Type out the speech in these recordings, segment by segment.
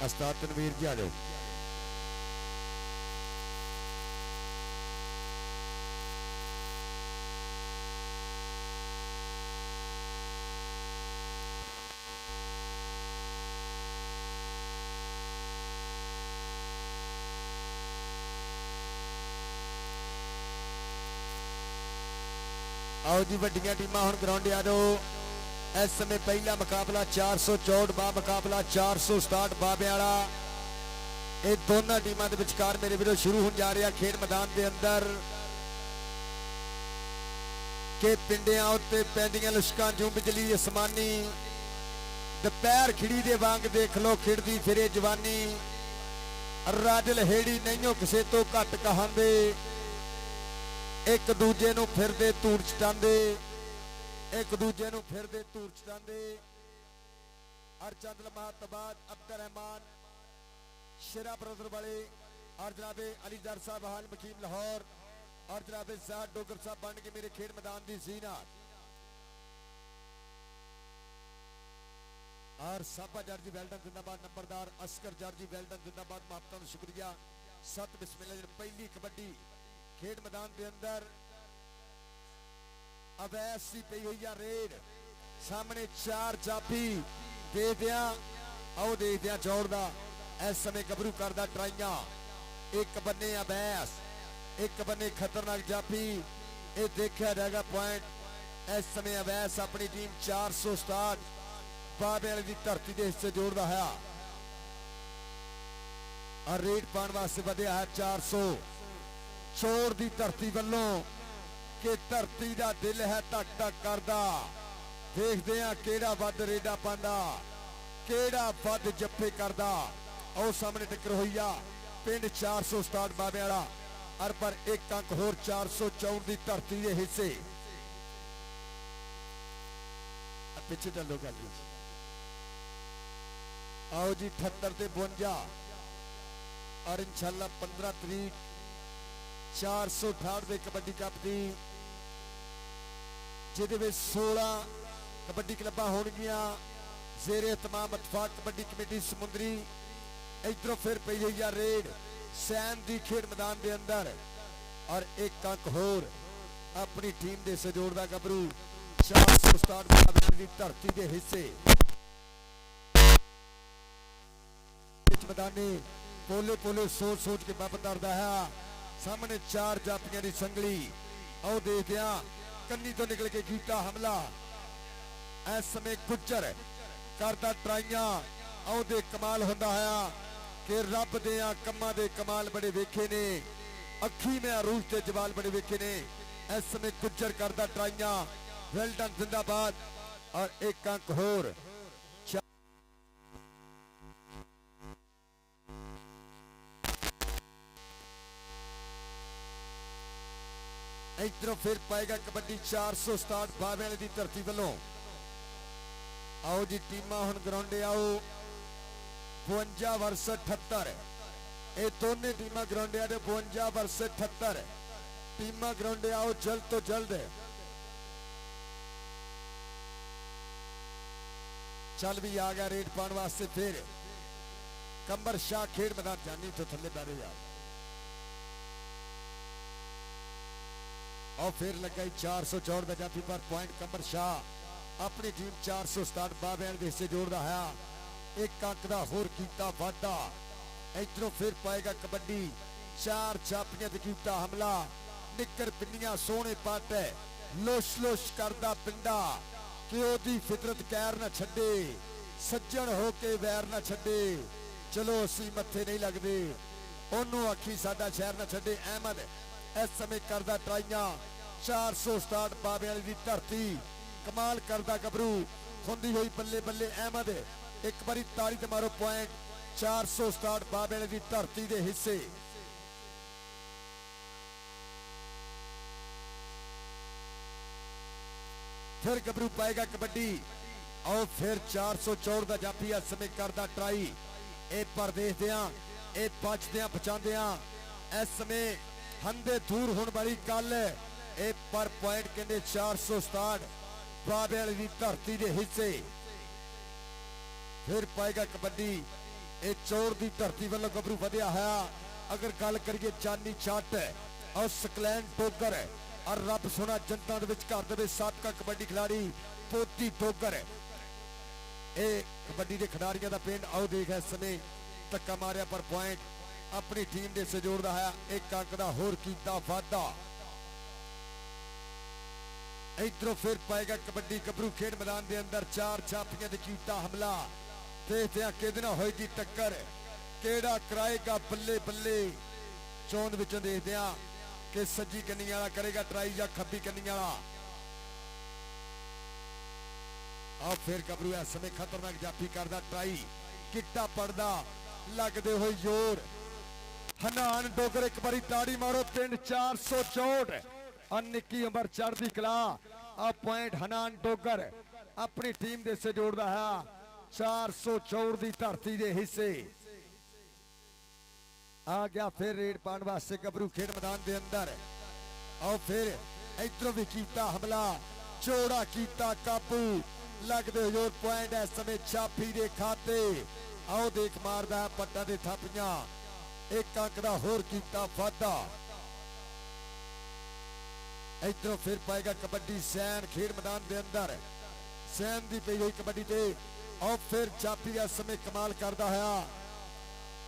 ਉਸਤਾਦ ਤਨਵੀਰ ਜੀ ਆ ਜਾਓ। आओ जी वड्डियां टीमां हुण ग्राउंड आ जाओ। इस समय पहला मुकाबला 464 बा मुकाबला 467 बाबे वाला। ये दोनों टीमां दे विचकार मेरे वीरों शुरू होने जा रहा खेड मैदान के अंदर के पिंडियां उत्ते पैंदियां लुशकां जूं बिजली आसमानी दोपहर खिड़ी दे वांग देख लो खिड़दी फिरे जवानी राजल हेड़ी नहीं किसे तो घट कहांदे एक दूजे नूं फिरदे धूड़ चटांदे एक दूजे नूं फिरदे धूड़ चटांदे। अरचंद लम्हात अब्दुल रहमान शेरा ब्रदर वाले और जनाबे अलीदर साहब हाल मकीम लाहौर और जनाबे ज़ाद डोगर साहब बन के मेरे खेड मैदान की ज़ीनत और साबा जर्जी वेल्डन जिंदाबाद नंबरदार अस्कर जर्जी वेल्डन जिंदाबाद मापता शुक्रिया। सत बिस्मिल्लाह पहली कबड्डी खेड मैदान के अंदर अवैस सी पई हुई रेड सामने चार जाफी दे दिया आओ दे दिया जोड़दा इस समय गबरू करदा ट्राइयां एक बन्ने अवैस एक बन्ने खतरनाक जाफी ये देखा जाएगा पॉइंट। इस समय अवैस अपनी टीम 467 बाबे वाली धरती के हिस्से जोड़दा है और रेड पाने वास्ते बढ़िया है 400 चोर दी धरती वालों कि धरती का दिल है धक धक करदा। देखते हैं केड़ा वध रेडा पांदा केड़ा वध जप्फे करदा। और सामने टक्कर हुई आ पिंड 467 बाबे वाला और पर एक अंक होर 464 की धरती के हिस्से पिछे चलो गल आओ जी 78 ते 52 और इंशाल्लाह 15 तरीक 468 कबड्डी कप की जिहदे विच 16 कबड्डी क्लबां होणगियां जेरे तमाम इतफाक कबड्डी कमेटी समुंदरी। इधरों फिर पई हुई है रेड सैन दी खेड मैदान के अंदर और एक अंक होर अपनी टीम के सजोड़दा गबरू 467 की धरती के हिस्से मैदानी पोले पोले सोच सोच के बब दरदा है। सामने चार जाफियां की संगली आओ देखते कन्नी तो निकल के कीता हमला। इस समय गुज्जर करता ट्राइयां आओ दे कमाल होंदा है कि रब दे कमां दे कमाल बड़े वेखे ने अखी में अरूज के जवाल बड़े वेखे ने। इस समय गुज्जर करता ट्राइयां वेल्डन जिंदाबाद और एक अंक होर इधरों फिर पाएगा कबड्डी 467 बाबे वाले की धरती वालों। आओ जी टीमां हुण ग्राउंड आओ 52 वर्स 78 ये दोनों टीमां ग्राउंड आ 52 वर्स 78 टीमां ग्राउंड आओ जल्द तो जल्द। चल भी आ गया रेड पाने वास्ते फिर कंबर शाह खेड मैदान जानी तो थले बैठे यार और फिर लगा 464 का जाफी पर पॉइंट कंबर शाह अपनी टीम 467 बाबे के हिस्से जोड़ता है एक अंक का होर कीता वाधा। इधरों फिर पाएगा कबड्डी 4 जाफियां ते कीता हमला निकर पिंडियां सोहने पट लोश लोश करदा पिंडा कि ओदी फितरत कैर ना छड्डे सज्जन हो के वैर ना छड्डे चलो असी मत्थे नहीं लगदे ओनू आखी साडा शहर ना छड्डे। अहमद इस समय करदा ट्राइयां 467 बाबे वाली की धरती कमाल करदा गबरू खुंदी हुई बल्ले बल्ले अहमद एक बारी ताली ते मारो पॉइंट 467 बाबे वाली की धरती के हिस्से। फिर गबरू पाएगा कबड्डी और फिर 464 का जाफी इस समय करदा ट्राई ए पर देखदे ए बचदे बचांदे इस समय हंदे दूर होने वाली गल ए पर पॉइंट कहते 467 बाबे वाली की धरती के हिस्से। फिर पाएगा कबड्डी ਇਹ ਚੌੜ ਦੀ ਧਰਤੀ ਵੱਲੋਂ ਗੱਭਰੂ ਵਧਿਆ ਹੋਇਆ। ਅਗਰ ਗੱਲ ਕਰੀਏ ਚਾਨੀ ਛੱਟ ਔਰ ਸਕਲੈਨ ਡੋਗਰ ਔਰ ਰੱਬ ਸੋਹਣਾ ਜਨਤਾ ਦੇ ਵਿੱਚ ਘਰ ਦੇ ਵਿੱਚ ਸਾਬਕਾ ਕਬੱਡੀ ਖਿਡਾਰੀ ਪੋਤੀ ਡੋਗਰ, ਇਹ ਕਬੱਡੀ ਦੇ ਖਿਡਾਰੀਆਂ ਦਾ ਪਿੰਡ। ਆਓ ਦੇਖ ਇਸ ਸਮੇਂ ਧੱਕਾ ਮਾਰਿਆ ਪਰ ਪੁਆਇੰਟ ਆਪਣੀ ਟੀਮ ਦੇ ਸਹਿਯੋਗ ਦਾ ਹੈ। ਇੱਕ ਅੰਕ ਦਾ ਹੋਰ ਕੀਤਾ ਵਾਧਾ। इधरों फिर पाएगा कबड्डी गबरू खेड मैदान के अंदर। चार छापियां दे कीता हमला। देखते हैं किदना होएगी टक्कर, केड़ा कराएगा बल्ले बल्ले। चोन विचों देखते हैं कि सज्जी कन्नी वाला करेगा ट्राई या खब्बी कन्नी वाला। अब फिर गबरू इस समय खतरनाक जाफी करदा ट्राई, किट्टा पड़दा लगदे होए जोर। हनान डोगर एक बारी ताड़ी मारो। पिंड 464 निक्की उमर चढ़ती कला। आ पॉइंट हनान डोगर अपनी टीम दे से जोड़दा है। 464 की धरती के हिस्से आ गया। फिर रेड पाने वास्ते गबरू खेड मैदान के अंदर। और फिर इधरों भी कीता हमला, चौड़ा कीता काबू। लगदे जोर पॉइंट इस समय छापी दे खाते। आओ देख मारदा है पट्टा दे थापियां। एक अंक दा होर कीता वाधा। इधरों फिर पाएगा कबड्डी सैन खेड मैदान के अंदर। सैन की पई हुई कबड्डी ते और फिर चापी इस समय कमाल करता है।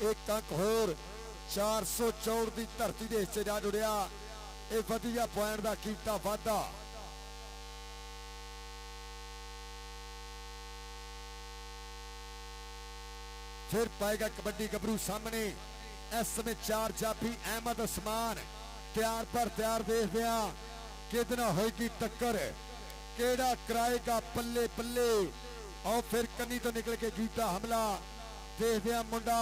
एक अंक होर 464 की धरती के हिस्से जा जुड़िया। यह वधिया पॉइंट का कीता वाधा। फिर पाएगा कबड्डी गबरू सामने। इस समय चार चापी अहमद उस्मान तैयार पर तैयार। देखते हैं कितना होएगी टक्कर, केड़ा कराएगा पल्ले पल्ले। और फिर कन्नी तो निकल के कीता हमला। देखते हैं मुंडा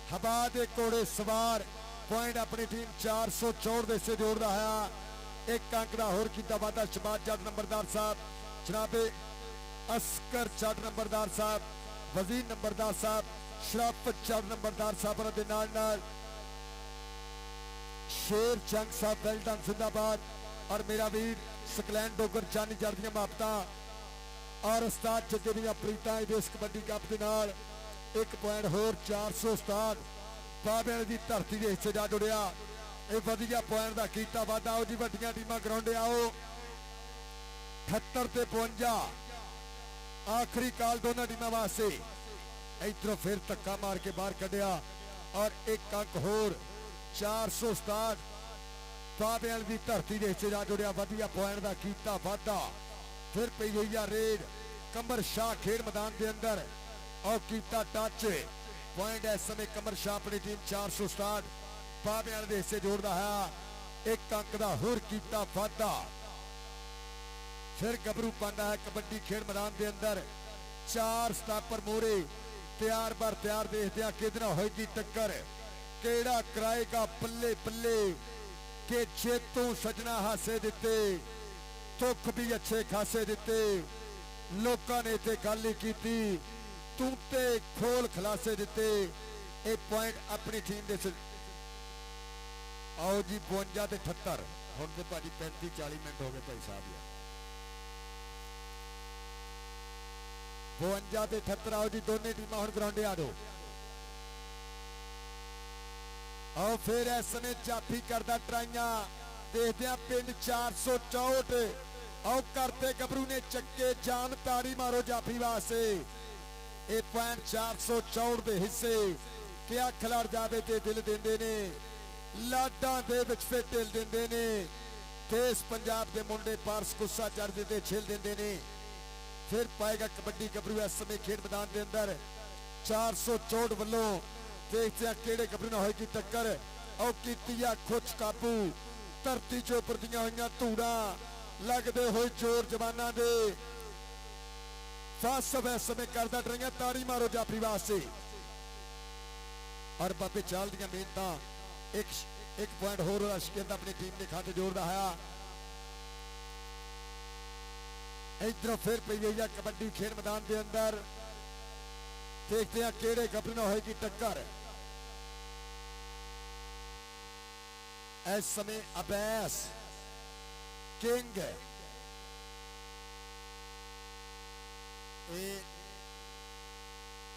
हवा दे घोड़े सवार। पॉइंट अपनी टीम 464 से जोड़ता है। एक अंक का होर कीता वाधा। शबाज जट नंबरदार साहब, जनाबे अस्कर जट नंबरदार साहब, वजीर नंबरदार साहब, शराफत जट नंबरदार साहब के नाल शेर जंग साहब वेल्डन जिंदाबाद। और मेरा वीर सकलैन डोगर चानी चढ़दियां मुहब्बतां और उस्ताद जग्गे दियां प्रीतां इस कबड्डी कप के नाल। एक पॉइंट होर 467 बाबे की धरती के हिस्से जा जुड़िया। यह वधिया पॉइंट का कीता वाधा। आओ जी वड्डियां टीमां ग्राउंडे आओ। 78 ते 52 आखिरी काल दोनों टीमों वास्ते। इधरों फिर धक्का मार के बाहर कढ़िया और एक अंक होर 467 बाबेल की धरती के हिस्से जा जुड़िया। वधिया पॉइंट का कीता वाधा। फिर पई हुई है रेड कमर शाह खेड मैदान के अंदर और कीता टच। पॉइंट इस समय कमर शाह अपनी टीम 467 बाबेल के हिस्से जोड़ता है। एक अंक का होर कीता वाधा। फिर गबरू पांदा है कबड्डी खेड मैदान के अंदर। चार स्टापर मोरे तैयार बर तैयार। देखते हैं कितना होएगी टक्कर, केड़ा कराएगा पल्ले पल्ले। के चेतों सजना हासे दिते, दुख भी अच्छे खासे दिते। लोकां ने ते गल ही कीती, तूते खोल खलासे दिते। ये पॉइंट अपनी टीम दे। आओ जी 52 ते 78 हुण ते भाजी 35-40 मिनट हो गए भाई साहब। 52 ते 78। आओ जी दोनों टीमां हुण ग्राउंडे आ जाओ। और फिर इस समय जाफी करता ट्राइया। देखते हैं पिंड 464। और करते गबरू ने चक्के जान। ताड़ी मारो जाफी वास्ते। ये पॉइंट 464 के हिस्से। क्या खिलाड़ जावे ते दिल देंदे ने, लाडा दे विच फिर दिल देंदे ने। देश पंजाब के मुंडे पारस गुस्सा चढ़ देते छिल देंदे ने। फिर पाएगा कबड्डी गबरू इस समय खेड मैदान के अंदर। 464 वालों देखते हैं केड़े गबरू ना होएगी टक्कर। और कीती खुच काबू। धरती चो परदियां हुई धूड़ा लगते हुए जोर जवाना दे। फासब इस समय करदा डरिया। ताड़ी मारो जाफी वास्ते। और बाबे चाल दियां मेहनत। एक पॉइंट होर शिकंद अपनी टीम के खाते जोड़ता है। इधरों फिर पई हुई है कबड्डी खेड मैदान के अंदर। देखते हैं केड़े गबरू ना होएगी टक्कर। इस समय अबैस किंग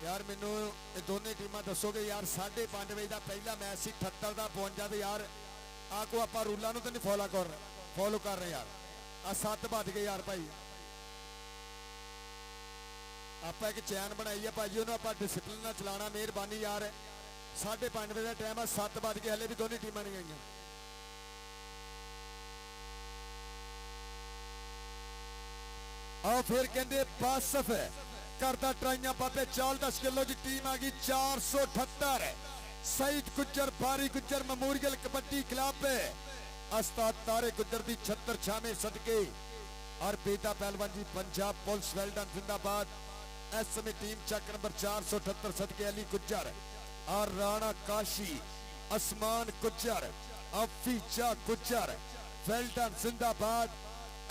यार मैनू ये दोनों टीमां दसोगे यार 5:30 बजे का पहला मैच सी 78 का 52 तो यार आको आप रूलों तो नहीं फॉलो कर रहे यार आ 7 बज गए यार भाई आप एक चैन बनाई है भाजी उन्होंने आप डिसिपलिन चलाना मेहरबानी यार 5:30 बजे का टाइम है 7 बज के हले भी दोनों टीमां नहीं गई आओ फिर कहते बासफ करता ट्राइया बाबे 40 किलो की टीम आ गई 478 सईद गुज्जर बारी गुज्जर मेमोरियल कबड्डी क्लब अस्ताद तारे गुज्जर की 76 छामे सदके और बेटा पहलवान जी पंजाब पुलिस वेल्डन जिंदाबाद इस समय टीम चक नंबर 478 सदके अली गुज्जर और राणा काशी आसमान गुज्जर अफीचा गुज्जर वेल्डन जिंदाबाद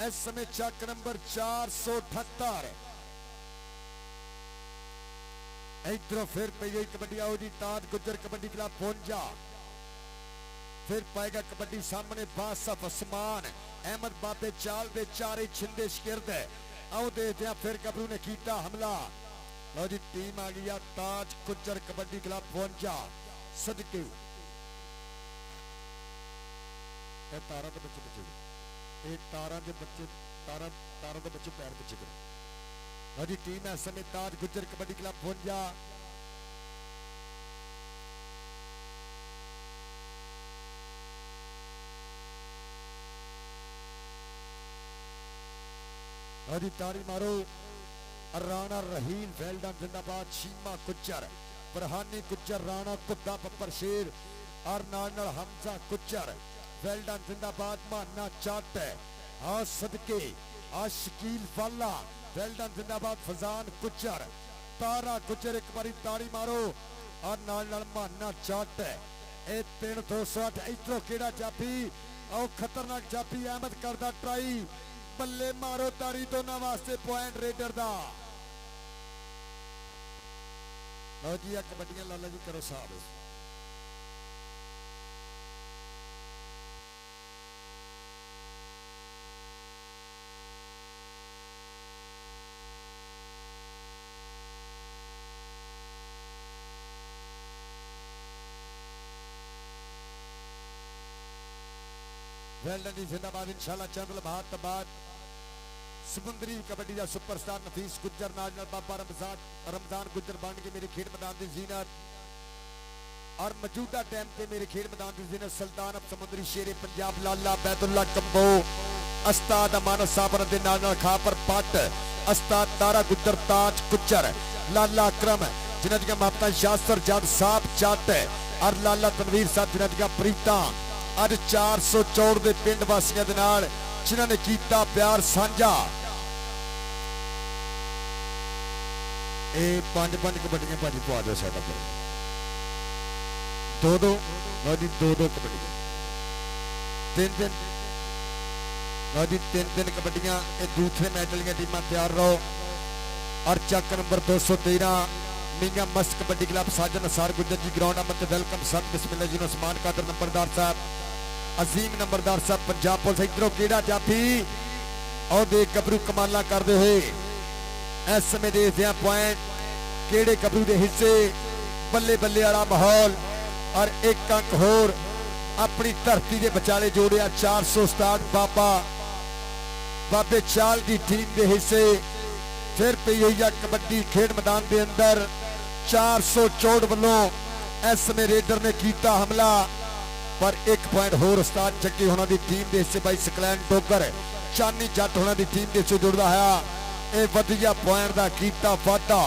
इस समय चक नंबर 478 इधरों फिर पई गई कबड्डी आओ जी ताज गुज्जर कबड्डी क्लब पहुंचा फिर पाएगा कबड्डी सामने बासफ आसमान अहमद बाबे चाल दे चारे छिंदे शिरद आओ देखते हैं फिर गबरू ने कीता हमला लो जी टीम आ गई ताज गुज्जर कबड्डी क्लब पहुंचा सदके तारा के बच्चे बच्चे तारा के बच्चे तारा तारा के बच्चे पैर पीछे करो हजी टीम है समय ताज गुज्जर कबड्डी क्लब पहुंचा हजी तारी मारो राणा रहील वेल्डन जिंदाबाद शीमा गुज्जर बरहानी गुज्जर राणा कुत्ता पप्पर शेर और नाल हमजा गुज्जर वेल्डन जिंदाबाद माना चाट आ सदके आ शकील वाला वेल्डन जिंदाबाद फजान गुज्जर तारा गुज्जर एक बारी ताड़ी मारो और नाल माना चाट ए 3-208 इधरों केड़ा जाफी आओ खतरनाक जाफी अहमद करदा ट्राई बल्ले मारो तारी दोनों वास्ते पॉइंट रेडर दा लो जी कबड्डियां लाला जी करो साहब वेल्डन जिंदाबाद इंशाल्लाह चंद लम्हात बाद समुद्री कबड्डी का सुपरस्टार नफीस गुज्जर नाल बाबा रमजान गुज्जर बन के मेरे खेड मैदान की जीनत और मौजूदा टाइम पे मेरे खेड मैदान की जीनत सुल्तान अब समुद्री शेरे पंजाब लाला बैतुल्ला कंबो अस्ताद अमानत साबर दे नाल खा पर पट अस्ताद तारा गुज्जर ताज गुज्जर लाला अकरम जिन्हां दी माता शास्त्र जद साहब जट और लाला तनवीर साहब जिन्हां दी प्रीता अज 404 दे पिंड वासियां दे नाल जिन्हां ने कीता प्यार साझा ए 5-5 कबड्डियां भाजी पवा दो साडा दो भाजी दो कबड्डी 3 भाजी 3 कबड्डियां ए दूसरे मैच वाली टीमां तैयार रहो और चक नंबर 213 मियां मस्त कबड्डी क्लब साजन असार गुज्जर जी ग्राउंड अमन वेलकम सत बिस्मिल्लाह जी उस्मान कादर नंबरदार साहब अजीम नंबरदार साहब पंजाब पुलिस इधरों केड़ा जाफी और दे गबरू कमाला करते हुए इस समय देखते हैं पॉइंट केड़े गबरू के हिस्से बल्ले बल्ले वाला माहौल और एक अंक होर अपनी धरती के विचाले जोड़िया 467 बाबे चाल की टीम के हिस्से फिर पई हुई है कबड्डी खेड मैदान के अंदर 464 वालों इस समय रेडर ने किया हमला पर एक पॉइंट होर उस्ताद जग्गी होना दी टीम दे हिस्से भाई सकलैन डोगर चानी जट होना दी टीम दे हिस्से जुड़दा है ए वधिया पॉइंट दा कीता वादा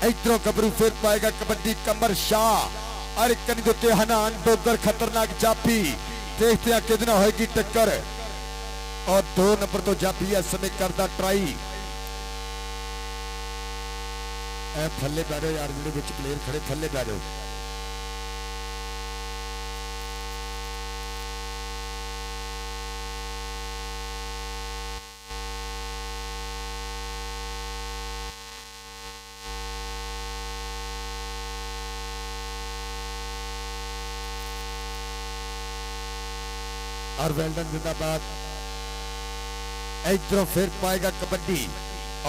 इधरों गबरू फिर पाएगा कबड्डी कमर शाह और कनी दे हनान डोगर खतरनाक जाफी देखते हैं कितना होएगी टक्कर और 2 नंबर तो जाफी इस समय करदा ट्राई ए थल्ले बैठो यार जिहड़े विच प्लेयर खड़े थल्ले बैठो और वेल्डन जिंदाबाद इधरों फिर पाएगा कबड्डी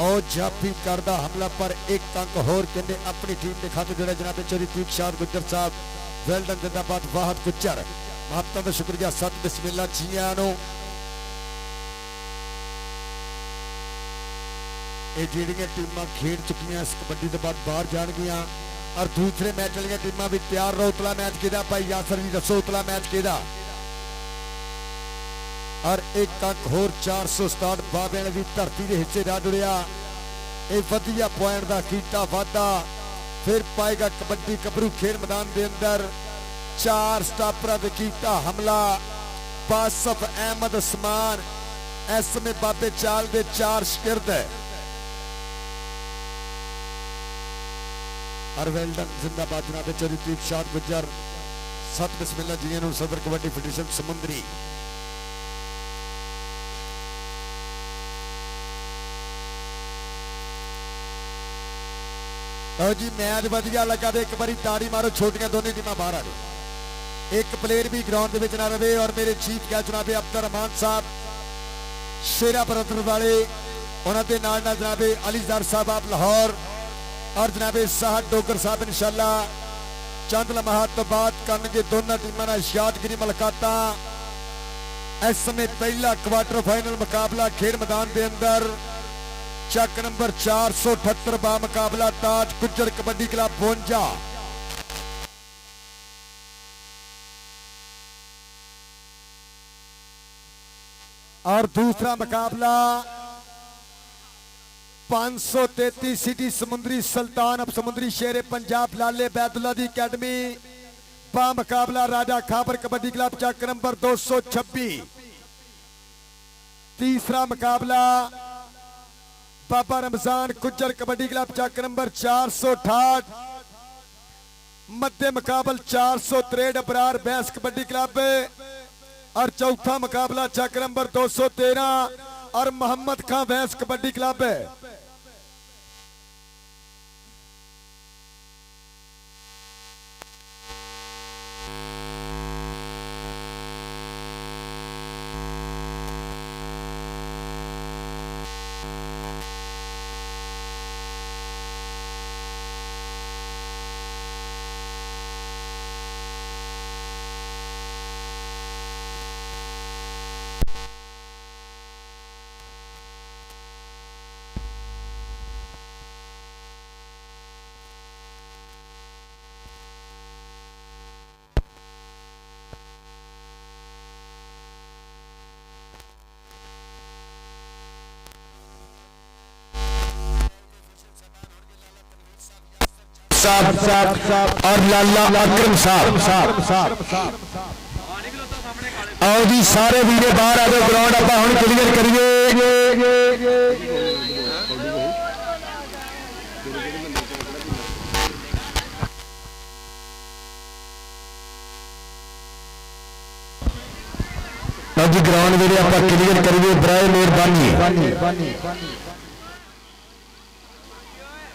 और जाफी करदा हमला पर एक अंक होर कहते अपनी टीम के खाते जोड़े जनाब चौधरी शाद गुज्जर साहब वेल्डन जिंदाबाद वाहद गुज्जर महत्ता का शुक्रिया सत बिस्मिल्ला जियानो ये ਜਿਹੜੀਆਂ टीमां खेड चुकियां इस कबड्डी के बाद बाहर जाएगियां और दूसरे मैच वाली टीमां भी तैयार रहो। उतला मैच किहदा भाई यासर जी दसो उतला मैच किहदा और एक अंक होर 467 बाबेल की धरती के हिस्से जा जुड़िया ये वधिया पॉइंट का कीता वाधा फिर पाएगा कबड्डी कबरू खेल मैदान के अंदर 4 स्टापरा दे कीता हमला बासफ अहमद उस्मान इस समय बाबे चाल दे 4 शिगिर्द और वेल्डन जिंदाबाद जनाब चौधरी शाद गुज्जर सत बिस्मिल्ला जी ने सदर कबड्डी फेडरेशन समुंदरी तो जी मैच वधिया लगा तो एक बारी ताड़ी मारो छोटियां दोनों टीमां बाहर आ जाओ एक प्लेयर भी ग्राउंड के ना रहे और मेरे चीफ क्या जनाब अब्दुल रहमान साहब शेरा बरतर वाले उन्होंने नाल जनाब अलीजार साहब आप लाहौर और जनाब साहब डोगर साहब इंशाअल्लाह चंद लम्हात तो बाद करनगे दोनों टीमों नाल यादगिरी मुलाकात। इस समय पहला क्वार्टर फाइनल मुकाबला खेल मैदान के अंदर चक नंबर 478 बा मुकाबला ताज गुज्जर कबड्डी क्लब 52 और दूसरा मुकाबला 533 सिटी समुद्री सुल्तान अब समुद्री शेर पंजाब लाले बैदुल्ला दी अकेडमी बा मुकाबला राजा खाबर कबड्डी क्लब चक नंबर 226। तीसरा मुकाबला बाबा रमजान गुज्जर कबड्डी क्लब चक नंबर 468 मध्य मुकाबल 463 अबरार बैस कबड्डी क्लब और चौथा मुकाबला चक नंबर 213 और मोहम्मद खान वैस कबड्डी क्लब है। और लाला अकरम साहब आओ जी सारे वीरे बाहर आ जाओ ग्राउंड आप हम क्लियर करिए। जी ग्राउंड वीरे आप क्लियर करिए बराए मेहरबानी।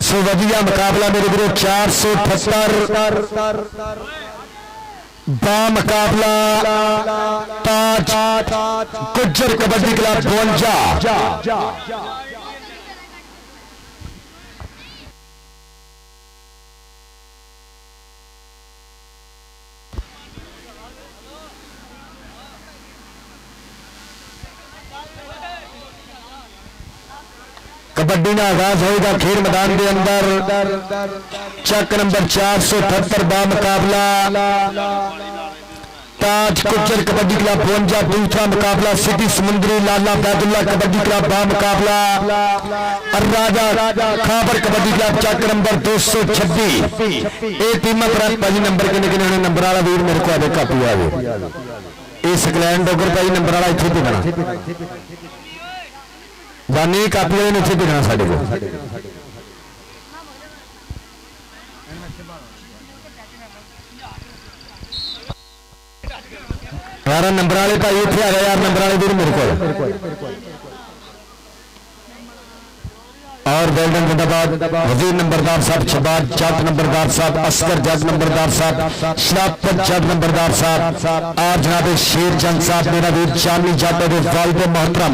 सो वधिया मुकाबला मेरे वीरों 478 बा मुकाबला ताज गुज्जर कबड्डी क्लब 52। कबड्डी का आगाज होगा खेल मैदान के अंदर चक नंबर 478 बा मुकाबला ताज गुज्जर कबड्डी क्लब 52। दूसरा मुकाबला सिटी समुद्री लाला बैदुल्ला कबड्डी क्लब बा मुकाबला और राजा खाबर कबड्डी क्लब चक नंबर 226। ये टीम भाजी नंबर किन्ने नंबर वाला वीर मेरे को आवे कापी आवे इस इंग्लैंड डोगर भाई नंबर वाला इतने दिखना जानी कापी वाले इतने दिखना साढ़े को यार नंबर वाले भाई इतने आ गए यार नंबर वाले वीर मेरे को और वेल्डन जिंदाबाद वजीर नंबरदार साहब शहबाज जज नंबरदार साहब असगर जज नंबरदार साहब शराफत जज नंबरदार साहब और जनाब शेर चंद साहब मेरा वीर चांदी जाटे वालिद मोहतरम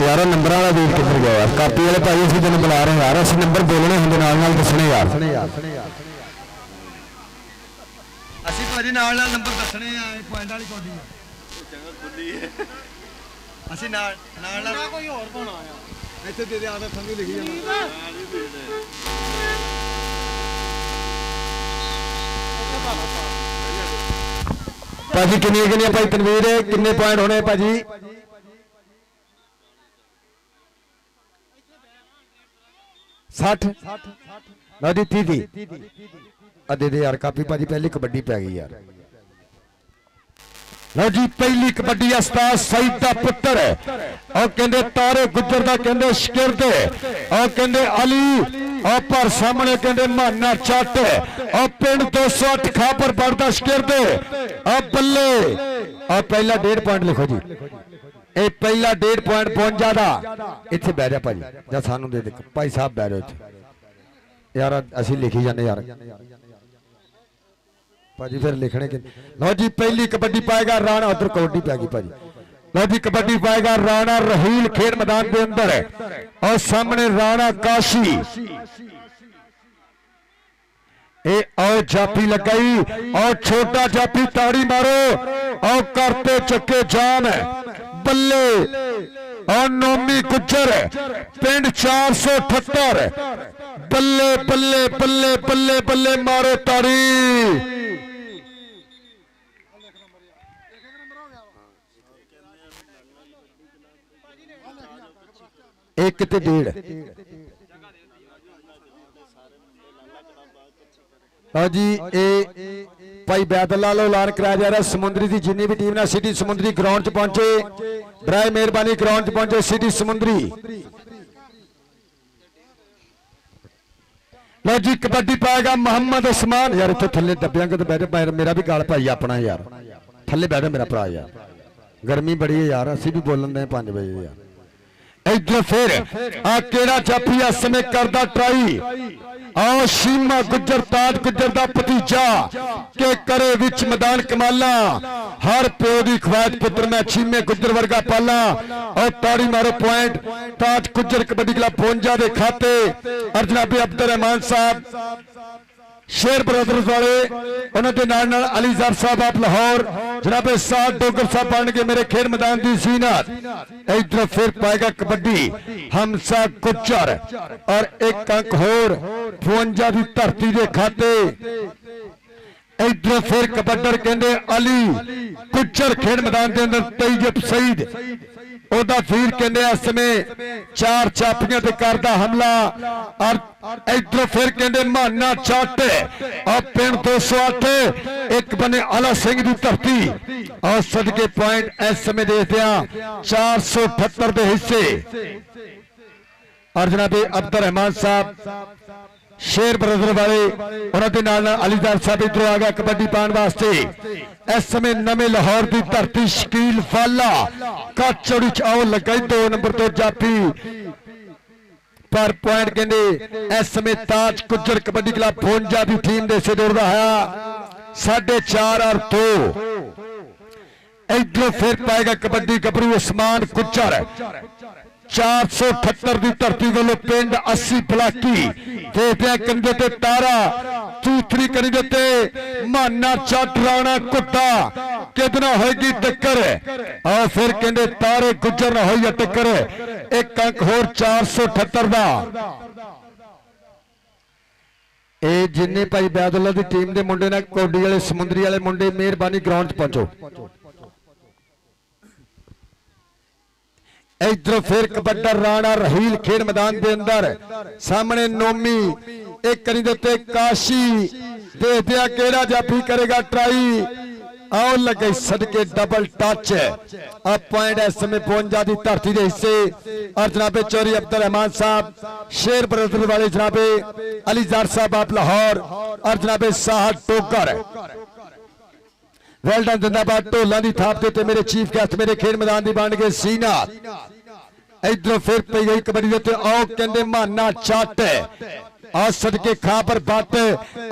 यार नंबर वाला वीर किधर गया यार कापी वाले भाई असं तेन बुला रहे यार असं नंबर बोलने होंगे नाल दसने यार ਅਸੀਂ ਭਾਜੀ ਨਾਲ ਨੰਬਰ ਦੱਸਣੇ ਆ ਪੁਆਇੰਟ ਵਾਲੀ ਕੋਡੀ ਚੰਗਾ ਖੁੱਲੀ ਹੈ ਅਸੀਂ ਨਾਲ ਕੋਈ ਹੋਰ ਪਾਉਣਾ ਆ ਇੱਥੇ ਦੇ ਦੇ ਆਦਾ ਸੰਗੀ ਲਿਖੀ ਜਾਂਦਾ ਭਾਜੀ ਕਿੰਨੀਆਂ ਭਾਈ ਤਨਵੀਰ ਕਿੰਨੇ ਪੁਆਇੰਟ ਹੋਣੇ ਭਾਜੀ 60 ਨਾ ਦੀ 30 अदे दे यार काफी भाजी पहली कबड्डी पै गई यार लो जी पहली कबड्डी उस्ताद सईद दा पुत्र और कहंदे तारे गुजर दा कहंदे शकिरद और कहंदे अली और पर सामने कहंदे माना चट और पिंड 208 खापर बढ़दा शकिरद और बल्ले और पहला 1.5 पॉइंट लिखो जी ए पहला 1.5 पॉइंट पहुंच जादा इत्थे बैठ जा भाजी जा सानू दे दे भाई साहब बैठ जाओ यार असि लिखी जाने यार भाजी फिर लिखने के लो जी पहली कबड्डी पाएगा राणा उधर कबड्डी पैगी भाजी लो जी कबड्डी पाएगा राणा रहील खेल मैदान के अंदर और सामने राणा काशी ए और जापी लगाई और छोटा जापी ताड़ी मारो और करते चक्के जाम बल्ले और नोमी गुजर पिंड 478 बल्ले बल्ले बल्ले बल्ले बल्ले मारो ताड़ी एक ते 1.5 हाँ जी ए भाई बैदल लालो ऐलान कराया जा रहा समुद्री की जिन्नी भी टीम ना सिटी समुद्री ग्राउंड च पहुंचे बराए मेहरबानी ग्राउंड च पहुंचे सिटी समुद्री लो जी कबड्डी पाएगा मोहम्मद उस्मान यार इतने थले डब्बियां तो बैठे मेरा भी गाल भाई अपना यार थले बैठे मेरा भरा यार गर्मी बड़ी है यार असि भी बोलन दे 5 बजे यार इधर फिर आ केड़ा जाफी इस समय करदा ट्राई आओ शीमा गुजर ताज गुजर दा भतीजा के करे विच मैदान कमाला हर प्यो दी ख्वाहिश पुत्र मैं शीमे गुजर वर्गा पाला और ताड़ी मारो पॉइंट ताज गुजर कबड्डी क्लब 52 दे खाते और जनाब अब्दुल रहमान साहब शेर ब्रदर्स वाले उन्होंने नाल अली जार साहब आप लाहौर जनाब साद डोगर साहब बन के मेरे खेल मैदान की सीनत इधर फिर पाएगा कबड्डी हमसा गुजर और एक अंक होर 52 की धरती के खाते इधर फिर कबड्डर कहते अली गुजर खेल मैदान के अंदर तैयब सईद ओदा फिर कहते इस समय 4 चापियां ते करदा हमला और इधर फिर कहते माना चट और पिंड 208 एक बने आला सिंह की धरती और सदके पॉइंट इस समय देखते हैं 478 के हिस्से और जनाब अब्दुल रहमान साहब शेर ब्रदर वाले उन्होंने नाल अलीदार साहब इधर आ गया कबड्डी पाने वास्ते इस समय नवे लाहौर की धरती शकील वाला का चौड़ी आओ लगाई 2 नंबर तो जाफी पर पॉइंट कहते इस समय ताज गुजर कबड्डी क्लब 52 की टीम दे से दौड़ रहा है 4.5 और 2 इधर फिर पाएगा कबड्डी गबरू उस्मान गुजर 478 की धरती वालों पिंड 80 बलाकी देखते कंधे ते तारा चूथरी करी देते माना चट राणा कुट्टा कितना होगी टक्कर और फिर कहते तारे गुजर ना हो टक्कर एक अंक होर 478 का ए जिन्ने भाई बैदुल्ला की टीम के मुंडे ने कौडी वाले समुद्री वाले मुंडे मेहरबानी ग्राउंड पहुंचो इधर फिर कबड्डा राणा रहील खेल मैदान के अंदर सामने नोमी एक करी देते काशी देखते केड़ा जाफी करेगा ट्राई आओ लगे सदके डबल टच अब पॉइंट इस समय 52 की धरती के हिस्से और जनाबे चौरी अब्दुल रहमान साहब शेर ब्रदर वाले जनाबे अलीजार साहब आप लाहौर और जनाबे साहब टोकर वेल डन जिंदाबाद ढोलों की थाप देते मेरे चीफ गेस्ट मेरे खेल मैदान की बन गए सीना इधर फिर पई गई कबड्डी देते आओ कहते माना चट आ सदके खा पर बट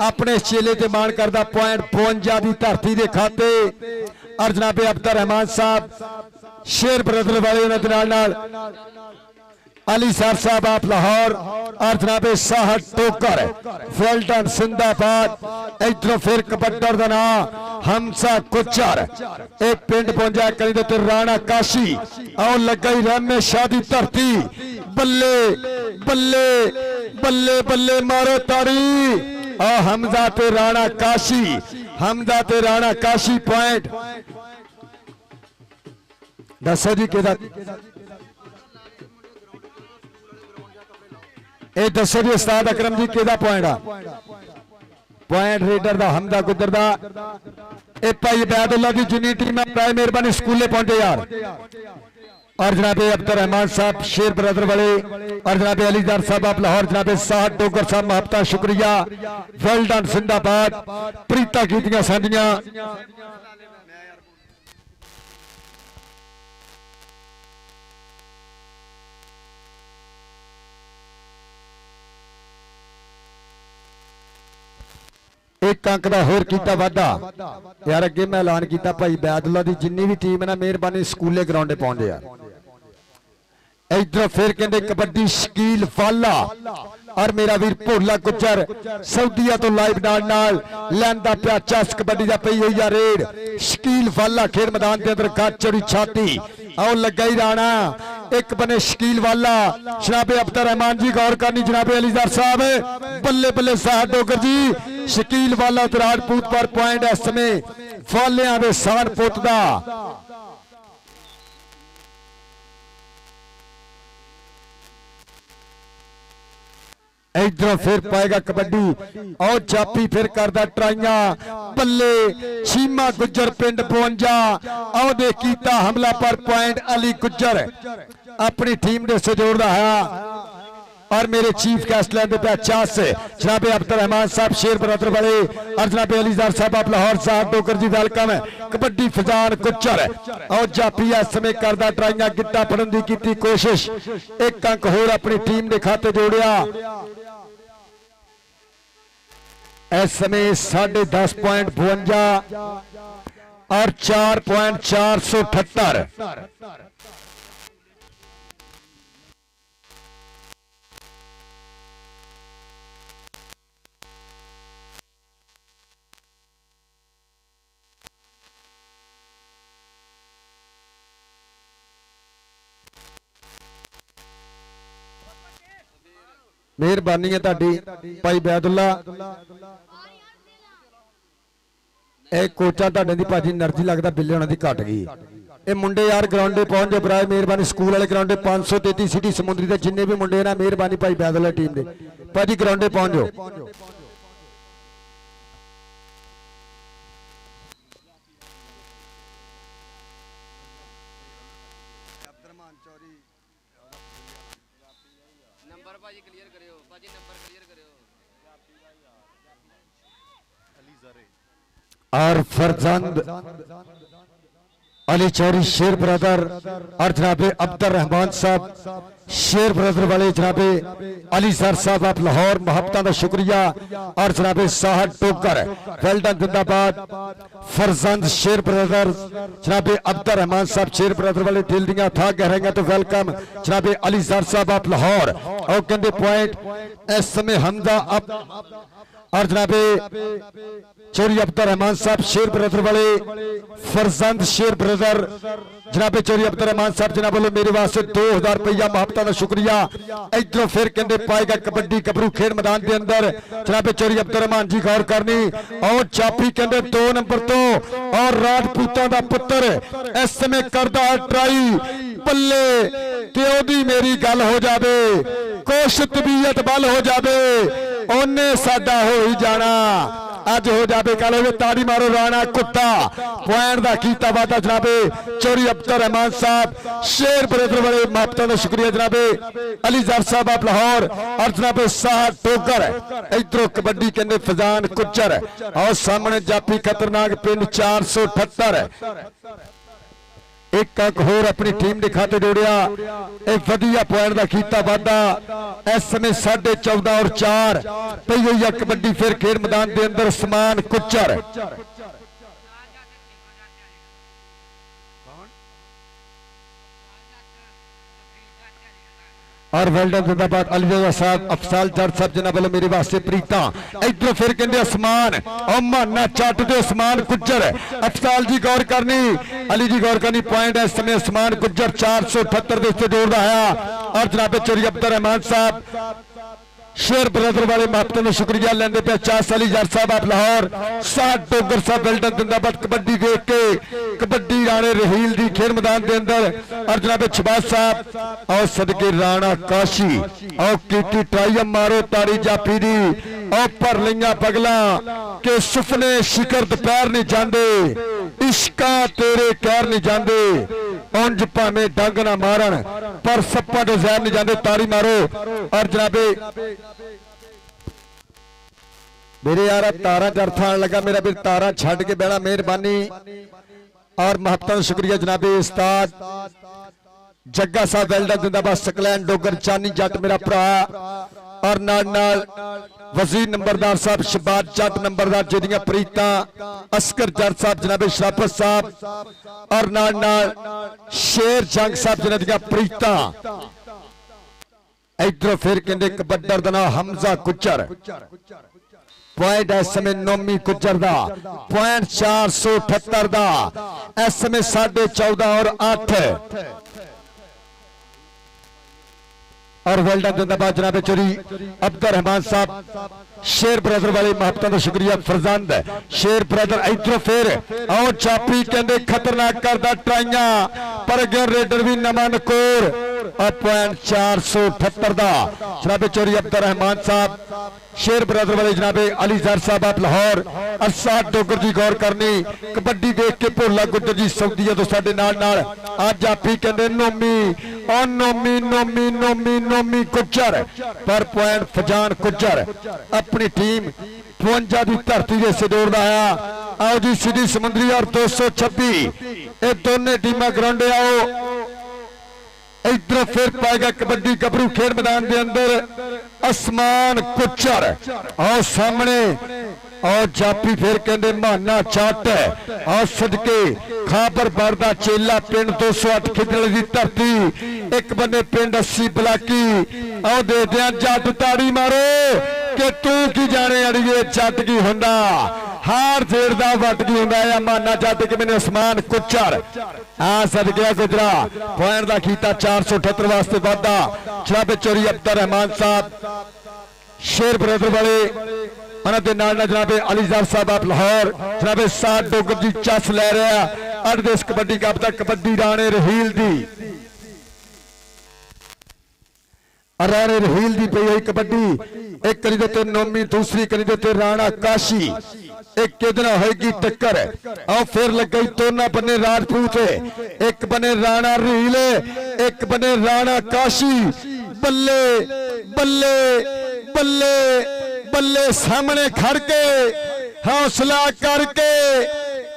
अपने चेले ते मान करदा पॉइंट 52 की धरती के खाते और जनाबे अब्दुल रहमान साहब शेर ब्रदर वाले नाल अली सर साहब आप लाहौर और जनाब साहब टोकर फुलटन सिंधाबाद। इधरों फिर कबड्डर का नाम हमसा कुचर एक पिंड पहुंचा कहीं तो राणा काशी आओ लगा ही रहमे शादी धरती बल्ले बल्ले बल्ले बल्ले मारो ताड़ी आ हमजा ते राणा काशी हमजा ते राणा काशी पॉइंट दसो जी कि दसो जी उस्ताद अकरम जी कि पॉइंट आ पॉइंट रेडर दा हमदा गुजर दा ए भाई बैदुल्ला की जिन्नी टीम है प्राय मेहरबानी स्कूले पहुंचे यार और जनाब अब्दुल रहमान साहब शेर ब्रदर वाले और जनाब अलीदार साहब आप लाहौर जनाब साहब डोगर साहब महबता शुक्रिया वेल डन जिंदाबाद प्रीता कीतियां सांझियां एक अंक का होर किया वाधा यार अगे मैं ऐलान किया भाई बैदुल्ला की जिन्नी भी टीम है ना मेहरबानी स्कूले ग्राउंडे पहुंचे यार इधर फिर कहते कबड्डी शकील वाला और मेरा वीर भोला गुजर सऊदीया तो लाइव नाल लैंदा पिया चस कबड्डी का पई हुई रेड शकील वाला खेल मैदान के अंदर गच चौड़ी छाती आओ लगा ही राणा एक बने शकील वाला जनाबे अब्दुल रहमान जी गौर करनी जनाबे अलीदार साहब बल्ले बल्ले साहब डोगर जी शकील वाला राजपूत पर पॉइंट इस समय वालिया दे सान पुत दा इधरों फिर पाएगा कबड्डी और चापी फिर करदा ट्राइया बल्ले चीमा गुजर पिंड 52 और दे कीता हमला पर पॉइंट अली गुजर अपनी टीम दे से जोड़दा है और मेरे चीफ गेस्ट लैंड पे 50 जनाब अब्दुल रहमान साहब शेर बरदर वाले और जनाब अलीदार साहब आप लाहौर साहब डोगर जी वेलकम है कबड्डी फजान गुजर और जाफी इस समय करदा ट्राइया गिट्टा फड़न की की कोशिश एक अंक होर अपनी टीम के खाते जोड़िया इस समय 10.52 और 4.478 मेहरबानी है भाई बैदुल्ला कोचा दी भाजी एनर्जी लगता बिल्ले होने की घट गई ये मुंडे यार ग्राउंडे पहुंच जाओ बराए मेहरबानी स्कूल वाले ग्राउंडे 533 सिटी समुद्री के जिन्ने भी मुंडे ना मेहरबानी भाई बैदुल्ला टीम के भाजी ग्राउंडे पहुंच जाओ और फरजंद अली चौरी शेर ब्रदर और जनाबे अब्दुल रहमान साहब शेर ब्रदर वाले जनाबे अली सर साहब आप लाहौर मोहब्बत का शुक्रिया और जनाबे साहब टोकर वेल्डन जिंदाबाद फरजंद शेर ब्रदर जनाबे अब्दुल रहमान साहब शेर ब्रदर वाले दिल दियां था गहराइयां तो वेलकम जनाबे अली सर साहब आप लाहौर और कहते पॉइंट इस समय हमदा और जनाबे चोरी अब्दुल रहमान साहब शेर ब्रदर वाले फरजंद शेर ब्रदर जनाबे चोरी अब्दुल रहमान साहब जनाब बोलो मेरे वास्ते 2000 रुपया मोहब्बत का शुक्रिया इधरों फिर कहते पाएगा कबड्डी गबरू खेल मैदान के अंदर जनाबे चोरी अब्दुल रहमान जी गौर करनी और चापी कहते 2 नंबर तो और राजपूतों का पुत्र इस समय करता है ट्राई बल्ले कि ओदी मेरी गल हो जाए कुछ तबीयत बल हो जाए ओने साडा हो ही जाना अज हो जाए कल हो ताड़ी मारो राणा कुत्ता पॉइंट का कीता वादा जनाबे चोरी अब्दुल रहमान साहब शेर ब्रदर वाले मोहब्बत का शुक्रिया जनाबे अली जर साहब आप लाहौर और जनाबे साहब टोकर इधरों कबड्डी कहते फजान कुचर और सामने जाफी खतरनाक पिंड 478 एक अंक होर अपनी टीम के खाते जोड़िया एक वधिया पॉइंट का कीता वादा इस समय 14.5 और 4 पई हुई है कबड्डी फिर खेल मैदान के अंदर समान कुचर और वेल्डन जिंदाबाद अली साहब अफसाल जट साहब जिन्होंने वालों मेरे वास्ते प्रीता इधरों फिर कहते आसमान और माना चट दे आसमान गुज्जर अफसाल जी गौर करनी अली जी गौर करनी पॉइंट है इस समय आसमान गुज्जर 478 के जोड़ता है और जनाब चोरी अब्दुल रहमान साहब शेर ब्रदर वाले महत्व में शुक्रिया लेंदे पे चास अली जट साहब आप लाहौर साठ डोगर साहब वेल्डन जिंदाबाद कबड्डी देख के कबड्डी राणे रहील दी खेल मैदान के अंदर और जनाब छबाज साहब और सदके राणा काशी और कीती ट्राई मारो तारी जाफी दी और पर लिया पगला के सुपने शिखर दोपहर नहीं जाते इश्का तेरे कहर नहीं जाते उंज भावे डंग ना मारन पर सप्पा तो जहर नहीं जाते तारी मारो और जनाबे मेरे यार तारा जरथा आने लगा मेरा भी तारा छड़ के बहना मेहरबानी और महत्व शुक्रिया जनाबे उस्ताद जग्गा साहब वेल्डन जिंदाबाद सकलैन डोगर चानी जट मेरा भरा और नाल वजीर नंबरदार साहब शबाज जट नंबरदार जिहदियां प्रीता अस्कर जट साहब जनाबे शराफत साहब और नाल शेर जंग साहब जिन्हां प्रीता इधरों फिर कहते कबड्डर का नाम हमजा गुज्जर पॉइंट इस समय नोमी गुज्जर का पॉइंट 478 का इस समय 14.5 और 8 और वेल्डन जिंदाबाद जनाब चोरी अब्दुल रहमान साहब शेर ब्रदर वाले महत्व का शुक्रिया फरजंद शेर ब्रदर इधरों फिर आओ चापी कहते खतरनाक करता ट्राइया पर अगे रेडर भी नवा नकोर और पॉइंट 478 का जनाब चोरी अब्दुल रहमान साहब शेर ब्रदर वाले जनाबे अली जर साहब आप लाहौर अरसाद डोगर जी गौर करनी कबड्डी देख के भोला गुज्जर जी सऊदीया तो साडे नाल अज आपी कहते नोमी और नोमी नोमी नोमी नोमी गुज्जर पर पॉइंट फजान गुज्जर अपनी टीम 52 की धरती से दौड़ता है आओ जी सीधी समुद्री और 226 ये दोनों टीमां ग्राउंडे आओ इधर फिर पाएगा कबड्डी गबरू खेल मैदान के अंदर आसमान गुज्जर और सामने और जापी फिर कहते माना चट और सदके खाबर बरदा चेला पिंड 208 खिदड़ की धरती एक बने पिंड 80 बलाकी और दे दिया जट ताड़ी मारो कि तू की जाने अड़िए जट की हुंदा हार फेरदा वट की हुंदा है माना जट के मैंने आसमान गुज्जर हाँ सदकिया गुजरा पॉइंट का कीता 478 वास्ते वाधा जनाब चोरी अब्दुल रहमान साहब शेर ब्रदर वाले उन्होंने नाल जनाबे अली जर साहब आप लाहौर जनाबे साठ डोगर जी चस लै रहा अठ देश कबड्डी कप तक कबड्डी राणे रहील दी राणे रहील दी पई हुई कबड्डी एक करी देते नोमी दूसरी करी देते राणा काशी एक कितना होगी टक्कर और फिर लग गई दोनों बने राजपूत एक बने राणा रहील एक बने राणा काशी बल्ले बल्ले बल्ले बल्ले सामने खड़ के हौसला करके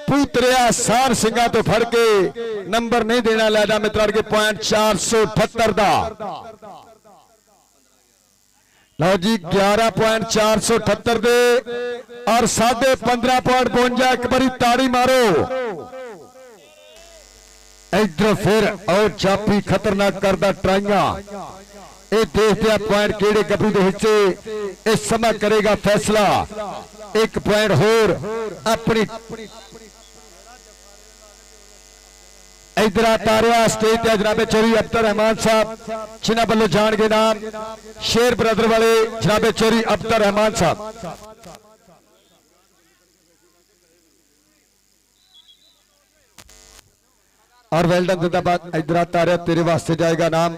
पूतरिया सार सिंगा तो फड़ के नंबर नहीं देना लैदा मित्र के पॉइंट 478 का लो जी 11.478 दे और 15.52 एक बारी ताड़ी मारो इधर फिर और चापी खतरनाक करदा ट्राइया ये देखते पॉइंट केड़े गबरू के हिस्से इस समय करेगा फैसला एक पॉइंट होर अपनी इधर तारिया स्टेज जनाबे चोरी अब्दुल रहमान साहब जिन्होंने वालों जान के नाम शेर ब्रदर वाले जनाबे चोरी अब्दुल रहमान साहब और वेल्डन जिंदाबाद इधर तारिया तेरे वास्ते जाएगा नाम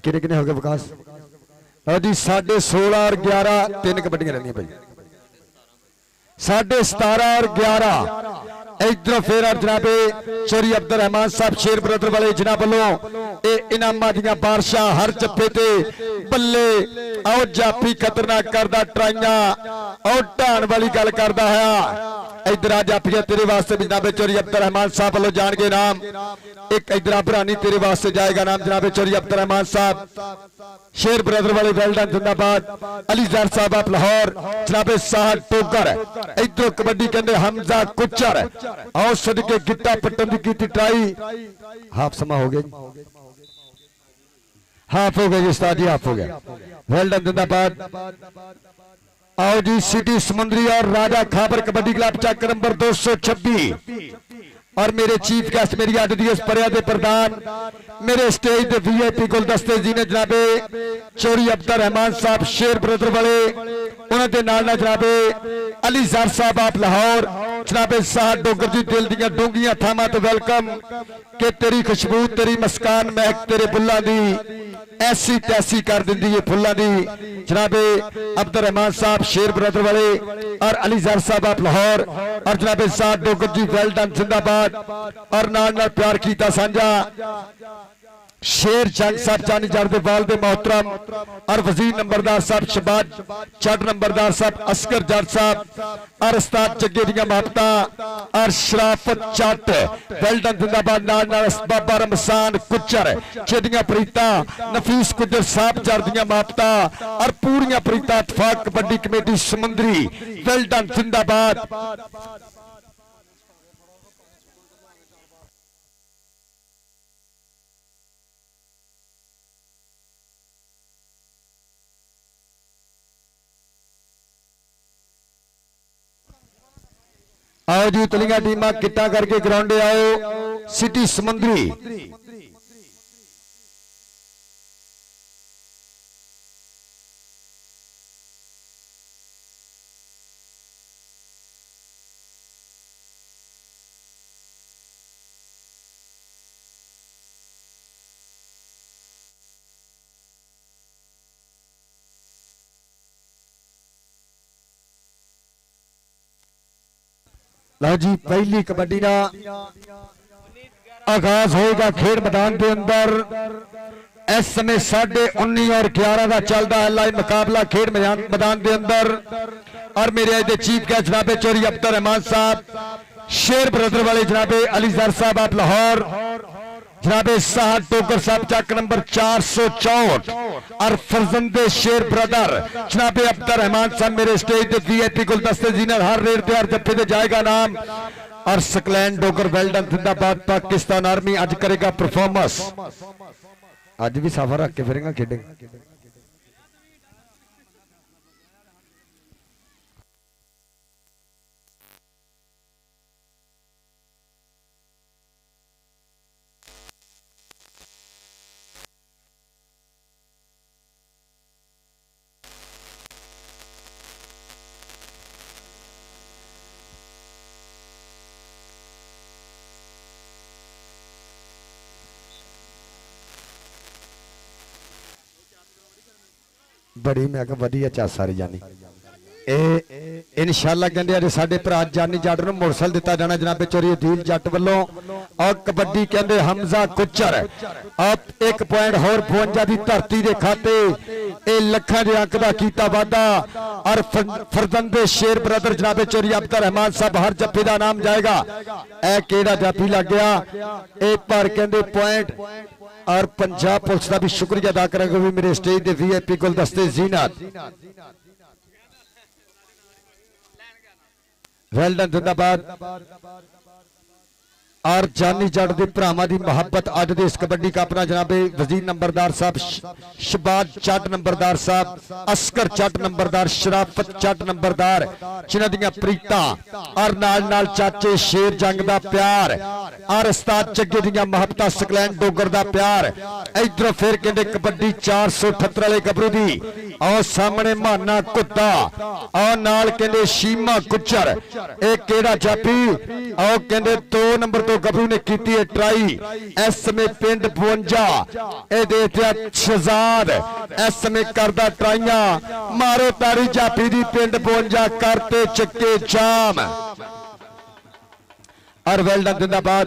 किने किने हो गए विकास जी 16.5 और 11 तीन कबड्डियां रहनी भाई 17.5 और 11 इधर फिर जनाबे चोरी अब्दुल रहमान साहब शेर ब्रदर वाले जिन्हों वालों इनामा दियां बारिशां हर जप्पे ते बल्ले आओ जाफी खतरनाक करदा ट्राइया और ढाण वाली गल करदा है इधर आ जाफिया तेरे वास्ते भी जनाबे चोरी अब्दुल रहमान साहब वालों जान के नाम एक इधर भरानी तेरे वास्ते जाएगा नाम जनाबे चोरी अब्दुल रहमान साहब शेर ब्रदर वाले वेल्डन जिंदाबाद अली जर साहब आप लाहौर जनाबे साहब टोकर इधर कबड्डी कहते हमजा गुज्जर और सदके गिट्टा पट्टन की ट्राई हाफ समा हो गया हाफ हो गया जी उस्ताद जी, हाफ हो गया। वेल डन जिंदाबाद। आओ जी सिटी समुद्री और राजा खाबर कबड्डी क्लब चक नंबर 226 और मेरे चीफ गेस्ट मेरी अज दी इस परिया दे प्रधान मेरे स्टेज दे वीआईपी गुलदस्ते जी ने जनाबे चोरी अब्दुल रहमान साहब शेर ब्रदर वाले, उन्होंने नाल ना जनाबे अली ज़र साहब आप लाहौर, जनाबे साहब डोगर जी दिल दियां डूंगियां थावां तो वेलकम कि तेरी खुशबू तेरी मुस्कान महक तेरे बुल्लां दी ऐसी तैसी कर दिंदी है फुल्लां दी। जनाबे अब्दुल रहमान साहब शेर ब्रदर वाले और अली ज़र साहब आप लाहौर और जनाबे साहब डोगर जी वेल डन जिंदाबाद और नाल प्यार कीता सांझा शेर जंग साहब जानी जारदे वाल दे मोहतरम और वजीर नंबरदार साहब शहबाज चट नंबरदार साहब अस्कर जट साहब और उस्ताद जग्गे दियां महबता और शराफत चट वेल्डन जिंदाबाद नाल बाबा रमसान कुचर चेदियां प्रीता नफीस कुजर साहब जर दियां महबता और पूरियां प्रीता इतफाक कबड्डी कमेटी समुंदरी वेल्डन जिंदाबाद। आओ जी तलियां टीमां किट्टा करके ग्राउंडे आओ सिटी समुंदरी। लो जी पहली कबड्डी का आगाज होगा खेड मैदान के अंदर। इस समय 19:30 और 11 का चलता है लाइव मुकाबला खेड मैदान के अंदर और मेरे आज चीफ गेस्ट जनाबे चोरी अब्दुल रहमान साहब शेर ब्रदर वाले जनाबे अली ज़र साहब आप लाहौर, जनाबे साहब टोकर साहब चक नंबर 464 और फरजंदे शेर ब्रदर जनाबे अब्दुल रहमान साहब मेरे स्टेज पे वीआईपी गुलदस्ते जी ने हर रेट पे हर जत्थे ते जाएगा नाम और सकलैन डोगर वेल्डन जिंदाबाद। पाकिस्तान आर्मी आज करेगा परफॉर्मेंस, आज भी सफर रख के फिरेगा खेडेगा। बड़ी मैं वधिया चा सारी जानी इंशाअल्लाह कहते अज साडे भरा जानी जट नूं मोटरसाइकिल दिता जाना जनाबे चोरी अदील जट वल्लों और कबड्डी कहते हमजा कुचर आप 1 पॉइंट होर 52 की धरती के खाते ए लखां दे अंक दा कीता वादा और फरजंदे शेर ब्रदर जनाबे चोरी अब्दुल रहमान साहब हर जफे का नाम जाएगा। ए केड़ा जाफी लग गया ए पर कहते पॉइंट और पंजाब पुलिस का भी शुक्रिया अदा करेंगे भी मेरे स्टेज के वीआईपी गुलदस्ते जीनत वेल डन जिंदाबाद और जानी जट के भरावां की मुहब्बत अज दे इस कबड्डी कप नाल जनाबे वजीर नंबरदार साहब शहबाज चट नंबरदार साहब अस्कर चट नंबरदार शराफत चट नंबरदार जिन्हां दीयां प्रीता और नाल नाल चाचे शेर जंग दा प्यार और उस्ताद जग्गे दीयां मुहब्बतां सकलैन डोगर दा प्यार इधरों फिर कहंदे कबड्डी 478 वाले गबरू दी और सामने माना कुत्ता और नाल कहंदे शीमा कुचर एक केड़ा जापी और कहंदे 2 नंबर गबरू ने की है ट्राई इस समय पिंड 52 शहजाद इस समय करदा ट्राइया मारो तारी जाफी दी पिंड 52 करते चक्के जाम और वेल्डन जिंदाबाद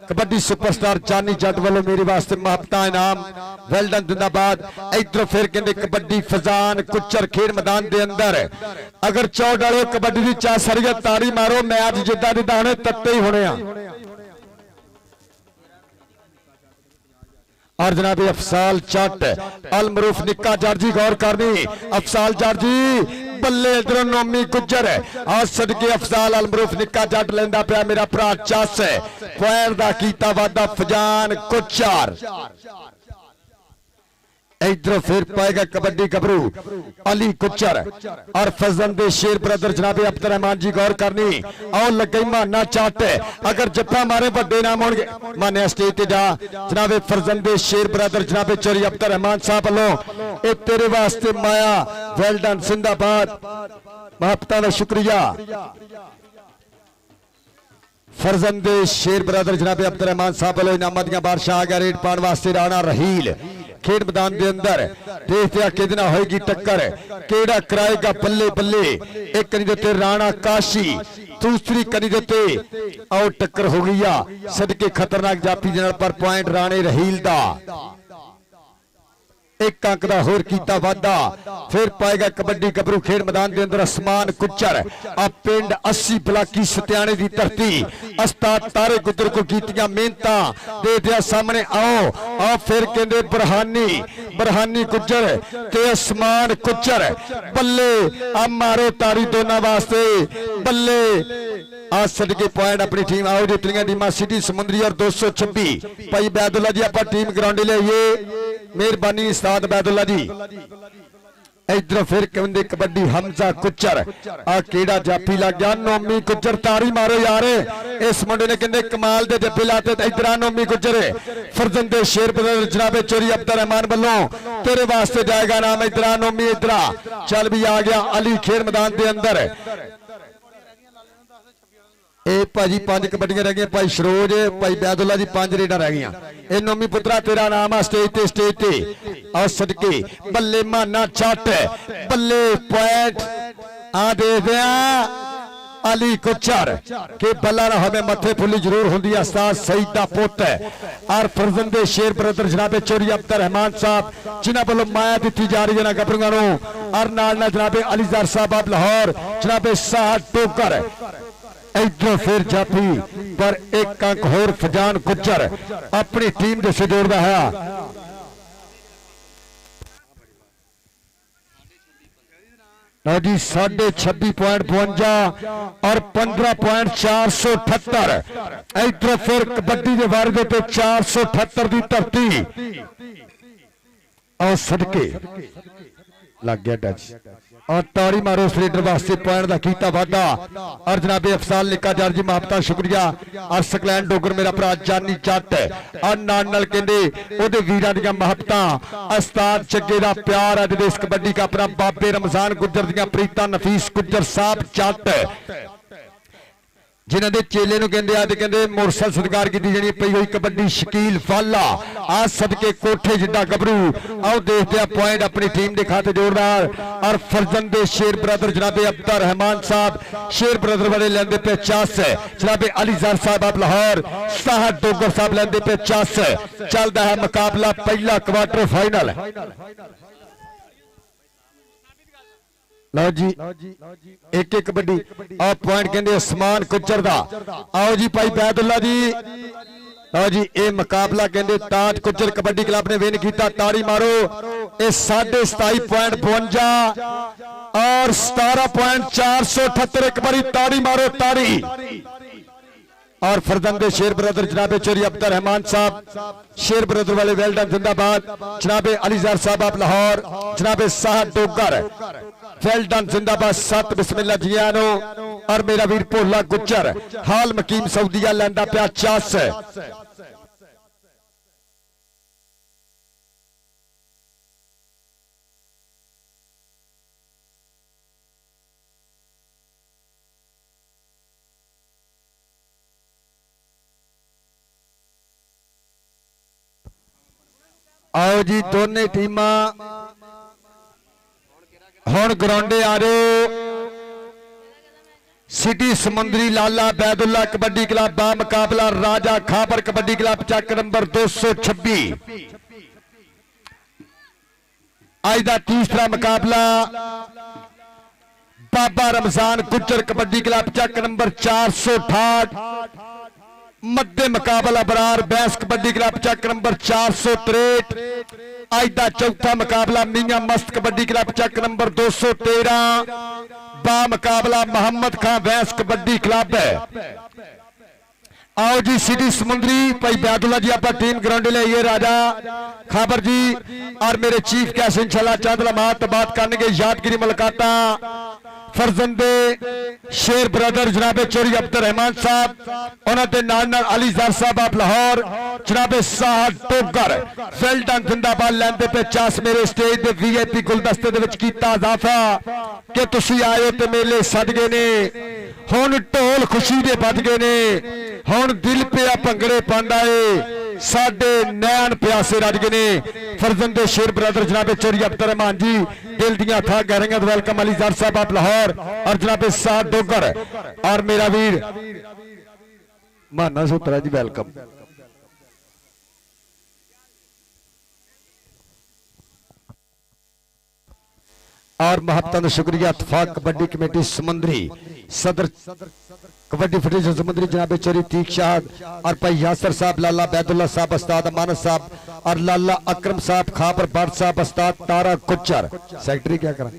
कबड्डी सुपरस्टार जानी जट वालों मेरे वास्ते मुहब्बतां इनाम वेल्डन जिंदाबाद। इधर फिर कहते कबड्डी फजान कुचर खेड मैदान के अंदर अगर चौड़ वाले कबड्डी की चा सरिया तारी मारो मैच जिदा जिदा होने तत्ते ही होने और जनाब अफसाल चट अल मरूफ निक्का जर्जी गौर करनी अफसाल जर्जी बल्ले इधरों नोमी गुजर और सदके अफसाल अल मरूफ निक्का जट लेंदा पिया मेरा भरा चस पैर दा कीता वादा फजान कुचर इधरों फिर पाएगा कबड्डी गबरू अली कुचर और फजंदे शेर ब्रदर जनाबे अब्दुल रहमान जी गौर करनी और लग गई माना चाट अगर जप्पा मारे बड़े नाम होंगे माने स्टेज ते जा जनाबे फजंदे शेर ब्रदर जनाबे चोरी अब्दुल रहमान साहब वालों ये तेरे वास्ते माया वेल डन जिंदाबाद महबता का शुक्रिया फरजंदे शेर ब्रदर जनाबे अब्दुल रहमान साहब वालों इनामां दियां बारिशां आ गया रेड पाने वास्ते राणा रहील खेड मैदान के अंदर देखते हैं कितना होगी टक्कर केड़ा कराएगा बल्ले बल्ले एक कनी देते राणा काशी दूसरी कनी देते और टक्कर हो गई सदके खतरनाक जापी दे नाल पर पॉइंट राणे रहील दा एक अंक का होर कीता वादा फिर पाएगा कबड्डी गबरू खेड मैदान के अंदर आसमान कुचर आ पिंड 80 बलाकी सत्याने की धरती अस्ताद तारे गुजर को कीतियां मेहनत दे दिया सामने आओ फिर कहते बरहानी गुजर ते आसमान कुचर बल्ले आ मारो तारी दोनों वास्ते बल्ले आ सदके पॉइंट अपनी टीम आओ जितनी टीम सिटी समुद्री और 226 भाई बैदुल्ला जी आप टीम ग्राउंड ले आइए मेहरबानी उस्ताद बैदुल्ला जी इधर फिर कहते कबड्डी हमजा कुचर आ केड़ा जाफी लग गया नोमी गुजर तारी मारो यार इस मुंडे ने कहते कमाल दे जफे लाते इधर नोमी गुजर फरजंदे शेर ब्रदर जनाबे चोरी अब्दुल रहमान वालों तेरे वास्ते जाएगा नाम इधर नोमी इधर चल भी आ गया अली खेल मैदान के अंदर भाजी 5 कबड्डियां रह गई भाई सरोज भाई बैदुल्ला जी 5 रेडा रह गई ए नोमी पुत्रा तेरा नाम आ स्टेज ते और सदके बल्ले माना चट बल्ले पॉइंट आ दे दिया अली कुचर के बल्ला ना हमें मथे फुली जरूर होंगी उस्ताद सईद दा पुत और फरजंदे शेर ब्रदर जनाबे चोरी अब्दुल रहमान साहब जिन्हां वालों माया दी जा रही है ना गबरूआं नूं और नाल जनाबे अलीजार साहब आप लाहौर जनाबे साहब टोकर इधर फिर जाफी पर एक अंक होर फजान गुजर अपनी टीम से जोड़ता है जी 26.52 और 15.478 इधर फिर कबड्डी के वारे पे 478 की धरती और सदके लग गया टच और ताड़ी मारो उस रेडर वास्ते पॉइंट का कीता वादा और जनाबे अफसाल निका जार जी महबता शुक्रिया और सकलैन डोगर मेरा भरा जानी जट और नाल कहते ओदे वीरां दियां महबता उस्ताद जग्गे दा प्यार अज दे इस कबड्डी का अपना बाबे रमजान गुजर दियां प्रीता नफीस गुजर साहब जट जिन्हों के चेले कहते अज कहते मोरसल सत्कार की जानी पई हुई कबड्डी शकील फाला आ सदके कोठे जिड्डा गबरू आओ देखते हैं पॉइंट अपनी टीम के खाते जोरदार और फरजंदे शेर ब्रदर जनाबे अब्दुल रहमान साहब शेर ब्रदर वाले लेंदे पे 50 जनाबे अलीजार साहब आप लाहौर साहब डोगर साहब लेंदे पे 50 चलता है मुकाबला पहला क्वार्टर फाइनल लो जी एक कबड्डी और पॉइंट कहते आसमान कुचर दा आओ जी भाई बैदुल्ला जी लो जी ये मुकाबला कहते ताज कुचर कबड्डी क्लब ने विन किया ताड़ी मारो ये 27.52 और 17.478 एक बारी ताड़ी मारो ताड़ी और फरजंदे शेर ब्रदर जनाबे चोरी अब्दुल रहमान साहब शेर ब्रदर वाले वेल डन जिंदाबाद जनाबे अलीजार साहब आप लाहौर जनाबे साहब डोगर वेल डन जिंदाबाद 7 बिस्मिल्लाह जियानो और मेरा वीर भोला गुजर हाल मकीम सऊदिया लैंदा पिया 50 आओ जी दोने टीमां हुण ग्राउंडे आ रहे सिटी समुद्री लाला बैदुल्ला कबड्डी क्लब बा मुकाबला राजा खाबर कबड्डी क्लब चक नंबर 226 आज का तीसरा मुकाबला बाबा रमजान गुजर कबड्डी क्लब चक नंबर 468 मध्य मुकाबला बरार बैंस कबड्डी क्लब चक नंबर 463 आज का चौथा मुकाबला मियां मस्त कबड्डी क्लब चक नंबर 213 बा मुकाबला मोहम्मद खान बैंस कबड्डी क्लब है आओ जी सिटी समुंदरी भाई बैतुल्ला जी आप टीम ग्राउंड ले आइए राजा खाबर जी और मेरे चीफ कैसे इंशाल्लाह चंद लम्हात बात करने यादगिरी मुलाकाता फरजंदे शेर ब्रदर जनाबे चोरी अब्दुल रहमान साहब उन्होंने नाल अली ज़र साहब आप लाहौर जनाबे साहब टोगर वेल्डन जिंदाबाद लैंदे पे चास मेरे स्टेज दे वीआईपी गुलदस्ते दे विच कीता इजाफा कि तुसी आए ते मेले सद गए ने हुण ढोल खुशी दे बज गए ने हुण दिल पिया भंगड़े पांदा है साडे नैन प्यासे रज गए ने फरजंदे शेर ब्रदर जनाबे चोरी अब्दुल रहमान जी दिल दियां था गहरियां वेलकम अली ज़र साहब आप लाहौर और जनाबे साहब डोगर और मेरा वीर माना सूत्रा जी वेलकम और महत्ता का शुक्रिया इत्तफाक कबड्डी कमेटी समुंदरी सदर कबड्डी फेडरेशन समुंदरी जनाबे चोरी तीक शाह और भाई यासर साहब लाला बैदुल्ला साहब उस्ताद मानस साहब और लाला अकरम साहब खाबर भट्ट साहब उस्ताद तारा कुचर सेक्रेटरी क्या करा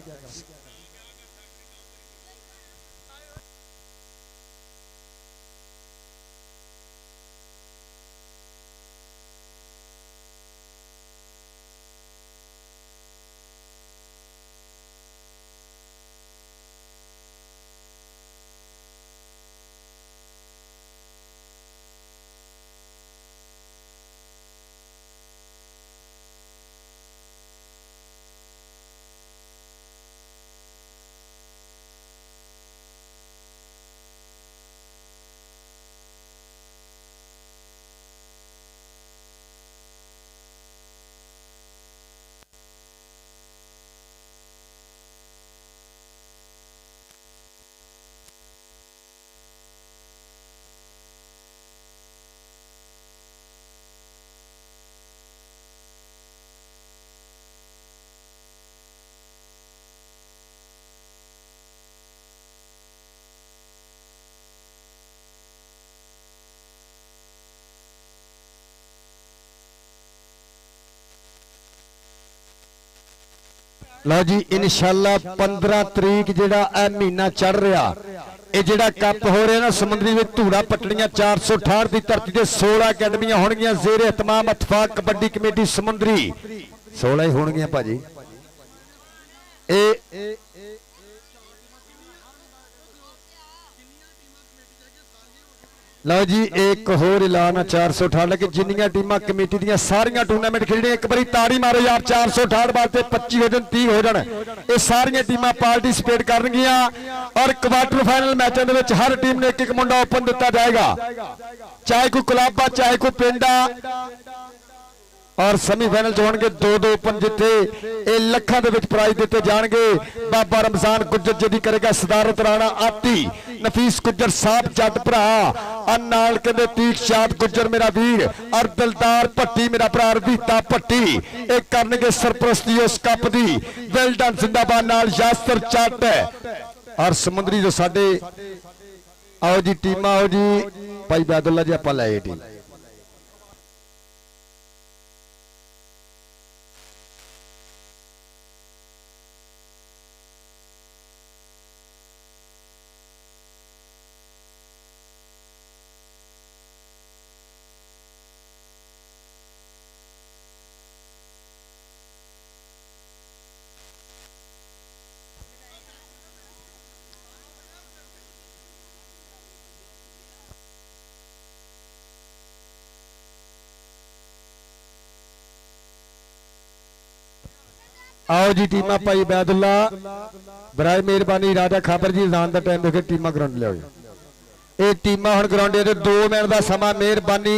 लो जी इंशाल्लाह 15 तरीक जेड़ा महीना चढ़ रहा ये जेड़ा कप हो रहा ना समुद्री में धूड़ा पटड़ियां 468 की धरती से 16 अकैडमियां होणगियां जेर एहतमाम इत्तफाक कबड्डी कमेटी समुद्री 16 ही होणगियां भाजी ए लो जी एक होर ऐलान 468 कि जिन्नियां टीमां कमेटी दियां सारियां टूर्नामेंट खेलने एक बारी ताड़ी मारो यार 468 वास्ते 25 हो जान 30 हो जान ये सारियां टीमां पार्टिसिपेट करनगियां और क्वार्टर फाइनल मैचों दे विच हर टीम ने एक मुंडा ओपन दिता जाएगा चाहे कोई क्लब चाहे कोई पिंड और सेमीफाइनल च होणगे 2-2 ओपन जिथे ये लखां दे विच प्राइज दिते जाणगे बाबा रमजान गुज्जर जी करेगा सदारत राणा आती नफीस गुज्जर साहब जट भरा और नाल कहंदे तीक शाद गुज्जर मेरा वीर और दिलदार भट्टी मेरा भरा रवीता भट्टी एक करनगे सरप्रस्ती उस कप दी वेल्डन जिंदाबाद नाल यासर चट और समुद्री जो साडे आओ जी टीम आओ जी भाई बैदुल्ला जी आपां लै टीम आओ जी टीम भाई बैदुल्ला बराए मेहरबानी राजा खाबर जी रान का टाइम देखे टीम ग्राउंड लिया ये टीम हम ग्राउंड 2 मिनट का समा मेहरबानी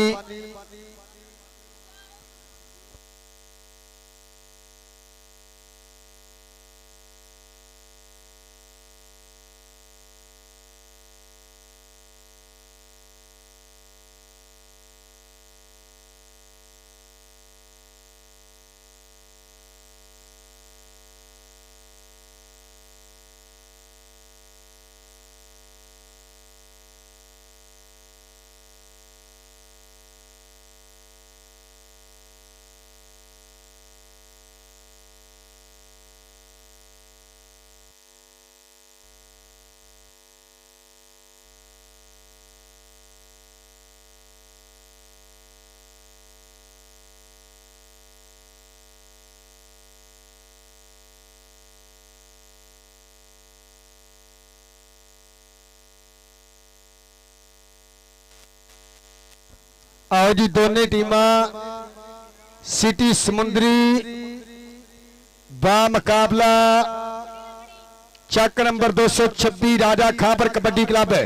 आओ जी दोनों टीमां सिटी समुंदरी बा मुकाबला चक नंबर 226 राजा खां पर कबड्डी क्लब है।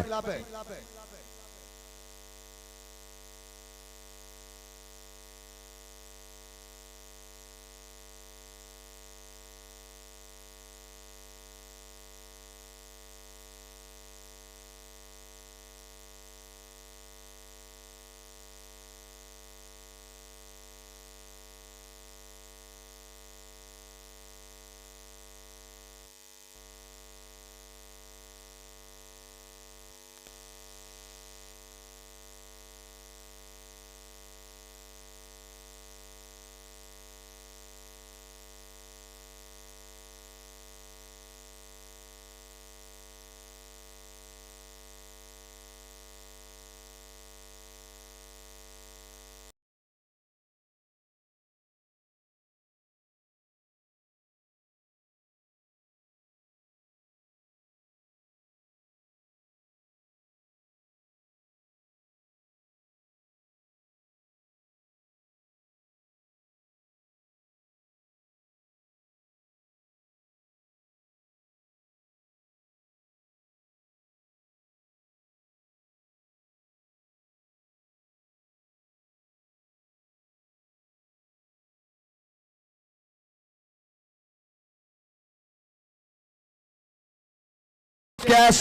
कैश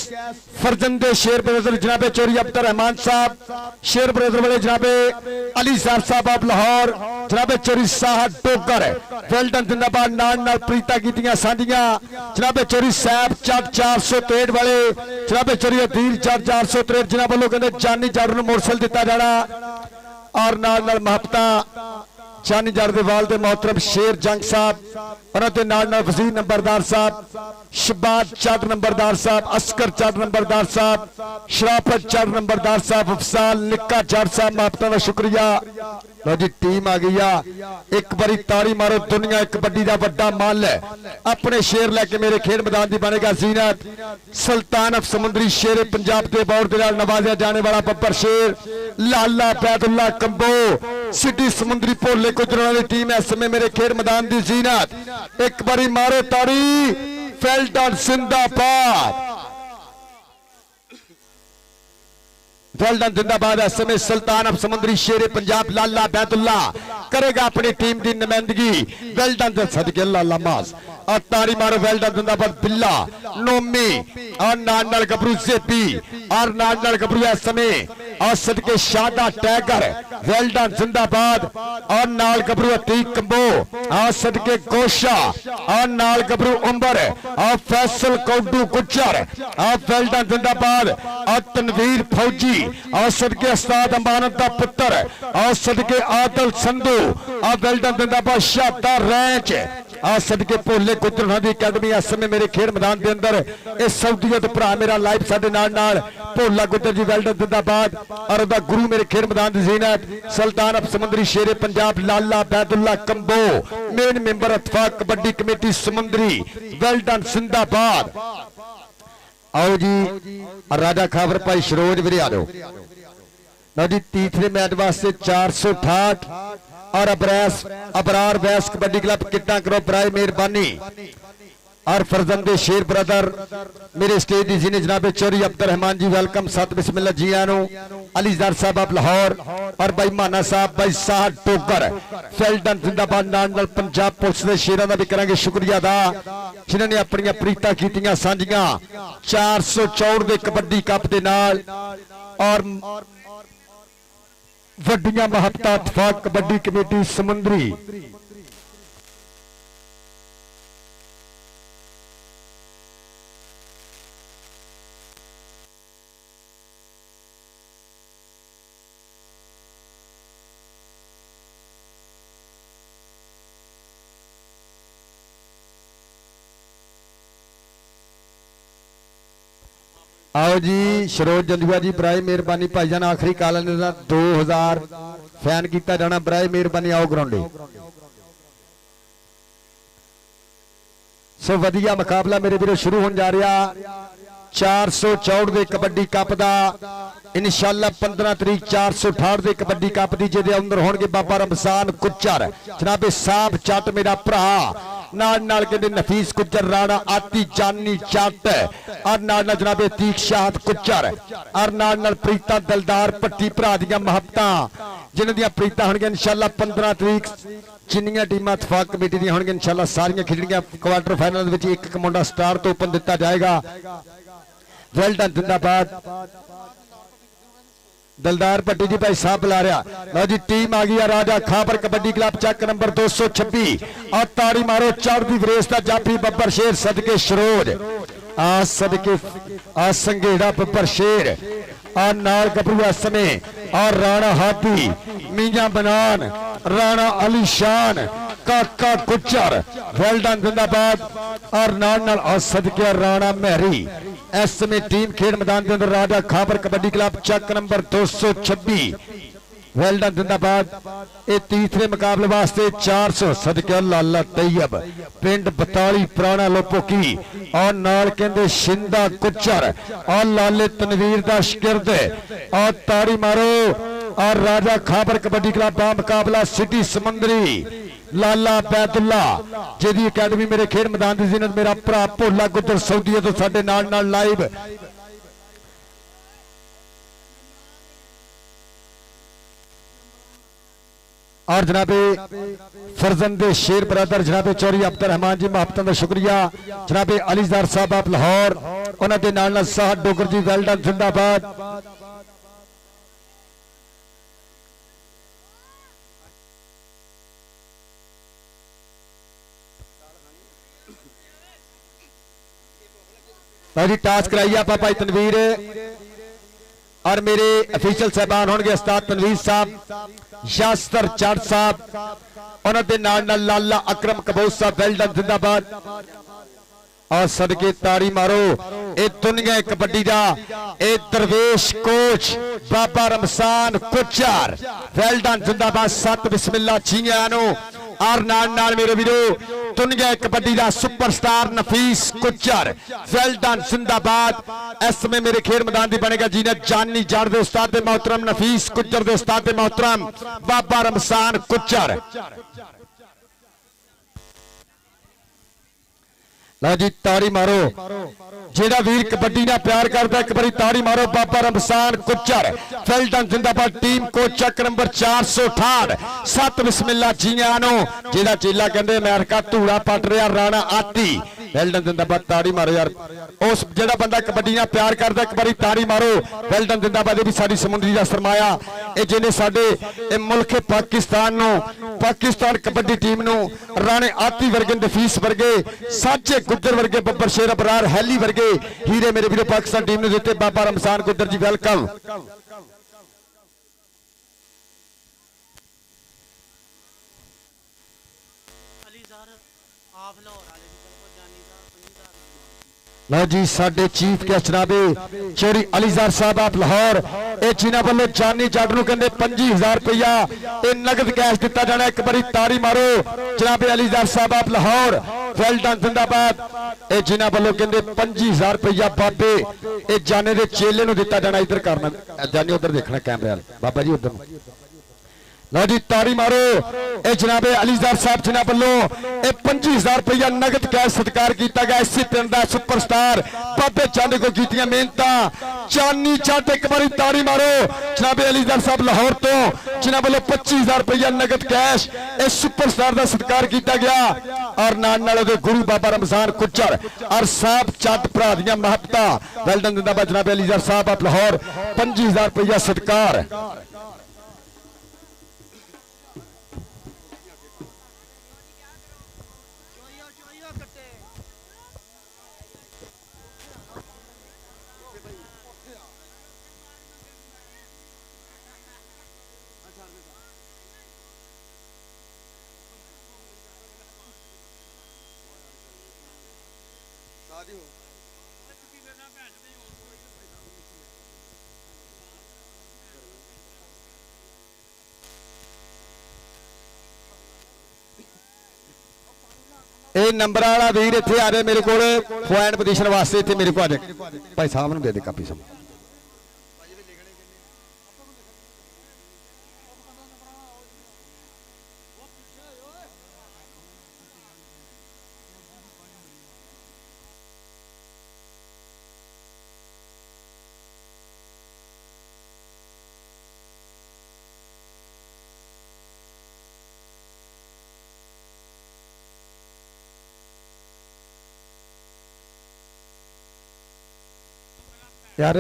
फरजंदे शेर ब्रदर जनाबे चोरी अब्दुल रहमान साहब, शेर ब्रदर वाले जनाबे अली साहब आप लाहौर, जनाबे चोरी साहब डोगर वेल्डन जिंदाबाद नाल नाल प्रीता कीतियां सांझियां, जनाबे चोरी साहब चट 463 वाले, जनाबे चोरी अदील चट 463 जिन्हां वालों कहंदे जानी जाड़ू नूं मोटरसाइकिल दिता जाना और नाल नाल महबता जानी जाड़ दे वाल दे मोहतरम शेर जंग साहब उन्होंने नाल नाल वजीर नंबरदार साहब, शबाज चट नंबरदार साहब, अस्कर चट नंबरदार साहब, शराफत चट नंबरदार साहब, अफसाल निक्का चट साहब महबता का शुक्रिया। लो जी टीम आ गई है, एक बारी ताड़ी मारो, दुनिया एक कबड्डी का बड़ा माल है, अपने शेर लैके मेरे खेल मैदान की बनेगा जीनत। सुल्तान ऑफ समुद्री शेर पंजाब के अवार्ड के नवाजा जाने वाला बब्बर शेर लाला बैदुल्ला कंबो सिटी समुद्री भोले गुजरां वाली टीम है इस समय मेरे खेल मैदान की जीनत। एक बारी मारो ताड़ी, वेल्डन जिंदाबाद, वेल्डन जिंदाबाद। इस समय सुल्तान ऑफ समुद्री शेर पंजाब लाला बैदुल्ला करेगा अपनी टीम की नुमाइंदगी। वेल्डन सदके लाला मास और तारी मारो, वेल्डन जिंदाबाद। बिल्ला नोमी और नाल गबरू जेपी और नाल गबरू इस समय और सदके शादा टैगर वेल्डन जिंदाबाद और नाल गबरू अतीक कंबो और सदके गोशा और नाल गबरू उम्बर और फैसल कौडू गुज्जर और वेल्डन जिंदाबाद और तनवीर फौजी और सदके उस्ताद अमानत का पुत्र और सदके आदल संधू और वेल्डन जिंदाबाद शादा रैंच और सदके भोले गुजर की अकेडमी इस समय मेरे खेल मैदान के अंदर इस सऊदीयत भरा मेरा लाइव साडे नाल भोला गुजर जी वेल्डन जिंदाबाद और उहदा गुरु मेरे खेल मैदान की जीनत सुल्तान ऑफ समुद्री शेरे पंजाब लाला बैदुल्ला कंबो मेन मेंबर इत्तेफाक कबड्डी कमेटी समुद्री वेल्डन जिंदाबाद। आओ जी राजा खाबर भाई शरोज वीरे आ जाओ। लो जी तीसरे मैच वास्ते 468 और अबरार वैस कबड्डी क्लब किट्टा करो बराए मेहरबानी और फरजंदे शेर ब्रदर मेरे स्टेज की जीने जनाबे चोरी अब्दुल रहमान जी वेलकम सत बिस्मिल्ला जी आनो अली जार साहब आप लाहौर और भाई माना साहब भाई साहब टोकर वेल्डन जिंदाबाद नाल पंजाब पुलिस के शेरों का भी करेंगे शुक्रिया अदा जिन्होंने अपन प्रीता कीतियां सांझियां 464 के कबड्डी कप के नाल और वड्डियां महत्ता इत्तेफाक कबड्डी कमेटी समुद्री। आओ जी शरोज जंदुआ जी बराए मेहरबानी भाईजान आखिरी काल 2000 फैन किया जाना बराए मेहरबानी आओ ग्राउंडे। सो वधिया मुकाबला मेरे वीरों शुरू होने जा रहा 464 के कबड्डी कप का इंशाअल्लाह 15 तरीक 468 ਦੇ ਕਬੱਡੀ ਕੱਪ ਦੀ ਜਿਹਦੇ ਅੰਦਰ ਹੋਣਗੇ ਬਾਬਾ ਰਮਜ਼ਾਨ ਕੁੱਚਰ ਜਨਾਬੇ ਸਾਬ ਚੱਟ ਮੇਰਾ ਭਰਾ ਨਾਲ ਕਹਿੰਦੇ ਨਫੀਸ ਕੁੱਚਰ ਰਾਣਾ ਆਤੀ ਜਾਨੀ ਚੱਟ ਔਰ ਨਾਲ ਜਨਾਬੇ ਤੀਕ ਸ਼ਾਹਤ ਕੁੱਚਰ ਔਰ ਨਾਲ ਪ੍ਰੀਤਾ ਦਿਲਦਾਰ ਪੱਟੀ ਭਰਾ ਦੀਆਂ ਮੁਹੱਬਤਾਂ ਜਿਨ੍ਹਾਂ ਦੀਆਂ ਪ੍ਰੀਤਾਂ ਹੋਣਗੀਆਂ इंशाअल्लाह 15 ਤਰੀਕ ਜਿੰਨੀਆਂ ਟੀਮਾਂ ਇਤਫਾਕ ਕਮੇਟੀ ਦੀਆਂ ਹੋਣਗੀਆਂ इंशाअल्लाह ਸਾਰੀਆਂ ਖੇਡਣਗੀਆਂ ਕੁਆਟਰ ਫਾਈਨਲ ਦੇ ਵਿੱਚ ਇੱਕ ਮੁੰਡਾ ਸਟਾਰ ਤੋਂ ਓਪਨ ਦਿੱਤਾ ਜਾਏਗਾ ਵੈਲ ਡਨ ਜਿੰਦਾਬਾਦ दिलदार पट्टी जी भाई साहब बुला रहा लो जी टीम आ गई है राजा खाबर कबड्डी क्लब चक नंबर 226 और ताड़ी मारो चढ़ती रेस का जाफी बब्बर शेर सदके शरोज आ सदके आ संघेड़ा बब्बर शेर और नाल गबरूआ समय और राणा हाथी मियां बनान राणा अली शान काका कुचर वेल डन जिंदाबाद और नाल सदके राणा मेहरी इस समय टीम खेड मैदान के अंदर राजा खाबर कबड्डी क्लब चक नंबर 226 वेल डन जिंदाबाद ये तीसरे मुकाबले वास्ते 400 सदके लाला तैयब पिंड 42 पुराना लोपोकी और नाल कहंदे शिंदा कुचर और लाले तनवीर दा शिरद और ताड़ी मारो और राजा खाबर कबड्डी क्लब का मुकाबला सिटी समंदरी लाला बैतुल्ला जिहदी अकैडमी मेरे खेड मैदान की जीनत मेरा भरा भोला गुजर सऊदीया तो साडे नाल लाइव और जनाबे फरजंदे शेर बरदर जनाबे चौधरी अब्दुल रहमान जी मुहब्बतां दा शुक्रिया जनाबे अलीजार साहब आप लाहौर उन्हां दे नाल साहब डोगर जी वेल डन जिंदाबाद जी टास्क कराइए आप भाई तनवीर और मेरे अफीशियल साहबान होंगे उस्ताद तनवीर साहब यास्तर चाट साहब उन्होंने नाल लाला अकरम कबूस साहब वेल डन जिंदाबाद और सदके ताड़ी मारो ए दुनिया कबड्डी दा ए दरवेश कोच बाबा रमजान कुचर वेल डन जिंदाबाद सत बिस्मिल्लाह जीआनो और नाल मेरे वीरो दुनिया कबड्डी दा सुपरस्टार नफीस कुचर वेल डन जिंदाबाद इस समय मेरे खेल मैदान की बनेगा जीने जानी जाड़ दे उस्ताद मोहतरम नफीस कुचर दे उस्ताद मोहतरम बाबा रमजान कुचर लो जी ताड़ी मारो जेड़ा वीर कबड्डी ना प्यार करता एक बारी ताड़ी मारो बाबा रमजान कुचर वेल डन जिंदाबाद टीम कोच चक नंबर 468 सत बिस्मिल्लाह जीआनो जेड़ा चेला कहंदे अमेरिका धूड़ा पट रहा राणा आती वेल डन जिंदाबाद ताड़ी मारो यार उस जेड़ा बंदा कबड्डी ना प्यार करता एक बारी ताड़ी मारो वेल डन जिंदाबाद ये भी साडी समुंदरी दा सरमाया ए जिन्हें साडे ए मुल्क पाकिस्तान कबड्डी टीम नु राणे आती वर्गे नफीस वर्गे साचे गुजर वर्गे बब्बर शेर अबरार हैली वर्गे हीरे मेरे वीरों पाकिस्तान टीम ने देते बाबा रमजान गुजर जी वेलकम लो जी साडे चीफ गेस्ट जनाबे चौधरी अलीजार साहब आप लाहौर ए जिन्हां वालों जानी जट नूं कहंदे 25000 रुपया ए नगद कैश दिता जाना एक बारी ताड़ी मारो जनाबे अलीजार साहब आप लाहौर वेल डन जिंदाबाद ए जिन्हां वालों कहंदे 25000 रुपया बाबे ए जाने दे चेले नूं दिता जाना इधर करना जानी उधर देखना कैमरे वाल बाबा जी उधर लो जी ताड़ी मारो ए जनाबे अलीजार साहब जिन्हां वालों ए 25000 रुपया नगद कैश सत्कार किया गया इसी पिंड दा सुपरस्टार बाबे चंद को कीतियां मेहनतां चानी चट एक बारी ताड़ी मारो जनाबे अलीजार साहब लाहौर तो जिन्हां वालों 25000 रुपया नगद कैश इस सुपरस्टार का सत्कार किया गया और नाल गुरु बाबा रमजान कुचर और साहब चट भरा दियां मुहब्बतां वेल डन जिंदाबाद जनाबे अलीजार साहब आप लाहौर 25000 रुपया सत्कार ਇਹ ਨੰਬਰ ਵਾਲਾ ਵੀਰ ਇੱਥੇ ਆ ਰਿਹਾ ਮੇਰੇ ਕੋਲ ਪੁਆਇੰਟ ਪੋਜੀਸ਼ਨ ਵਾਸਤੇ ਇੱਥੇ ਮੇਰੇ ਕੋਲ ਆ ਜਾ ਭਾਈ ਸਾਹਿਬ ਨੂੰ ਦੇ ਦੇ ਕਾਪੀ ਸਮ यार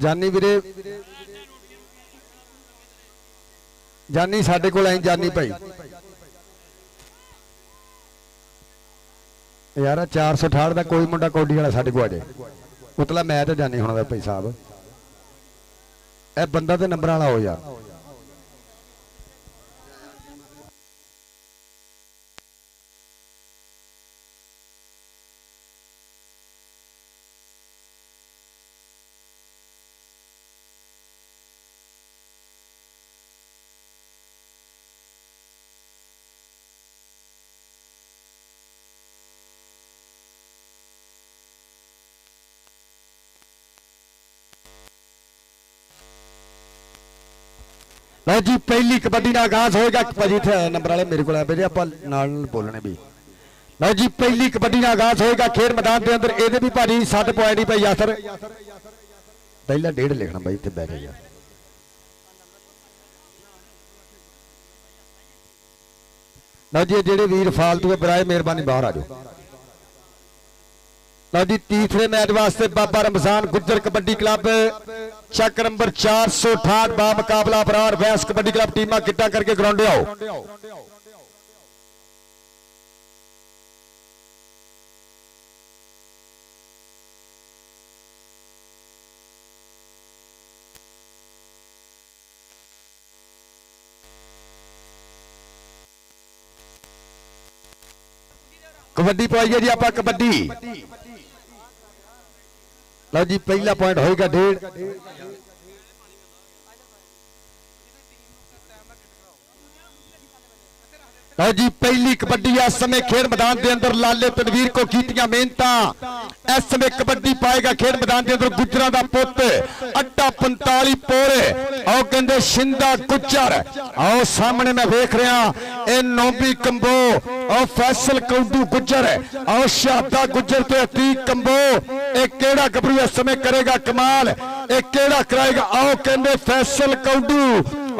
जानी वीरे जानी साडे कोल आई जानी भाई यार 468 का कोई मुंडा कौडी वाला साडे को आ जाए उतला मैं तो जानी होना भाई साहब ए बंदा तो नंबर वाला हो यार लो जी पहली कबड्डी का आगाज होगा भाजी थे नंबर वाले मेरे को आप बोलने भी लो जी पहली कबड्डी का आगाज होगा खेल मैदान के अंदर ये भी भाजी 7 पॉइंट ही भाई यासर पहला 1.5 लिखना भाई इतने बह गया लो जी जेडे वीर फालतू है बराए मेहरबानी बाहर आ जाओ लो जी तीसरे मैच वास्ते बाबा रमजान गुज्जर कबड्डी क्लब चक नंबर 468 बा मुकाबला अपराध वैस कबड्डी क्लब टीमां किट्टा करके ग्राउंड आओ कबड्डी पाइए जी आप कबड्डी लो जी पहला पॉइंट होगा 1.5 लो जी पहली कबड्डी इस समय खेल मैदान के अंदर लाले तनवीर को कीतियां मेहनत इस समय कबड्डी पाएगा खेल मैदान के अंदर गुजरा का पुत अड्डा 45 पोरे आओ कहते शिंदा गुजर आओ सामने मैं देख रहा ए नोबी कंबो आओ फैसल कौडू गुजर आओ शहादा गुजर ते अतीक कंबो एक केड़ा गबरू इस समय करेगा कमाल एक केड़ा कराएगा आओ कहते फैसल कौडू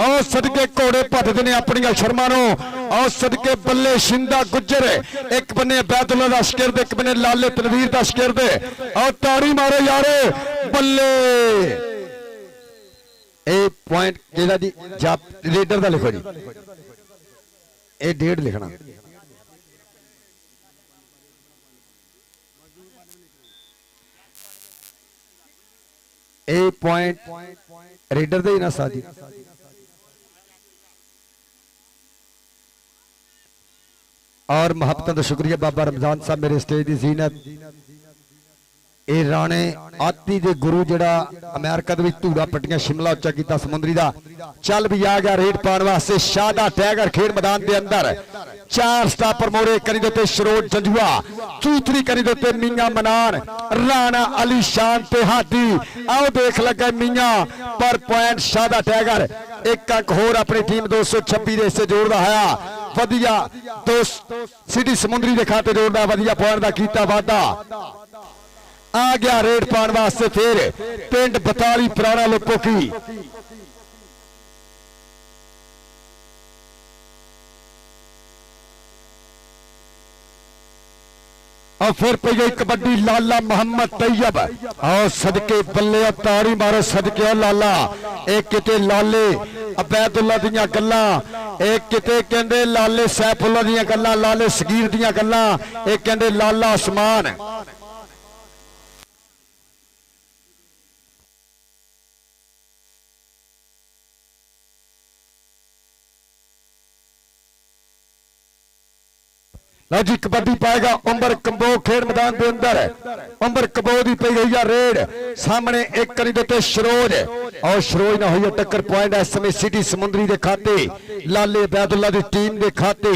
आओ सदके घोड़े भजते ने अपन शर्मा आओ सदके बल्ले शिंदा गुजर एक बने बैदुल्ला दा शिकिरद एक बने लाले तनवीर दा शिकिरद आओ ताड़ी मारो यारे बल्ले ए पॉइंट केड़ा जी जाप लीडर दा लिखो जी ए 1.5 लिखना ए पॉइंट रीडर दे ना साजी और मोहब्बत का शुक्रिया बाबा रमजान साहब मेरे स्टेज की जीनत ए राणे आती दे गुरु जड़ा अमेरिका दे विच धूड़ा पट्टियां शिमला उच्चा कीता समुंदरी दा चल भी आ गया रेड पाने वास्ते शादा टाइगर खेल मैदान के अंदर 4 स्टापर मोड़े करी दोते शरोज जंजुआ चूतरी करी दोते मियां मनान राणा अली शान ते हाथी आओ देख लगा मियां पर पॉइंट शादा टाइगर एक अंक होर अपनी टीम 226 दे हिस्से जोड़दा है वधिया दोस्त सिटी समुंदरी के खाते जोड़दा वधिया पॉइंट दा कीता वादा आ गया रेड पाने वास्ते फिर पिंड 42 पुराना लोको की और फिर पी गई कबड्डी लाला मोहम्मद तैयब और सदके बल्ले तारी मारो सदके लाला एक किते लाले अबैदुल्ला दियां गल्लां एक किते कहंदे लाले सैफुल्ला दियां गल्लां लाले सगीर दियां गल्लां एक कहंदे लाला उस्मान लो जी कबड्डी पाएगा उमर कंबो खेल मैदान के अंदर उमर कंबो की पई गई है रेड सामने एक करी देते शरोज और शरोज ना हुई टक्कर पॉइंट इस समय सिटी समुंदरी के खाते लाले बैदुल्ला की टीम के खाते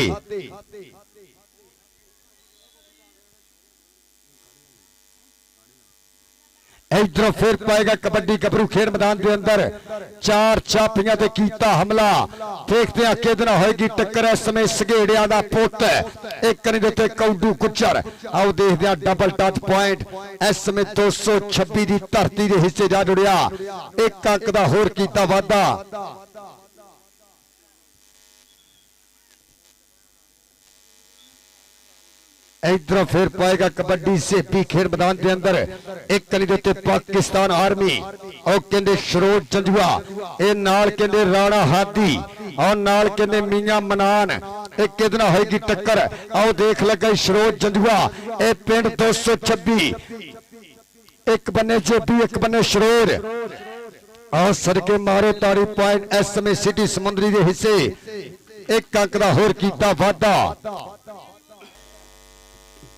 इधर फिर पाएगा कबड्डी गबरू खेल मैदान के अंदर 4 चापियां ते कीता हमला देखते हैं कितना होगी टक्कर इस समय सगेड़िया का पुत एक करी देते कौडू गुजर आओ देखते हैं डबल टच पॉइंट इस समय 226 की धरती के हिस्से जा जुड़िया एक अंक का होर कीता वाधा इधरों फिर पाएगा कबड्डी से भी खेल मैदान के अंदर एक कली दे पाकिस्तान आर्मी और कहते शरोज जंजुआ ए नाल कहते राणा हादी और नाल कहते मियां मनान एक कितना होगी टक्कर। आओ देख लगा शरोज जंजुआ ए पिंड 226 एक बने जेबी एक बने शरोर और सड़के मारो ताड़ी पॉइंट इस समय सिटी समुद्री के हिस्से एक अंक का होर कीता वाधा।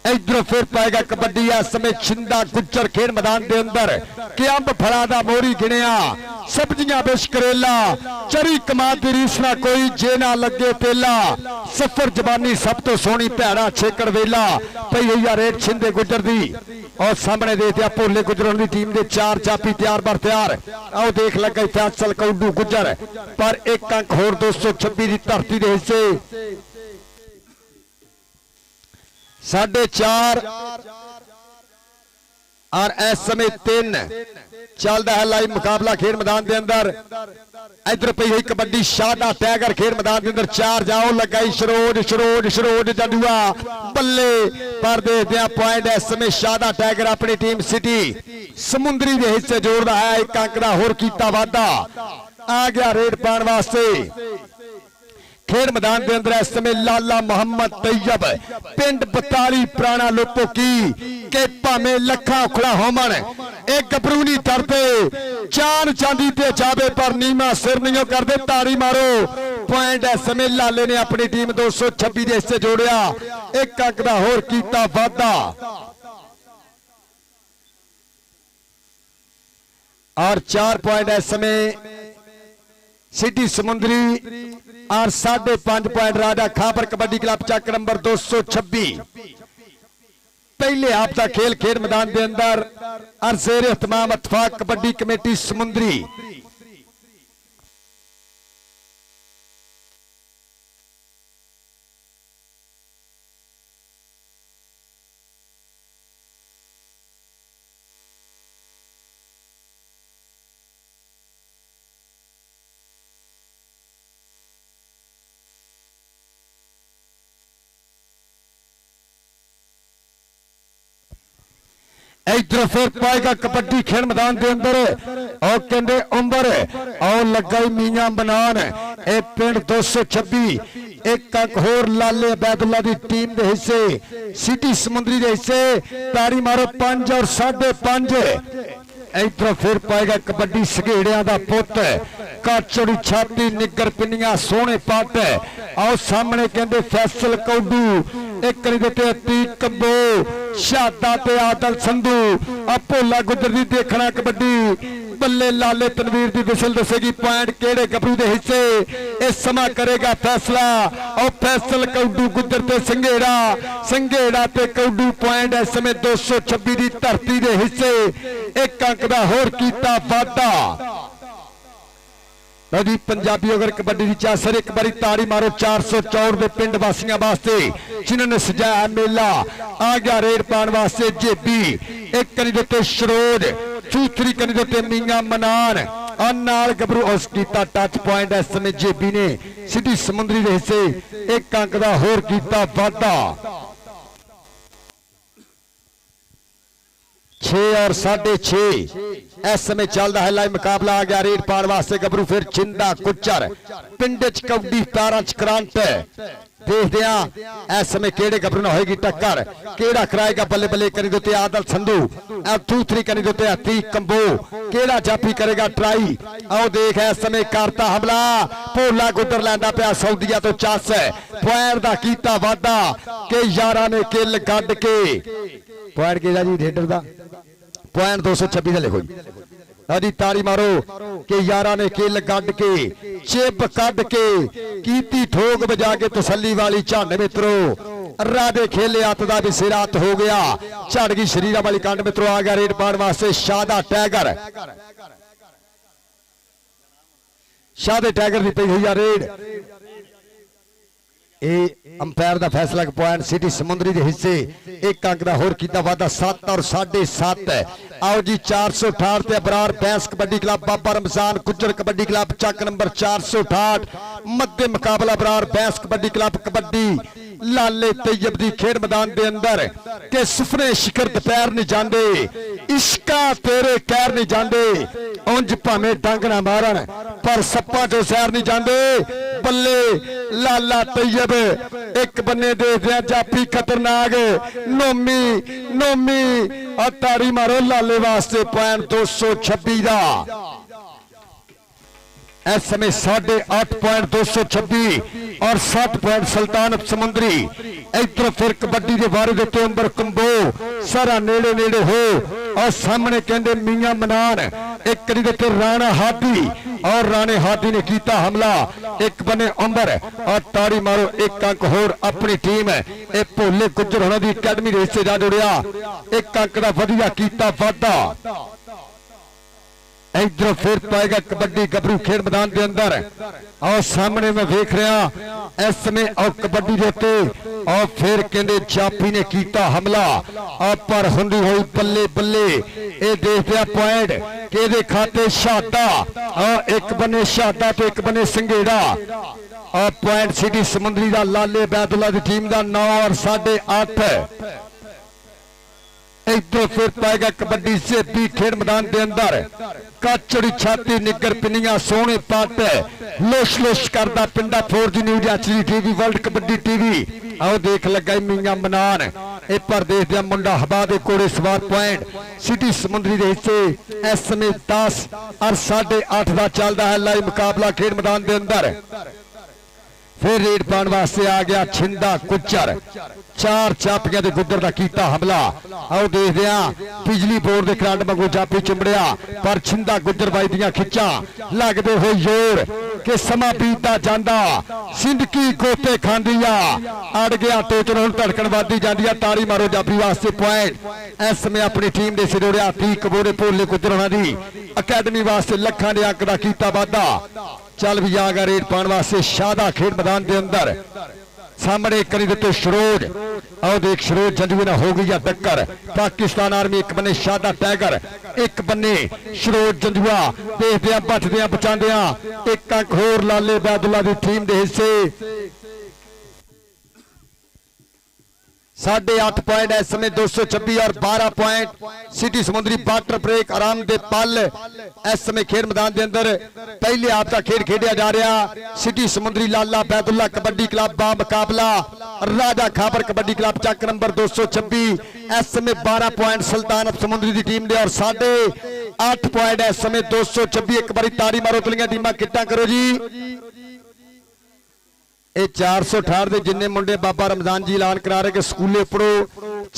इधर फिर पाएगा कबड्डी इस समय छिंदा गुज्जर खेल मैदान के अंदर कि अंब फला दा मोरी गिणिया सब्जियां बिश करेला चरी कमाद दी रीस ना कोई जे ना लगे तेला सफर जबानी सब तो सोहनी भैड़ा छेकड़ वेला पई हुई आ रेट छिंदे गुज्जर दी और सामने देखते भोले गुजरों की टीम के 4 जापी तैयार बर तैयार। आओ देख लगा फैसल कौडू गुजर पर एक अंक होर 226 की धरती के हिस्से 4.5 और इस समय 3 चलता है लाइव मुकाबला खेल मैदान के अंदर। इधर पई हुई कबड्डी शादा टाइगर खेल मैदान के अंदर 4 जाओ लगाई शरोज शरोज शरोज जंजुआ बल्ले पर देखते पॉइंट इस समय शादा टाइगर अपनी टीम सिटी समुद्री के हिस्से जोड़ता है एक अंक का होर कीता वाधा आ गया रेड पाने वास्ते खेल मैदान के अंदर इस समय लाला मोहम्मद तैयब पिंड 42 पुराना लोपो की के भावें लखा उखड़ा होमन एक गबरू नहीं डरते जान चांदी ते जावे पर नीमा सिर नहीं करते ताड़ी मारो पॉइंट इस समय लाले ने अपनी टीम 226 के हिस्से जोड़िया एक अंक का होर कीता वाधा और 4 पॉइंट इस समय सिटी समुद्री और 5.5 पॉइंट राजा खापर कबड्डी क्लब चक नंबर 226 पहले हफ्ता खेल खेल मैदान के अंदर और शेर इख्तिमाम इत्तेफाक कबड्डी कमेटी समुद्री इधर फिर पाएगा कबड्डी खेल मैदान के अंदर और कहते उम्र और लगाई मियां बनान ए पिंड 226 एक अंक होर लाले बैदुल्ला की टीम के हिस्से सिटी समुद्री के हिस्से ताड़ी मारो 5 और 5.5 इधर फिर पाएगा कबड्डी सघेड़िया का पुत काचड़ी छाती निगर पिनिया सोहने पट आओ सामने कहते फैसल कौडू एक अतीक कंबो शादा ते आदल संधू भोला गुजर दी देखना कबड्डी बल्ले लाले तनवीर की विसल दसेगी पॉइंट केड़े गबरू के हिस्से इस समा करेगा फैसला और फैसल कौडू गुजर ते संघेड़ा ते कौडू पॉइंट इस समय 226 की धरती के हिस्से एक अंक का होर कीता वाधा। पंजाबी अगर कबड्डी की चासर एक बारी ताड़ी मारो 404 के पिंड वासियों वास्ते जिन्होंने सजाया मेला आ गया रेड पाने वास्ते जेबी एक कनी देते शरोज चूथरी कनी देते मियां मनान और नाल गबरू उस कीता टच पॉइंट इस समय जेबी ने सिटी समुद्री के हिस्से एक अंक का होर कीता वाधा 6 और 6.5 इस समय चल रहा है लाइव मुकाबला आ गया रेड पार वास्ते गबरू फिर छिंदा गुज्जर पिंड च कबड्डी पैरां च करंट देखते हैं इस समय केड़े गबरू ना होगी टक्कर केड़ा कराएगा बल्ले बल्ले करी दोते आदल संधू दूसरी करी दोते अतीक कंबो केड़ा जापी करेगा ट्राई आओ देख इस समय करता हमला भोला गुजर लैंदा पिया सऊदीया तो चस पॉइंट दा कीता वाधा के यारां ने किल गड्ड के पॉइंट केड़ा जी रेडर दा पॉइंट 226 का लिखो जी ताड़ी मारो के यारा ने किल गड्ड के चिप कड के कीती ठोक बजा के तसल्ली वाली झंड मित्रो राधे खेले हथ का भी सिर हथ हो गया झड़ गई शरीर वाली कंड मित्रो आ गया रेड पाने वास्ते शादा टाइगर शादे टाइगर की पई हुई है रेड अंपायर का फैसला पॉइंट सिटी समुद्री के हिस्से एक अंक का होर कीता वाधा 7 और 7.5 आओ जी 468 अबरार बैंस कबड्डी क्लब बाबा रमजान गुज्जर कबड्डी क्लब चक नंबर 468 मध्य मुकाबला बरार बैंस कबड्डी क्लब कबड्डी लाले तैयब दी खेड मैदान दे अंदर के सुफने शिखर दोपहर नहीं जाते इश्का तेरे कैर नहीं जाते उंज भावें डंग ना मारन पर सप्पा चो सैर नहीं जाते बल्ले लाला तैयब एक बन्ने देखते हैं जाफी खतरनाक नोमी नोमी और ताड़ी मारो लाले वास्ते पॉइंट 226 का इस समय 8.226 और 7 पॉइंट सुल्तानत समुंदरी इधर फिर कबड्डी के बारे देते अंबर कंबो सारा नेड़े नेड़े हो और सामने कहते मियां मनान एक करी देते राणा हादी और राणे हादी ने किया हमला एक बने अंबर और ताड़ी मारो एक अंक होर अपनी टीम ए भोले गुजर होना दी अकेडमी रेस से जा जुड़िया एक अंक का वधिया किया वाधा इधर फिर पाएगा कबड्डी गबरू खेल मैदान के अंदर और सामने मैं देख रहा इस समय और कबड्डी देते और फिर कहते जाफी ने किया हमला और पर हुंदी हुई बल्ले बल्ले ये देखते पॉइंट के खाते शहादा और एक बने शहादा तो एक बने संघेड़ा और पॉइंट सिटी समुंदरी का लाले बैदुल्ला की टीम का 9 और 8.5 इधर फिर पाएगा कबड्डी से भी खेल मैदान के अंदर काचड़ी छाती निगर पिनिया सोने पाट लोश लोश करदा पिंडा 4G news HD TV world kabaddi TV आओ देख लगा मियां मनान ए पर देखदे मुंडा हवा दे कोड़े सवार पॉइंट सिटी समुंदरी दे हिस्से इस समय 10 और 8.5 का चलता है लाइव मुकाबला खेल मैदान के अंदर फिर रेड पाने वास्ते आ गया छिंदा गुज्जर 4 चापियां दे गुज्जर दा कीता हमला आओ देखदे आ बिजली बोर्ड दे खरांड वांगू जापी चिंबड़िया पर छिंदा गुज्जर बाई दियां खिच्चां लगदे होए जोर कि समा बीतदा जांदा जिंदगी गोते खांदी आ अड़ गया टोचन हुण धड़कन वधदी जांदी आ ताड़ी मारो जापी वास्ते पॉइंट इस समय अपनी टीम दे सिरोड़िया ती कबोरे भोले गुज्जर होना दी अकेडमी वास्ते लखां दे अंक दा कीता वाधा चल भी आ गया रेड पाने वास्ते शादा खेड मैदान के अंदर सामने करी देते शरोज आओ देख शरोज जंजू ना हो गई टक्कर पाकिस्तान आर्मी एक बने शादा टाइगर एक बने शरोज जंजुआ देखदे बचदे बचांदे एक अंक होर लाले बैदुल्ला की टीम के हिस्से 8.5 पॉइंट इस समय 226 और 12 पॉइंट सिटी समुद्री वाटर ब्रेक आराम दे पल इस समय खेल मैदान के अंदर पहले हाफ का खेल खेड़ा जा रहा सिटी समुद्री लाला बैदुल्ला कबड्डी क्लब बा मुकाबला राजा खाबर कबड्डी क्लब चक नंबर 226 इस समय 12 पॉइंट सुल्तानत समुद्री की टीम दे और 8.5 पॉइंट इस समय 226 एक बारी ताड़ी मारो तलियां टीमां किट्टा करो जी 468 के जिन्ने मुंडे बाबा रमजान जी ऐलान करा रहे कि स्कूले पढ़ो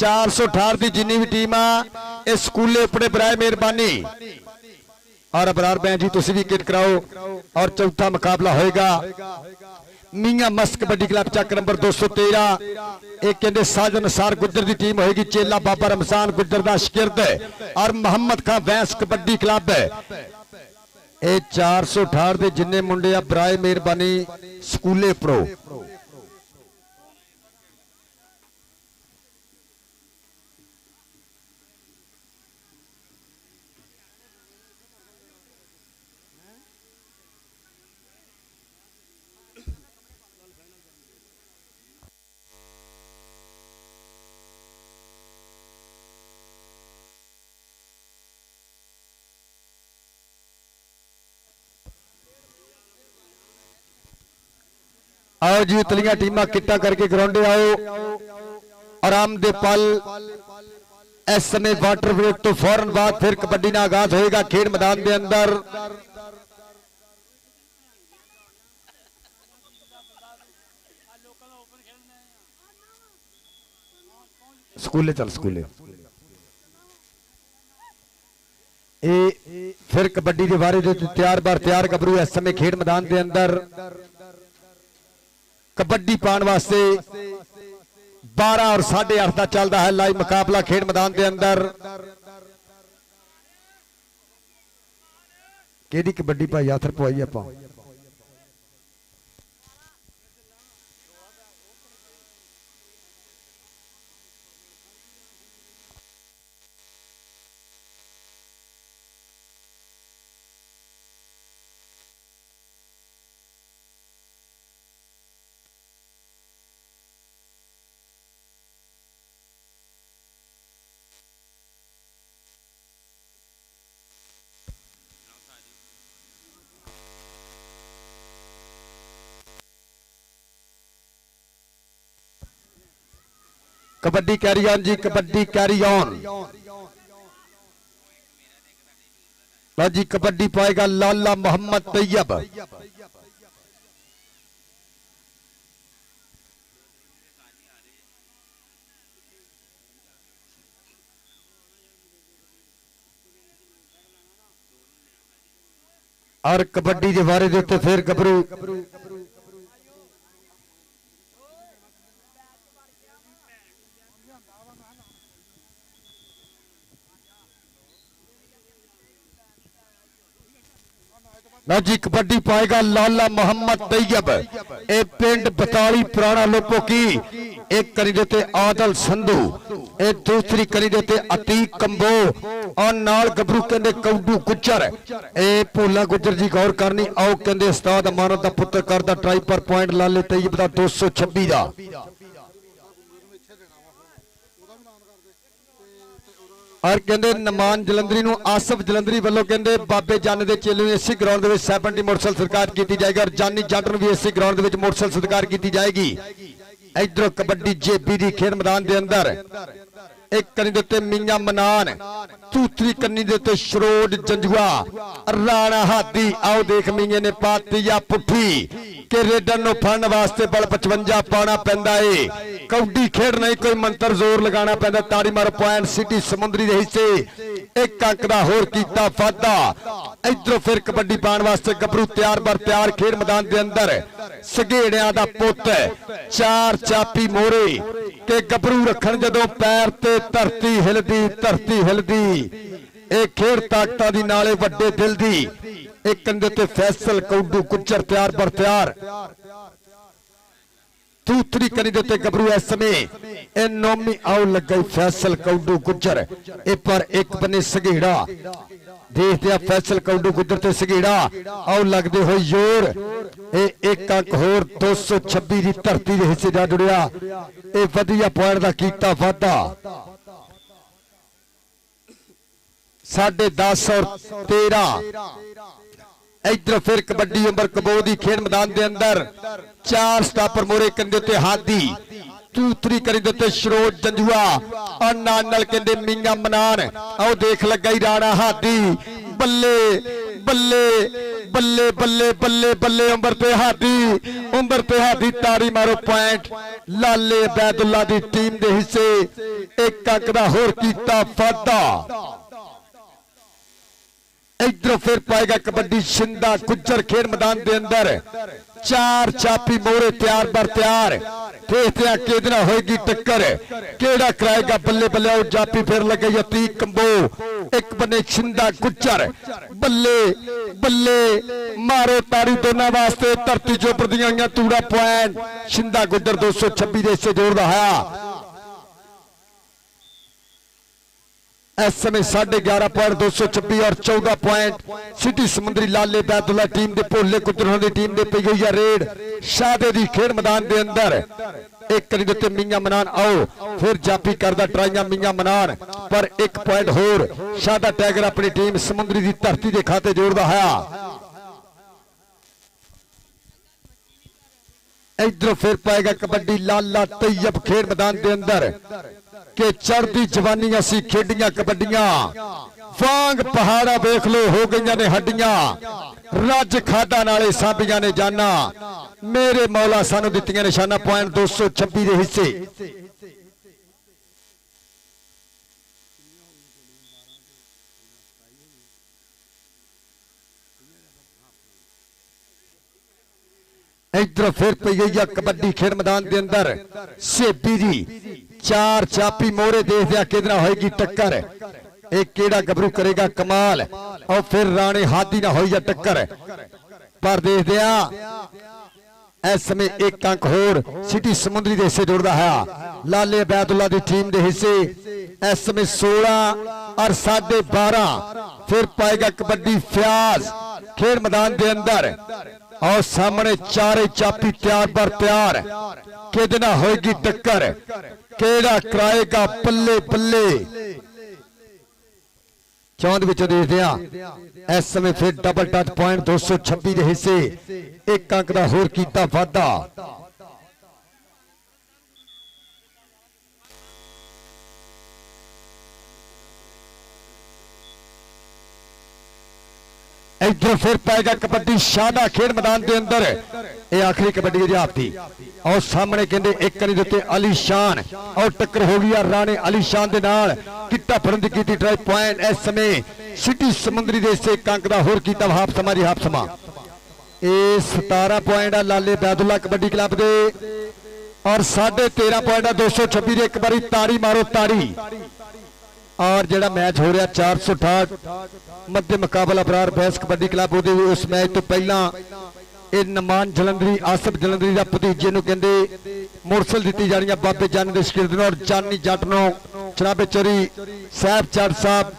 468 की जिन्नी भी टीम आ स्कूले पढ़े बराए मेहरबानी और अबरार भैन जी तुम भी किट कराओ और चौथा मुकाबला होएगा मियां मस्त कबड्डी क्लब चक नंबर 213 एक कहते साजन सार गुज्जर की टीम होगी चेला बाबा रमजान गुज्जर का शिगिर्द और मोहम्मद खान वैस कबड्डी क्लब 468 के जिन्ने मुंडे आ बराए मेहरबानी स्कूले पढ़ो आओ जी उतलियां टीमां किट्टा करके ग्राउंडे आओ आराम दे पल इस समय वाटर ब्रेक तो फौरन बाद फिर कबड्डी का आगाज होएगा खेल मैदान के अंदर स्कूले चल स्कूले फिर कबड्डी के बारे जो तैयार बार तैयार गबरू इस समय खेल मैदान के अंदर कबड्डी पाने वास्ते 12 और 8.5 का चलता है लाइव मुकाबला खेल मैदान के अंदर केडी कबड्डी भाई आथर पवाई आप कबड्डी कैरी ऑन जी, कबड्डी कैरी ऑन। लो जी कबड्डी पाएगा लाला मोहम्मद तैयब। और कबड्डी के बारे देते फिर गबरू लो जी कबड्डी पाएगा लाला मोहम्मद तैयब। ए पिंड बताली पुराना लोपो की एक करी देते आदल संधू, ए दूसरी करी देते अतीक कंबो और नाल गबरू कहते कौडू गुजर। ए भोला गुजर जी गौर करनी आओ कहते उस्ताद अमानत दा पुत्र करदा ट्राई पर पॉइंट लाले तैयब दा 226 दा। और कहते नमान जलंधरी नूं आसफ जलंधरी वालों कहते बाबे जाने के चेले नूं इसी ग्राउंड में 70 मोटरसाइकिल सत्कार की जाएगी और जानी जट नूं भी इसी ग्राउंड में मोटरसाइकिल सत्कार की जाएगी। इधरों कबड्डी जेबी दी खेल मैदान के अंदर एक कनी देते मियां मनान, दूसरी कनी देते शरोड जंजुआ राणा हादी। आओ देख मियां ने पाती या पुठी के रेडर नो फड़न वास्ते बल 55 पाना पैंदा है। कबड्डी खेड नहीं कोई मंत्र जोर लगाना पैंदा। ताड़ी मारो पॉइंट सिटी समुद्री दे हिस्से एक अंक दा होर कीता वाधा। इधरों फिर कबड्डी पाने वास्ते गबरू तैयार बर तैयार खेड मैदान के अंदर सगेड़िया दा पुत चार चापी मोरे के गबरू रखन जदों पैर ते धरती हिलदी। एक खेड ताकता दी नाले वड्डे दिल दी। एक कंधे ते फैसल कौडू गुजर तैयार बर तैयार। दूसरी कनी देते गबरू इस समय ए नौमी आओ लग गई फैसल कौडू गुजर। ए पर एक बने सगेड़ा देखते फैसल कौडू गुजर ते सगेड़ा आओ लगते हो जोर। ए एक अंक होर 226 की धरती के हिस्से जा जुड़िया। ए वधिया पॉइंट का कीता वाधा 10.5 और 13। इधर फिर कबड्डी अंबर कबो दी खेल मैदान के अंदर 4 स्टापर मोरे कंधे ते हादी, दूसरी करी देते शरोज जंजुआ और नाल कहते मियां मनान। आओ देख लगा ही राणा हादी बल्ले बल्ले बल्ले बल्ले बल्ले बल्ले अंबर ते हादी। ताड़ी मारो पॉइंट लाले बैदुल्ला दी टीम दे हिस्से एक अंक दा होर कीता वाधा। इधरों फिर पाएगा कबड्डी शिंदा गुजर खेल मैदान के अंदर 4 चापी मोरे तैयार बर तैयार। देखते किदना होगी टक्कर केड़ा कराएगा बल्ले बल्ले। और जापी फिर लगे अतीक कंबो एक बने शिंदा गुजर बल्ले बल्ले मारो ताड़ी दोनों वास्ते। धरती चोपर दियां तूड़ा पॉइंट शिंदा गुजर 226 दे हिस्से जोड़दा है। इस समय 11.5 पॉइंट 226 और 14 पॉइंट सिटी समुद्री लाले बैदुल्ला टीम के भोले कुतरों की टीम ने पई हुई है रेड शादे दी खेल मैदान के अंदर। एक करी देते मियां मनान। आओ फिर जापी करदा ट्राइयां मियां मनान पर एक पॉइंट होर शादा टाइगर अपनी टीम समुद्री की धरती के खाते जोड़दा है। इधरों फिर पाएगा कबड्डी लाला तैयब खेल मैदान के अंदर के चढ़ती जवानी असी खेडियां कबड्डियां वांग पहाड़ा वेख लो हो गई ने हड्डियां रज खादा नाले सांभियां ने जाना। मेरे मौला सानू दित्तियां निशाना पॉइंट 226 के हिस्से। इधर फिर पई गई कबड्डी खेल मैदान के अंदर सेबी जी 4 चापी मोरे देखदे किदना होएगी टक्कर। एक केड़ा गबरू करेगा कमाल और फिर राणे हादी ना होई टक्कर पर देखदे इस समय एक अंक होर सिटी समुद्री के हिस्से जुड़ता है। लाले बैदुल्ला की टीम के हिस्से इस समय 16 और 12.5 फिर पाएगा कबड्डी फ्याज खेल मैदान के अंदर और सामने 4 चापी तैयार बर तैयार किदना होएगी टक्कर केड़ा कराएगा बल्ले बल्ले। चौंद विच देखते इस समय फिर डबल टच पॉइंट 226 के हिस्से एक अंक का होर कीता वाधा। इधर फिर पाएगा कबड्डी शादा खेड मैदान के अंदर ये आखिरी कबड्डी अजाब थी और सामने कहते एक करी देते अली शान और टक्कर हो गई राणे अली शान के नाल किट्टा फड़न की ट्राई पॉइंट इस समय सिटी समुद्री देश से कंक का होर किया हाफ समा जी हाफ समा ये 17 पॉइंट आ लाले बैदुल्ला कबड्डी क्लब दे और 13.5 पॉइंट आ 226 एक बारी ताड़ी मारो ताड़ी और जेड़ा मैच हो रहा 468 मध्य मुकाबला अबरार बैंस कबड्डी क्लब उस मैच तो पहला ये नमान जलंधरी आसफ जलंधरी का भतीजे कहते मोटरसाइकिल दी जानी बाबे जानी के शकीर और जानी जट नो जनाबे चोरी साहब जट साहब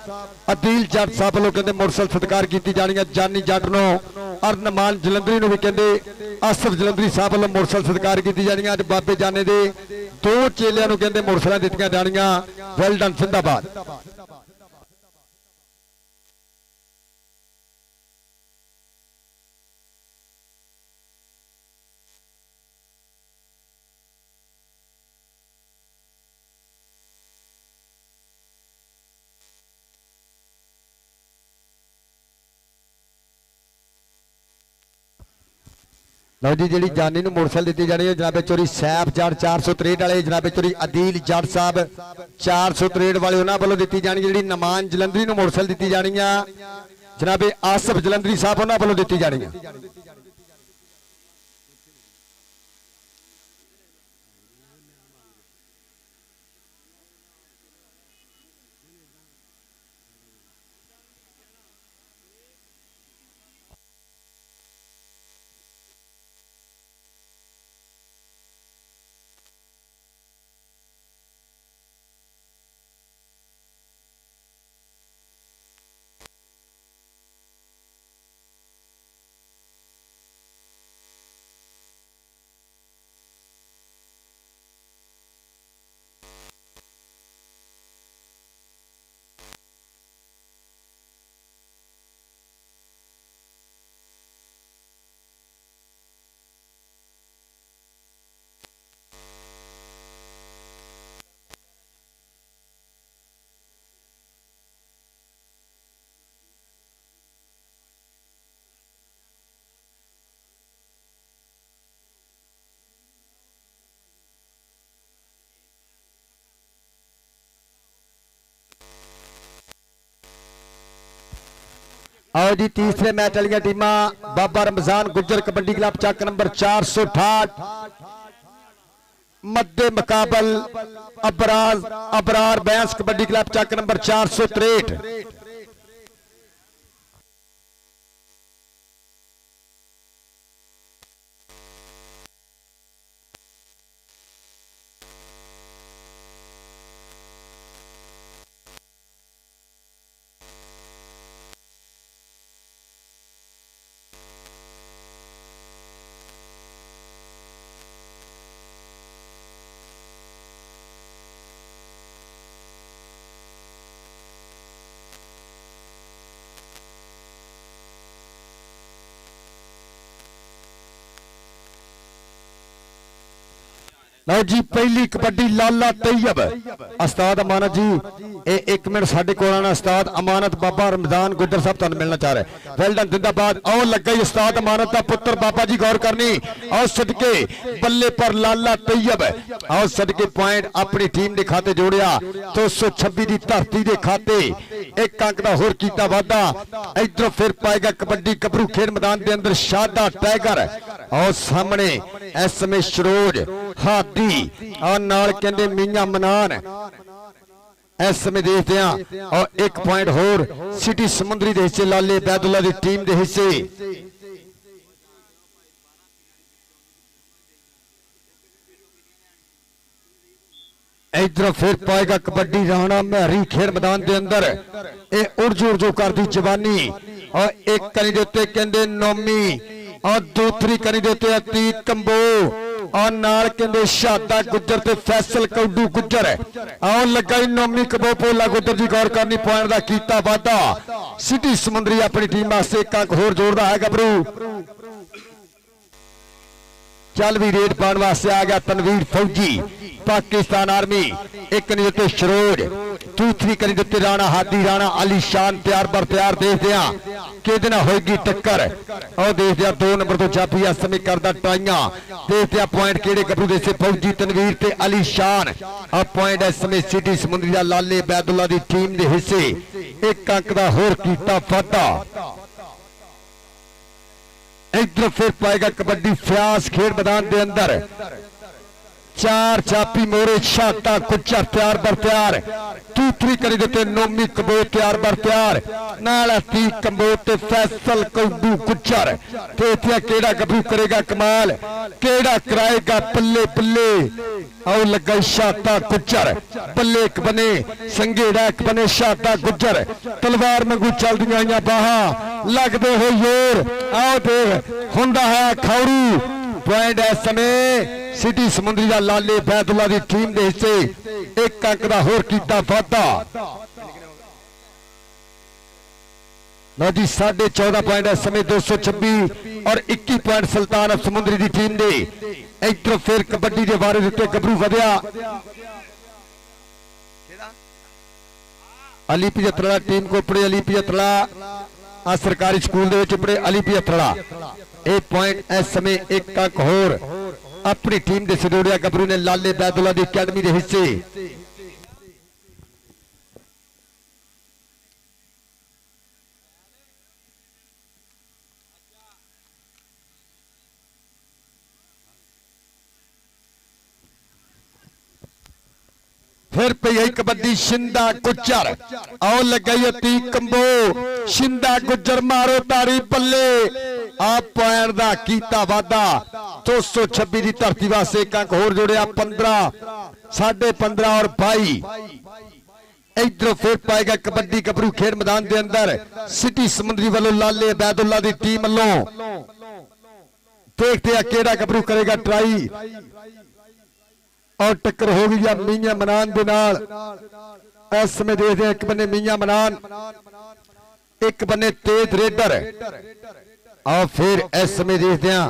अदील जट साहब वालों कहते मोटरसाइकिल सत्कार की जानी जानी जट नो और नमान जलंधरी भी कहते आसफ जलंधरी साहब वालों मोटरसाइकिल सत्कार की जानी अज बाबे जाने दे 2 चेलियां कहते मोटरसाइकिल दित्तियां जानियां वेल डन जिंदाबाद लो जी जी जानी मोटरसाइकिल दी जानी है जनाबे चोरी सैफ जट 463 वाले जनाबे चोरी अदील जट साहब 463 वाले उन्होंने वालों दी जानी जी नमान जलंधरी मोटरसाइकिल दी जानी है जनाबे आसफ जलंधरी साहब उन्होंने वालों दी जानी है आओ जी तीसरे मैच वाली टीम बाबा रमजान गुज्जर कबड्डी क्लब चक नंबर 468 मध्य मुकाबल अबरार बैंस कबड्डी क्लब चक नंबर 463 लो जी पहली कबड्डी लाला तैयब उस्ताद अमानत जी ए 1 मिनट साडे कोल आना उस्ताद अमानत बाबा रमजान गुज्जर साहब तुहानू मिलना चाह रहे वेल डन जिंदाबाद आओ लगा ही उस्ताद अमानत दा पुत्र बाबा जी गौर करनी आओ सदके बल्ले पर लाला तैयब आओ सदके पॉइंट अपनी टीम के खाते जोड़िया 226 की धरती के खाते एक अंक का होर कीता वादा इधरों फिर पाएगा कबड्डी कबरू खेड मैदान के अंदर शादा टाइगर और सामने इस समय शरोज हादी और नाल कहंदे मियां मनान इस समय देखते हैं और 1 पॉइंट होर सिटी समुद्री के हिस्से लाले बैदुल्ला की टीम के हिस्से इधर फिर पाएगा कबड्डी राणा महरी खेड मैदान के अंदर ये उर्जू कर दी जवानी और एक करी देते कहंदे नोमी और दूसरी करी देते अतीत कंबो और नाल कहंदे शादा गुज्जर ते फैसल कौडू गुज्जर आओ लगाई नोमी कबो पोला गुज्जर जी गौर करनी पॉइंट दा कीता वादा सिटी समुद्री अपनी टीम वास्ते एक अंक होर जोड़दा है गबरू चल भी रेड पाने वास्ते आ गया तनवीर फौजी पाकिस्तान आर्मी, एक नहीं देते शरोज, दूसरी करी देते राणा हादी, राणा आलीशान तैयार बर तैयार। देखते हैं किहदे नाल होएगी टक्कर। और देखते हैं 2 नंबर तो जाफी इस समय करदा ट्राइयां। देखते हैं पॉइंट किहड़े गबरू दे से फौजी तनवीर ते आलीशान। अब पॉइंट इस समय सिटी समुंदरी दा लाले बैदुल्ला दी टीम दे हिस्से। एक अंक दा होर कीता वाधा। इधर फिर पाएगा कबड्डी फ्यास खेड मैदान के अंदर। 4 चापी मोरे शाता कुचर तैयार बर तैयार। दूसरी करी देते नोमी कबोत तैयार बर तैयार। नाल ती कबोत ते फैसल कौडू कुचर। देखिए केड़ा गबरू करेगा कमाल, केड़ा कराएगा पल्ले पल्ले। और लगा शाता गुजर, बल्ले एक बने संगेड़ा, एक बने शाता गुजर। तलवार मंगू चल दी आई बाह लगते हो जोर। आओ देख हुंदा है खौरू। पॉइंट इस समय सिटी समुंदरी का लाले बैदुल्ला की टीम के हिस्से। एक अंक का होर कीता वाधा। लो जी 14.5 पॉइंट इस समय 226 और 21 पॉइंट सुल्तान ऑफ समुंदरी की टीम दे। इधर फिर कबड्डी के बारे उत्ते गबरू वधिया। अली 75 टीम को पड़े अली 75 सरकारी स्कूल दे विच पड़े अली 75। एक पॉइंट इस समय एक अंक होर अपनी टीम के सदोड़िया गबरू ने लाले बैदुल्ला की अकेडमी के हिस्से। फिर पई है कबड्डी शिंदा गुजर। आओ लगाई ती कंबो शिंदा गुजर मारो तारी पल्ले। आप पॉइंट दा कीता वादा। 226 की धरती वास्ते एक अंक होर जोड़िया 15, 15.5 और 22। इधर फिर पाएगा कबड्डी गबरू खेड मैदान के अंदर सिटी समुंदरी वालों लाले बैदुल्ला की टीम वालों। देखते हैं केड़ा गबरू करेगा ट्राई। और टक्कर हो गई है मीया मनान दे नाल। इस समय देखते हैं एक बने मीया मनान, एक बने तेज रेडर। और फिर इस समय देखते हैं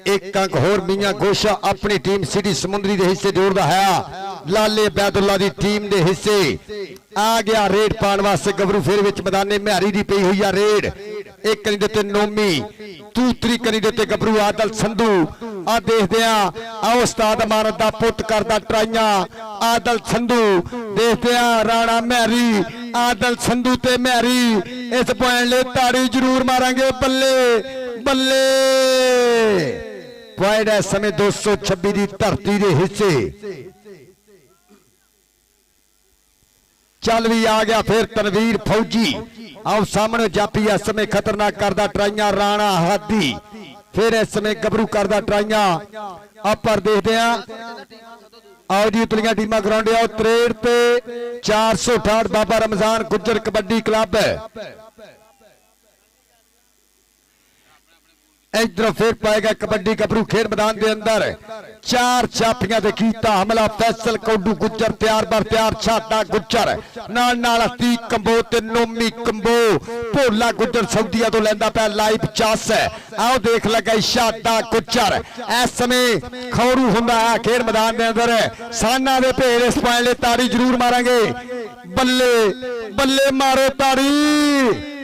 एक अंक होर मीया गोशा अपनी टीम सिटी समुंदरी के हिस्से जोड़ता है। लाले बैदुल्ला की टीम के हिस्से आ गया रेड पाने वास्ते गबरू। फिर विच मैदाने म्यारी की पई हुई है रेड। एक करी देते नोमी, दूसरी करी देते गबरू आदल संधू। आ देखते हैं आओ उस्ताद अमानत दा पुत करदा ट्राइयां आदल संधू। देखते हैं राणा म्यारी, आदल संधू ते म्यारी। इस पॉइंट ले ताड़ी जरूर मारेंगे। बल्ले बल्ले पॉइंट इस समय 226 की धरती के हिस्से। चल भी आ गया फिर तनवीर फौजी। आओ सामने जापी इस समय खतरनाक करदा ट्राइयां राणा हादी। फिर इस समय गबरू करदा ट्राइयां। आप पर देखते हैं आओ जी उतलियां टीमां ग्राउंड आओ। 63 पे 468 बाबा रमजान गुजर कबड्डी क्लब है। इधर फिर पाएगा कबड्डी गबरू खेड मैदान के अंदर। 4 चापियां दे कीता हमला फैसल कौडू गुजर तैयार बर तैयार। छाता गुजर नाल नाल ती कंबो ते नोमी कंबो। भोला गुजर सऊदीया तो लैंदा पै लाइव 50 है। आओ देख लगा छाता गुजर। इस समय खौरू हुंदा है खेड मैदान के अंदर। साना दे भेड़ इस पॉइंट ले ताड़ी जरूर मारेंगे। बल्ले बल्ले मारो ताड़ी।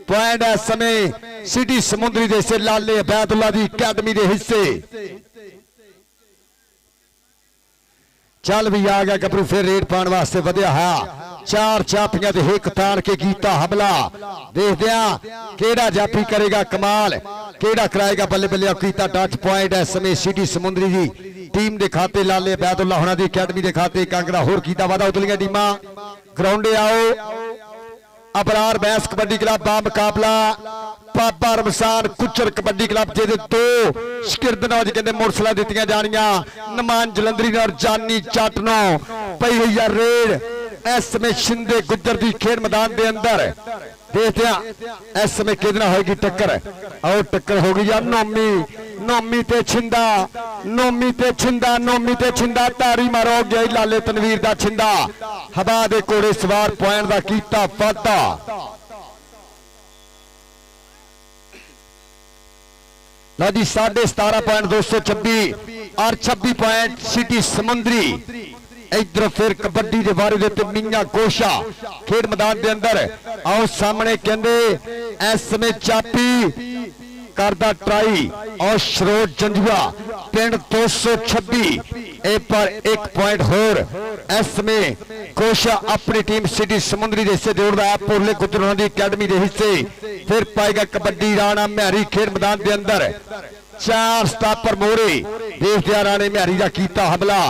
पॉइंट इस समय सिटी समुंदरी दे से लाले बैदुल्ला की अकेडमी के हिस्से। चल भी आ गया गबरू फिर रेड पाने वास्ते वधिया है। 4 चापियां ते एक तान के कीता हमला। देखते हैं केड़ा जाफी करेगा कमाल, केड़ा कराएगा बल्ले बल्ले कीता टच। पॉइंट इस समय सिटी समुंदरी की टीम के खाते लाले बैदुल्ला होना की अकेडमी के खाते कांगड़ा होर कीता वादा। उतलियां टीमां ग्राउंडे आओ। अबरार बैस कबड्डी क्लब बा मुकाबला बाबा रमजान कुचर कबड्डी क्लब जिहदे 2 शगिर्द नौज कहते मोटरसाइकिल दित्तियां जानियां। नमान जलंधरी और जानी जट नूं पई हुई है रेड। इस समय शिंदे गुजर की खेड मैदान के अंदर। देखते हैं इस समय कितना होगी टक्कर। और टक्कर हो गई नोमी, नोमी ते छिंदा, नोमी ते छिंदा, नोमी ते छिंदा। तारी मारो गया लाले तनवीर दा छिंदा। हवा दे घोड़े सवार पॉइंट दा कीता वाधा। लो जी 17.5 पॉइंट 226 और 26 पॉइंट सिटी समुंदरी। इधर फिर कबड्डी के बारे में मियां गोशा खेड मैदान के अंदर आओ सामने कहते इस समय चापी करदा ट्राई और शरोट जंजुआ पिंड 226 पर 1 पॉइंट होर इसमें कोशा अपनी टीम सिटी समुंदरी के हिस्से जोड़ता है पोले गुजरात की अकेडमी के हिस्से। फिर पाएगा कबड्डी राणा म्यारी खेड मैदान के अंदर 4 स्टापर मोरे देखदे राणे म्यारी का कीता हमला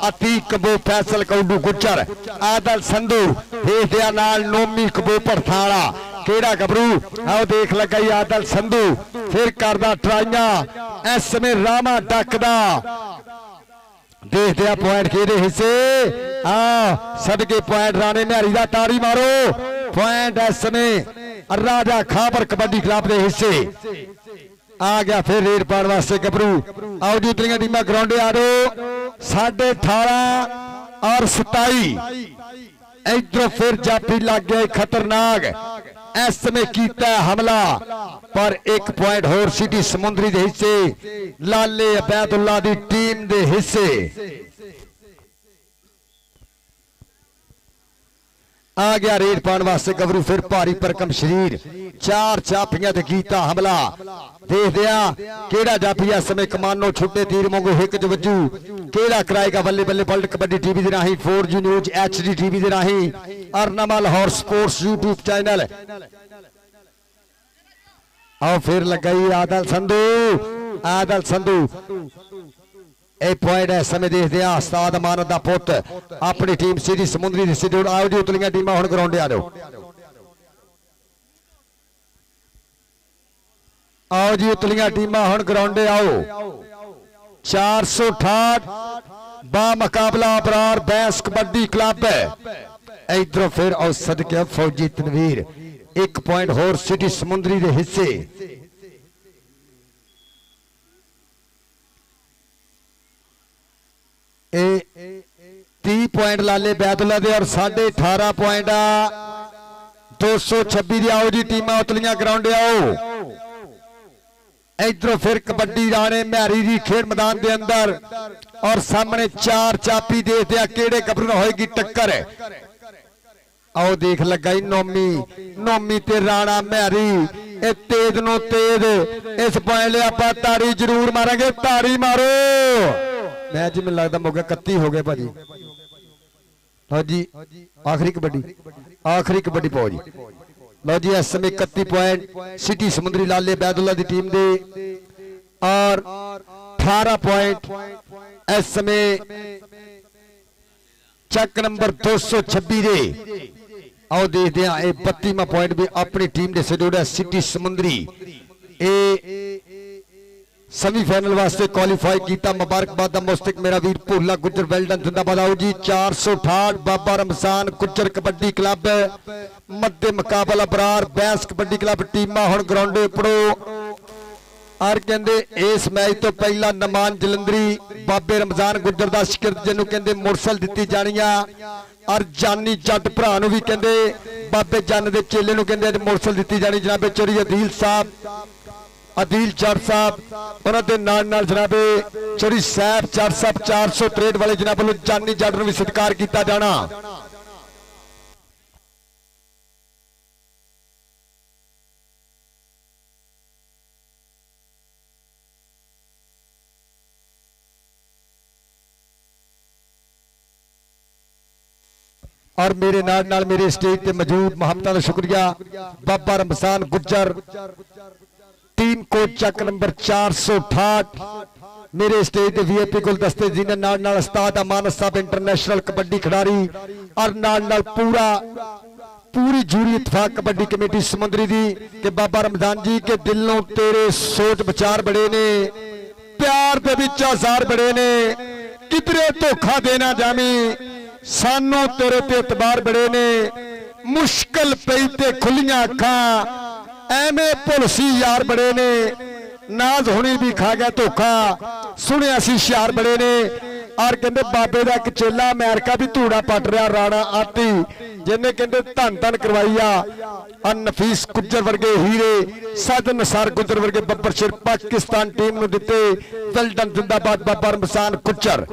अतीक कबो फैसल कौडू गुजर आदल संधू देखदे नाल नोमी कबो भड़थाला केड़ा गबरू आओ देख लगा आदल संधू फिर करदा ट्राइयां इस समय रामा डकदा देखदे पॉइंट केदे हिस्से सदके पॉइंट राणे म्यारी का ताड़ी मारो पॉइंट इस समय राजा खाबर कबड्डी क्लब के हिस्से आ गया। फिर रेड पाने वास्ते गबरू आओ जी उतलियां टीमां ग्राउंड आ दो 18.5 और 27 इधरों फिर जाफी लग गया खतरनाक इस समय कीता हमला पर 1 पॉइंट होर सिटी समुंदरी के हिस्से लाले अबैदुल्ला की टीम के हिस्से। आ गया रेड पाने वास्ते गबरू फिर भारी भरकम शरीर 4 चापियां ते कीता हमला देख दिया केड़ा जाफी इस समय कमानो छुट्टे तीर मंगो हिक च वजू केड़ा कराएगा बल्ले बल्ले वर्ल्ड कबड्डी टीवी दे राही 4G न्यूज HD टीवी दे राही और नवा लाहौर स्पोर्ट्स यूट्यूब चैनल। आओ फिर लगाई आदल संधू ए पॉइंट है समय देख दिया उस्ताद मानद दा पुत अपनी टीम सिटी समुंदरी दे सिटी आओ जी उतलियां टीमां हुण ग्राउंड आ जाओ आओ जी उतलियां टीमां हुण ग्राउंड आओ 468 बा मुकाबला अबरार बैंस कबड्डी क्लब है इधरों फिर और सदके फौजी तनवीर 1 पॉइंट होर सिटी समुंदरी के हिस्से। 30 पॉइंट लाले बैतुल्ला दे और 18.5 पॉइंट 226 दी आओ जी टीमां उतलियां ग्राउंड आओ इधरों फिर कबड्डी राणे म्यारी दी खेड मैदान के अंदर और सामने 4 चापी देखते केड़े गबरू होएगी टक्कर आओ देख लगा नोमी ते राणा म्यारी ए तेज नो तेज इस पॉइंट ले आपां ताड़ी जरूर मारेंगे ताड़ी मारो मैच में लगता मौका 31 हो गए भाजी। लो जी आखिरी कबड्डी पाओ जी लो जी इस समय 31 पॉइंट सिटी समुंदरी लाले बैदुल्ला की टीम दे और 18 पॉइंट इस समय चक नंबर 226 दे आओ देखते हैं 32वां पॉइंट भी अपनी टीम के जोड़ा सिटी समुंदरी सेमीफाइनल वास्ते क्वालीफाई किया मुबारकबाद मुस्तक मेरा वीर भोला गुजर वेल्डन जिंदाबाद आओ जी 468 बाबा रमजान गुजर कबड्डी क्लब मध्य मुकाबला बरार बैंस कबड्डी क्लब टीमां हुण ग्राउंड पड़ो और कहते इस मैच तो पहला नमान जलंधरी बाबे रमजान गुजर का शिकरत जिन्हों कहते मुरसल दी जानी और जानी जट भरा भी कहते बाबे जन के चेले कहते मुरसल दी जानी जनाबे चोरी अदील जट साहब उन्होंने नाल जनाबे चोरी साहब जट साहब 463 वाले जनाब वालों जानी जट भी सत्कार किया जाना। और मेरे नाल मेरे स्टेज पे मौजूद मोहब्बत का शुक्रिया बाबा रमजान गुजर टीम कोच चक नंबर 468 मेरे स्टेज पे वीआईपी गुलदस्ते जी ने नाल उस्ताद अमान साहब इंटरनेशनल कबड्डी खिडारी और नाल पूरी जूरी इतफाक कबड्डी कमेटी समुंदरी दी के बाबा रमजान जी के दिलों तेरे सोच विचार बड़े ने प्यार दे विच आज़ार बड़े ने किधरे धोखा देना जामी सानू तेरे ते इतबार बड़े ने मुश्किल पई ते खुलियां अखां एवें भुलसी यार बड़े ने नाज होनी भी खा गया धोखा सुनिया सी शियार बड़े ने ਔਰ ਕਹਿੰਦੇ ਬਾਬੇ ਦਾ ਇੱਕ ਚੇਲਾ ਅਮਰੀਕਾ ਵੀ ਧੂੜਾ ਪੱਟ ਰਿਹਾ ਰਾਣਾ ਆਤੀ ਜਿਹਨੇ ਕਹਿੰਦੇ ਧੰਨ ਧੰਨ ਕਰਵਾਈ ਆ ਨਫੀਸ ਗੁੱਜਰ ਵਰਗੇ ਹੀਰੇ ਸਾਜਨ ਨਸਾਰ ਗੁੱਜਰ ਵਰਗੇ ਬੱਬਰ ਸ਼ੇਰ ਪਾਕਿਸਤਾਨ ਟੀਮ ਨੂੰ ਦਿੱਤੇ। ਵੈਲਡਨ ਜ਼ਿੰਦਾਬਾਦ ਬਾਬਾ ਰਮਜ਼ਾਨ ਗੁੱਜਰ।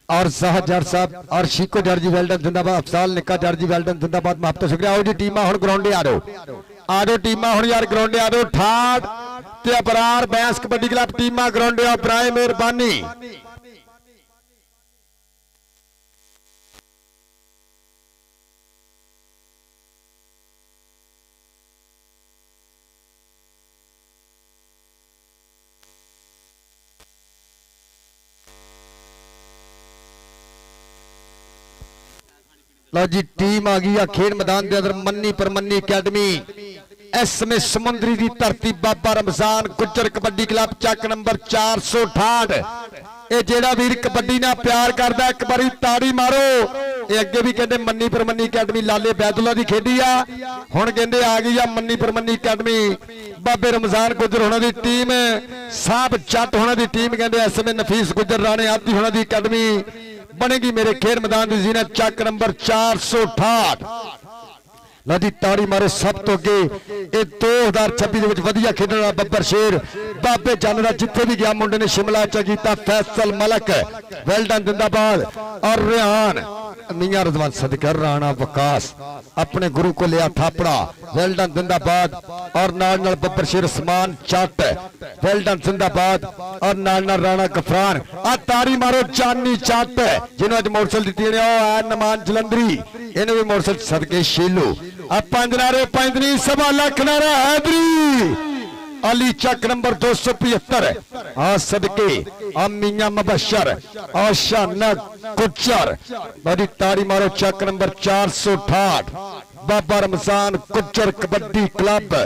और साहब जट साहब और शीको जर्जी वेल्डन जिंदाबाद अफसाल निक्का जर्जी वेल्डन जिंदाबाद माफ तो शुक्रिया। आओ जी टीमां हुण ग्राउंडे आ जाओ टीमां हुण यार ग्राउंडे आ जाओ। ठाठ ते अबरार बैंस कबड्डी क्लब टीमां ग्राउंडे आ बराए मेहरबानी। लो जी टीम आ गई खेड मैदान के अंदर मन्नी परमन्नी अकेडमी इसमें समुद्री की धरती बाबा रमजान गुज्जर कबड्डी क्लब चक नंबर 468। ये जेड़ा वीर कबड्डी ना प्यार करता एक बारी ताड़ी मारो। ये अगे भी कहते मन्नी परमन्नी अकेडमी लाले बैदुल्ला की खेडी आ हुण कहते आ गई आ मन्नी परमन्नी अकेडमी बाबे रमजान गुज्जर होना दी टीम साहब जट होना दी टीम कहते इसमें नफीस गुज्जर राणे आदि होना दी अकेडमी बनेगी मेरे खेल मैदान की जीनत चक नंबर 468। लो जी ताड़ी मारो सब तो अगे ये 2026 वधिया खेडण वाला बब्बर शेर बाबे जन का जिथे भी गया मुंडे ने शिमला च कीता फैसल मलक वेल्डन जिंदाबाद और रेहान मियां रजवान सदका राणा वकास अपने गुरु को लिया थापड़ा वेल्डन जिंदाबाद और नाल नाल बब्बर शेर उस्मान चट वेल्डन जिंदाबाद और नाल नाल राणा गफरान आ ताड़ी मारो चानी चट जिन्होंने अज मोटरसाइकिल दी ने ओ नमान जलंधरी इन्हें भी मोटरसाइकिल सदके शीलू आ पंज नारे पंज नहीं सवा लाख नारा हैदरी अली चक नंबर 275 आ सदके आ मियां मुबशर आ शाना गुज्जर बड़ी ताड़ी मारो चक नंबर 468 बाबा रमजान गुज्जर कबड्डी क्लब।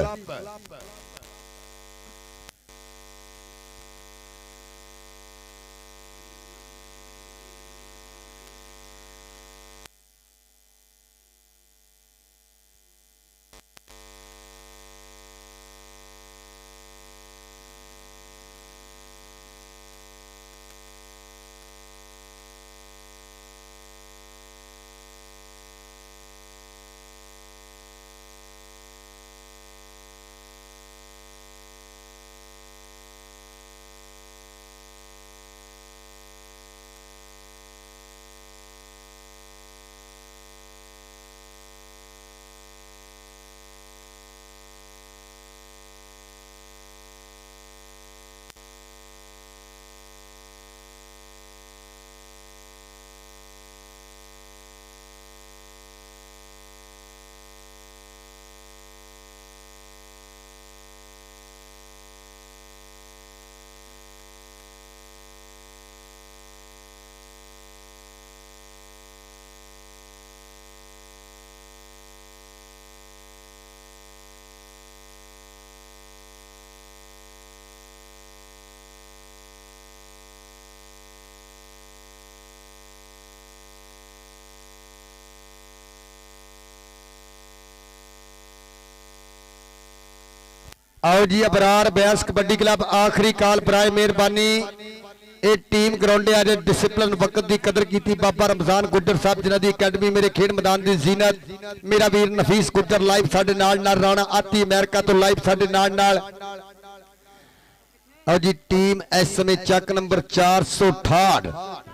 आओ जी अबरार ब्यास कबड्डी क्लब आखिरी काल बराए मेहरबानी ये टीम ग्राउंडे आज डिसिप्लिन वक्त की कदर की बाबा रमजान गुज्जर साहब जिन्हों की अकेडमी मेरे खेड मैदान की जीनत मेरा वीर नफीस गुज्जर लाइव साडे नाल राणा आती अमेरिका तो लाइव साडे नाल आओ जी टीम इस समय चक नंबर 468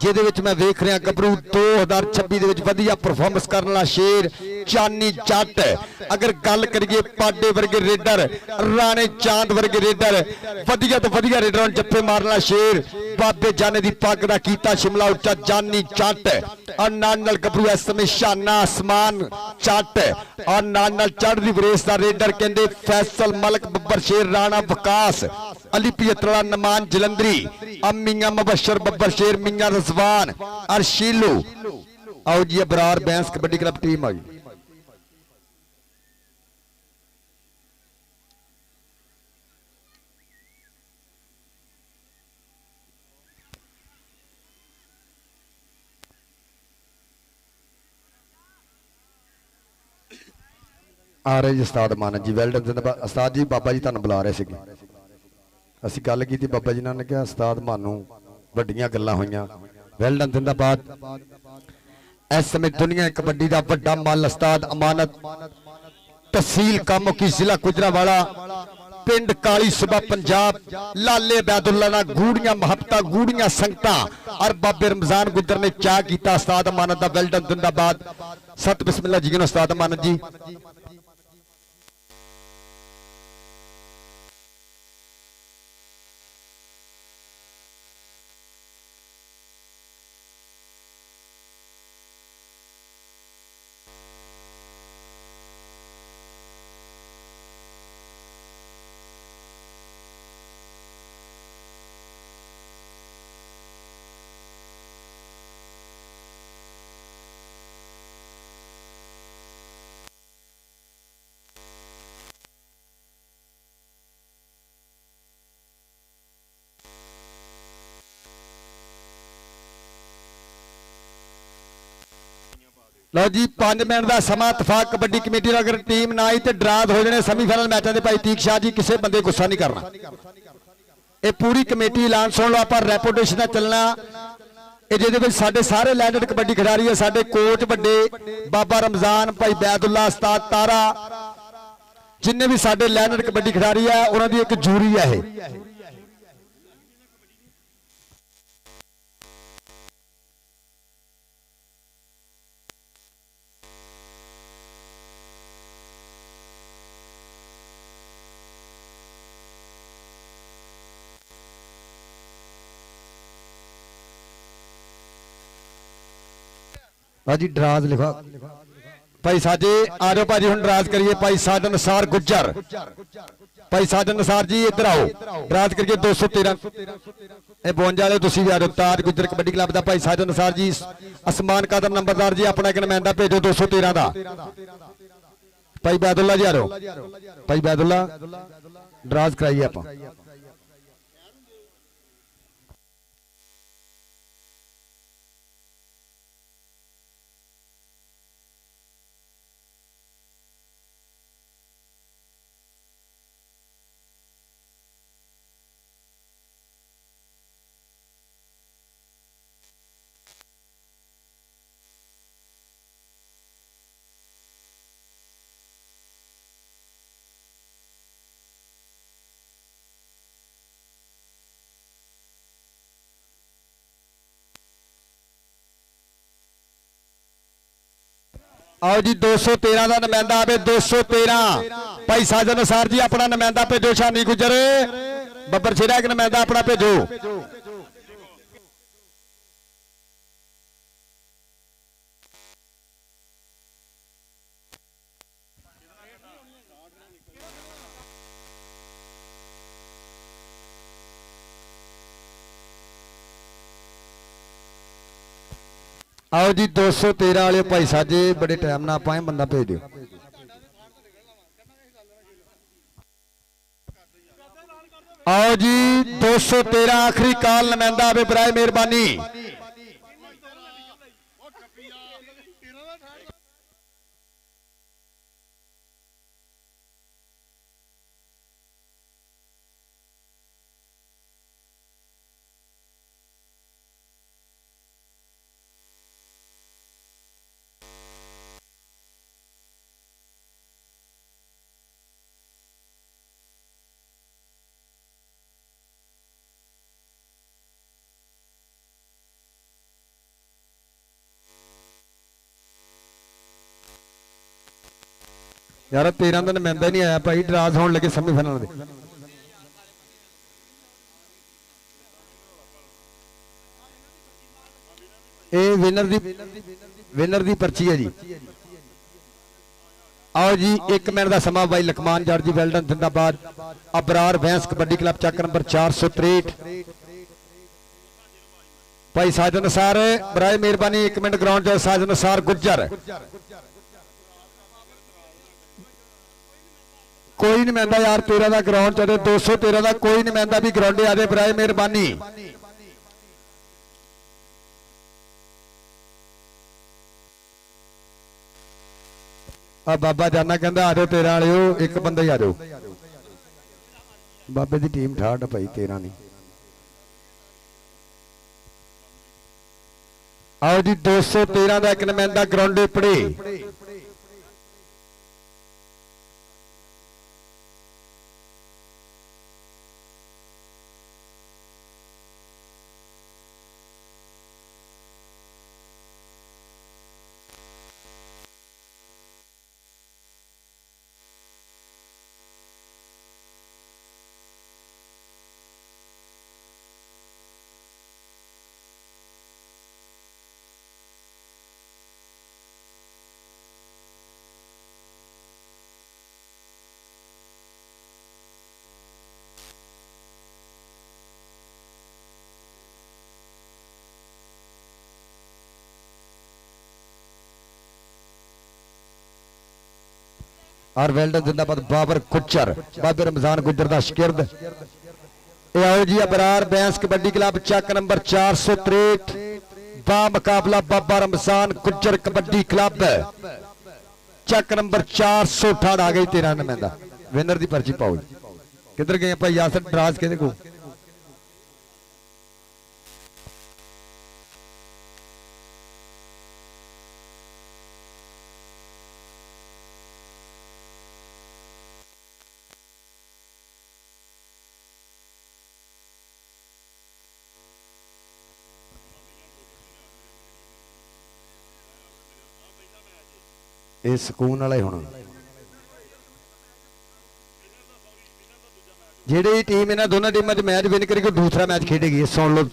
जिहदे विच मैं वेख रहा गबरू 2026 वधिया परफॉर्मेंस करने वाला शेर चानी जट अगर गल करिए पाडे वर्गे रेडर राणे चांद वर्गे रेडर वधिया तो वधिया रेडर जप्पे मारने वाला शेर बाबे जाने दी पग दा कीता शिमला उच्चा जानी जट और नाल गबरू इस समय शाना आसमान जट और नाल चढ़दी वरेस दा रेडर कहंदे फैसल मलक बब्बर शेर राणा वकास अली पियतरा नमान जलंधरी मियां मुबशर बब्बर शेर मियां रजवान और शीलू आओ जी अबरार बैंस कबड्डी क्लब टीम आई आ रहे जी उस्ताद मानन जी वेलडन जिंदाबाद उस्ताद जी बाबा जी तुहानू बुला रहे थे असीं गल की बाबा जी ने कहा उस्ताद मानू वड्डियां गल्लां होईयां वेलडन जिंदाबाद इस समय दुनिया कबड्डी का वड्डा मल उस्ताद अमानत तहसील कामुकी जिला गुजरांवाला पिंड काली सुबह पंजाब लाले बैदुल्ला ना गूढ़ियां मुहब्बतां गूढ़ियां संगतां और बाबे रमजान गुजर ने चाह किया उस्ताद अमानत दा वेलडन जिंदाबाद सत बिस्मिल्लाह जी उस्ताद अमानत जी लो जी 5 मिनट का समा इतफाक कबड्डी कमेटी अगर टीम ना आई तो डराद हो जाने सेमीफाइनल मैचों के भाई तीक शाह जी किसी बंदे गुस्सा नहीं करना ये पूरी कमेटी ऐलान सुन लो आप रेपुटेशन का चलना ये साडे सारे लैंडेड कबड्डी खिडारी है साडे कोच वड्डे बाबा रमजान भाई बैदुल्ला उस्ताद तारा जिन्ने भी साडे लैंडेड कबड्डी खिडारी है उन्होंने एक जूरी है भाजी डराज लिखा भाई साजे आ जाओ भाजी हम डराज करिए भाई साजन नसार गुज्जर भाई साजन नसार जी इधर आओ डराज करिए 213 ए 52 वाले तुसी भी आ जाओ ताज गुज्जर कबड्डी क्लब दा भाई साजन नसार जी आसमान कादर नंबरदार जी अपना एक नुमाइंदा भेजो 213 दा भाई बैदुल्ला जी आ जाओ भाई बैदुल्ला डराज कराइए आप आओ जी 213 का नुमाइंदा आवे 213 भाई साजन नसार जी अपना नुमाइंदा भेजो शानी गुजर बब्बर शेरा एक नुमाइंदा अपना भेजो आओ जी 213 वाले भाई साजे बड़े टाइम ना पाए बंदा भेज दो आओ जी 213 आखिरी काल नुमाइंदा आवे बराए मेहरबानी यार 13 का नुमाइंदा नहीं आया भाई डराज होने लगे सेमीफाइनल दे विनर दी पर्ची है जी आओ जी 1 मिनट का समा भाई लखमान जट जी वेलडन जिंदाबाद अबरार भैंस कबड्डी क्लब चक नंबर 463 भाई साजन सार बराए मेहरबानी 1 मिनट ग्राउंड जो साजन सार गुज्जर कोई नुमाइंदा यार 13 का ग्राउंड चले 213 का कोई नुमाइंदा भी ग्राउंडे आ जाए बराए मेहरबानी आ बाबा जाना कहता आ जाओ 13 वाले एक बंदा ही आ जाओ बाबे की टीम ठाठ भाई 13 नहीं आओ जी 213 का एक नुमाइंदा ग्राउंडे पड़े और वेल्डन जिंदाबाद बाबर गुज्जर बाबे रमजान गुज्जर का शिकिरद आओ जी अबरार बैंस कबड्डी क्लब चक नंबर 463 बा मुकाबला बाबा रमजान गुज्जर कबड्डी क्लब चक नंबर 468 आ गई 13 नुमाइंदा विनर की पर्ची पाओ किधर गए भाई यासर ड्राज कहते को ਇਹ ਸਕੂਨ ਵਾਲਾ ਹੀ ਹੋਣਾ ਜਿਹੜੀ ਟੀਮ ਇਹਨਾਂ ਦੋਨਾਂ ਟੀਮਾਂ 'ਚ ਮੈਚ ਵਿਨ ਕਰੇਗੀ ਉਹ ਦੂਸਰਾ ਮੈਚ ਖੇਡੇਗੀ ਸੁਣ ਲਓ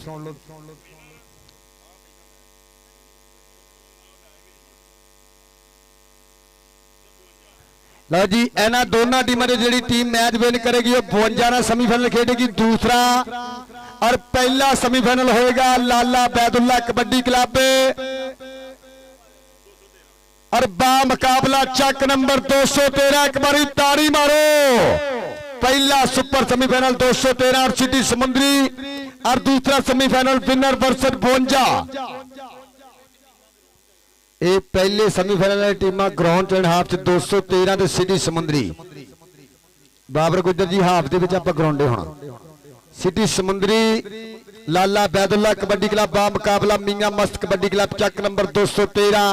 ਲਓ ਜੀ ਇਹਨਾਂ ਦੋਨਾਂ ਟੀਮਾਂ 'ਚ ਜਿਹੜੀ ਟੀਮ ਮੈਚ ਵਿਨ ਕਰੇਗੀ ਉਹ 52 ਨਾਲ ਸੈਮੀਫਾਈਨਲ ਖੇਡੇਗੀ ਦੂਸਰਾ ਔਰ ਪਹਿਲਾ ਸੈਮੀਫਾਈਨਲ ਹੋਏਗਾ ਲਾਲਾ ਬੈਦੁੱਲਾ ਕਬੱਡੀ ਕਲੱਬ और बा मुकाबला चक नंबर 213 एक बारी ताड़ी मारो पहला सुपर सेमीफाइनल 213 और सिटी समुद्री और दूसरा सेमीफाइनल विनर वर्सेस 52 ये पहले semifinal team ground and half 213 ते सिटी समुद्री बाबर गुज्जर जी हाफ दे विच आपां ग्राउंडे होना सिटी समुद्री लाला बैदुल्ला कबड्डी क्लब बा मुकाबला मियां मस्त कबड्डी क्लब चक नंबर 213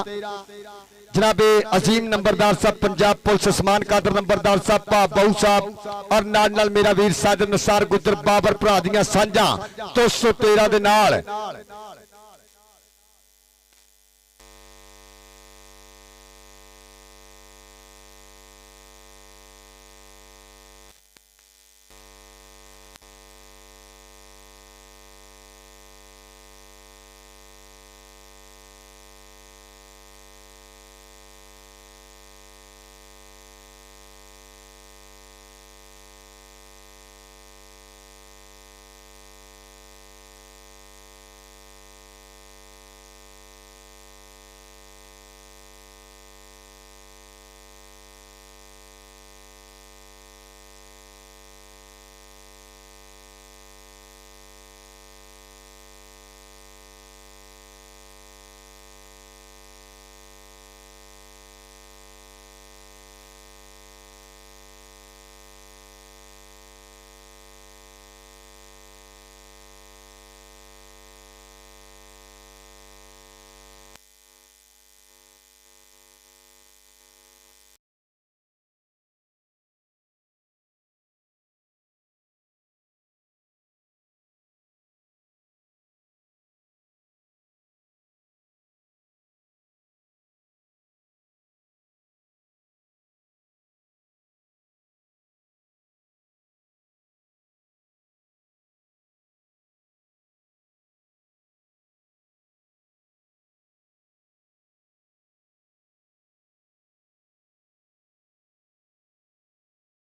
जनाबे अजीम नंबरदार साहब पंजाब पुलिस उस्मान कादर नंबरदार साहब भाऊ साहब और नाल मेरा वीर साजन नसार गुजर बाबर भरा दियां सांझा 213 दे नाल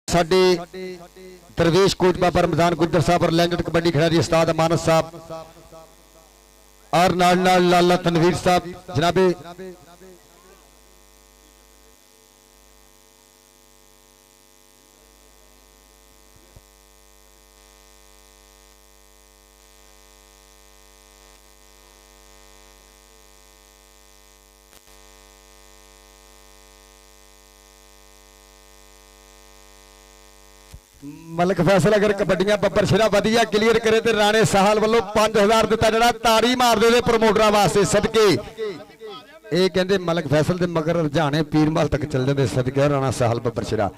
साडे दरवेश कोच बाबा रमजान गुज्जर साहब और लैंडेड कबड्डी खिलाड़ी उस्ताद अमानत साहब और नाल नाल लाला तनवीर साहब जनाबे मलक फैसल अगर कबड्डियां बब्बर शिरा वधिया क्लीयर करे तो राणे साहल वालों 5000 दिता जड़ा ताड़ी मार दे प्रमोटरां वास्ते सदके ये कहंदे मलक फैसल दे मगर रुझाने पीरमल तक चल जाते सदके राणा साहल बब्बर शिरा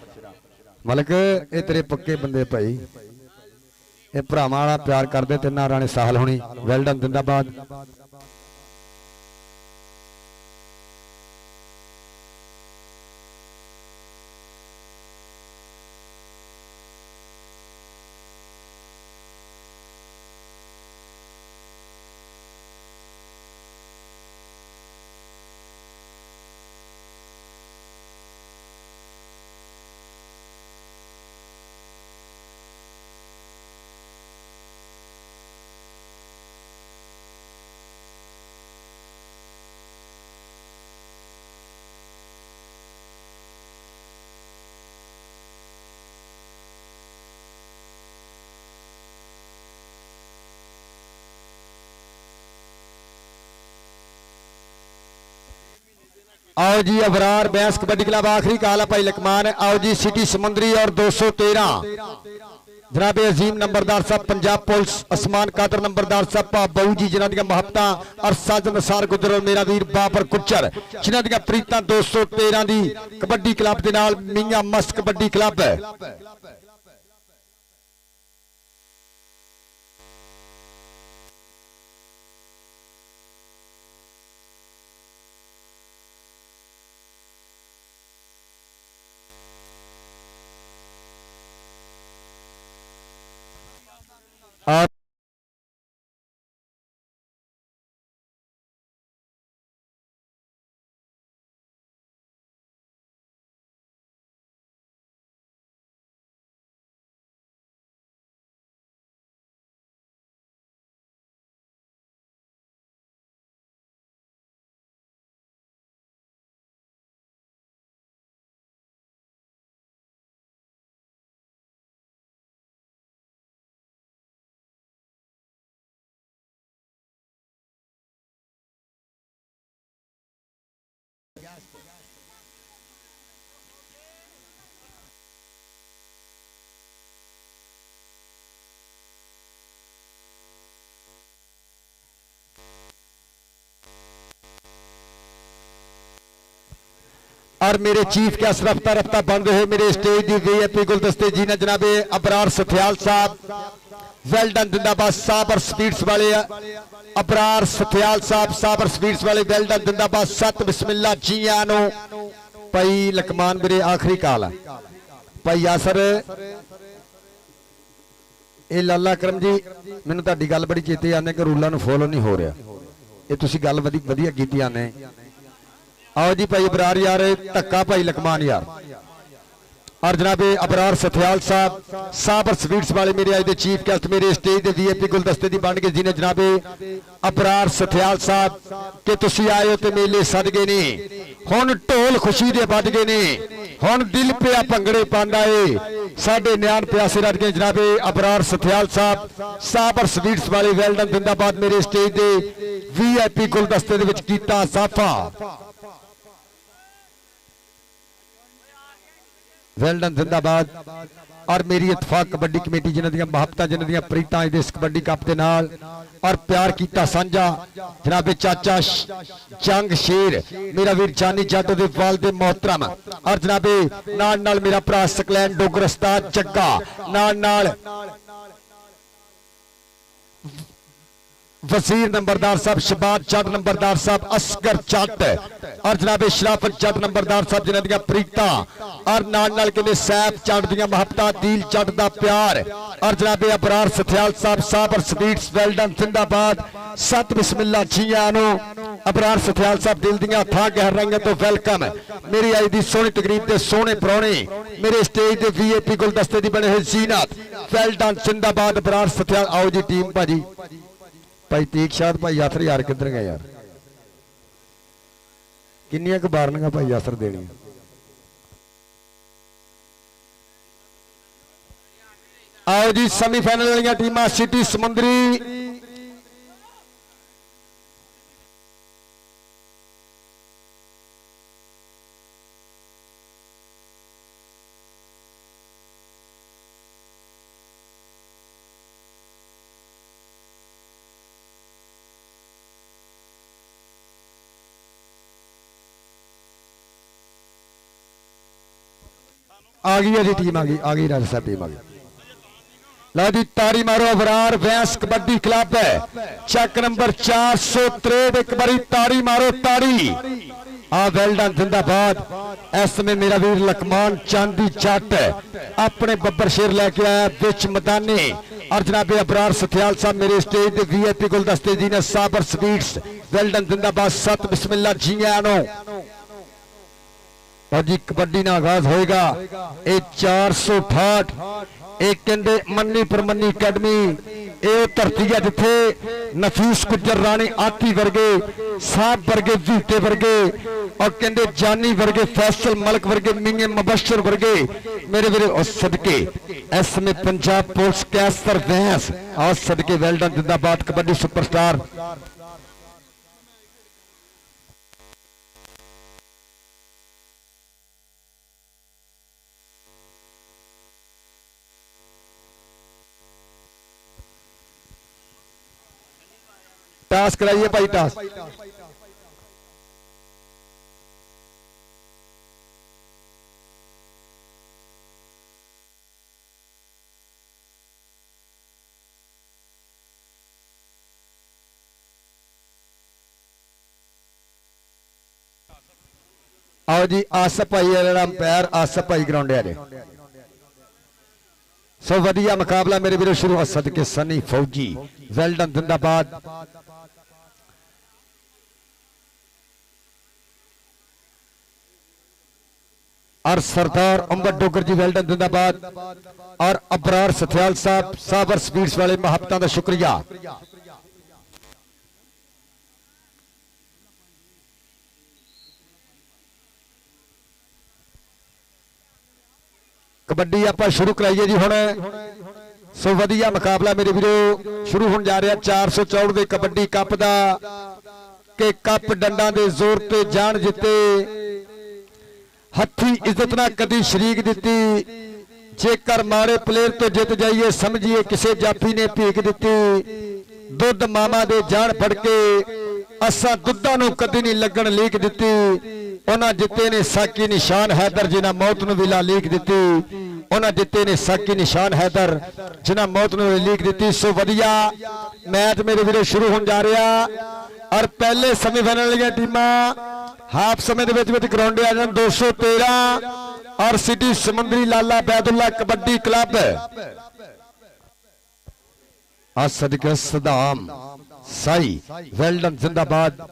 मलक ये तेरे पक्के बंदे भाई ये भरावां वाला प्यार करदे ते ना राणे साहल होनी वेल डन जिंदाबाद आओ जी अबरार बैंस कबड्डी क्लब आखिरी काल है भाई लकमान आओ जी सिटी समुंदरी और 213 जनाबे अजीम नंबरदार साहब पंजाब पुलिस आसमान कादर नंबरदार साहब बाबू जी जिन्हों दी महबतां और साजन नसार गुजर और मेरा वीर बाबर गुज्जर जिन्हों दी प्रीतां 213 दी कबड्डी क्लब दे नाल मियां मस्त कबड्डी क्लब और और मेरे चीफ गेस्ट रफ्ता रफ्ता बन रहे मेरे स्टेज की वीआईपी गुलदस्ते जी ने जनाबे अबरार सथियाल साहब वेल डन जिंदाबाद साबर स्पीड्स वाले अबरार सथियाल साहब साबर स्पीड्स वाले वेल डन जिंदाबाद सत बिस्मिल्लाह जी आनो भाई लकमान मेरे आखिरी काल है भाई यासर ये लाला करम जी मैनूं तुहाडी गल बड़ी चेते आने कि रूलां नूं फॉलो नहीं हो रहा ये तुसीं गल वधिया कीती आने आओ जी भाई अबरार यार धक्का भाई लकमान यार और जनाबे अबरार सथियाल साहब साबर स्वीट्स वाले मेरे आज दे चीफ गेस्ट मेरे स्टेज दे वीआईपी गुलदस्ते दी बन के जिन्हें जनाबे अबरार सथियाल साहब के तुसी आए हो ते मेले सद गए ने हुण ढोल खुशी दे बज गए ने हुण दिल पिया भंगड़े पांदा है साडे न्याण प्यासे रज गए जनाबे अबरार सथियाल साहब साबर स्वीट्स वाले वेल डन जिंदाबाद मेरे स्टेज दे वीआईपी गुलदस्ते दे विच कीता साफा वेल डन जिंदाबाद और मेरी इतफाक कबड्डी कमेटी जिन्हां दी महबतां जिन्हां दी प्रीतां इस कबड्डी कप दे नाल और प्यार कीता सांझा जनाबे चाचा जंग शेर मेरा वीर जानी जाटो दे वालिद मोहतरम और जनाबे नाल नाल मेरा भरा सकलैन डोगर उस्ताद जग्गा नाल नाल वजीर नंबरदार साहब शबाद जट नंबरदार साहब असगर जट और जनाबे शराफत जट नंबरदार साहब जिन्हां दी प्रीतां और नाल नाल कहंदे सैफ जट दी महबतां दिल जट दा प्यार और जनाबे अबरार सथियाल साहब साबर स्वीट्स वेल डन जिंदाबाद सत बिस्मिल्लाह जी आनो अबरार सथियाल साहब दिल दियां थां गहर रंगे तो वेलकम मेरी आज दी सोहनी तकरीब दे सोहने परौणे मेरे स्टेज दे वीआईपी गुलदस्ते दी बने हुए जीनत वेल डन जिंदाबाद अबरार सथियाल आओ जी टीम भाजी ਭਾਈ ਤੀਕਸ਼ਾਦ ਭਾਈ ਯਾਤਰੀ ਯਾਰ ਕਿੱਧਰ ਗਏ ਯਾਰ ਕਿੰਨੀਆਂ ਕੁ ਬਾਰਨੀਆਂ ਭਾਈ ਯਾਸਰ ਦੇਣੀਆਂ आओ जी सेमीफाइनल वाली टीमां सिटी समुंदरी आ गई है जी टीम आ गई राजस्थान टीम आ गई लो जी तारी मारो अबरार वैंस कबड्डी क्लब है चक नंबर 463 एक बारी तारी मारो तारी आ वेल डन जिंदाबाद इस समय मेरा वीर लकमान चांदी जट अपने बब्बर शेर लेके आया बिच मैदाने और जनाबे अबरार सथियाल साहब मेरे स्टेज के वीआईपी गुलदस्ते जी ने साबर स्वीट्स वेल डन जिंदाबाद सत बिस्मिल्ला जी आनो और जी कबड्डी ना आगाज होएगा ये 468 एक कहते मन्नी परमन्नी अकैडमी ये धरती है जिथे नफीस गुजर राणी आती वर्गे साहब वर्गे झूटे वर्गे और कहते जानी वर्गे फैसल मलक वर्गे मियां मुबशर वर्गे मेरे मेरे और सदके इस समय पंजाब पुलिस कैसर वैंस और सदके वेल डन जिंदाबाद कबड्डी सुपरस्टार टास कराइए भाई टास आओ जी आसफ भाई अंपायर आसफ भाई ग्राउंड आ रहे सो वधिया मुकाबला मेरे वीरों शुरू सदके सनी फौजी वेल डन जिंदाबाद और सरदार अंबर डोगर जी वेल डन जिंदाबाद और अबरार सथियाल साहब साबर स्पीड्स वाले महबता का शुक्रिया कबड्डी आप शुरू कराइए जी हुण सो वधिया मुकाबला मेरे वीरो शुरू होने जा रहा 464 के कबड्डी कप का के कप डंडा के जोर ते जान जिते हथी इज्जत ना कदी शरीक दी जेकर माड़े प्लेयर तो जित जाइए समझिए किसी जाफी ने भीख दी दुध मामा दे जान फड़ के असा दुधा नूं कदी नहीं लगन लीक दी उन्हां जिते ने साकी निशान हैदर जिन्हां मौत नूं विला लीक दी उन्हां जिते ने साकी निशान हैदर जिन्हां मौत नूं लीक दी सो वधिया मैच मेरे वीरों शुरू होने जा रहा और पहले सेमीफाइनल वाली टीमां हाफ समय ग्राउंड आ जान 213 और सिटी समुंदरी लाला बैदुल्ला कबड्डी क्लब सदके सदाम साई वेल डन जिंदाबाद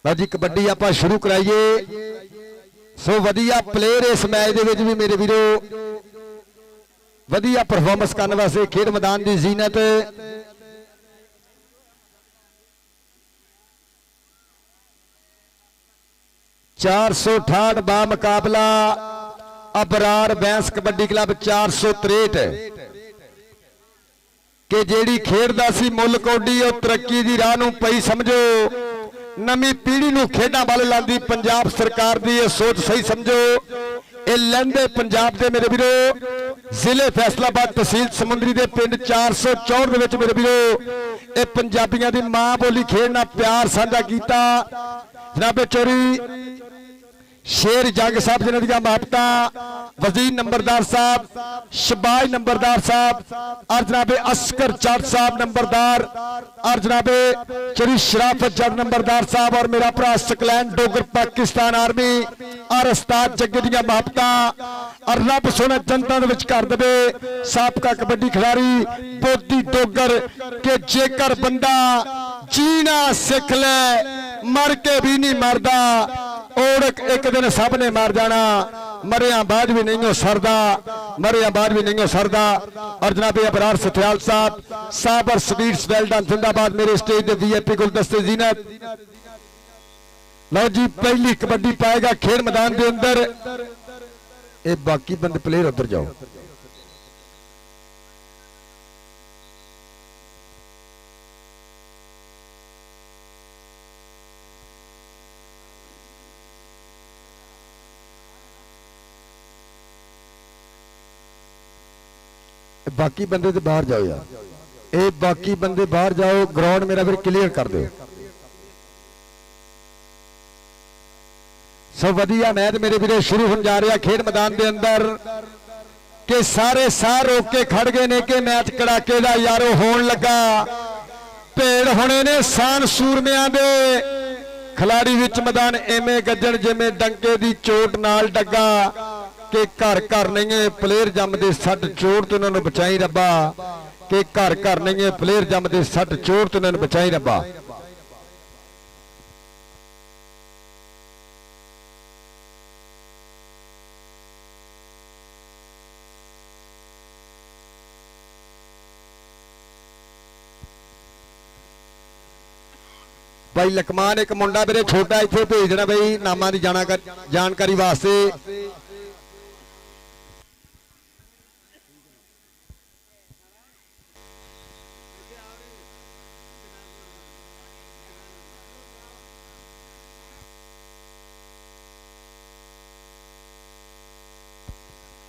जी कबड्डी आप शुरू कराइए सो वधिया प्लेयर इस मैच दे विच भी मेरे वीरो वधिया परफॉर्मेंस करने वास्ते खेड मैदान की जीनत 468 बा मुकाबला अबरार बैंस कबड्डी क्लब 463 के जेड़ी खेडदा सी मुल कौडी और तरक्की की राह नूं पई समझो नवी पीढ़ी नूं खेडां वाल लांदी पंजाब सरकार दी ये सोच सही समझो ये लैंदे पंजाब दे मेरे वीरो जिले फैसलाबाद तहसील समुंदरी दे पिंड 464 दे विच मेरे वीरो ये पंजाबियां दी मां बोली खेड नाल प्यार साझा कीता जनाबे चोरी शेर जंग साहब जिन्हों दी मुहब्बत, वजीर नंबरदार साहब, शबाज नंबरदार साहब और जनाबे अस्कर जट साहब नंबरदार और जनाबे श्री शराफत जट नंबरदार साहब और मेरा भरा सकलैन डोगर पाकिस्तान आर्मी और उस्ताद जग्गे दी मुहब्बत और रब सोना जनता दे विच कर देवे। साबका कबड्डी खिलाड़ी बोधी डोगर के जेकर बंदा जीना सिख ले मर के भी नहीं मरदा, ओढ़ एक दिन सब ने मर जाना, मरिया बाद भी नहीं हो सरदा, मरिया बाद भी नहीं हो सरदा। और जनाबे अबरार सथयाल साहब, साबर स्वीट्स वेल्डन जिंदाबाद, मेरे स्टेज के वीआईपी गुलदस्ते जीनत। लो जी पहली कबड्डी पाएगा खेल मैदान के अंदर, ये बाकी बंदे प्लेयर उधर जाओ। बाकी बंदे तो बाहर जाओ यार, ए बाकी बंदे बाहर जाओ, ग्राउंड मेरा फिर क्लियर कर दो। सब वधिया मैच मेरे वीरे शुरू होने जा रहा खेल मैदान के अंदर के सारे साह रोक के खड़ गए ने कि मैच कड़ाके का यारो होने लगा। भेड़ होने ने सान सूरमियां दे खिलाड़ी विच मैदान एवें गजन जिवें डंके की चोट नाल डगा कि घर घर नहीं है प्लेयर जमदे सट चोट तो उन्होंने बचाई रब्बा, कि घर घर नहीं है प्लेयर जमदे सट चोट तो उन्होंने बचाई रब्बा। भाई लकमान एक मुंडा मेरे छोटा इत्थे भेजना भाई नामां दी जानकारी वास्ते।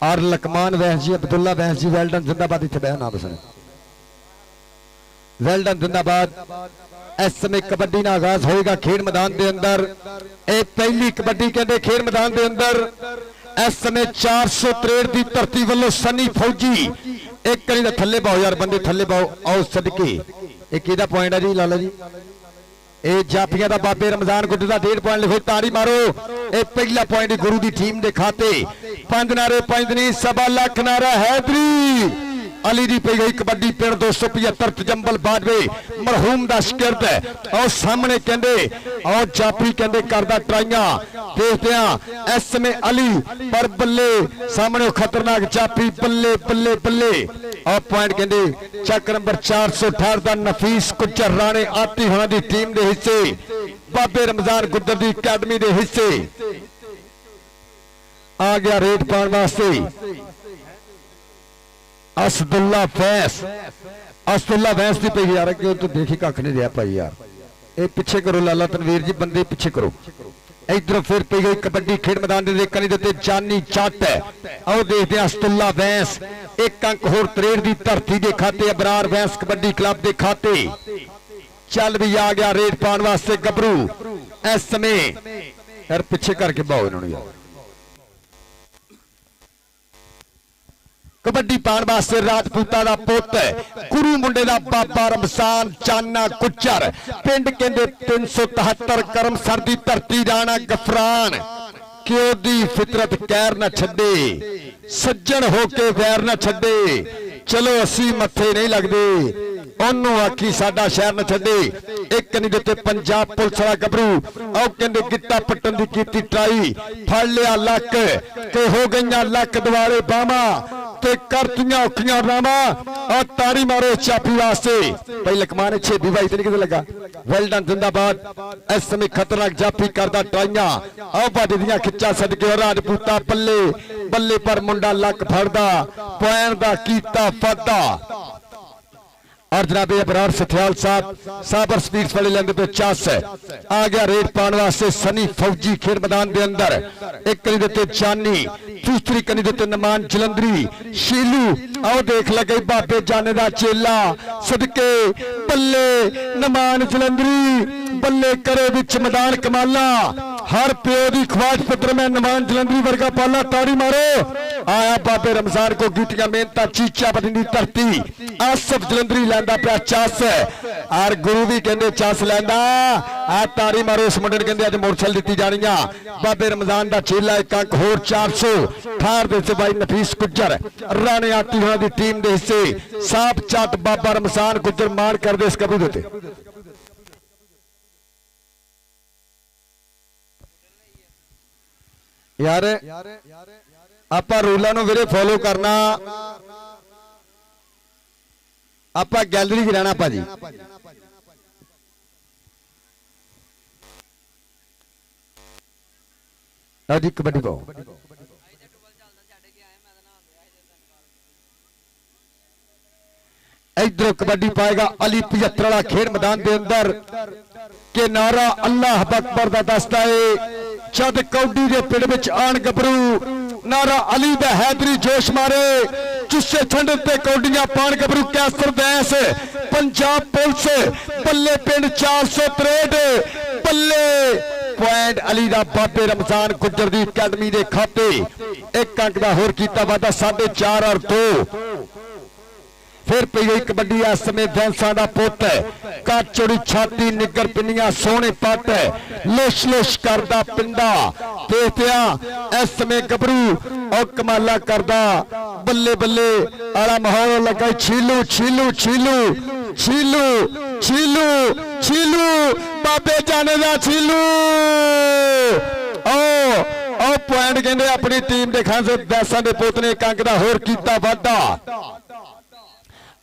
और लकमान वैंस जी, अब्दुल्ला वैंस जी वेल्डन जिंदाबाद, इतने बह ना दसने वेल्डन जिंदाबाद। इस समय कबड्डी का आगाज होगा खेल मैदान के अंदर, ए पहली कबड्डी कहते खेल मैदान के अंदर। इस समय 463 की धरती वालों सनी फौजी एक करी थले पाओ यार बंदे थले पाओ, आओ सदके। एक पॉइंट है जी लाला जी, ए जाफिया का बाबे रमजान गुड्डे का 1.5 पॉइंट लिखो, तारी मारो। ए पहला पॉइंट गुरु की टीम के खाते। 5 नारे 5 नहीं, 1.25 लाख नारा हैदरी अली दी पई गई कबड्डी पिंड 275 तजंबल बाजवे मरहूम दा शिकरत है। और सामने कहंदे और जाफी कहंदे करदा ट्राइयां देखते हैं इस समय अली पर बल्ले सामने खतरनाक जाफी बल्ले बल्ले बल्ले। और पॉइंट कहंदे चक नंबर 468 दा नफीस कुचर राणे आती होना दी टीम दे हिस्से, बाबे रमजान गुद्दर दी अकादमी दे हिस्से आ गया रेड पाने वास्ते असदुल्ला वैंस। असदुल्ला वैंस की पई यार क्यों तो देखी कख नहीं रहा भाई यार, ए पीछे करो लाला तनवीर जी, बंदे पीछे करो। इधर फिर पई गई कबड्डी खेल मैदान के कनी देते जानी जट है। आओ देखते हैं असदुल्ला वैंस 1 अंक होर 63 की धरती के खाते, अबरार वैंस कबड्डी क्लब के खाते। चल भी आ गया रेड पाने वास्ते गबरू इस समय यार, पीछे करके बाओ इन्होंने यार। कबड्डी पाने वास्ते राजपूता दा पुत गुरु मुंडे दा बाबा रमजान चाना कुचर, पिंड कहंदे 373 करमसर दी धरती राणा गफरान। क्यों दी फितरत कैर न छड्डे, सज्जन होके वैर न छड्डे। चलो असी मथे नहीं लगदे, ओनू आखी साडा शहर न छड्डे। एक नहीं देते पंजाब पुलिस वाला गबरू, आओ कहंदे गिट्टा पट्टन दी कीती ट्राई, फड़ लिया लक ते हो गईयां लक दुआरे बामा ते करतियां औखियां रामा। और ताड़ी मारो चापी वास्ते भाई लकमान छेदी भाई इतनी किते लगा। वेल्डन जिंदाबाद। इस समय खतरनाक जाफी करदा ट्राइयां, आओ बाडी दियां खिच्चा सदके राजपूता बल्ले बल्ले पर मुंडा लक फड़दा, पॉइंट दा कीता फादा। और जनाब अबरार सथयाल साहब साबर स्पीड्स वाले लेंदे पे 50 आ गया रेड पाने वास्ते सनी फौजी खेल मैदान के अंदर। एक कनी देते जानी, दूसरी कनी देते नमान जलंधरी शीलू। आओ देख लगे बाबे जाने दा चेला सदके बल्ले नमान जलंधरी बल्ले करे विच मैदान कमाला। हर प्यो की ख्वाहिश पुत्र में नमान जलंधरी वर्गा पाला ताड़ी मारो आया बाबे रमजान को गीटियां मेहनत चीचा बदनी धरती आसफ जलंधरी लैंदा पिया चस और गुरु भी कहते चस लैंदा आ ताड़ी मारो इस मुंडे कहते अज मोटरसाइकिल दी जानी बाबे रमजान का चेला एक अंक होर 400 ठार दे बाई नफीस गुज्जर राणे आती होना दी टीम दे हिस्से साफ चट बाबा रमजान गुज्जर मान कर दे इस कबू देते यार आप रूलों को वीरे फॉलो करना आप गैलरी च रहना भाजी जी कबड्डी पाओ इधर कबड्डी पाएगा अली 75 वाला खेड मैदान के अंदर के नारा अल्लाह अकबर का दसदा है जद कौडी के पिंड विच आन गबरू नारा अली दा हैदरी जोश मारे चुस्से ठंड ते कौडियां पान गबरू कैसर दैस पंजाब पुलिस बल्ले पिंड 463 बल्ले पॉइंट अली दा बाबे रमजान गुज्जर दी अकादमी दे खाते एक अंक दा होर कीता वादा 4.5 और 2 फिर पी गई कबड्डी इस समय बैंसा का पुत कट चोड़ी छाती निगर पिनिया सोने पट लुश लुश करदा पिंडा देखिया इस समय गबरू और कमाला करदा बल्ले बल्ले आला माहौल लगा छीलू छीलू छीलू छीलू छीलू छीलू बाबे जाने का छीलू ओ पॉइंट कहते अपनी टीम के खान से बैंसा के पुत ने एक अंक का होर कीता वाधा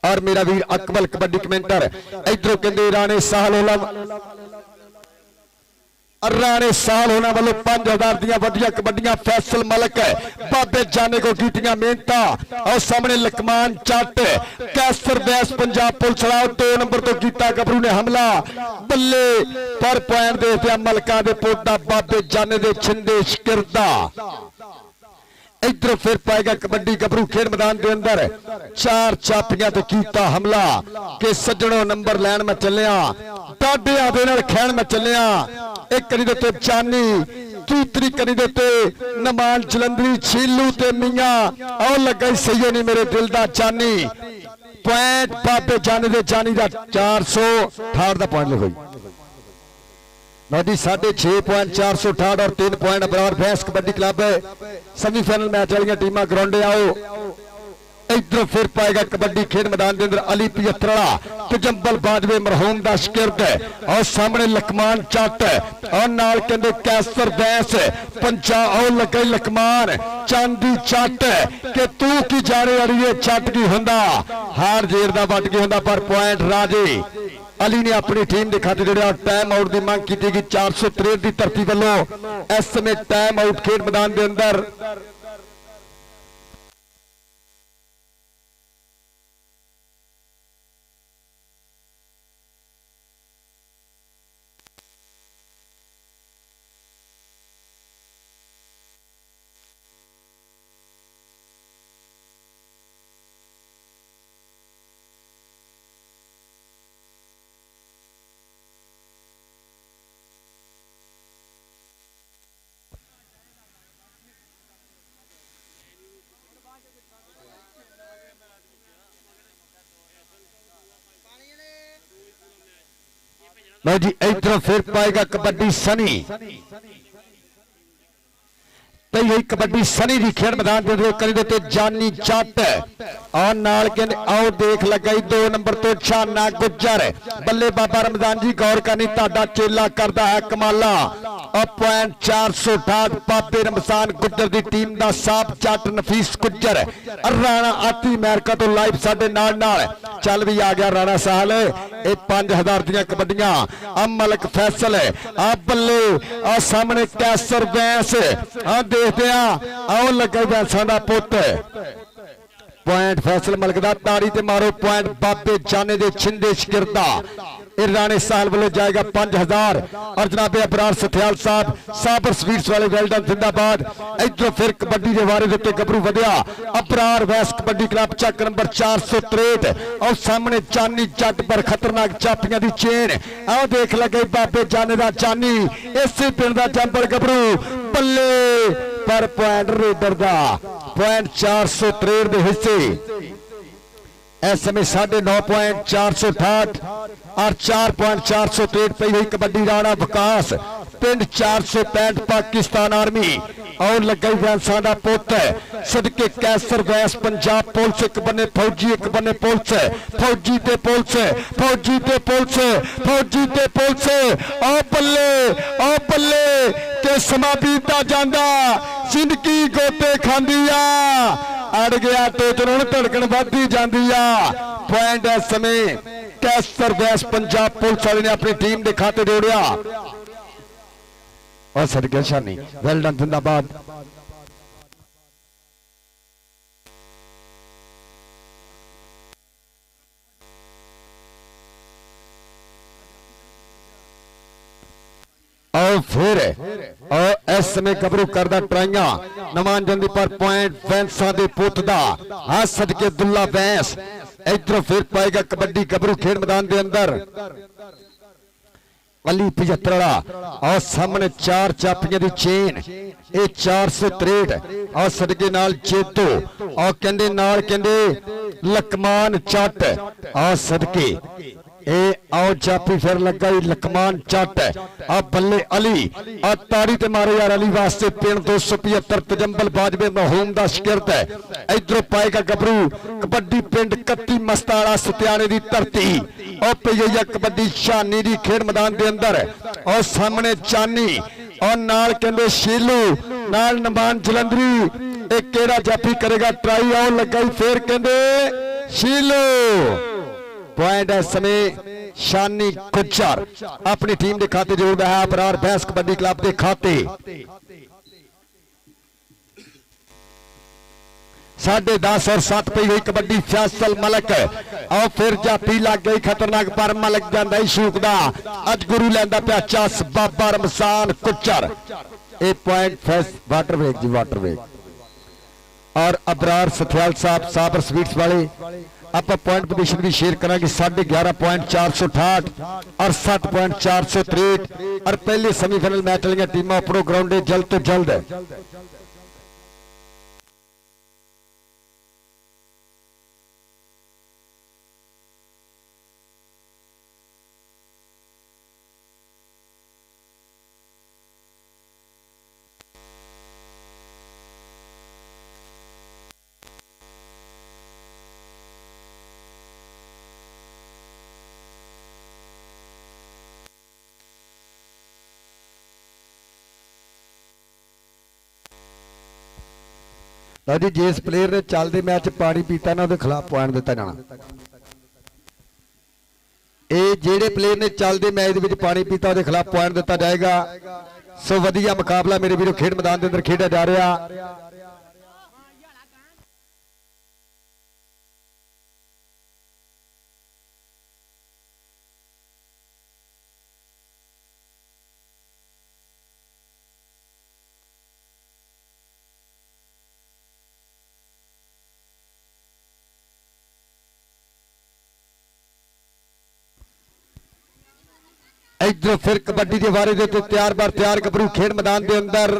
और मेरा वीर अकबल कबड्डी कमेंटर इधरों कहते राणे साल होना वालों 5000 दियां वड्डियां कबड्डियां फैसल मलक बाबे जाने को कीतियां मेहनत और सामने लकमान चट कैसर बैस पंजाब पुलिस वाला 2 नंबर तो कीता गबरू ने हमला बल्ले पर पॉइंट देते मलका दे पोटा बाबे जाने दे छिंदे शिकरदा इधर फिर पाएगा कबड्डी गबरू खेल मैदान के अंदर 4 चापियां तो कीता हमला के सज्जनों नंबर लैन में चलिया डाडे आदे नाल खैन में चलिया एक करी देते चानी दूसरी करी देते नमान जलंधरी छीलू ते मियां और लगा सही नहीं मेरे दिल दा चानी पॉइंट बाबे जाने दे जानी दा 468 दा पॉइंट लिखो नदी 6.5 पॉइंट 468 और 3 पॉइंट बराबर भैंस कबड्डी क्लब सेमीफाइनल मैच वाली टीम ग्राउंड आओ इधर फिर पाएगा कबड्डी खेल मैदान के अंदर अली 75 वाला तजंबल बाजवे मरहूम दा शिकरद और सामने लकमान चट और नाल कहंदे कैसर बैस पंजाब और लगे लकमान चांदी चट के तू की जाने वाली चट की हुंदा हार जेर दा वट की हुंदा पर पॉइंट राजे अली ने अपनी टीम के खाते जोड़िया टाइम आउट की मांग की गई 463 की धरती वालों इस समय टाइम आउट खेल मैदान के अंदर लो जी इधर फिर पाएगा कबड्डी सनी तो यही कबड्डी सनी की खेल मैदान करी देते जानी चट और नाल के आओ देख लगाई 2 नंबर तो छाना गुज्जर बल्ले बाबा रमजान जी गौर करनी ताड़ा चेला करता है कमाला और पॉइंट 468 बाबे रमजान गुज्जर की टीम का साफ चट नफीस गुज्जर राणा आती अमेरिका तो लाइव साडे नाल चल भी आ गया राणा साहल ये 5000 दियां कबड्डियां आ मलक फैसल आ बल्ले आ सामने कैसर बैस आ देखते आओ लगे बैसा का पुत पॉइंट फैसल मलक दा ताड़ी ते मारो पॉइंट बाबे जाने दे छिंदे शिकरदा राणे साहल वालों जाएगा 5000 और जनाबे अबरार सथियाल साहब साबर स्वीट्स वाले वेल्डन जिंदाबाद। इधरों फिर कबड्डी के बारे उत्ते गबरू वधिया अबरार वैस कबड्डी क्लब चक नंबर 463 और सामने चानी जट पर खतरनाक चापियां दी चेन आओ देख लगे बाबे जाने दा चानी इसी पिंड दा जंबल गबरू बल्ले पर पॉइंट रेडर दा पॉइंट 463 दे हिस्से इस समय 9.468 और 4.463 पे हुई कबड्डी राणा विकास पिंड 465 पाकिस्तान आर्मी और लगे वैंसा का पुत सदके कैसर वैस पंजाब पुलिस एक बने फौजी एक बने पुलिस फौजी ते पुलिस फौजी ते पुलिस फौजी ते पुलिस ओ बल्ले के समा बीता जांदा जिंदगी गोते खांदी आ अड़ गया तो जरूर धड़कन बढ़ती जाती आ पॉइंट इस समय कैसर वैस पंजाब पुलिस वाले ने अपनी टीम के खाते जोड़िया और सदके शानी वेल डन जिंदाबाद। और फिर और इस समय गबरू करदा ट्राइयां नमानजंदी पर पॉइंट वैंसा दे पुत दा हां सदके दुल्ला वैंस इधरों फिर पाएगा कबड्डी गबरू खेल मैदान के अंदर अली 75 और सामने 4 चापियां दी चेन ये 463 और सदके नाल चेतो और कहंदे नाल कहंदे लकमान चट और सदके ए आओ चापी फिर लगा लकमान चट आ बल्ले अली आ ताड़ी ते मारे यार अली वास्ते पिंड 275 तजंबल बाजबे महूम दा शिकरत है इधरों पाएगा गबरू कबड्डी पिंड 31 मस्ताना सत्याने दी धरती और पई है कबड्डी शानी दी खेड मैदान के अंदर और सामने चानी और नाल कहंदे शीलू नाल नमान जलंधरी एक केड़ा जाफी करेगा ट्राई और लगाई फिर कहंदे शीलू पॉइंट है समय शानी गुज्जर अपनी टीम के खाते जोड़ता है अबरार भैंस कबड्डी क्लब के खाते 10.5 और 7 पे हुई कबड्डी फैसल मलक और फिर जापी लग गई खतरनाक पर मलक जाता ही शूकदा अज गुरु लैंदा पिया चस बाबा रमजान गुज्जर ए पॉइंट फैस वाटर ब्रेक जी वाटर ब्रेक और अबरार सथियाल साहब साबर स्वीट्स वाले आप पॉइंट पोजीशन भी शेयर करेंगे 11.468 और 7.463 और पहले सेमीफाइनल मैच वाली टीम अपनो ग्राउंड जल्द तो जल्द जी जिस प्लेयर ने चलते मैच पानी पीता ना उहदे खिलाफ पॉइंट दिता जाना ये जेडे प्लेयर ने चलते मैच दे पानी पीता उहदे खिलाफ पॉइंट दिता जाएगा। सो वधिया मुकाबला मेरे वीरों खेड मैदान के अंदर खेड़ा जा रहा इधर फिर कबड्डी के बारे में तैयार बार तैयार गबरू खेड मैदान के अंदर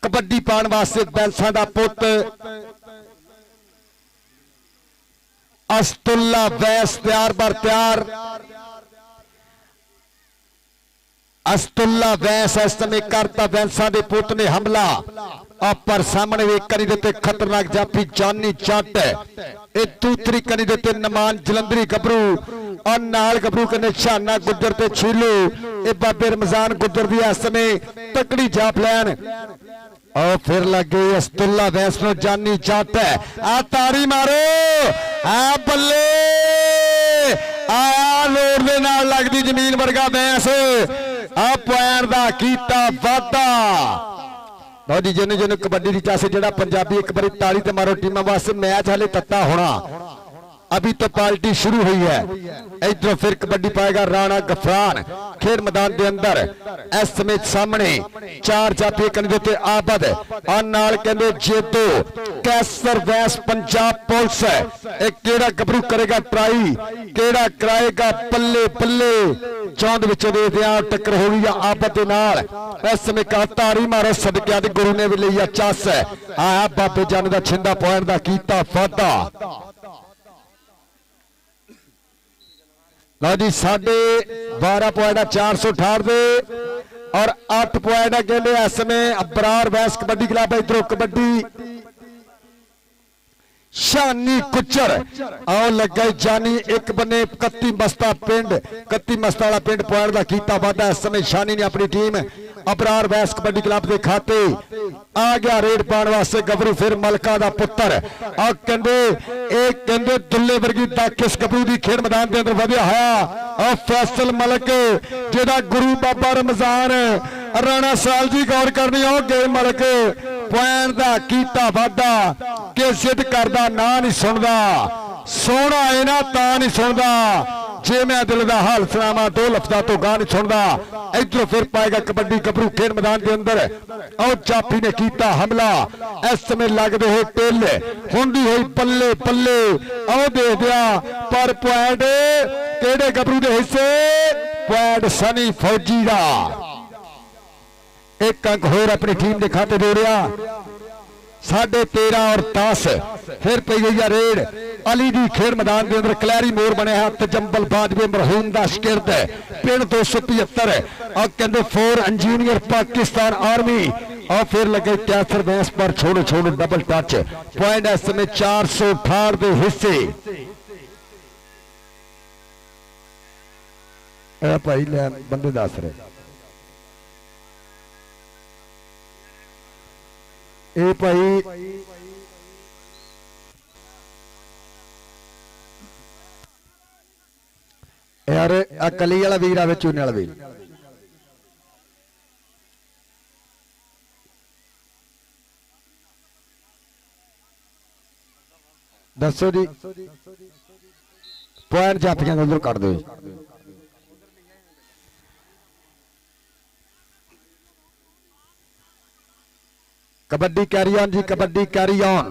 कबड्डी पाने वास्ते बैंसा का पुत अस्तुल्ला वैस तैयार बार तैयार अस्तुल्ला वैस इस समय करता बैंसा के पुत ने हमला पर सामने एक करी देते खतरनाक जाफी जानी चट दूसरी करी देते नमान जलंधरी गबरू और नाल गबरू के निशाना गुजर ते छीलू ए बाबे रमजान गुजर दी इस समय तकड़ी जाप लैन और फिर लगे अस्तुल्ला वैस नो जानी चट आ ताड़ी मारो आ बल्ले आ लोड दे नाल लगदी जमीन वर्गा वैस आ पॉइंट दा कीता वादा लो जी जिन्हें जिन्हें कबड्डी की चास जो पंजाबी एक बार ताली ते मारो टीम वास्ते मैच हाले तत्ता होना अभी तो पार्टी शुरू हुई है। इधरों फिर कबड्डी पाएगा राणा गफरान खेल मैदान के अंदर। इस समय सामने चार जाफी कहते आबद और नाल कहते जेतो कैसर वैस पंजाब पुलिस। एक केड़ा गबरू करेगा ट्राई, केड़ा कराएगा पल्ले पल्ले। चौंद विच देखदे टक्कर हो गई आबद दे नाल। इस समय कहा तारी मारो सदकिया दी गुरु ने भी लिया चस। आया बाबे जान दा छिंदा पॉइंट दा कीता वादा। लो जी 12.5 पॉइंट 468 दे और 8 पॉइंट कहते इस समय अबरार वैस कबड्डी क्लब। इधरों कबड्डी शानी कुचर आओ लगे जानी एक बने कत्ती मस्ता पिंड, कत्ती मस्ता वाला पिंड पॉइंट का कीता वादा। इस समय शानी ने अपनी टीम अबरार वैस कबड्डी क्लब के खाते आ गया रेड पाने वास्ते। गबरू फिर मलका दा पुत्र आ कहंदे दुल्ले वर्गी किस गबरू की खेड मैदान के अंदर वधिया है। फैसल मलक जेदा गुरु बाबा रमजान राणा साल जी गौर करनी हो गए मलक पॉइंट का कीता वादा कि जिद करदा ना नहीं सुनदा, सोना है ना ता नहीं सुनदा, जे मैं दिल का हाल सुनावा 2 लफ्जा तो गा नहीं सुनदा। इधरों फिर पाएगा कबड्डी गबरू खेल मैदान के अंदर। और जाफी ने कीता हमला। इस समय लगते हुए टिल होंदी हुई पल्ले पल्ले आओ दे दिया पर पॉइंट केड़े गबरू के हिस्से पॉइंट सनी फौजी का। एक अंक होर अपनी टीम के खाते दे रहा। 13.5 और 10 फिर पी गई है रेड अली दी खेल मैदान के अंदर। कलैरी मोर बने है तजंबल बाजवे मरहूम दा शिरद पिंड 275 और कहते 4 इंजीनियर पाकिस्तान आर्मी। और फिर लगे कैसर वैस पर छोड़ो छोड़ो डबल टच पॉइंट इस समय 468 के हिस्से। भाई बंदे दस रहे ए भाई यार कली वाला वीर आवे चूने वाला वीर दसो जी पॉइंट जाफियां उधर कर दो। कबड्डी कैरी ऑन जी, कबड्डी कैरी ऑन।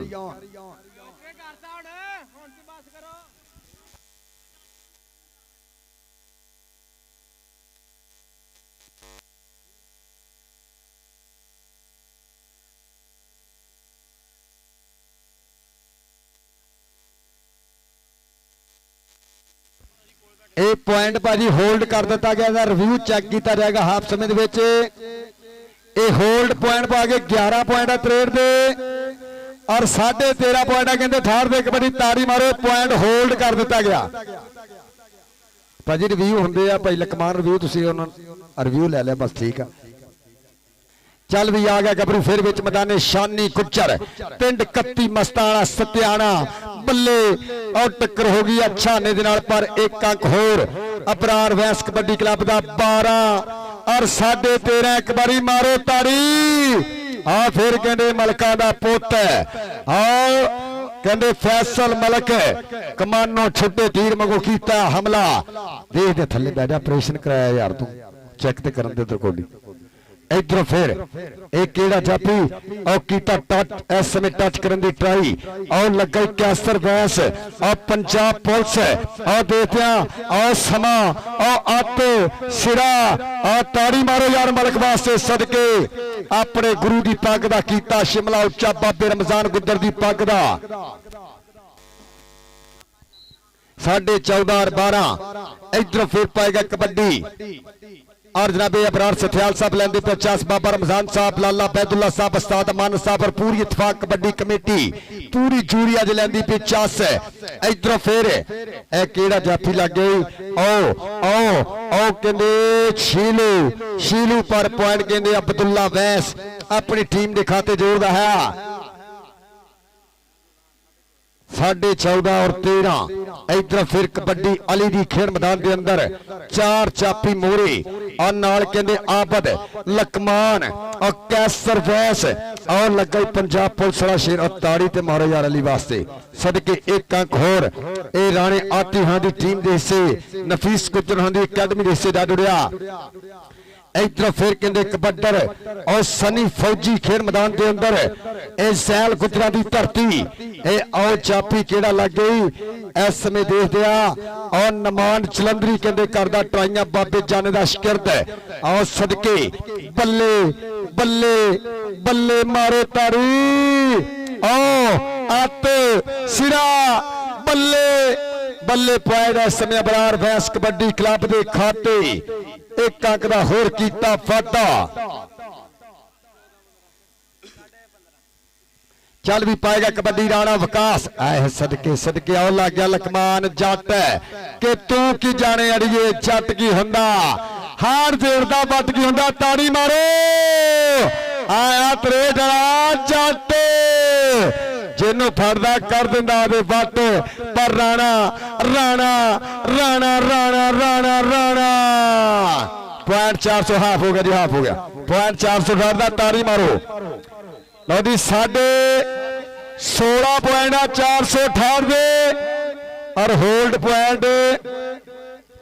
ਇਹ पॉइंट भाजी होल्ड कर दिता गया, रिव्यू चेक किया जाएगा हाफ समय ये होल्ड पॉइंट पा के 11 पॉइंट है त्रेड दे और 13.5 पॉइंट है कहते थार दे कबड्डी तारी मारो पॉइंट होल्ड कर दिता गया। भाजी रिव्यू होंगे भाई लकमान रिव्यू रिव्यू ले लिया बस ठीक है। चल भी आ गया गबरू फिर विच मैदाने शानी कुचर पिंड कत्ती मस्ताना सत्याना बल्ले और टक्कर हो गई अच्छा ने पर एक अंक होर अबरार वैस कबड्डी क्लब का 12 और 13.5 एक बारी मारो तारी। आ फिर कहते मलका दा पुत और कहते फैसल मलक कमानो छुट्टे तीर मगो कीता हमला। देख दे थले बैठा ऑपरेशन कराया यार तू चेक ते करन दे कोडी। इधरों फिर एक केड़ा जापी और कीता टच इस समय टच करने की ट्राई और लगा कैसर वैस और पंजाब पुलिस और देखते और समा और अत सिरा और ताड़ी मारो यार मलक वास्ते सदके अपने गुरु की पग का कीता शिमला उच्चा बाबे रमजान गुद्दर की पग का 14.5 और 12। इधरों फिर पाएगा कबड्डी और जनाब अबरार सथियाल साहब लेंदे 50 बाबा रमजान साहब लाला बैदुल्ला साहब उस्ताद अमान साहब और पूरी इत्तेफाक कबड्डी कमेटी पूरी जूरी अज लेंदी 50। इधरों फिर ए केड़ा जाफी लग गई ओ कहंदे शीलू पर पॉइंट कहंदे अब्दुल्ला वैस अपनी टीम के खाते जोड़दा है। 14.5 और 13। इधर फिर कबड्डी अली दी खेड मैदान के अंदर 4 चापी मोरे और नाल कहंदे आबद लकमान और कैसर वैस और लगा पंजाब पुलिस वाला शेर और ताड़ी ते मारो यार अली वास्ते सदके एक अंक होर ए राणे आती हां दी टीम दे हिस्से नफीस गुजर हां दी अकेडमी दे हिस्से जा जुड़िया। इधर फिर कहते कबड्डर और सनी फौजी खेल मैदान के अंदर ए सैल गुजरा की धरती ए आओ चापी केड़ा लग गई इस समय देख दिया और नमान चलंदरी कहते करदा ट्राइयां बाबे जाने का शिकरत आओ सदके बल्ले बल्ले बल्ले मारो तारी ओ अत सिरा बल्ले बल्ले पाएगा इस समय बरार भैंस कबड्डी क्लब के खाते एक अंक का होर कीता वाधा। चल भी पाएगा कबड्डी राणा विकास आए सदके सदके आओ लग गया लकमान जट के तू की जाने अड़िए जट की हुंदा हार देरदा बट की हुंदा ताड़ी मारो आया तरे जरा जट जिन्हों फड़दा कर दिंदा दे वट पर राणा राणा राणा राणा राणा राणा पॉइंट 400 हाफ हो गया जी हाफ हो गया पॉइंट 400 फड़दा ताड़ी मारो लो जी 16.5 पॉइंट 468 और होल्ड पॉइंट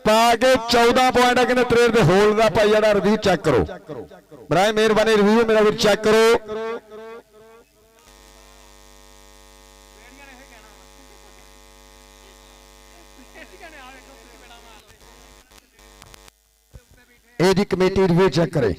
पा के 14 पॉइंट कहते त्रेर के होल्ड का भाई जरा रिव्यू चेक करो बराए मेहरबानी रिव्यू मेरा भी चेक करो। एडी कमेटी रिव्यू चेक करे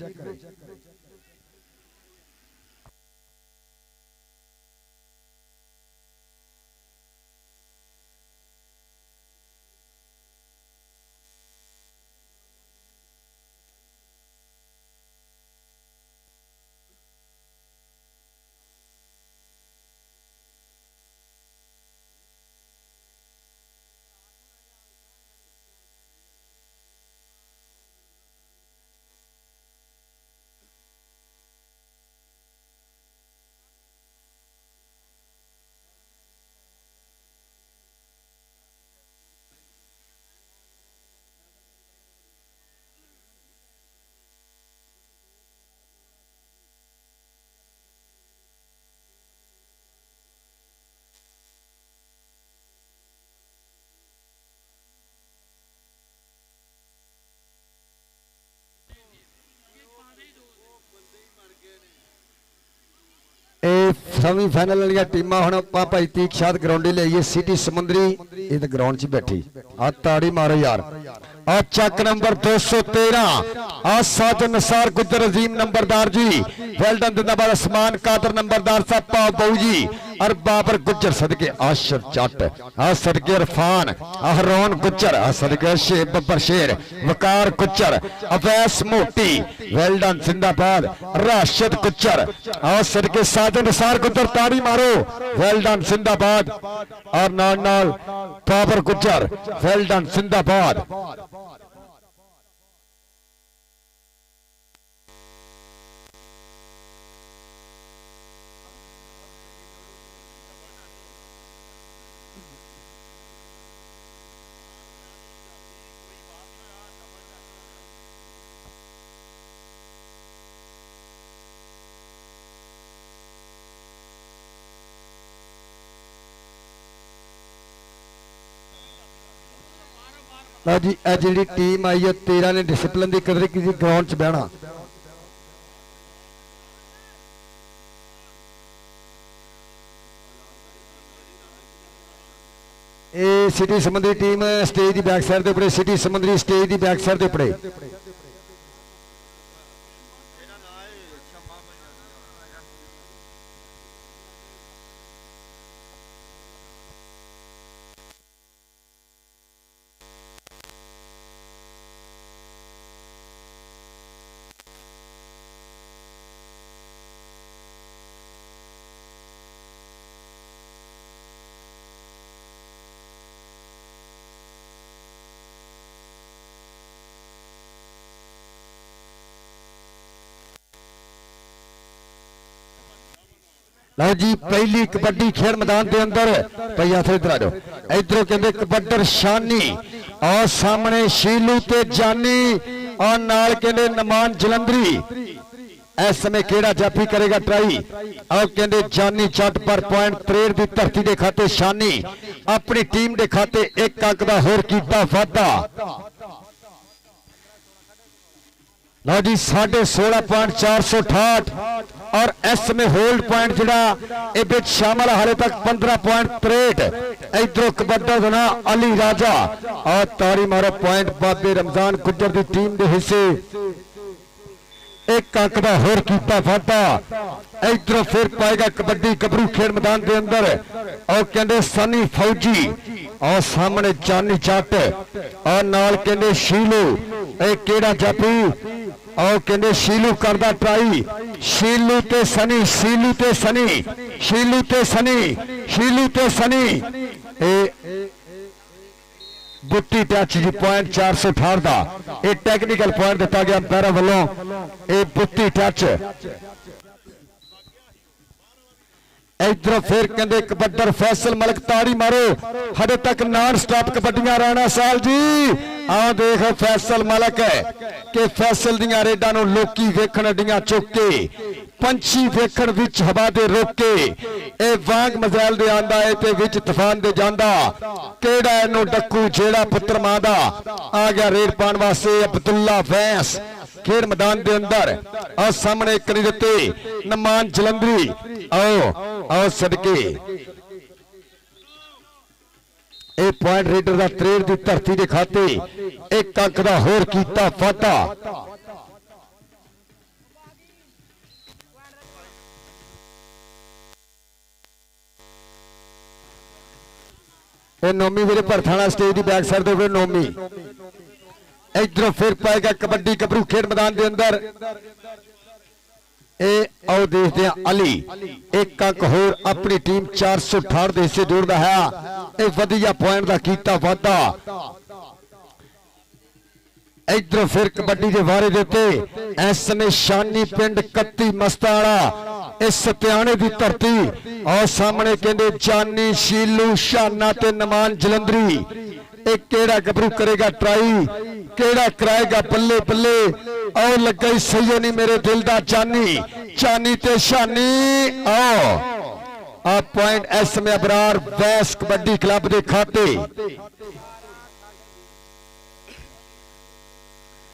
सेमीफाइनल वाली टीम हम भाई तीक शाद ग्राउंड ले आइए सिटी समुंदरी ये तो ग्राउंड च बैठी आ ताड़ी मारो यार आ चक नंबर 213 आ साजन नसार गुजर अजीम नंबरदार जी वेल्डन जिंदाबाद आसमान कादर नंबरदार साहब पाव बाऊ जी और बाबर गुजर सदके आशर जट आ सदके इरफान अहरोन गुजर आ सदके शेब बब्बर शेर वकार गुजर अवैस मोटी वेल्डन जिंदाबाद राशिद गुजर आ सदके साजन नसार गुजर ताड़ी मारो वेल्डन जिंदाबाद और नाल नाल बाबर गुजर वेल्डन जिंदाबाद। जी जी टीम आई है 13 ने डिसिप्लिन की कदर की ग्राउंड च बहना ए सिटी समुंदरी टीम स्टेज की बैक साइड के उपरे सिटी समुंदरी स्टेज की बैक साइड के उपरे लो जी पहली कबड्डी खेल मैदान के अंदर भैया थे इधर आ जाओ इधरों कहते कबड्डर शानी और सामने शीलू ते जानी और नाल कहते नमान जलंधरी इस समय केड़ा जाफी करेगा ट्राई और कहते जानी जट पर पॉइंट 63 की धरती के खाते शानी अपनी टीम के खाते एक अंक का होर कीता वाधा लो जी 16.468 और इस समय होल्ड पॉइंट जड़ा ए शामिल हाले तक 15.63 इधरों कबड्डा देना अली राजा और तारी मारो पॉइंट बाबे रमजान गुजर की टीम के हिस्से एक अंक का होर कीता वाधा इधरों फिर पाएगा कबड्डी गबरू खेल मैदान के अंदर और कहते सनी फौजी और सामने जानी जट और नाल कहते शीलू एक केड़ा जाफी और कहते शीलू करदा ट्राई शीलू ते सनी शीलू ते सनी शीलू ते सनी शीलू ते सनी बुट्टी टच जी पॉइंट 468 का यह टैक्निकल पॉइंट दिता गया अंपायर वालों ये बुट्टी टच इधर फिर कहते कबड्डर फैसल मलिक ताड़ी मारो हजे तक नॉन स्टॉप कबड्डियां राणा साल जी आओ देख फैसल मलिक के फैसल दियां रेडां नूं लोकी वेखण अड्डियां चुक के पंछी वेखण विच हवा दे रोके ए वांग मजैल दे आंदा है ते विच तूफान दे जांदा केड़ा इनू डक्कू जेड़ा पुत्र मां दा आ गया रेड पाण वास्ते अब्दुल्ला वैस खेल मैदान के अंदर और सामने करी दिते नमान जलंधरी आओ सदके ए पॉइंट रेडर का 63 की धरती के खाते एक अंक का होर कीता वाधा नोमी मेरे भरथाना स्टेज की बैक साइड पे नोमी इधरों फिर पाएगा कबड्डी गबरू खेल मैदान के अंदर आओ देखते हैं अली एक अंक होर अपनी टीम 468 देश से जोड़ता है वधिया पॉइंट का कीता वाधा इधरों फिर कबड्डी के बारे देते इस समय शानी पिंड कत्ती मस्ताड़ा इस सत्याने की धरती और सामने कहते जानी शीलू शाना ते नमान जलंधरी एक केड़ा गबरू करेगा ट्राई केड़ा कराएगा बल्ले बल्ले और लगा ही सही नहीं मेरे दिल दा जानी चानी ते शानी आओ पॉइंट इस समय अबरार वैस कबड्डी क्लब के खाते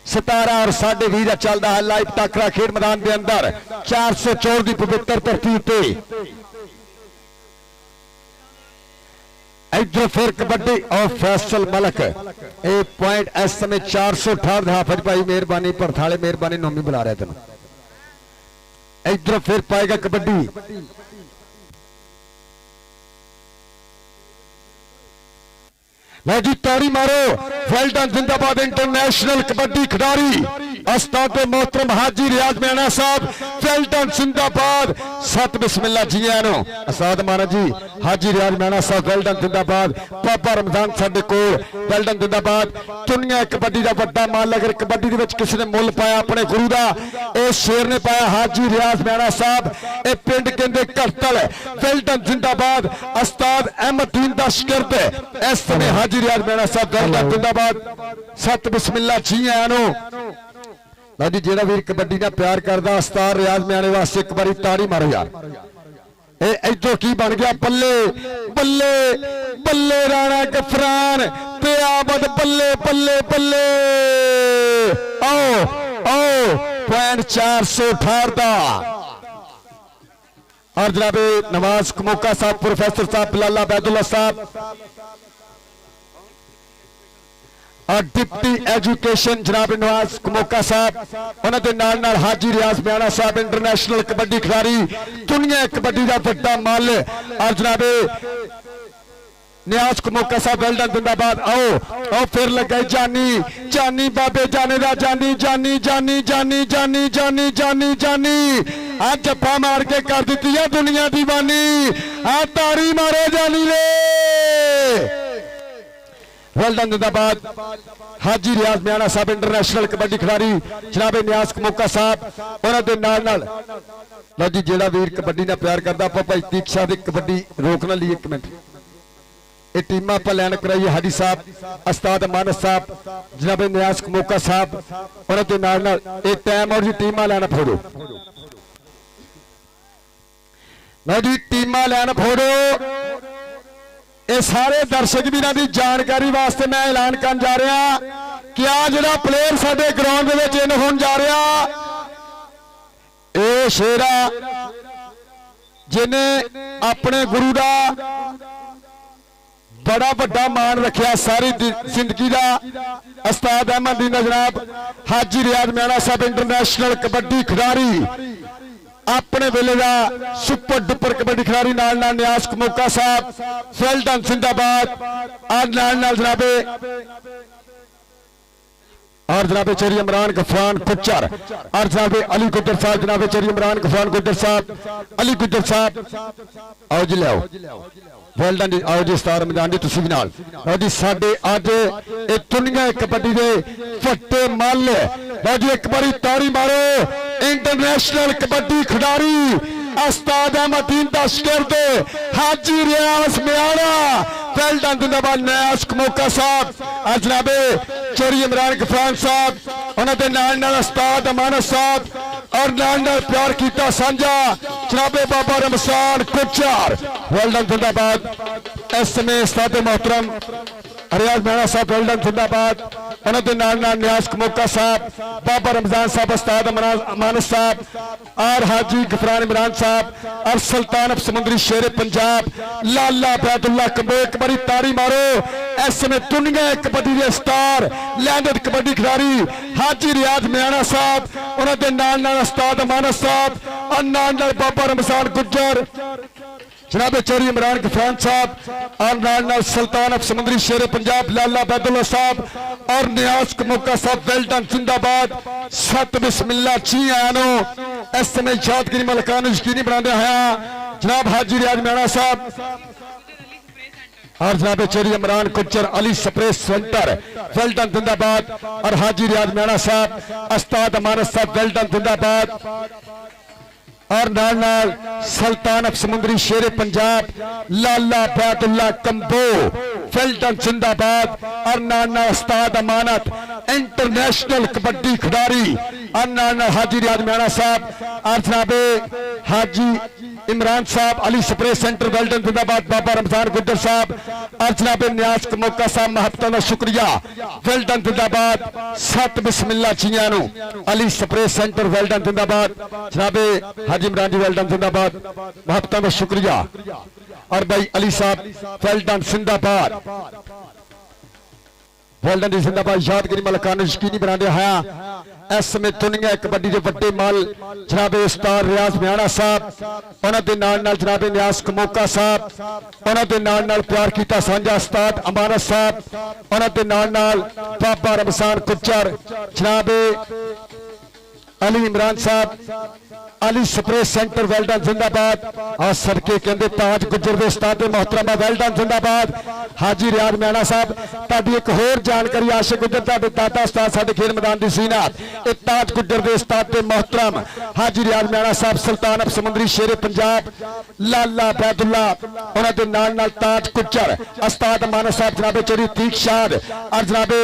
17 और 20.5 चलता है लाइव टाकरा खेल मैदान के अंदर 404 की पवित्र धरती पे इधर फिर कबड्डी और फैसल मलिक ए पॉइंट इस समय 468 हाफिज भाई मेहरबानी भरथाले मेहरबानी नोमी बुला रहे तेन इधर फिर पाएगा कबड्डी जी ताड़ी मारो वेल्डन जिंदाबाद इंटरनेशनल कबड्डी खिडारी उस्ताद मोहतरम हाजी रियाज मैना साहब वेल्डन जिंदाबाद सत बिस्मिल्ला जी आनो उस्ताद महाराज जी हाजी रियाज मैना साहब वेल्डन जिंदाबाद बाबा रमजान साडे कोल वेल्डन जिंदाबाद दुनिया कबड्डी का बड़ा माल अगर कबड्डी दे विच किसी ने मुल पाया अपने गुरु का ए शेर ने पाया हाजी रियाज मैना साहब ए पिंड कहंदे घरतल वेल्डन जिंदाबाद उस्ताद अहमद दीन दा शागिर्द इस समय हाजी रियाज मैना साहब वेल्डन जिंदाबाद सत बिस्मिल्ला जी आनो जी जेड़ा वीर कबड्डी का प्यार करता उस्ताद रियाज मैने वास्ते एक बारी ताड़ी मारो यार इधरों की बन गया बल्ले बल्ले बल्ले राणा गफरान ते आबद बल्ले बल्ले बल्ले आओ आओ पॉइंट 468 का और जनाब नवाज कमोका साहब प्रोफेसर साहब बिलाला बैदुल्ला साहब और डिप्टी एजुकेशन जनाब नवाज कमोका साहब उन्होंने नाल नाल हाजी रियाज म्याना साहब इंटरनेशनल कबड्डी खिलाड़ी दुनिया कबड्डी का बड़ा मल और जनाब नियाज कमोका साहब वेल्डन जिंदाबाद आओ फिर लगे जानी जानी बाबे जाने दा जानी जानी जानी जानी जानी जानी जानी जानी आज जप्पा मार के कर दी है दुनिया दीवानी आ तारी मारो जानी ले वेल डन जिंदाबाद। हाजी रियाज मियाणा साहब इंटरनेशनल कबड्डी खिलाड़ी जनाबे न्यास कमोका साहब उन्होंने नाल नाल लो जी जेड़ा वीर कबड्डी ना प्यार करता आप भाई तीक शाह दी कबड्डी रोकने लिए एक मिनट ये टीम आप लैन कराइए। हाजी साहब उस्ताद मानस साहब जनाबे न्यास कमोका साहब उन्होंने नाल नाल एक टाइम और जी टीम लैन फोड़ो लो जी टीम लैन फोड़ो। ये सारे दर्शक भी की जानकारी वास्ते मैं ऐलान कर जा रहा कि आ जो प्लेयर साडे ग्राउंड इन होने जा रहा ये शेरा जिन्हें अपने गुरु का बड़ा बड़ा मान रखा सारी जिंदगी का उस्ताद अहमद दीना जनाब हाजी रियाज मियाणा साहब इंटरनेशनल कबड्डी खिलाड़ी अपने वेले का सुपर डुपर कबड्डी खिलाड़ी नाल नाल न्यास कमोका साहब वेल डन जिंदाबाद और नाल नाल जनाबे और जनाबे चेरी इमरान गफरान कुचर और जनाबे अली गुजर साहब जनाबे चेरी इमरान गफरान गुजर साहब अली गुजर साहब आओ जी लियाओ वेल डन जी आओ जी स्टार मैदान जी तुसी भी नाल आओ जी साडे अज ये दुनिया कबड्डी दे फट्टे मल आओ जी एक बारी ताड़ी मारो इंटरनेशनल कबड्डी खिलाड़ी उस्ताद अहमद दीन दा शागिर्द हाजी रियाज मियाणा वेल डन जिंदाबाद न्यास कमोका साहब और जनाबे चोरी इमरान गफरान साहब उन्होंने नाल नाल उस्ताद अमानत साहब और नाल नाल प्यार किया साझा जनाबे बाबा रमसान कुचर वेल डन जिंदाबाद। इस समय उस्ताद मोहतरम रियाज मियाणा साहब वेल डन जिंदाबाद उन्होंने नाल नाल न्यास कमोका साहब बाबा रमजान साहब उस्ताद अमानत साहब और हाजी गफरान इमरान साहब और सुल्तान ऑफ समुद्री शेर पंजाब लाला बैदुल्ला कंबो एक बारी ताड़ी मारो। इस समय दुनिया कबड्डी के स्टार लैंडेड कबड्डी खिलाड़ी हाजी रियाज मियाणा साहब उन्होंने नाल नाल उस्ताद अमानत साहब और नाल नाल बाबा रमजान गुज्जर जनाबे चोरी इमरान गफरान साहब और नाल नाल सुल्तान ऑफ समुद्री शेर पंजाब लाला बैदुल्ला साहब और न्यास कमोका साहब वेल डन जिंदाबाद। सत बिस्मिल्लाह जी आनो इस समय यादगिरी मलकान यकीनी बनाते हैं जनाब हाजी रियाज मियाणा साहब और जनाबे चेरी इमरान कुचर Ali spray centre well done जिंदाबाद और हाजी रियाज मियाणा साहब उस्ताद अमानत साहब वेल डन जिंदाबाद और नाल नाल सुल्तान ऑफ समुद्री शेर पंजाब लाला बैदुल्ला कंबो वेल डन जिंदाबाद और नाल नाल उस्ताद अमानत इंटरनेशनल कबड्डी खिलाड़ी और नाल नाल हाजी रियाज मियाणा साहब और जनाबे हाजी इमरान साहब Ali spray centre well done जिंदाबाद बाबा रमजान गुजर साहब और जनाबे न्यास कमोका साहब महबता का शुक्रिया वेल डन जिंदाबाद। सत बिस्मिल्लाह जियानो Ali spray centre well done जिंदाबाद जनाबे हाजी इमरान जी वेल डन जिंदाबाद महबता का शुक्रिया और भाई अली साहब वेल डन जिंदाबाद वेल डन जिंदाबाद। यादगिरी मलकान यकीनी बनाते हैं इस समय दुनिया कबड्डी के बड़े मल जनाबे उस्ताद रियाज मियाणा साहब उन्होंने नाल नाल जनाबे न्यास कमोका साहब उन्होंने नाल नाल प्यार किया साझा उस्ताद अमानत साहब उन्होंने नाल नाल बाबा रमसान कुचर जनाबे अली इमरान साहब Ali spray centre well done जिंदाबाद और सड़के कहते ताज गुजर के उस्ताद मोहतरमा वेल डन जिंदाबाद। हाजी रियाज मियाणा साहब ताड़ी एक होर जानकारी आशिक गुजर ताड़े दादा उस्ताद साडे खेल मैदान की सीनात ताज गुजर के उस्ताद मोहतरम हाजी रियाज मियाणा साहब सुल्तान ऑफ समुद्री शेर पंजाब लाला बैदुल्ला उन्होंने नाल नाल ताज गुजर उस्ताद अमानत साहब जनाबे चोरी तीक शाद और जनाबे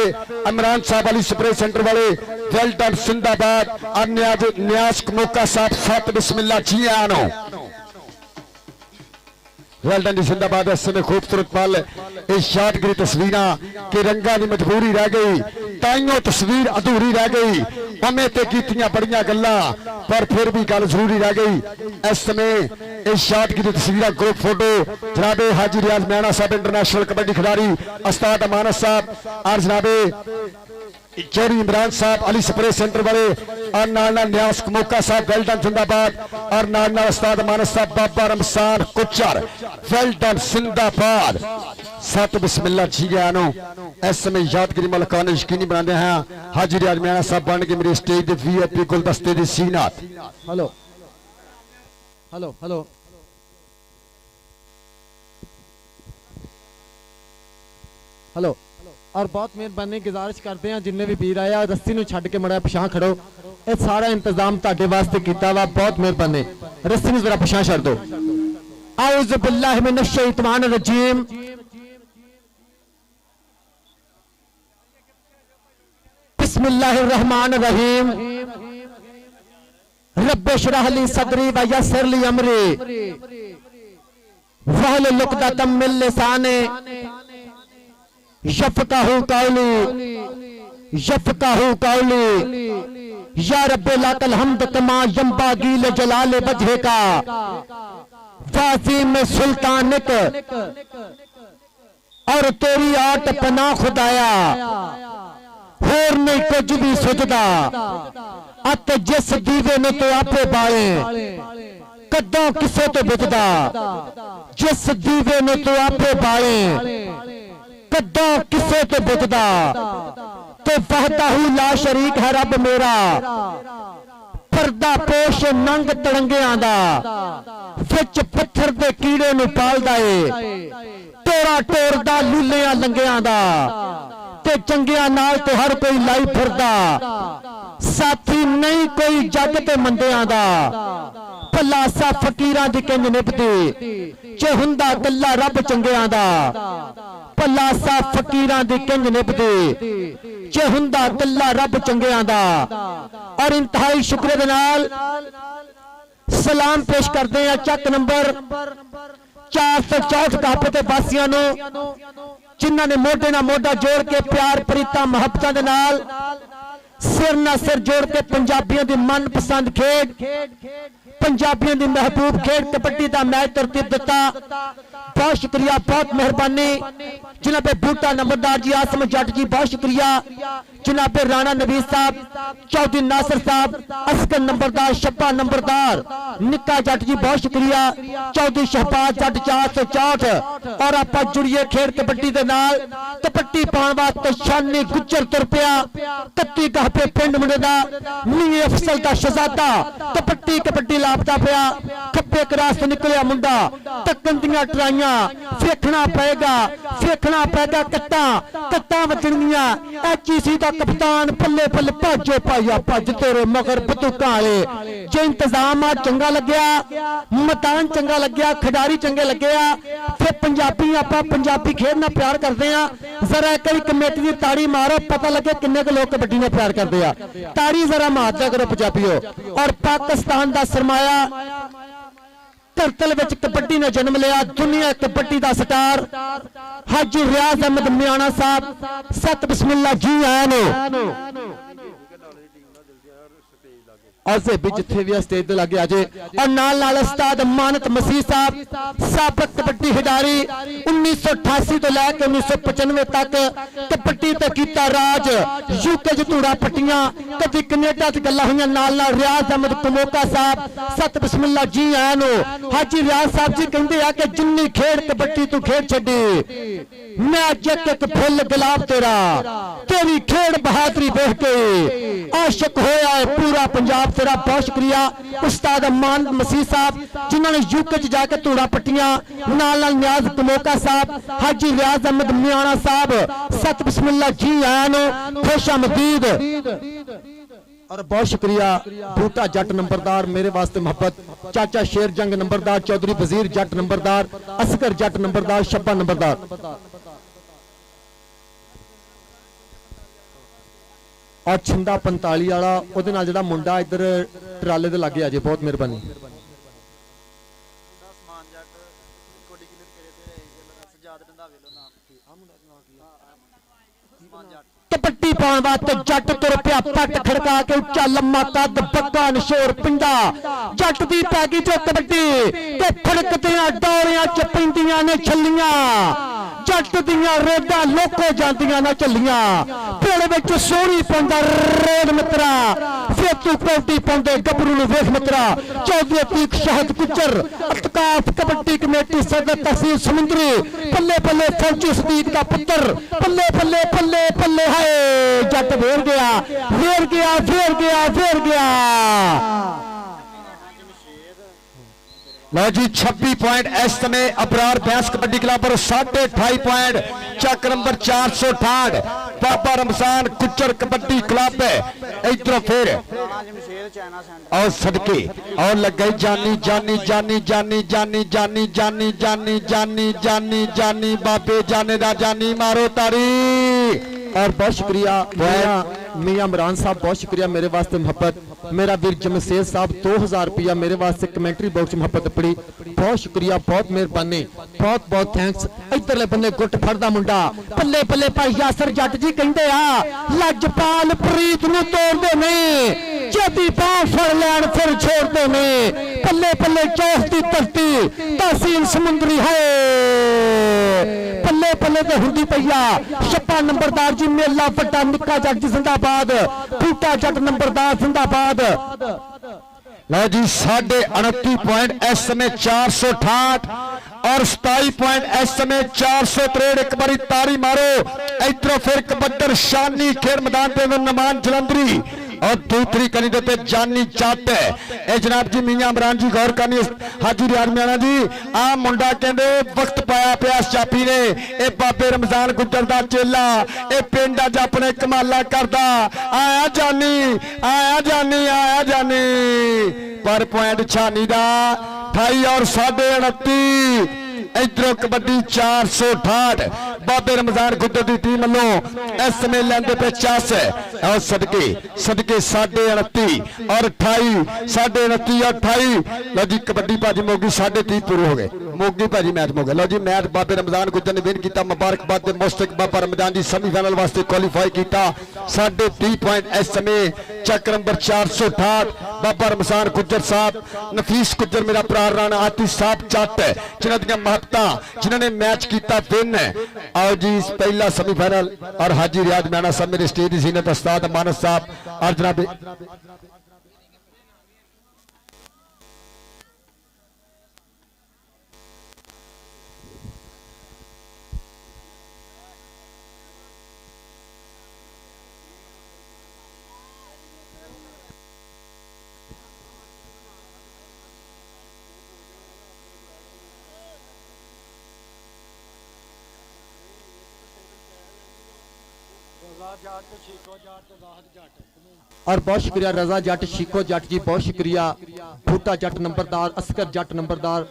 इमरान साहब अली स्प्रे सेंटर वाले वेल डन जिंदाबाद और न्यास कमोका साहब सत बिस्मिल्लाह जी आनो वेल डन जिंदाबाद। इस समय खूबसूरत पल इस यादगिरी तस्वीर के रंगा की मजबूरी रह गई ताइयों तस्वीर अधूरी रह गई हमें ते कीतियां बड़ियां गल्लां पर फिर भी गल जरूरी रह गई। इस समय इस यादगिरी तस्वीर ग्रुप फोटो जनाबे हाजी रियाज मियाणा साहब इंटरनेशनल कबड्डी खिलाड़ी उस्ताद अमानत साहब और जनाबे चोरी इमरान साहब अली स्प्रे सेंटर वाले और नाल नाल न्यास कमोका साहब वेल डन जिंदाबाद और नाल नाल उस्ताद अमानत साहब बाबा रमसान कुचर वेल डन जिंदाबाद। सत बिस्मिल्लाह जी आनो इस समय यादगिरी मलकान यकीनी बनाते हैं हाजी रियाज मियाणा साहब बन के मेरी स्टेज के VIP गुलदस्ते की सीनात। हेलो हेलो हेलो हेलो और बहुत मेहरबानी गुजारिश करते हैं जिन्ने भी वीर आया रस्सी नूं छड्ड के मड़ा पिछां खड़ो ये सारा इंतजाम तुहाडे वास्ते कीता वा बहुत मेहरबानी रस्सी नूं जरा पिछां छड्ड दो औज़ु बिल्लाहि मिनश शैतानिर रजीम बिस्मिल्लाहिर रहमानिर रहीम रब्बे शरह ली सदरी व यस्सिर ली अमरी वहलुल उक़दतम मिन लिसानी यफ़क़हू कौली या रब्बे लाकल हम्द कमा यंबागी ले जलाले वजहिका वाज़ी में सुल्तानिक और तेरी आट पना खुदाया होर नहीं कुछ भी सुझदा अत जिस दीवे ने तो आपे बाले कदों किसे तो बुझदा जिस दीवे ने तो आपे बाले कदों किसे तो बुझदा तो वहदाहू ला शरीक है रब मेरा पर्दा पोश नंग तड़ंगियां दा विच पत्थर दे कीड़े नूं पालदा ए टोरा टोरदा लुलियां लंगियां दा ते चंगियां नाल तो हर कोई लाई फिरदा साथी नहीं कोई जग ते मंदियां दा भलासा फकीरां दी किंज निभदी जे हुंदा गल्ला रब चंगियां दा भलासा फकीरां दी किंज निभदी जे हुंदा गल्ला रब चंगियां दा और इंतहाई शुक्र दे नाल सलाम पेश करते हैं चक नंबर 464 काफे ते वासियां नूं जिन्हां ने मोढे नाल मोढा जोड़ के प्यार प्रीतां मुहब्बतां दे नाल सिर ना सिर जोड़ के पंजाबियों की मनपसंद खेड पंजाबियों की महबूब खेड कबड्डी का मैच तरतीब दिता बहुत शुक्रिया बहुत मेहरबानी जनाबे बूटा नंबरदार जी आसम जट जी बहुत शुक्रिया जनाबे राणा नवीस साहब चौधरी नासिर साहब असगर नंबरदार शब्बा नंबरदार निक्का जट जी बहुत शुक्रिया चौधरी शहबाज जट 464 और आप जुड़िए खेड कबड्डी के नाल कबड्डी पाने वास्ते शानी गुजर तुर पिया 31 गहपे पिंड मुंडे दा मीर अफसल दा शहजादा कबड्डी कबड्डी लापता पिया खब्बे क्रास तो निकलिया मुंडा टक्कन दियां ट्राइयां वेखना पेगा कट्टा वजणगियां एचईसी दा कप्तान पल्ले पल्ले भाजो पाइया भज तेरे मगर बतूका वाले जो इंतजाम आ चंगा लग्या मैदान चंगा लग्या खिडारी चंगे लगे फिर पंजाबी आप पंजाबी खेलना प्यार करते हैं जरा कई कमेटी की ताड़ी मारो पता लगे किन्ने के लोग कबड्डी ने प्यार करते हैं ताड़ी जरा मार दिया करो पंजाबियों और पाकिस्तान का सरमाया धरतल विच कबड्डी ने जन्म लिया दुनिया कबड्डी का स्टार हाजी रियाज अहमद मियाना साहब सत बिस्मिल्ला जी आए ने अजे भी जिथे भी स्टेज ते लगे आजे और नाल उस्ताद मानत मसीह साहब साबक कबड्डी खिडारी 1988 तो लैके 1995 तक कबड्डी ते कीता राज यूके च धूड़ा पट्टियां कभी कनेडा च गल्लां होईयां नाल रियाज अहमद कमोका साहब सत बिस्मिल्ला जी आए नो हाजी रियाज साहब जी कहंदे आ कि जिन्नी खेड कबड्डी तू खेड छड्डी मैं अज एक फुल गुलाब तेरी खेड बहादुरी देख के आशिक होया है पूरा पंजाब तेरा बहुत शुक्रिया उस्ताद मान मसीह साहब जिन्होंने यूके च जाके धूड़ा पट्टियां नाल न्याज कमोका साहब हाजी रियाज अहमद मियाना साहब सत बिस्मिल्ला जी आन खुशामदीद और बहुत शुक्रिया बूटा जट नंबरदार मेरे वास्ते मोहब्बत चाचा शेर जंग नंबरदार चौधरी वजीर जट नंबरदार असगर जट नंबरदार शब्बा नंबरदार और छिंदा 45 वाला ਉਹਦੇ ਨਾਲ ਜਿਹੜਾ ਮੁੰਡਾ ਇੱਧਰ ਟਰਾਲੇ ਦੇ ਲੱਗੇ ਆਜੇ ਬਹੁਤ ਮਿਹਰਬਾਨੀ कबड्डी पाने वास्ते जट तुर पिया पट खड़का के उच्चा लम्मा कद बग्गा नशोर पिंडा जट दी पैगी जो कबड्डी ते फड़कदियां डोरियां च पैंदियां ने छल्लियां जट दियां रेडां लोको जांदियां ना चलियां पेड़ विच सोहनी पांदा रेड मित्रा फिर तू कौटी पांदे गबरू नूं वेख मित्रा चौधरी अतीक शहद गुजर अतकाफ कबड्डी कमेटी सदर तहसील समुंदरी पल्ले पल्ले फौजी सदीक दा पुत्र पल्ले पल्ले पल्ले पल्ले हाय जट वेर गया वेर गया वेर गया वेर गया लो जी 26 पॉइंट इस समय अबरार बैंस कबड्डी क्लब और 28.5 पॉइंट चक नंबर 468 बाबा रमजान गुज्जर कबड्डी क्लब है। इधरों फिर और सदके और लग गई जानी जानी जानी जानी जानी जानी जानी जानी जानी जानी जानी बाबे जाने दा जानी मारो तारी। और बहुत शुक्रिया मियां इमरान साहब, बहुत शुक्रिया मेरे वास्ते मोहब्बत। मेरा वीर जमशेद साहब 2000 रुपया मेरे वास्ते कमेंटरी बॉक्स मोहब्बत पड़ी, बहुत शुक्रिया, बहुत मेहरबानी, बहुत बहुत थैंक्स। इधरले बंदे गुट फड़दा मुंडा पल्ले पल्ले भाई यासर जट जी कहंदे आ लजपाल प्रीत नूं तोड़दे नहीं, जदी बाह फड़ लैण फिर छोड़दे नहीं। पल्ले पल्ले चौथ दी धरती तहसील समुंदरी है, पल्ले पल्ले ते हुंदी पईया छप्पा नंबरदार जी मेला वड्डा निक्का जट जी जिंदाबाद, बूटा जट नंबरदार जिंदाबाद। लो जी 29.5 पॉइंट इस समय 468 और 27 पॉइंट इस समय 463। एक बारी तारी मारो। इधरों फिर कबड्डर शानी खेल मैदान पे नमान जलंधरी और दूसरी कनी देते जानी चाट है। जनाब जी मियां इमरान जी गौर करनी हाजी रियाज मियाना जी आ मुंडा कहते वक्त पाया पिया चापी ने, ए बाबे रमजान गुज्जर दा चेला, ए पिंड अज अपने कमाला करदा। आया जानी आया जानी आया जानी पर पॉइंट छानी दा 28 और 29.5। इधरों कबड्डी 468 बाबे रमजान गुज्जर की टीम वालों इस समय लेंदे पे 50 और सदके सदके 29.5 और 28 29.5 और 28। लो जी कबड्डी भाजी मोगी 30 पूरे हो गए, मोगी भाजी मैच हो गया। लो जी मैच बाबे रमजान गुज्जर ने विन किया, मुबारकबाद दे मुस्तक बाबा रमजान जी सेमीफाइनल वास्ते क्वालीफाई किया। 30.5 पॉइंट इस समय चक नंबर 468 बाबा रमजान गुज्जर साहब, नफीस गुज्जर मेरा भरा राणा आतिश साहब जट जिन्होंने महत्ता जिन्होंने मैच किया विन। आओ जी पहला सेमीफाइनल और हाजी रियाज मैना साहब मेरे स्टेज जीनत उस्ताद मानस साहब और जनाब और बहुत शुक्रिया रजा जट शीको जट जी, बहुत शुक्रिया बूटा जट नंबरदार, असगर जट नंबरदार।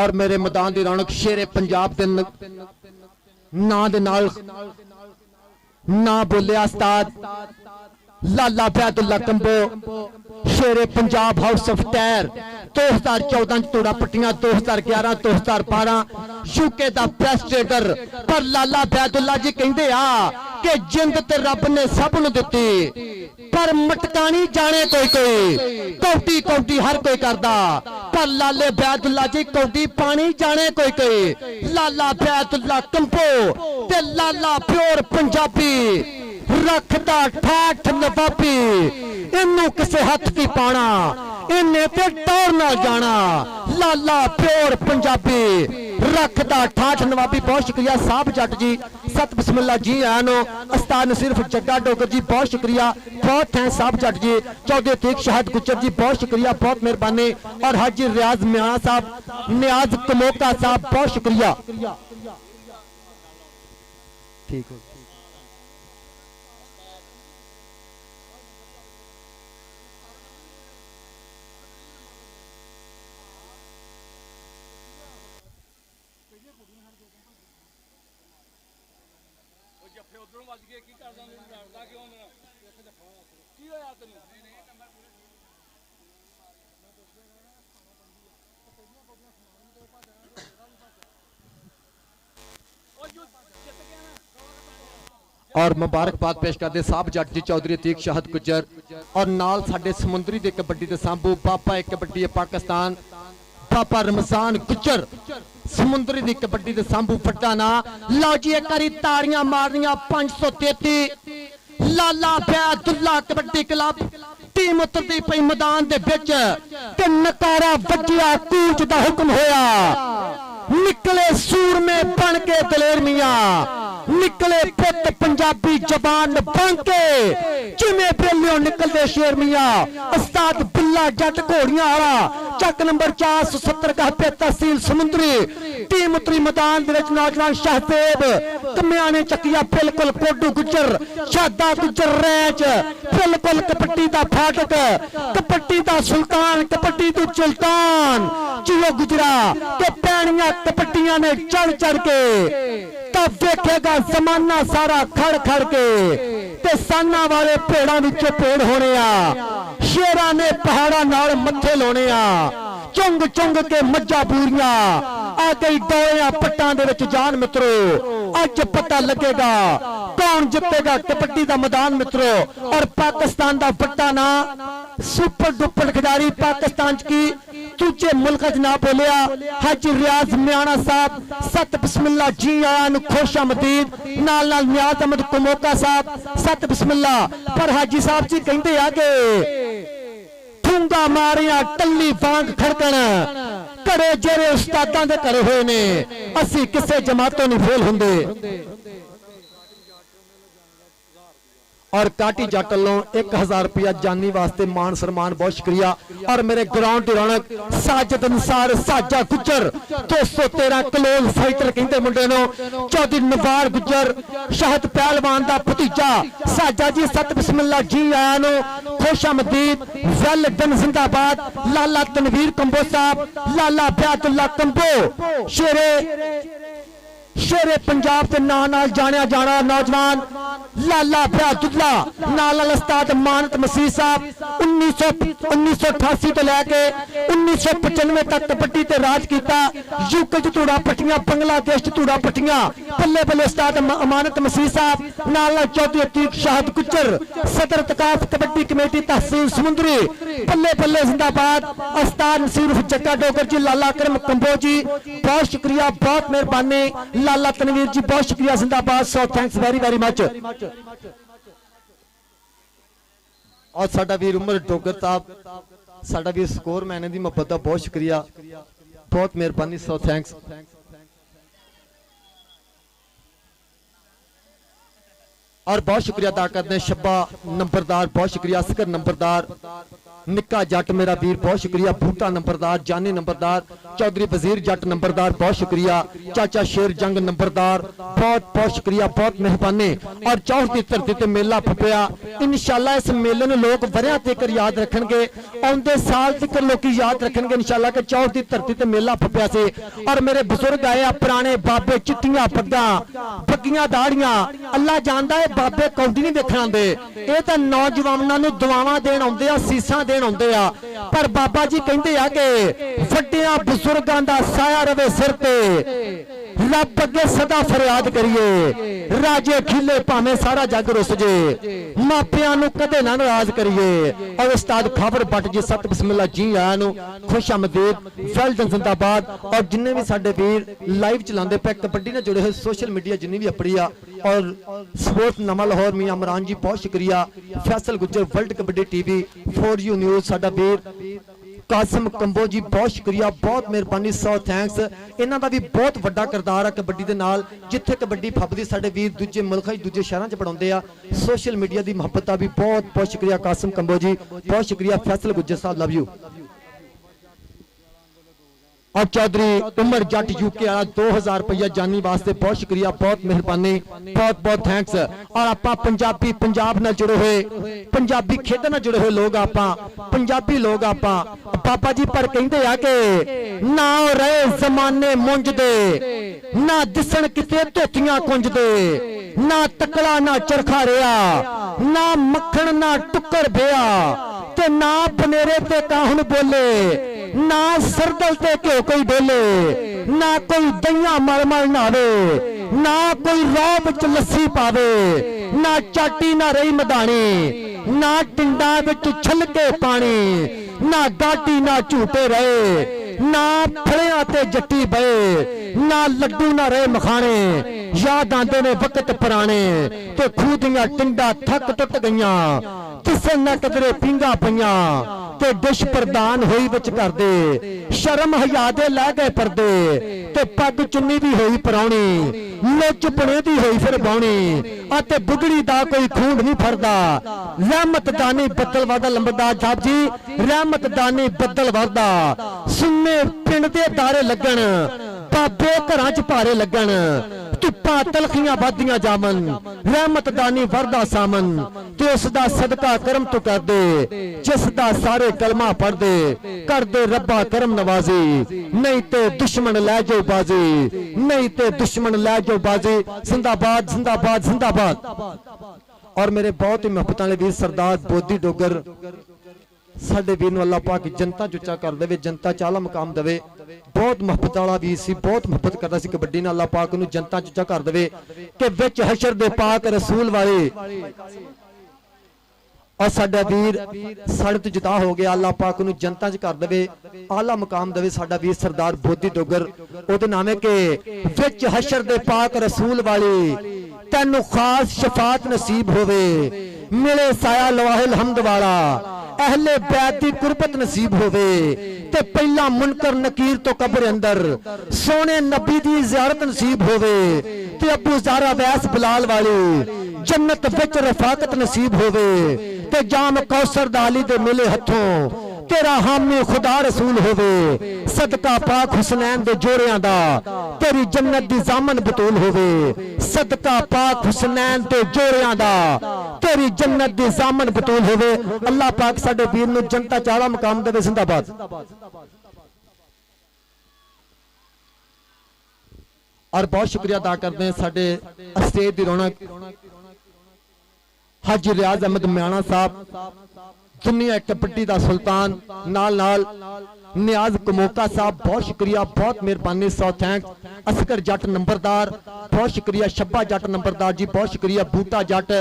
और मेरे मैदान की रौनक शेरे पंजाब के नां दे नाल ना बोलिया उस्ताद लाला Baidulla combo Shere Punjab house of tyre 2014 तोड़ा पट्टियां 2011 2012 यूके दा प्रेसिडेंटर। पर लाला बैदुल्ला जी कहंदे आ कि जिंद ते रब ने सब नूं दित्ती, पर मटकानी जाने कोई कोई, कौटी कौटी हर कोई करदा, पर लाले बैदुल्ला जी कौटी पानी जाने कोई कोई। लाला बैदुल्ला कंबो ते लाला प्योर पंजाबी रखदा ठाठ नवाबी, इनू किसे हथ की पाना, इन्ने ते टौर नाल जाना। लाला प्योर पंजाबी रखदा ठाठ नवाबी। बहुत शुक्रिया साहब जट जी, सत बिस्मिल्ला जी आनो उस्ताद नसीर जग्गा डोगर जी, बहुत शुक्रिया, बहुत थैंक्स साहब जट जी। चौधरी तीक शहाद गुज्जर जी, बहुत शुक्रिया, बहुत मेहरबानी। और हाजी रियाज मियां साहब, नियाज कमोका साहब, बहुत शुक्रिया। ठीक हो और मुबारकबाद पेश करते साहब जट जी चौधरी अतीक शहाद गुज्जर और नाल साडे समुंदरी दे कबड्डी दे सांभू बाबा एक कबड्डी पाकिस्तान ਬਾਬਾ ਰਮਜ਼ਾਨ ਗੁੱਜਰ ਸਮੁੰਦਰੀ ਦੀ ਕਬੱਡੀ ਦੇ ਸਾਂਭੂ ਫੱਟਾ ਨਾ ਲਓ ਜੀ ਇੱਕ ਵਾਰੀ ਤਾੜੀਆਂ ਮਾਰਨੀਆਂ 533 ਲਾਲਾ ਬੈਦੁੱਲਾ ਕਬੱਡੀ ਕਲੱਬ ਟੀਮ ਉਤਰਦੀ ਪਈ ਮੈਦਾਨ ਦੇ ਵਿੱਚ ਤੇ ਨਕਾਰਾ ਵੱਜਿਆ ਕੂਚ ਦਾ ਹੁਕਮ ਹੋਇਆ ਨਿਕਲੇ ਸੂਰਮੇ ਬਣ ਕੇ ਦਲੇਰ ਮੀਆਂ ਨਿਕਲੇ ਪੁੱਤ ਪੰਜਾਬੀ ਜ਼ਬਾਨ ਬਣ ਕੇ ਜਿਵੇਂ ਬੇਲਿਓ ਨਿਕਲਦੇ ਸ਼ੇਰ ਮੀਆਂ ਉਸਤਾਦ ਬਿੱਲਾ ਜੱਟ ਘੋੜੀਆਂ ਵਾਲਾ ਚੱਕ ਨੰਬਰ 470 ਕਹਪੇ ਤਹਿਸੀਲ ਸਮੁੰਦਰੀ ਟੀਮ ਉਤਰੀ ਮੈਦਾਨ ਦੇ ਵਿੱਚ ਨੌਜਵਾਨ ਸ਼ਾਹਤੇਬ ਕਮਿਆਂ ਨੇ ਚੱਕਿਆ ਬਿਲਕੁਲ ਕੋਡੂ ਗੁੱਜਰ ਸ਼ਾਦਾ ਗੁੱਜਰ ਰੈਚ ਬਿਲਕੁਲ ਕਪੱਟੀ ਦਾ ਫਾਟਕ ਕਪੱਟੀ ਦਾ ਸੁਲਤਾਨ ਕਪੱਟੀ ਤੋਂ ਚੁਲਤਾਨ ਜਿਉ ਗੁਜਰਾ ਤੇ ਪੈਣੀਆਂ ਕਪੱਟੀਆਂ ਨੇ ਚੜ ਕੇ ਤਾਂ ਵੇਖੇਗਾ ਜ਼ਮਾਨਾ ਸਾਰਾ ਖੜ ਖੜ ਕੇ ਤੇ ਸਾਨਾਂ ਵਾਲੇ ਭੇੜਾਂ ਵਿੱਚੋਂ ਭੇੜ ਹੋਣੇ ਆ ਸ਼ੇਰਾਂ ਨੇ ਪਹਾੜਾਂ ਨਾਲ ਮੱਥੇ ਲਾਉਣੇ ਆ ਚੁੰਗ ਚੁੰਗ ਕੇ ਮੱਝਾਂ ਬੂਰੀਆਂ ਆ ਗਈ ਡੋਲਿਆਂ ਪੱਟਾਂ ਦੇ ਵਿੱਚ ਜਾਨ ਮਿੱਤਰੋ ਅੱਜ ਪਤਾ ਲੱਗੇਗਾ ਕੌਣ ਜਿੱਤੇਗਾ ਕਬੱਡੀ ਦਾ ਮੈਦਾਨ ਮਿੱਤਰੋ ਔਰ ਪਾਕਿਸਤਾਨ ਦਾ ਵੱਡਾ ਨਾ ਸੁਪਰ ਡੁਪਰ ਖਿਡਾਰੀ ਪਾਕਿਸਤਾਨ ਚ ਕੀ ਦੂਜੇ ਮੁਲਕਾਂ 'ਚ ਨਾ ਬੋਲਿਆ ਹਾਜੀ ਰਿਆਜ਼ ਮਿਆਣਾ ਸਾਹਿਬ ਸਤ ਬਿਸਮਿਲ੍ਲਾ ਜੀ ਆਇਆਂ ਨੂੰ ਖੁਸ਼ ਆਮਦੀਦ ਨਾਲ ਨਾਲ ਨਿਆਜ਼ ਅਹਿਮਦ ਕਮੋਕਾ ਸਾਹਿਬ ਸਤ ਬਿਸਮਿਲ੍ਲਾ ਪਰ ਹਾਜੀ ਸਾਹਿਬ ਜੀ ਕਹਿੰਦੇ ਆ ਕਿ ਠੁੰਗਾ ਮਾਰਿਆ ਟੱਲੀ ਵਾਂਗ ਖੜਕਣ ਘੜੇ ਜਿਹੜੇ ਉਸਤਾਦਾਂ ਦੇ ਘਰੇ ਹੋਏ ਨੇ ਅਸੀਂ ਕਿਸੇ ਜਮਾਤੋਂ ਨਹੀਂ ਫੇਲ ਹੁੰਦੇ और काटी जट वालों 1000 रुपया जानी वास्ते मान सम्मान बहुत शुक्रिया और मेरे ग्राउंड की रौनक साजिद अंसार साजा गुजर 213 कलोल फाइटर कहते मुंडे नो चौधरी नवार गुजर शाहद पहलवान दा भतीजा साजा जी सत बिस्मिल्ला जी आया नो खुश आमदीद वेल डन जिंदाबाद लाला तनवीर कंबो साहब लाला ब्यातुल्ला कंबो शेरे पंजाब के नाम नाल जानिया जाना नौजवान लाला बहादुल्ला नाल उस्ताद मानत मसीह साहब 1988 तो लैके 1995 तक कबड्डी ते राज किया यूके च धूड़ा पट्टियां बांग्लादेश च धूड़ा पट्टियां बल्ले बल्ले उस्ताद अमानत मसीह साहब नाल चौधरी अतीक शाहद गुजर सदर तकाफ कबड्डी कमेटी तहसील समुंदरी बल्ले बल्ले जिंदाबाद उस्ताद नसीर जग्गा डोगर जी लाला करम कंबो जी बहुत शुक्रिया बहुत मेहरबानी लाला तनवीर जी बहुत शुक्रिया जिंदाबाद so thanks very very much और साडा वीर उमर डोगर साहब साडा वीर स्कोर मैन दी मोहब्बत दा बहुत शुक्रिया बहुत मेहरबानी सो थैंक्स और बहुत शुक्रिया अदा करते हैं शब्बा नंबरदार बहुत शुक्रिया असगर नंबरदार निक्का जट मेरा वीर बहुत शुक्रिया बूटा नंबरदार जानी नंबरदार चौधरी वजीर जट नंबरदार बहुत शुक्रिया चाचा शेर जंग नंबरदार बहुत बहुत शुक्रिया बहुत मेहरबानी और चौथ की धरती ते मेला फुपिया इंशाअल्लाह इस मेले नूं लोग वरियां तक याद रखणगे आउंदे साल तक लोग याद रखणगे इंशाअल्लाह कि चौथ की धरती ते मेला फुपिया से और मेरे बुजुर्ग आए पुराने बाबे चिट्टियां पग्गां पग्गियां दाड़ियां अल्लाह जानदा है बाबे कौडी नहीं देखण आंदे ये तां नौजवानां नूं दुआवां देण आउंदे आ सीसां देण आउंदे आ पर बाबा जी कहंदे आ कि वड्डियां बुजुर्गां दा साया रवे सिर ते रब अगे सदा फरियाद करिए राजे खिले भावें सारा जग रुस जे मापियां नूं कदे ना नाराज करिए और उस्ताद खबर बट जी सत बिस्मिल्लाह जी आया नूं खुश आमदीद वेलडन जिंदाबाद और जिन्ने भी साडे वीर लाइव चलांदे पे कबड्डी नाल जुड़े हुए सोशल मीडिया जिन्नी भी अपनी आ और स्पोर्ट्स नवा लाहौर मियां इमरान जी बहुत शुक्रिया Faisal Gujjar world kabaddi TV for you news साडा वीर कासिम कंबो जी बहुत शुक्रिया बहुत मेहरबानी सौ थैंक्स इन्हां दा भी बहुत वड्डा किरदार है कबड्डी दे नाल जिथे कबड्डी फबदी साडे वीर दूजे मुल्कां दूजे शहरां च पढ़ाउंदे आ सोशल मीडिया दी मोहब्बत दा भी बहुत बहुत शुक्रिया कासिम कंबो जी बहुत शुक्रिया फैसल गुज्जर साहब लव यू और चौधरी उमर जट यूके वाला 2000 रुपया जानी वास्ते बहुत शुक्रिया बहुत मेहरबानी बहुत बहुत थैंक्स और आपा पंजाबी पंजाब नाल जुड़े हुए पंजाबी खेडां नाल जुड़े हुए लोग आपा पंजाबी लोग आपा पापा जी पर कहंदे आ के ना रहे जमाने मुंज दे ना दिसण किते धोतियां कुंज दे ना तकड़ा ना चरखा रिया ना मक्खण ना टुक्कर बेया ते ना बनेरे ते काहुन बोले ना सरदल ते क्यों कोई बोले ना कोई दइया मल मल नावे ना कोई रौब च लस्सी पावे ना चाटी ना रही मदानी ना टिंडा विच छलके पानी ना गाटी ना झूटे रहे ना फड़िया ते जट्टी बए ना लड्डू ना रहे मखाने याद आंदे ने वक्त पुराने ते खूह दियां टिंडा थक टुट गईयां किसे ना कदरे पिंगा पईयां ते डिश प्रदान होई विच करदे शर्म हया दे लै गए पर्दे ते पग चुन्नी भी होई पराउणी लुच पुणे दी होई फिर बाउणी अते बुगड़ी दा कोई खूंड नहीं फरदा रहमत दानी बदल वादा लंबरदार साहब जी रहमत दानी बदल वादा सुन्ने पिंड दे दारे लगन बाबे घरां च भारे लगन धुप्पा तलखियां वादियां जावन रहमत दानी वरदा सामन ते उस दा सदका करम तो कर दे जिस दा सारे कलमा पढ़ दे कर दे रब्बा करम नवाजी नहीं ते दुश्मन लै जाओ बाजी नहीं ते दुश्मन लै जाओ बाजी जिंदाबाद जिंदाबाद जिंदाबाद। और मेरे बहुत ही मुहब्बत वाले वीर सरदार बोधी डोगर साडे वीर नूं अल्लाह पाक जनता चुचा कर देवे जनता चाला मुकाम देवे बहुत मुहब्बत वाला वीर सी बहुत मुहब्बत करता सी कबड्डी नाल अल्लाह पाक नूं जनता चुचा कर देवे कि विच हशर दे पाक रसूल वाले और साडा वीर साडे तो जुदा हो गया अल्लाह पाक नूं जनता च कर देवे आला मुकाम देवे साडा वीर सरदार बोधी डोगर ओदे नाम है कि विच हशर दे पाक रसूल वाले तैनू खास शफात नसीब होवे मिले साया लवाहिल हमद वाला अहले बैत दी कुर्बत नसीब होवे ते पहला मुनकर नकीर तो कब्र अंदर सोने नबी दी ज़ियारत नसीब होवे ते अबू ज़ारा वैस बिलाल वाली जन्नत विच रफाकत नसीब होवे ते जाम कौसर दा अली दे मिले हथों तेरा हामी खुदा रसूल होवे सदका पाक हुसनैन दे जोड़ियां दा तेरी जन्नत दी जामन बतूल होवे सदका पाक हुसनैन दे जोड़ियां दा तेरी जन्नत दी जामन बतूल होवे अल्लाह पाक साडे वीर नूं जनता चाला मकाम देवे जिंदाबाद। और बहुत शुक्रिया अदा करते हैं साडे स्टेज दी रौनक हाजी रियाज अहमद म्याणा साहब दुनिया कबड्डी दा सुल्तान नाल नाल नियाज कमोका साहब बहुत शुक्रिया बहुत मेहरबानी सौ थैंक्स असगर जट नंबरदार बहुत शुक्रिया शब्बा जट नंबरदार जी बहुत शुक्रिया बूटा जट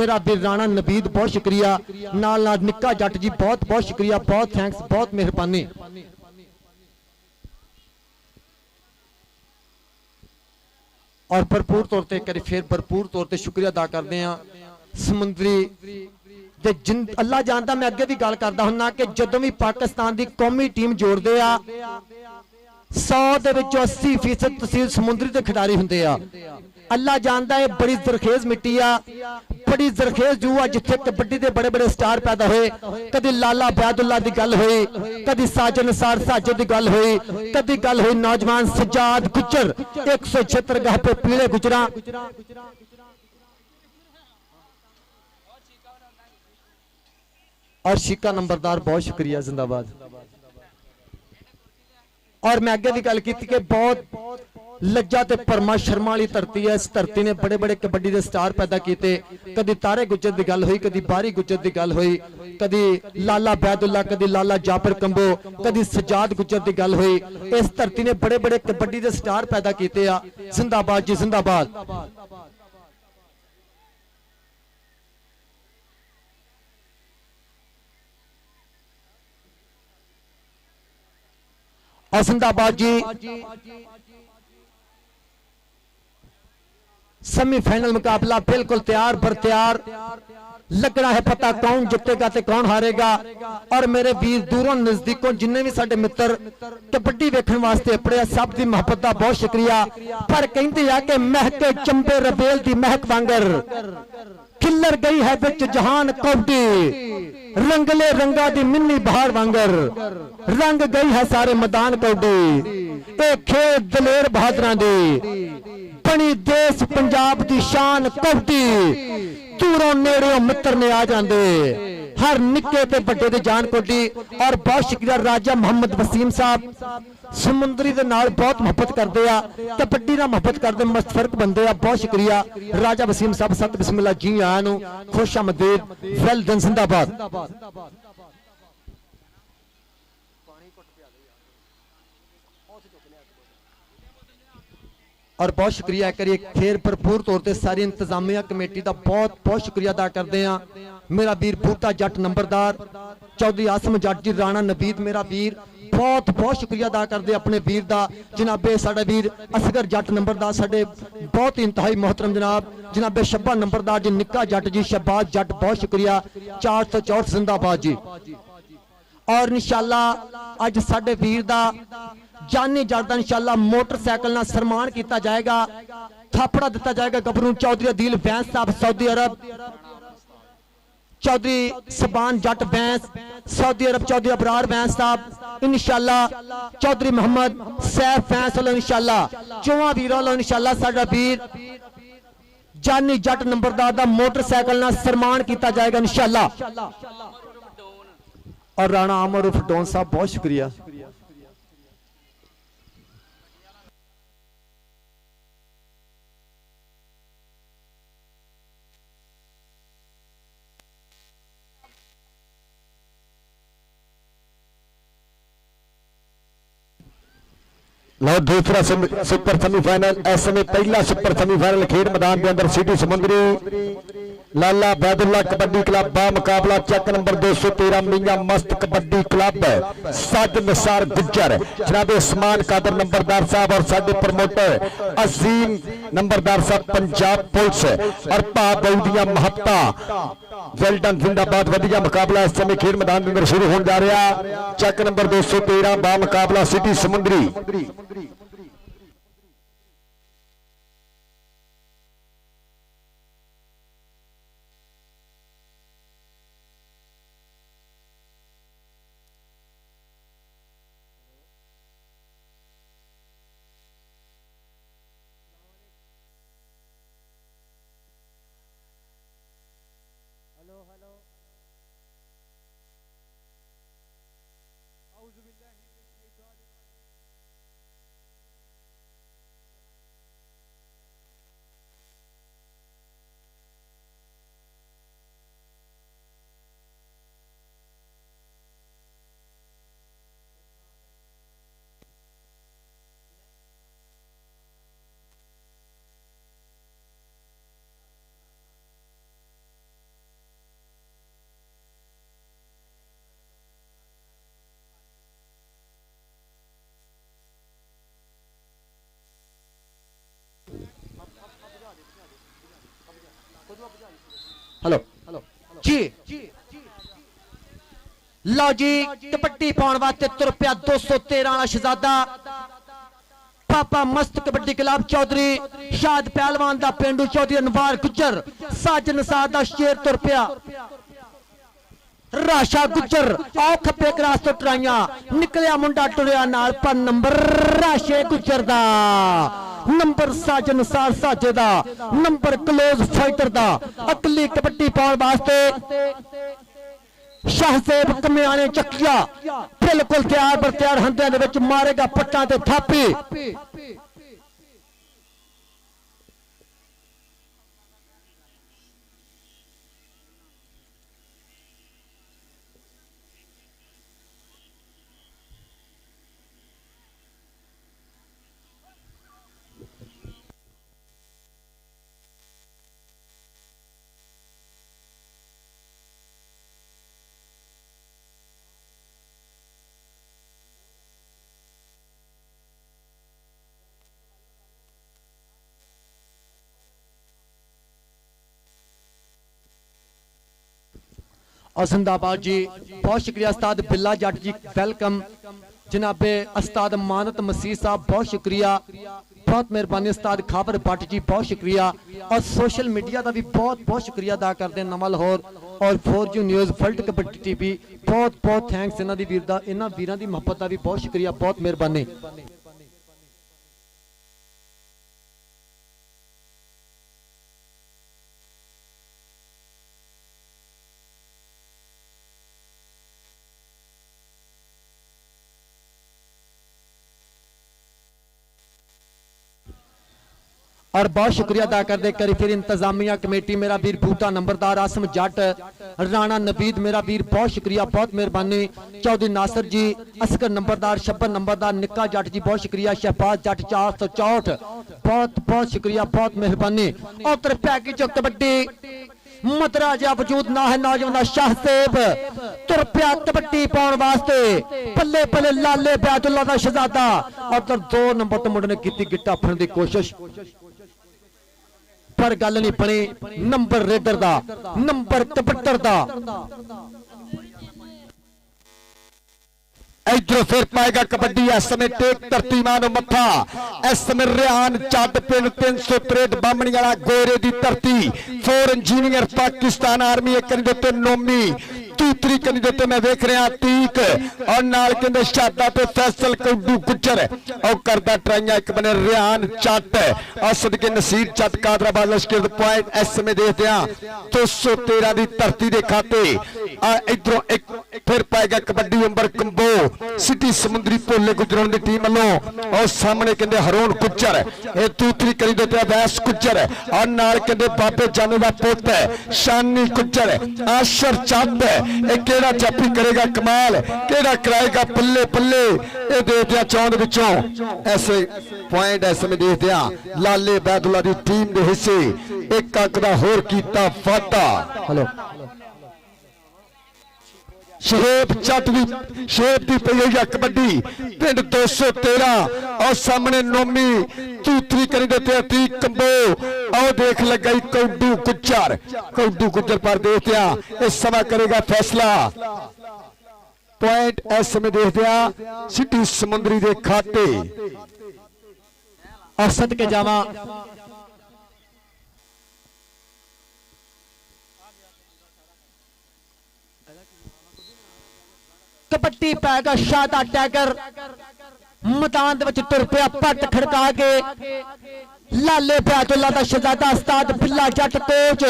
मेरा वीर राणा नबीद बहुत शुक्रिया नाल नाल निक्का जट जी बहुत बहुत शुक्रिया बहुत थैंक्स बहुत मेहरबानी। और भरपूर तौर पर करी फिर भरपूर तौर पर शुक्रिया अदा करते हैं समुद्री ते जिन अल्लाह जानता मैं अगे भी गल करता हुन्ना कि जदों भी पाकिस्तान की कौमी टीम जोड़ते आ 100 दे विचों 80% तहसील समुद्री के खिडारी हुंदे आ अल्लाह जानता है बड़ी जरखेज मिट्टी आ बड़ी जरखेज जू आ जिथे कबड्डी के बड़े बड़े स्टार पैदा हुए कदी लाला बैदुल्ला की गल हुई कदी साजन निसार साजो की गल हुई कदी गल हुई नौजवान सजाद गुजर 176 गह पे पीले गुजरा और शिका नंबरदार बहुत शुक्रिया जिंदाबाद। और मैं अगे भी गल की कि बहुत लज्जा ते परमा शर्मा वाली धरती है इस धरती ने बड़े बड़े कबड्डी के स्टार पैदा किए कदी तारे गुजर की गल हुई कदी बारी गुजर की गल हुई कदी लाला बैदुल्ला कदी लाला जाफर कंबो कदी सजाद गुजर की गल हुई इस धरती ने बड़े बड़े कबड्डी के स्टार पैदा किए आ जिंदाबाद जी जिंदाबाद। जिंदाबाद जी सेमीफाइनल मुकाबला बिल्कुल तैयार बर तैयार लगना है पता कौन जितेगा ते कौन हारेगा। और मेरे वीर दूरों नजदीकों जिन्ने भी साडे मित्र कबड्डी वेखण वास्ते अपने सब की मोहब्बत का बहुत शुक्रिया पर कहते हैं कि महके चंबे रबेल की महक वांगर खिलर गई है बिच जहान कौडी रंगले रंगा दी मिन्नी बहार वांगर रंग गई है सारे मैदान कौडी ए खेत दलेर बहादुरां दी बनी देश पंजाब दी शान कौडी दूरों नेड़ों मित्र ने आ जांदे हर निक्के ते बड़े दी जान कौडी। और बहुत शुक्रिया राजा मोहम्मद वसीम साहब समुद्री दे नाल बहुत मोहब्बत करते आ कबड्डी नाल मोहब्बत करते मस्त फर्क बनते आ बहुत शुक्रिया राजा वसीम साहब सत बिस्मिल्लाह जी आया नु खुश आमदीद वेल डन जिंदाबाद। और बहुत शुक्रिया करिए फिर भरपूर तौर पर सारी इंतजामिया कमेटी का बहुत बहुत शुक्रिया अदा करते हैं मेरा वीर बूटा जट नंबरदार चौधरी आसम जट जी राणा नबीद मेरा वीर बहुत बहुत शुक्रिया अदा करते अपने वीर का जनाबे साडा वीर असगर जट नंबरदार साडे बहुत ही इंतहाई मोहतरम जनाबे शब्बा नंबरदार जी निक्का जट जी शहबाज जट बहुत शुक्रिया 464 जिंदाबाद जी। और इंशाअल्लाह अज साडे वीर दा जानी जट दा इंशाअल्लाह मोटरसाइकिल नाल सम्मान किया जाएगा, थापड़ा दिता जाएगा गबरू चौधरी अदील बैंस साहब सऊदी अरब, चौधरी सबान जट बैंस सऊदी अरब, चौधरी अबरार बैंस साहब इंशाअल्लाह, चौधरी मोहम्मद सैफ बैंस वालों इंशाअल्लाह, चौहां वीर वालों इंशाअल्लाह साडा वीर जानी जट नंबरदार दा मोटरसाइकिल नाल सम्मान किया जाएगा इंशाअल्लाह। और राणा अमर उर्फ डॉन साहब बहुत शुक्रिया। लो दूसरा सुपर सेमीफाइनल इस समय पहला सुपर सेमीफाइनल खेड मैदान के अंदर सिटी समुंदरी लाला बैदुल्ला कबड्डी क्लब बा मुकाबला चेक नंबर 213 मियां मस्त कबड्डी क्लब साज निसार गुज्जर जनाब उस्मान कादर नंबरदार साहब और साडे प्रमोटर अजीम नंबरदार साहब पंजाब पुलिस और पाबौदिया महत्ता वेल्डन जिंदाबाद वधिया मुकाबला इस समय खेड मैदान के अंदर शुरू होने जा रहा। चेक नंबर 213 बा मुकाबला सिटी समुंदरी हेलो जी लो जी कबड्डी पाने वास्ते तुर पिया 213 वाला शहजादा पापा मस्त कबड्डी क्लब चौधरी शाद पहलवान दा पेंडू चौधरी अनवार गुज्जर साज निसार दा शेर तुर पिया राशा गुज्जर आओ खप्पे क्रास तो टराइया निकलिया मुंडा टुरिया नाल पर नंबर राशे गुज्जर दा नंबर साजन सार साजे दा नंबर क्लोज फाइटर दा अकली कबड्डी पाउण वास्ते शाहजेब कमियाने चकिया बिल्कुल तैयार बर तैयार हंदियां दे विच मारेगा पट्टां ते थापी और जिंदाबाद जी बहुत शुक्रिया उस्ताद बिल्ला जट जी वेलकम जनाबे उस्ताद मानत मसीह साहब बहुत शुक्रिया बहुत मेहरबानी उस्ताद खाबर भट्ट जी बहुत शुक्रिया और सोशल मीडिया का भी बहुत बहुत शुक्रिया अदा करते हैं नवा लाहौर और 4G news world kabaddi TV बहुत बहुत थैंक्स इन्हों की वीरता इन्होंने वीरों की मुहब्बत का भी बहुत शुक्रिया बहुत मेहरबानी। और बहुत शुक्रिया अदा करते करी फिर इंतजामिया कमेटी मेरा वीर बूटा नंबरदार आसम जट राणा नबीद मेरा वीर बहुत शुक्रिया बहुत मेहरबानी चौधरी नासिर जी असगर नंबरदार शब्बर नंबरदार निक्का जट जी बहुत शुक्रिया शहबाज जट 464 बहुत बहुत शुक्रिया बहुत मेहरबानी और पैकेज कबड्डी ਮਤਰਾ ਜਿਹਾ ਵਜੂਦ ਨਾ ਹੈ ਨੌਜਵਾਨ ਦਾ ਸ਼ਾਹ ਸੇਬ ਤੁਰ ਪਿਆ ਕਬੱਡੀ ਪਾਉਣ ਵਾਸਤੇ ਪੱਲੇ ਪੱਲੇ ਲਾਲੇ ਬੈਦੁੱਲਾ ਦਾ ਸ਼ਹਜ਼ਾਦਾ ਉਧਰ 2 ਨੰਬਰ ਤੇ ਮੁੰਡੇ ਨੇ ਕੀਤੀ ਗਿੱਟਾ ਫੜਨ ਦੀ ਕੋਸ਼ਿਸ਼ ਪਰ ਗੱਲ ਨਹੀਂ ਬਣੀ ਨੰਬਰ ਰੇਡਰ ਦਾ ਨੰਬਰ ਕਬੱਟਰ ਦਾ इधरों फिर पाएगा कबड्डी इस समय टेक धरती मानो मथा इस समय रिहान चट पिंड 363 बामणी वाला गोरे दी धरती 4 इंजीनियर पाकिस्तान आर्मी एक कनी दे नोमी तीसरी कनी दे मैं देख रहा तीक और नाल कहंदे शादा ते फैसल कौडू गुजर और करदा ट्राइयां एक बने रिहान चट और सदके नसीर चट कादराबाद लश्कर पॉइंट इस समय देखते हैं 213 दी धरती दे खाते इधरों एक फिर पाएगा कबड्डी अंबर कंबो सिटी समुद्री भोले गुजरां दी टीम वालों और सामने कहंदे हरोन गुजर ये दूसरी कनी दे वैस गुजर और नाल कहंदे बाबे जाने दा पुत शानी गुजर आशर चट ये केड़ा जाफी करेगा कमाल केड़ा कराएगा पल्ले पल्ले ये देखते हैं चौंद विचों ऐसे पॉइंट ऐसे में देखते हैं लाले बैदुल्ला दी टीम दे हिस्से एक अंक दा होर कीता वाधा हेलो शहेब चट दी शेब दी पई है कबड्डी पिंड 213 और सामने नोमी दूसरी करी देते अतीक कंबो और देख लग गई कौडू गुज्जर पर देखते हैं इस समय करेगा फैसला पॉइंट ऐसे में देखते हैं सिटी समुद्री दे खाते और सद के जावा कबड्डी पैगा शादा टैगर मैदान दे विच तुर पिया पट खड़का के लाले बैदुल्ला दा शहजादा उस्ताद बिल्ला जट कोच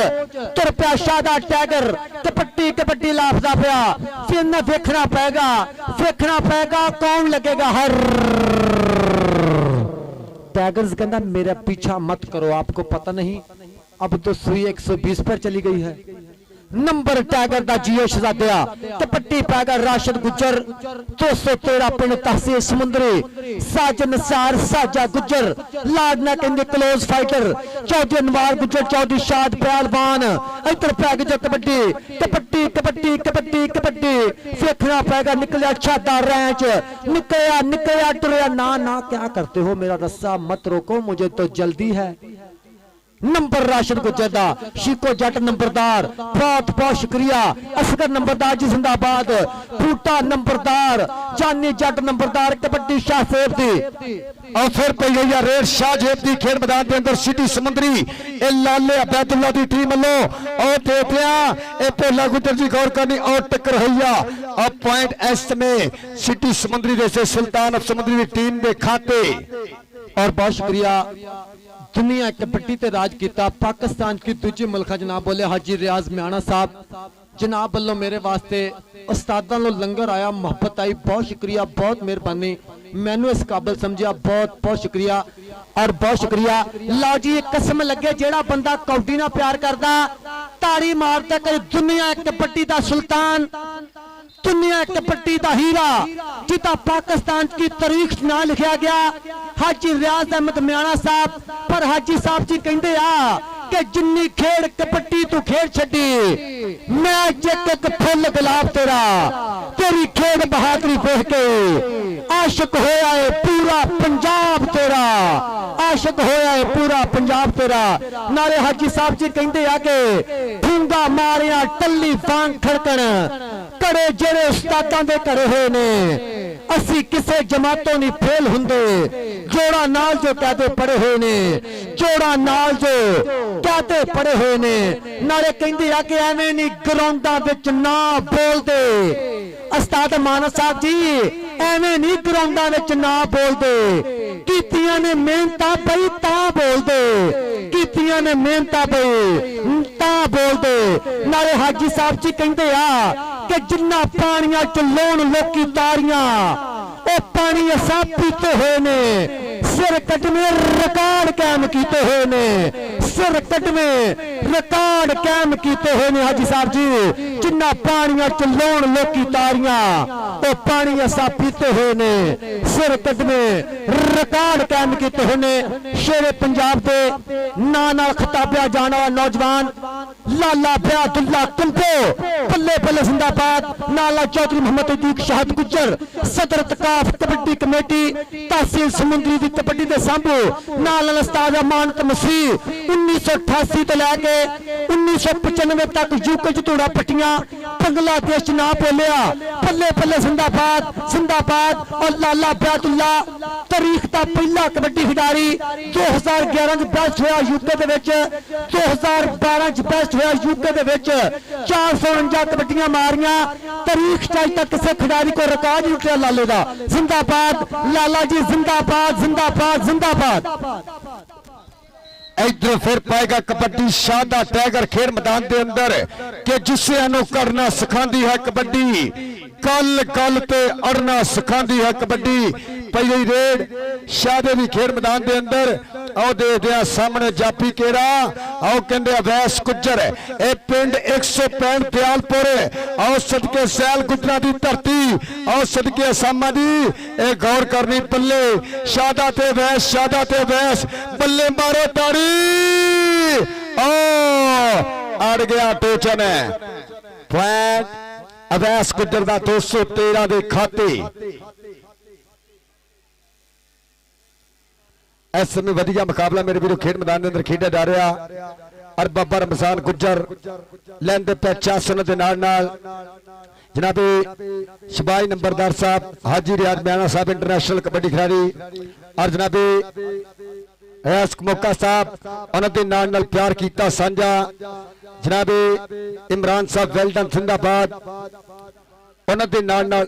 तुर पिया शादा टैगर कबड्डी लाफदा पिया फिर ना देखना पएगा कौन लगेगा हर टैगर्स कहता मेरा पीछा मत करो आपको पता नहीं अब तो सुई 120 पर चली गई है नंबर टैगर दा जियो शहजादिया कबड्डी पैगा राशिद गुजर 213 पिंड तहसील समुंदरी साजन सार साजा गुजर लाडना कहंदे क्लोज फाइटर चौधरी अनवार गुजर चौधरी शाद पहलवान इधर पैग जो कबड्डी देखना पैगा निकलिया छादा रैंच निकलिया टुरिया ना क्या करते हो मेरा रस्सा मत रोको मुझे तो जल्दी है नंबर राशिद गुजर दा शिको जट नंबरदार बहुत शुक्रिया असगर नंबरदार जी जिंदाबाद फूटा नंबरदार जानी जट नंबरदार कबड्डी शाह सेब दी और फिर पई गई है रेड शाहजेब दी खेल मैदान के अंदर सिटी समुद्री ए लाले अबैदुल्ला दी टीम वालों और देखिया ए भोला गुजर जी गौर करनी और टक्कर हैया अब पॉइंट एस में सिटी समुद्री जैसे सुल्तान ऑफ समुद्री की टीम के खाते और बहुत शुक्रिया दुनिया कबड्डी ते राज किया पाकिस्तान की दूजे मुल्क जनाब बोले हाजी रियाज म्याना साहब जनाब वालों मेरे वास्ते उस्तादां लो लंगर आया मोहब्बत आई बहुत शुक्रिया बहुत मेहरबानी मैनू इस काबिल समझिया बहुत शुक्रिया और बहुत शुक्रिया लो जी एक कसम लगे जेड़ा बंदा कबड्डी ना प्यार करदा ताड़ी मारदा कहे दुनिया कबड्डी दा सुल्तान दुनिया कबड्डी दा हीरा जिता पाकिस्तान की तारीख ना लिखा गया हाजी रियाज अहमद म्याना साहब पर हाजी साहब जी कहते आ कि जिन्नी खेड़ कबड्डी तू खेड़ छड्डी मैं एक फुल गुलाब तेरी खेड़ बहादुरी देख के आशिक होया है पूरा पंजाब तेरा आशिक होया है पूरा पंजाब तेरा नाले हाजी साहब जी कहते आ कि ठूंगा मारिया टल्ली फांग खड़कन कड़े जेड़े उस्तादां दे करे हुए ने असी किसे जमातों नहीं फेल हुंदे जोड़ा नाल जो कहते पड़े हुए ने जोड़ा नाल जो कहते पड़े हुए ने नाले कहंदे आ कि एवें नहीं ग्राउंडां विच ना बोलदे उस्ताद माना साहब जी एवें नहीं ग्राउंडां विच ना बोलदे कीतियां ने मेहनतां पई तां बोलदे कीतियां ने मेहनतां पई तां बोलदे नाले हाजी साहब जी कहंदे आ कि जिन्ना पानियां च लोन लोकी तारियां ओ पानी असां पीते हुए ने सिर कटने रिकॉर्ड कायम कीते हुए ने सिर कटने रिकॉर्ड कायम कीते हुए ने हाजी साहब जी जिन्ना पानिया च लाउण लोकी तारियां वो पानी असा पीते हुए ने सिर कदमे रिकॉर्ड कायम किए हुए ने शेरे पंजाब के ना नाल खिताबिया जाने वाला नौजवान लाला बयादुल्ला कुंपो बल्ले बल्ले जिंदाबाद नाला चौधरी मोहम्मद अदीक शहाद गुज्जर सदर तकाफ कबड्डी कमेटी तहसील समुंदरी की कबड्डी के सांभू नाल उस्ताद अमानत मसीह 1988 तो लैके 1995 तक यूके च धूड़ा पट्टियां बांग्लादेश च ना बोलिया बल्ले बल्ले जिंदाबाद जिंदाबाद और लाला बयादुल्ला तारीख का पहला कबड्डी खिडारी 2011 बेस्ट होया यूके दे विच 2012 च बेस्ट होया यूके दे विच 449 कबड्डियां मारियां तारीख च अज तक किसी खिडारी को रिकॉर्ड नहीं उठा लाले दा जिंदाबाद लाला जी जिंदाबाद जिंदाबाद जिंदाबाद इधर फिर पाएगा कबड्डी शादा टाइगर खेल मैदान के अंदर कि जिसे करना सिखाती है कबड्डी कल कल ते अड़ना सिखाती है कबड्डी पहली रेड शादे भी खेल मैदान के अंदर आओ देखते हैं सामने जापी केरा आओ कहते अवैस गुज्जर ए पिंड 165 दयालपुर आओ सदके सैल गुजरा की धरती आओ सदके असामा दी ए गौर करनी बल्ले शादा ते वैस बल्ले मारो ताड़ी अड़ गया टोचन पॉइंट अवैस गुजर का 213 के खाते इस समय वधिया मुकाबला मेरे वीरों खेड मैदान के अंदर खेड़ा जा रहा और बाबा रमजान गुज्जर लैंदे पे चासन के नाल जनाबे शबाई नंबरदार साहब हाजी रियाज म्याना साहब इंटरनेशनल कबड्डी खिलाड़ी और जनाबे एस मौका साहब उन्होंने नाल प्यार किया साझा जनाबे इमरान साहब वेलडन जिंदाबाद उन्होंने नाल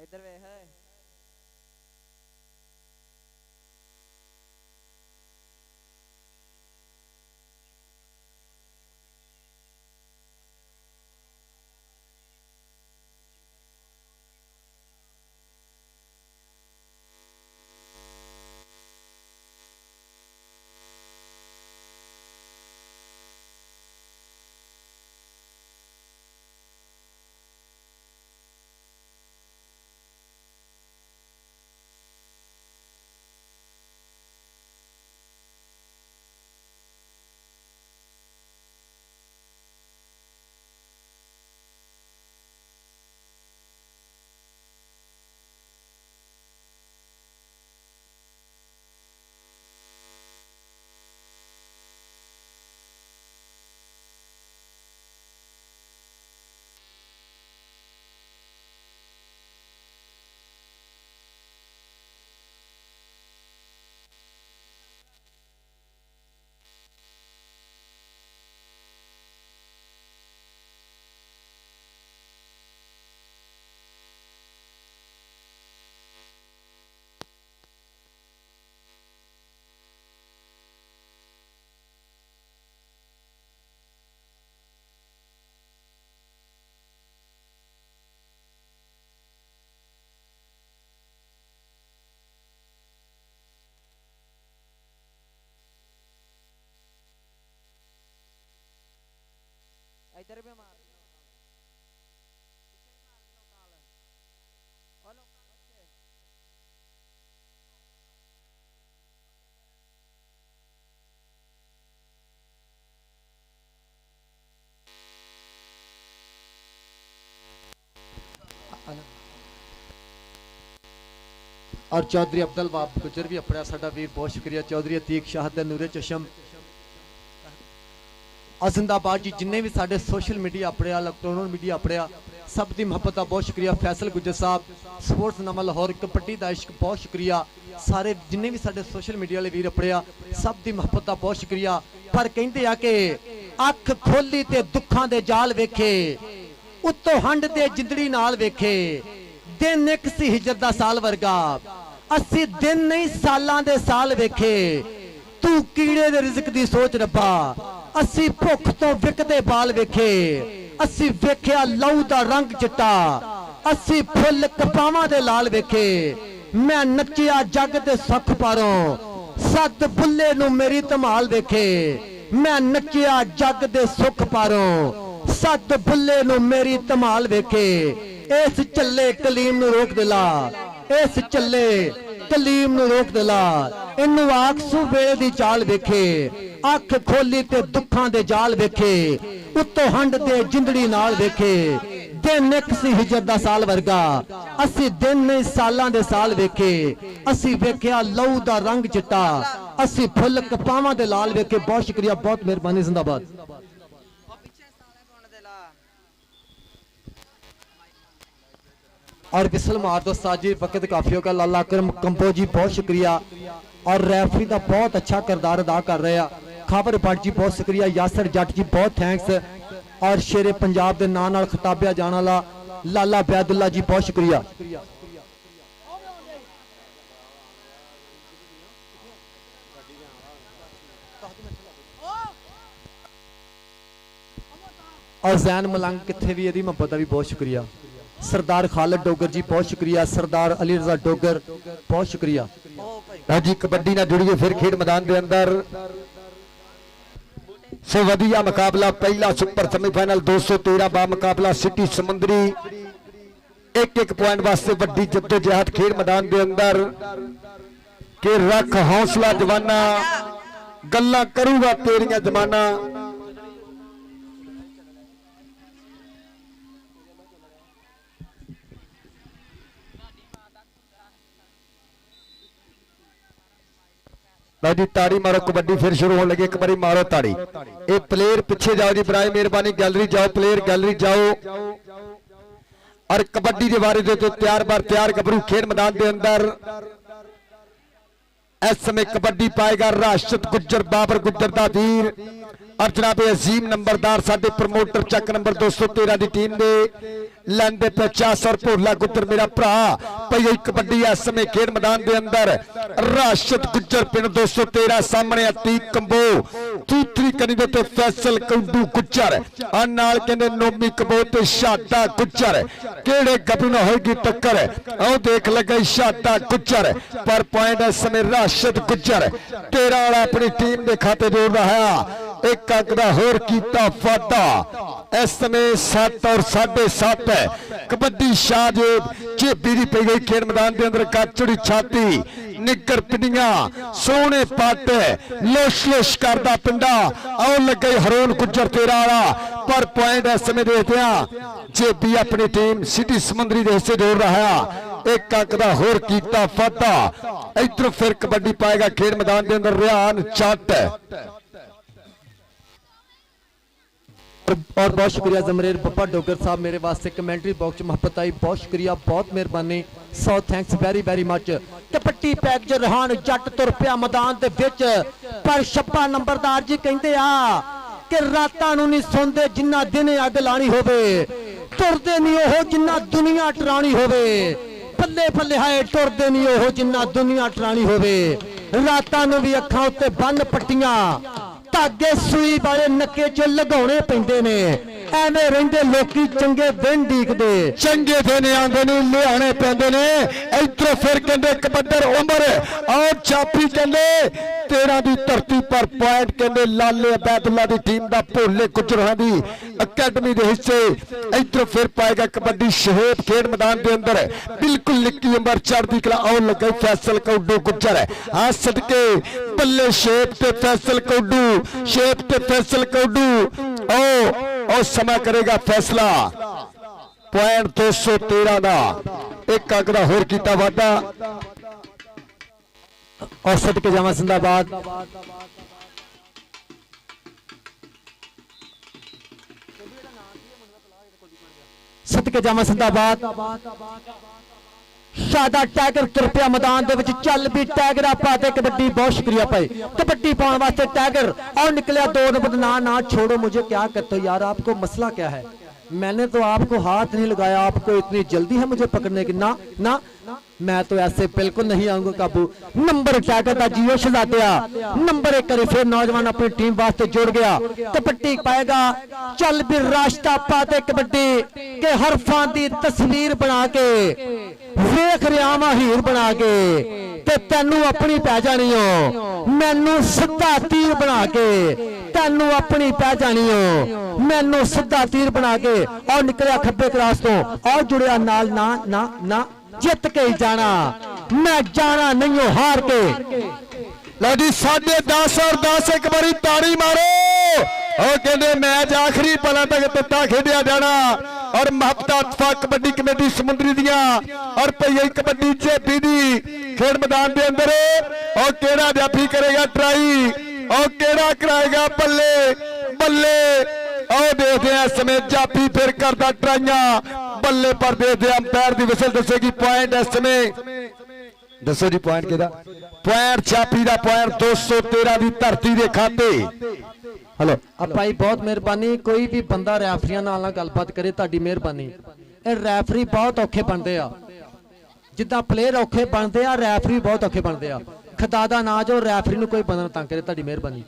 ਇੱਧਰ ਵੇਖ ਇੱਧਰ ਵੀ ਮਾਰ और चौधरी अब्दुल वाब गुजर भी अपना साडा वीर बहुत शुक्रिया चौधरी अतीक शाह नूरे चशम जिंदाबाद जी जिन्ने भी साडे सोशल मीडिया अपने इलेक्ट्रॉनिक मीडिया अपने सब की मुहब्बत का बहुत शुक्रिया फैसल गुजर साहब स्पोर्ट्स नामा लाहौर कबड्डी का इश्क बहुत शुक्रिया सारे जिन्ने भी साडे सोशल मीडिया वाले वीर अपने सब की मुहब्बत का बहुत शुक्रिया पर कहते आ कि अख खोली ते दुखां दे जाल वेखे उत्तों हंड ते जिंदड़ी नाल वेखे दिन एक सी हिजरत दा साल वर्गा अस्सी दिन नहीं सालां दे साल वेखे तू कीड़े दे रिज़्क दी सोच रब्बा अस्सी भुख तो विकदे बाल वेखे अस्सी वेख्या लहू दा रंग चिट्टा अस्सी फुल कपावां दे लाल वेखे मैं नचिया जग दे सुख पारों सत बुल्ले नू मेरी धमाल वेखे मैं नचिया जग दे सुख पारों सत बुल्ले नू मेरी धमाल वेखे इस चले कलीम नू रोक दिला इस चले कलीम नू रोक दिला इनू आखसू वेले दी चाल वेखे अख खोली ते दुखां दे जाल वेखे उत्तों हंड दे जिंदड़ी नाल वेखे दिन एक सी हिजरत दा साल वर्गा अस्सी दिन नहीं सालां दे साल वेखे अस्सी वेख्या लहू दा रंग चिट्टा अस्सी फुल कपावां दे लाल वेखे बहुत शुक्रिया बहुत मेहरबानी जिंदाबाद और विसल मार दो साजी वक्त काफी होगा लाला करम कंपोजी बहुत शुक्रिया और रेफरी का बहुत अच्छा किरदार अदा कर रहे हैं खबर भट्ट जी बहुत शुक्रिया यासर जट जी बहुत थैंक्स और शेरे पंजाब के नाम नाल खिताबिया जाने वाला लाला बैदुल्ला जी बहुत शुक्रिया और जैन मलंग कितने भी यदि मोहब्बत का भी बहुत शुक्रिया सरदार खालिद डोगर जी बहुत शुक्रिया सरदार अली रजा डोगर बहुत शुक्रिया जी कबड्डी ना जुड़िए फिर खेड मैदान के अंदर सो वधिया मुकाबला पहला सुपर सेमीफाइनल 213 बा मुकाबला सिटी समुंदरी एक पॉइंट वास्ते वड्डी जद्दोजहद खेड मैदान के अंदर के रख हौसला जवाना गल्लां करूगा तेरियां जमाना जी ताड़ी मारो कबड्डी फिर शुरू होने लगी एक बारी मारो ताड़ी ये प्लेयर पीछे जाओ जी बराए मेहरबानी गैलरी जाओ प्लेयर गैलरी जाओ और कबड्डी के बारे में तो तैयार बार तैयार गबरू खेल मैदान के अंदर इस समय कबड्डी पाएगा राशिद गुज्जर बाबर गुज्जर दा वीर और जनाब अजीम नंबरदार साडे प्रमोटर चक नंबर 213 की टीम दे लैंदे 50 और भोला गुज्जर मेरा भरा पई कबड्डी इस समय खेड मैदान के अंदर राशिद गुज्जर पिंड 213 सामने अतीक कंबो दूसरी कनी दे ते फैसल कौडू गुज्जर आ नाल कहंदे नोमी कंबो ते शादा गुज्जर केड़े गबरू ना होगी टक्कर आओ देख लगा शादा गुज्जर पर पॉइंट इस समय राशिद गुज्जर 13 वाला अपनी टीम के खाते जोड़ रहा है एक अगड़ा होर कीता वादा इस समय 7 और 7.5 है कबड्डी शाहजेब चेपी दी पई गई खेड मैदान के अंदर काचड़ी छाती निगर पिंडियां सोने पट लोश लोश करदा पिंडा आओ लगे हरोन गुज्जर 13 वाला पर पॉइंट इस समय देखते हैं चेपी अपनी टीम सिटी समुंदरी देश से जोड़ रहा है एक अगड़ा होर कीता वादा इधर फिर कबड्डी पाएगा खेड मैदान के अंदर रियान चट और बहुत शुक्रिया जमरेर पप्पा डोगर साहब मेरे वास्ते कमेंट्री बॉक्स मोहब्बत आई बहुत शुक्रिया बहुत मेहरबानी so thanks very very much कपट्टी पैक च रहान जट तुर पिया मैदान दे विच पर छप्पा नंबरदार जी कहंदे आ कि रातां नूं नहीं सोंदे जिन्ना दिने अग लाणी होवे तुरदे नहीं ओह जिन्ना दुनिया टराणी होवे पल्ले पल्ले हाय टुरदे नहीं ओह जिन्ना दुनिया टराणी होवे रातां नूं भी अखां उत्ते बन पट्टियां धागे सूई वाले नक्के च लगाने पैंदे ने एवें रहिंदे लोकी चंगे दिन डीकदे चंगे दिन आंदे ने लियाने पैंदे ने इधर फिर कहंदे कबड्डर उमर और चापी कहंदे 13 दी धरती पर पॉइंट कहंदे लाले अबैदुल्ला दी टीम दा भोले गुजरां दी अकेडमी दे हिस्से इधर फिर पाएगा कबड्डी शहेब खेड मैदान के अंदर बिल्कुल निक्की उमर चढ़दी कला आओ लगे फैसल कौडू गुजर हां सदके बल्ले शेप ते फैसल कौडू शेप ते फैसल कौडू ओ समय करेगा फैसला पॉइंट 213 का एक आंकड़ा होर कीता वादा और सदके जावा जिंदाबाद सदके जावा जिंदाबाद शादा टाइगर कृपया मैदान दे विच चल भी टाइगर पाते कबड्डी बहुत शुक्रिया भाई कबड्डी पाने वास्ते टाइगर और निकलिया 2 नंबर ना छोड़ो मुझे क्या करते हो यार आपको मसला क्या है मैंने तो आपको हाथ नहीं लगाया आपको इतनी जल्दी है मुझे पकड़ने की ना ना मैं तो ऐसे बिल्कुल नहीं आऊंगा काबू नंबर टाइगर का जियो शहजादिया नंबर 1 करी फिर नौजवान अपनी टीम वास्ते जुड़ गया कबड्डी पाएगा चल भी रास्ता पाते कबड्डी के हरफां दी तस्वीर बना के वेख रिया वा हीर बना के ते तैनू अपनी पै जानी हो मैनू सीधा तीर बना के तैनू अपनी पै जानी हो मैनू सीधा तीर बना के और निकलिया खब्बे क्रास तो और जुड़िया नाल ना ना ना जित के ही जाना मैं जाना नहीं हूं हार के लो जी 10.5 और 10 एक बारी ताड़ी मारो और कहते मैच आखिरी पलों तक तत्ता खेडिया जाना और महबता इत्तफाक कबड्डी कमेटी समुंदरी दिया और पई कबड्डी चेपी दी खेड मैदान के अंदर और केड़ा जाफी करेगा ट्राई और केड़ा कराएगा बल्ले बल्ले और देखते हैं समय जाफी फिर करता ट्राइया बल्ले पर देखते हैं अंपायर की विसल दसेगी पॉइंट इस समय दसो जी पॉइंट केदा पॉइंट छापी दा पॉइंट 213 की धरती के खाते हेलो अब भाई बहुत मेहरबानी कोई भी बंदा रैफरियां नाल गलबात करे ताड़ी मेहरबानी ए रैफरी बहुत औखे बनते आ जिद्दां प्लेयर औखे बनते आ रैफरी बहुत औखे बनते आ खुदा दा ना जो रैफरी नूं कोई बंदा तंग करे ताड़ी मेहरबानी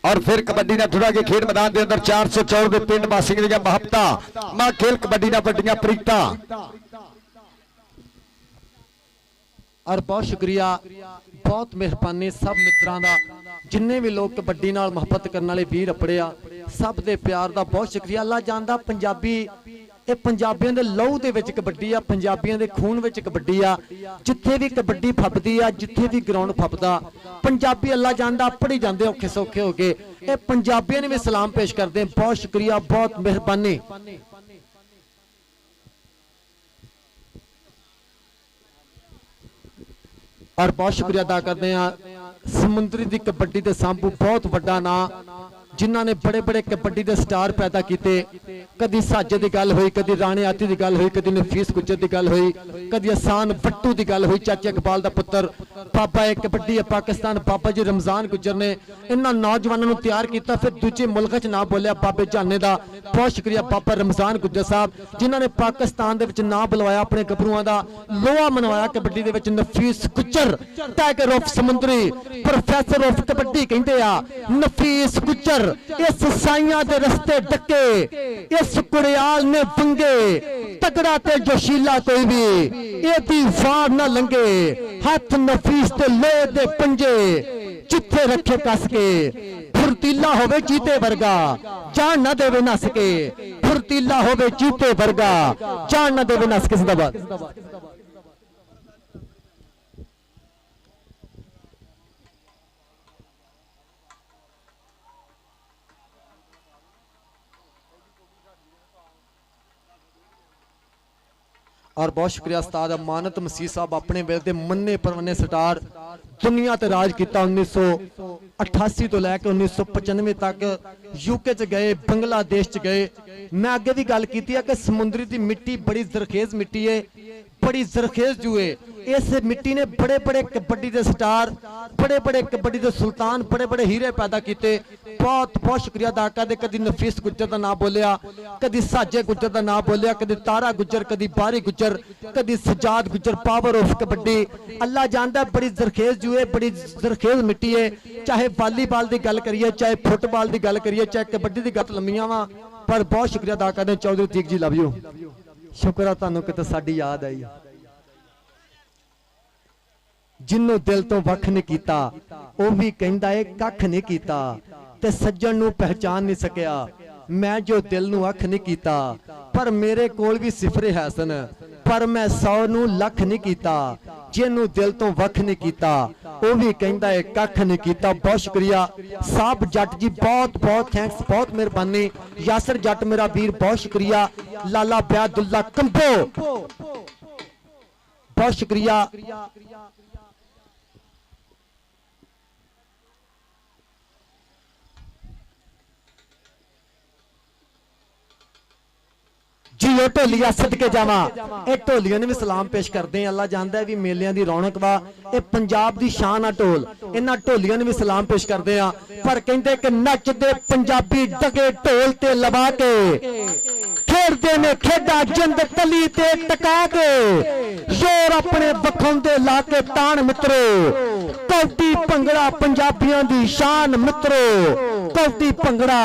और फिर कबड्डी ने थोड़ा के खेड मैदान के अंदर 404 के पिंड वासियों दी महबता मां खेल कबड्डी ना बड़ियां प्रीता और बहुत शुक्रिया बहुत मेहरबानी सब मित्रां दा जिन्ने भी लोग कबड्डी नाल मोहब्बत करने वाले वीर अपड़े आ सब दे प्यार दा बहुत शुक्रिया अल्लाह जानदा पंजाबी ਇਹ ਪੰਜਾਬੀਆਂ ਦੇ ਲਹੂ ਦੇ ਵਿੱਚ ਕਬੱਡੀ ਆ ਪੰਜਾਬੀਆਂ ਦੇ ਖੂਨ ਵਿੱਚ ਕਬੱਡੀ ਆ ਜਿੱਥੇ ਵੀ ਕਬੱਡੀ ਫੱਬਦੀ ਆ ਜਿੱਥੇ ਵੀ ਗਰਾਊਂਡ ਫੱਬਦਾ ਪੰਜਾਬੀ ਅੱਲਾ ਜਾਣਦਾ ਪੜੀ ਜਾਂਦੇ ਔਖੇ ਸੌਖੇ ਹੋ ਕੇ ਇਹ ਪੰਜਾਬੀਆਂ ਨੇ ਵੀ ਸਲਾਮ ਪੇਸ਼ ਕਰਦੇ ਬਹੁਤ ਸ਼ੁਕਰੀਆ ਬਹੁਤ ਮਿਹਰਬਾਨੀ और बहुत शुक्रिया अदा करते हैं समुंदरी दी कबड्डी दे संभू बहुत वड्डा नाम जिन्हों ने बड़े बड़े कबड्डी के स्टार पैदा किए। कदी साजे की गल हुई, कदी राणे आती की गल हुई, कदी नफीस गुज्जर की गल हुई, कदी आसान भट्टू की गल हुई, चाचा इकबाल का पुत्र बाबा एक कबड्डी है पाकिस्तान बाबा जी रमजान गुज्जर ने इन्होंने नौजवानों को तैयार किया। फिर दूजे मुल्क च ना बोलिया बाबे जाने का। बहुत शुक्रिया बाबा रमजान गुज्जर साहब जिन्होंने पाकिस्तान के ना बुलवाया अपने गभरुआं का लोहा मनवाया कबड्डी के। नफीस गुज्जर टाइगर ऑफ समुंदरी प्रोफैसर ऑफ कबड्डी कहते हैं नफीस गुज्जर इस साइयां दे रस्ते डके इस कुड़ियाल ने पंगे तगड़ा ते जोशीला कोई भी एदी वार ना लंगे हाथ नफीस ते लोहे दे पंजे जिथे रखे कस के फुर्तीला होवे चीते वर्गा जान ना देवे नस के फुर्तीला होवे चीते वर्गा जान ना देवे नस के। जिंदाबाद। और बहुत शुक्रिया उस्ताद अमानत मसीह साहब अपने वेले दे मन्ने परवन्ने स्टार दुनिया ते राज किया 1988 तो लैके 1995 तक यूके च गए बांग्लादेश च गए। मैं अगे भी गल की कि समुंदरी की मिट्टी बड़ी जरखेज मिट्टी है बड़ी जरखेज जुए इस मिट्टी ने बड़े बड़े कबड्डी के स्टार बड़े बड़े कबड्डी के सुल्तान बड़े बड़े हीरे पैदा किए। बहुत बहुत शुक्रिया अदा करते कदी नफीस गुज्जर का नाम बोलिया कदी साजे गुज्जर का नाम बोलिया कदी तारा गुज्जर कदी बारी गुज्जर कदी सजाद गुज्जर पावर ऑफ कबड्डी। अल्लाह जानता बड़ी जरखेज जुए बड़ी जरखेज मिट्टी है। चाहे वालीबॉल की गल करिए चाहे फुटबॉल की गल करिए चाहे कबड्डी की गल लंबियां वा पर बहुत शुक्रिया अदा करते चौधरी तीक जी लव यू। शुक्र है तुहानू किते साडी याद आई जिन्हों दिल तो वख नहीं किया वह भी कहता है कख नहीं किया ते सज्जन नू पहचान नहीं सकिया। मैं जो दिल नू अख नहीं किया पर मेरे कोल भी सिफरे हैसन पर मैं 100 नू लख नहीं किया जिन्हों दिल तो वख नहीं किया वह भी कहता है कख नहीं किया। बहुत शुक्रिया साहब जट जी बहुत बहुत थैंक्स बहुत मेहरबानी। यासर जट मेरा वीर बहुत शुक्रिया। लाला ब्यादुल्ला कंबो बहुत शुक्रिया। जी वो ढोलिया सदके जावा एक ढोलिया ने भी सलाम पेश करते हैं। अल्लाह जानता है भी मेलियां दी रौनक वा ये पंजाब दी शान आ ढोल इन्हां ढोलिया ने भी सलाम पेश करते हैं। पर कहते कि नचदे पंजाबी डगे ढोल ते लबा के खेडदे ने खेडा जिंद तली ते टका के जोर अपने वखाउंदे ला के तान मित्रो कौटी भंगड़ा पंजाबियों दी शान मित्रो कौटी भंगड़ा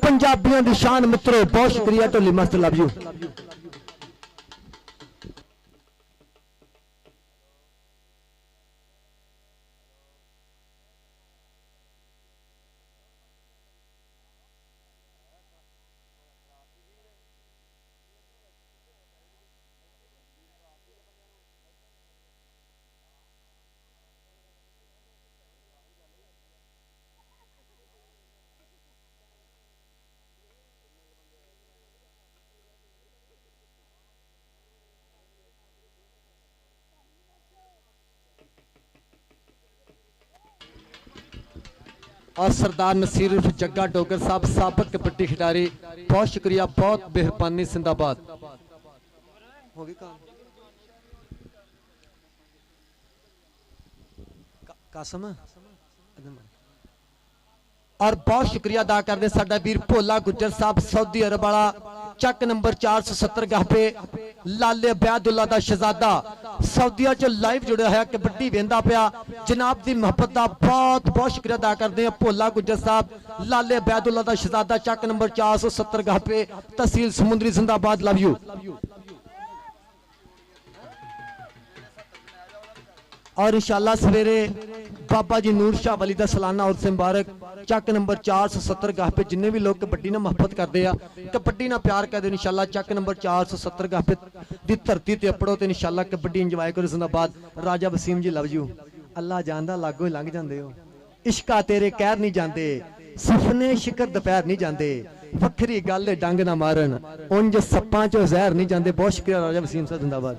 पंजाबियों दी शान मित्रो। बहुत शुक्रिया ढोली मास्टर लव यू। और सरदार नसीर जग्गा डोगर साहब साबिक कबड्डी खिडारी बहुत शुक्रिया बहुत मेहरबानी। जिंदाबाद। कासम और बहुत शुक्रिया अदा करते साडा वीर भोला गुज्जर साहब सऊदी अरब वाला चक नंबर 470 गाहपे लाले अब्यादुल्ला दा शहजादा सऊदीया च लाइव जुड़िया है कबड्डी वेंदा पिया जनाब दी मोहब्बत दा बहुत बहुत शुक्रिया अदा करते हैं। भोला गुज्जर साहब लाले अब्यादुल्ला दा शहजादा चक नंबर 470 गाहपे तहसील समुंदरी जिंदाबाद लव यू। और इंशाअल्लाह सवेरे बाबा जी नूर शाह वली दा सालाना उर्स मुबारक चक नंबर 470 गाह पे जिन्ने भी लोग कबड्डी ना मोहब्बत करते हैं कबड्डी ना प्यार करते इंशाअल्लाह चक नंबर 470 गाह पे दी धरती ते अपड़ो ते इंशाअल्लाह कबड्डी इंजॉय करो। जिंदाबाद। राजा वसीम जी लव यू। अल्लाह जानदा लागो लंघ जांदे हो इश्का तेरे कहर नहीं जाते सुफने शिकर दोपहर नहीं जाते वखरी गल डंग ना मारन उंज सप्पां चो जहर नहीं जाते। बहुत शुक्रिया राजा वसीम साहब। जिंदाबाद।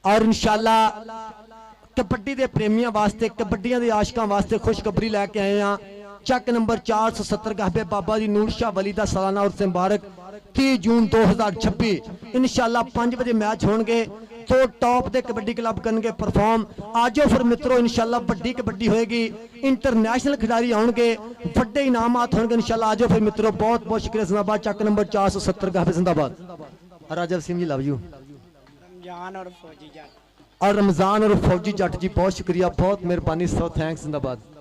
और इंशाल्लाह कबड्डी के प्रेमियों वास्ते कबड्डियां के आशकों वास्ते खुशखबरी लैके आए हैं। चक नंबर 470 गहबे बाबा जी नूर शाह वली का सालाना उर्स मुबारक 30 जून 2026 इंशाल्लाह 5 बजे मैच होंगे। तो टॉप के कबड्डी क्लब करेंगे परफॉर्म। आजो फिर मित्रों इंशाल्लाह बड़ी कबड्डी होएगी, इंटरनेशनल खिडारी आउणगे, बड़े इनामात होंगे इंशाल्लाह। आजो फिर मित्रों बहुत बहुत शुक्रिया। जिंदाबाद चक नंबर 470 गहबे जिंदाबाद। राजा वसीम जी लव यू। रमजान और फौजी जट और रमजान और फौजी जट जी बहुत शुक्रिया, बहुत मेहरबानी, सो थैंक्स जिंदाबाद।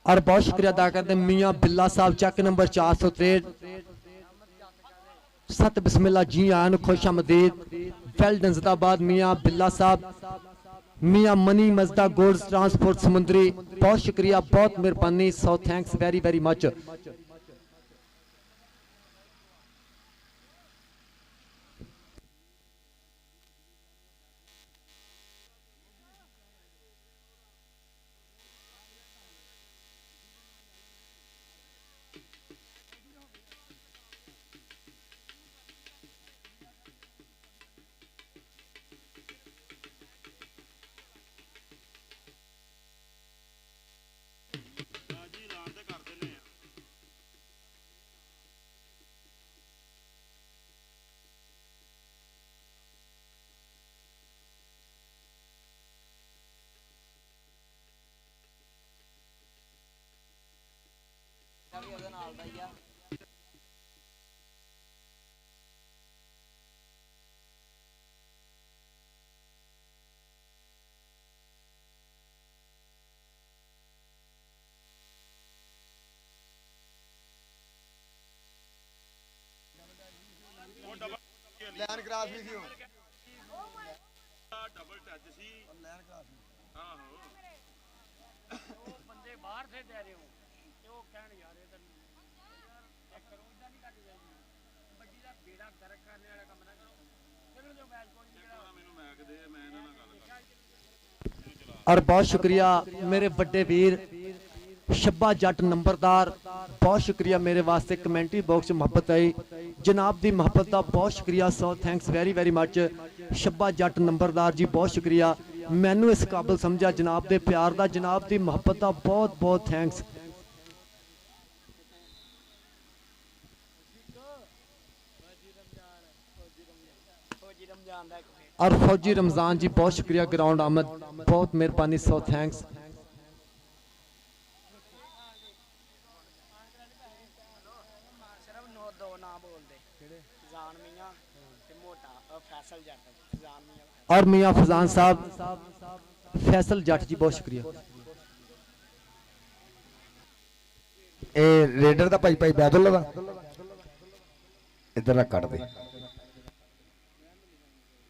और बहुत शुक्रिया अदा करते मियाँ बिल्ला साहब चक नंबर 463 सत बिस्मिल्ला जी आन खुश आमदीद वेल्डन जिंदाबाद। मियाँ बिल्ला साहब, मियाँ मनी मजदा गुड्स ट्रांसपोर्ट समुद्री बहुत शुक्रिया, बहुत मेहरबानी, so thanks very very much. ਵੀ ਉਹਦੇ ਨਾਲ ਦਾ ਹੀ ਆ। ਲੈਨ ਕਰਾਸ ਵੀ ਸੀ ਉਹ ਡਬਲ ਟੱਚ ਸੀ ਲੈਨ ਕਰਾਸ ਆਹੋ ਉਹ ਬੰਦੇ ਬਾਹਰ ਸੇ ਦੇ ਰਹੇ ਹੋ ਤੇ ਉਹ ਕਹਿਣ ਯਾਰ ਇਹ ਤਾਂ ਚੈੱਕ ਕਰੋ ਇਦਾਂ ਨਹੀਂ ਕਰਨੀ ਚਾਹੀਦੀ ਕਬੱਡੀ ਦਾ ਬੇੜਾ ਗਰਕ ਕਰਨੇ ਵਾਲਾ ਕੰਮ ਨਾ ਕਰੋ ਫਿਰ ਜੋ ਮੈਚ ਕੋਈ ਨਹੀਂ ਮੈਨੂੰ ਮੈਕ ਦੇ ਮੈਂ ਇਹਨਾਂ ਨਾਲ ਗੱਲ ਕਰਾਂ। और बहुत शुक्रिया मेरे बड़े वीर शब्बा जट नंबरदार, बहुत शुक्रिया मेरे वास्ते कमेंट्री बॉक्स मुहब्बत आई, जनाब दी मुहब्बत का बहुत शुक्रिया, so thanks very very much. Shabba Jatt नंबरदार जी बहुत शुक्रिया, मैनू इस काबिल समझा जनाब दे प्यार दा, जनाब दी मुहब्बत का बहुत बहुत थैंक्स। और फौजी रमजान जी बहुत शुक्रिया, ग्राउंड आमद बहुत मेहरबानी, सो थैंक्स। ਸਿਰਫ ਦੋ ਨਾ ਬੋਲਦੇ ਜਾਨ ਮੀਆਂ ਤੇ ਮੋਟਾ ਫੈਸਲ ਜੱਟ ਜਾਨ ਮੀਆਂ और मियाँ फजान साहब फैसल जट जी बहुत शुक्रिया। ਇਹ ਰੇਡਰ ਦਾ ਭਾਈ ਭਾਈ ਬੈਦੁੱਲਾ ਦਾ ਇਧਰ ਨਾ ਕੱਢ ਦੇ,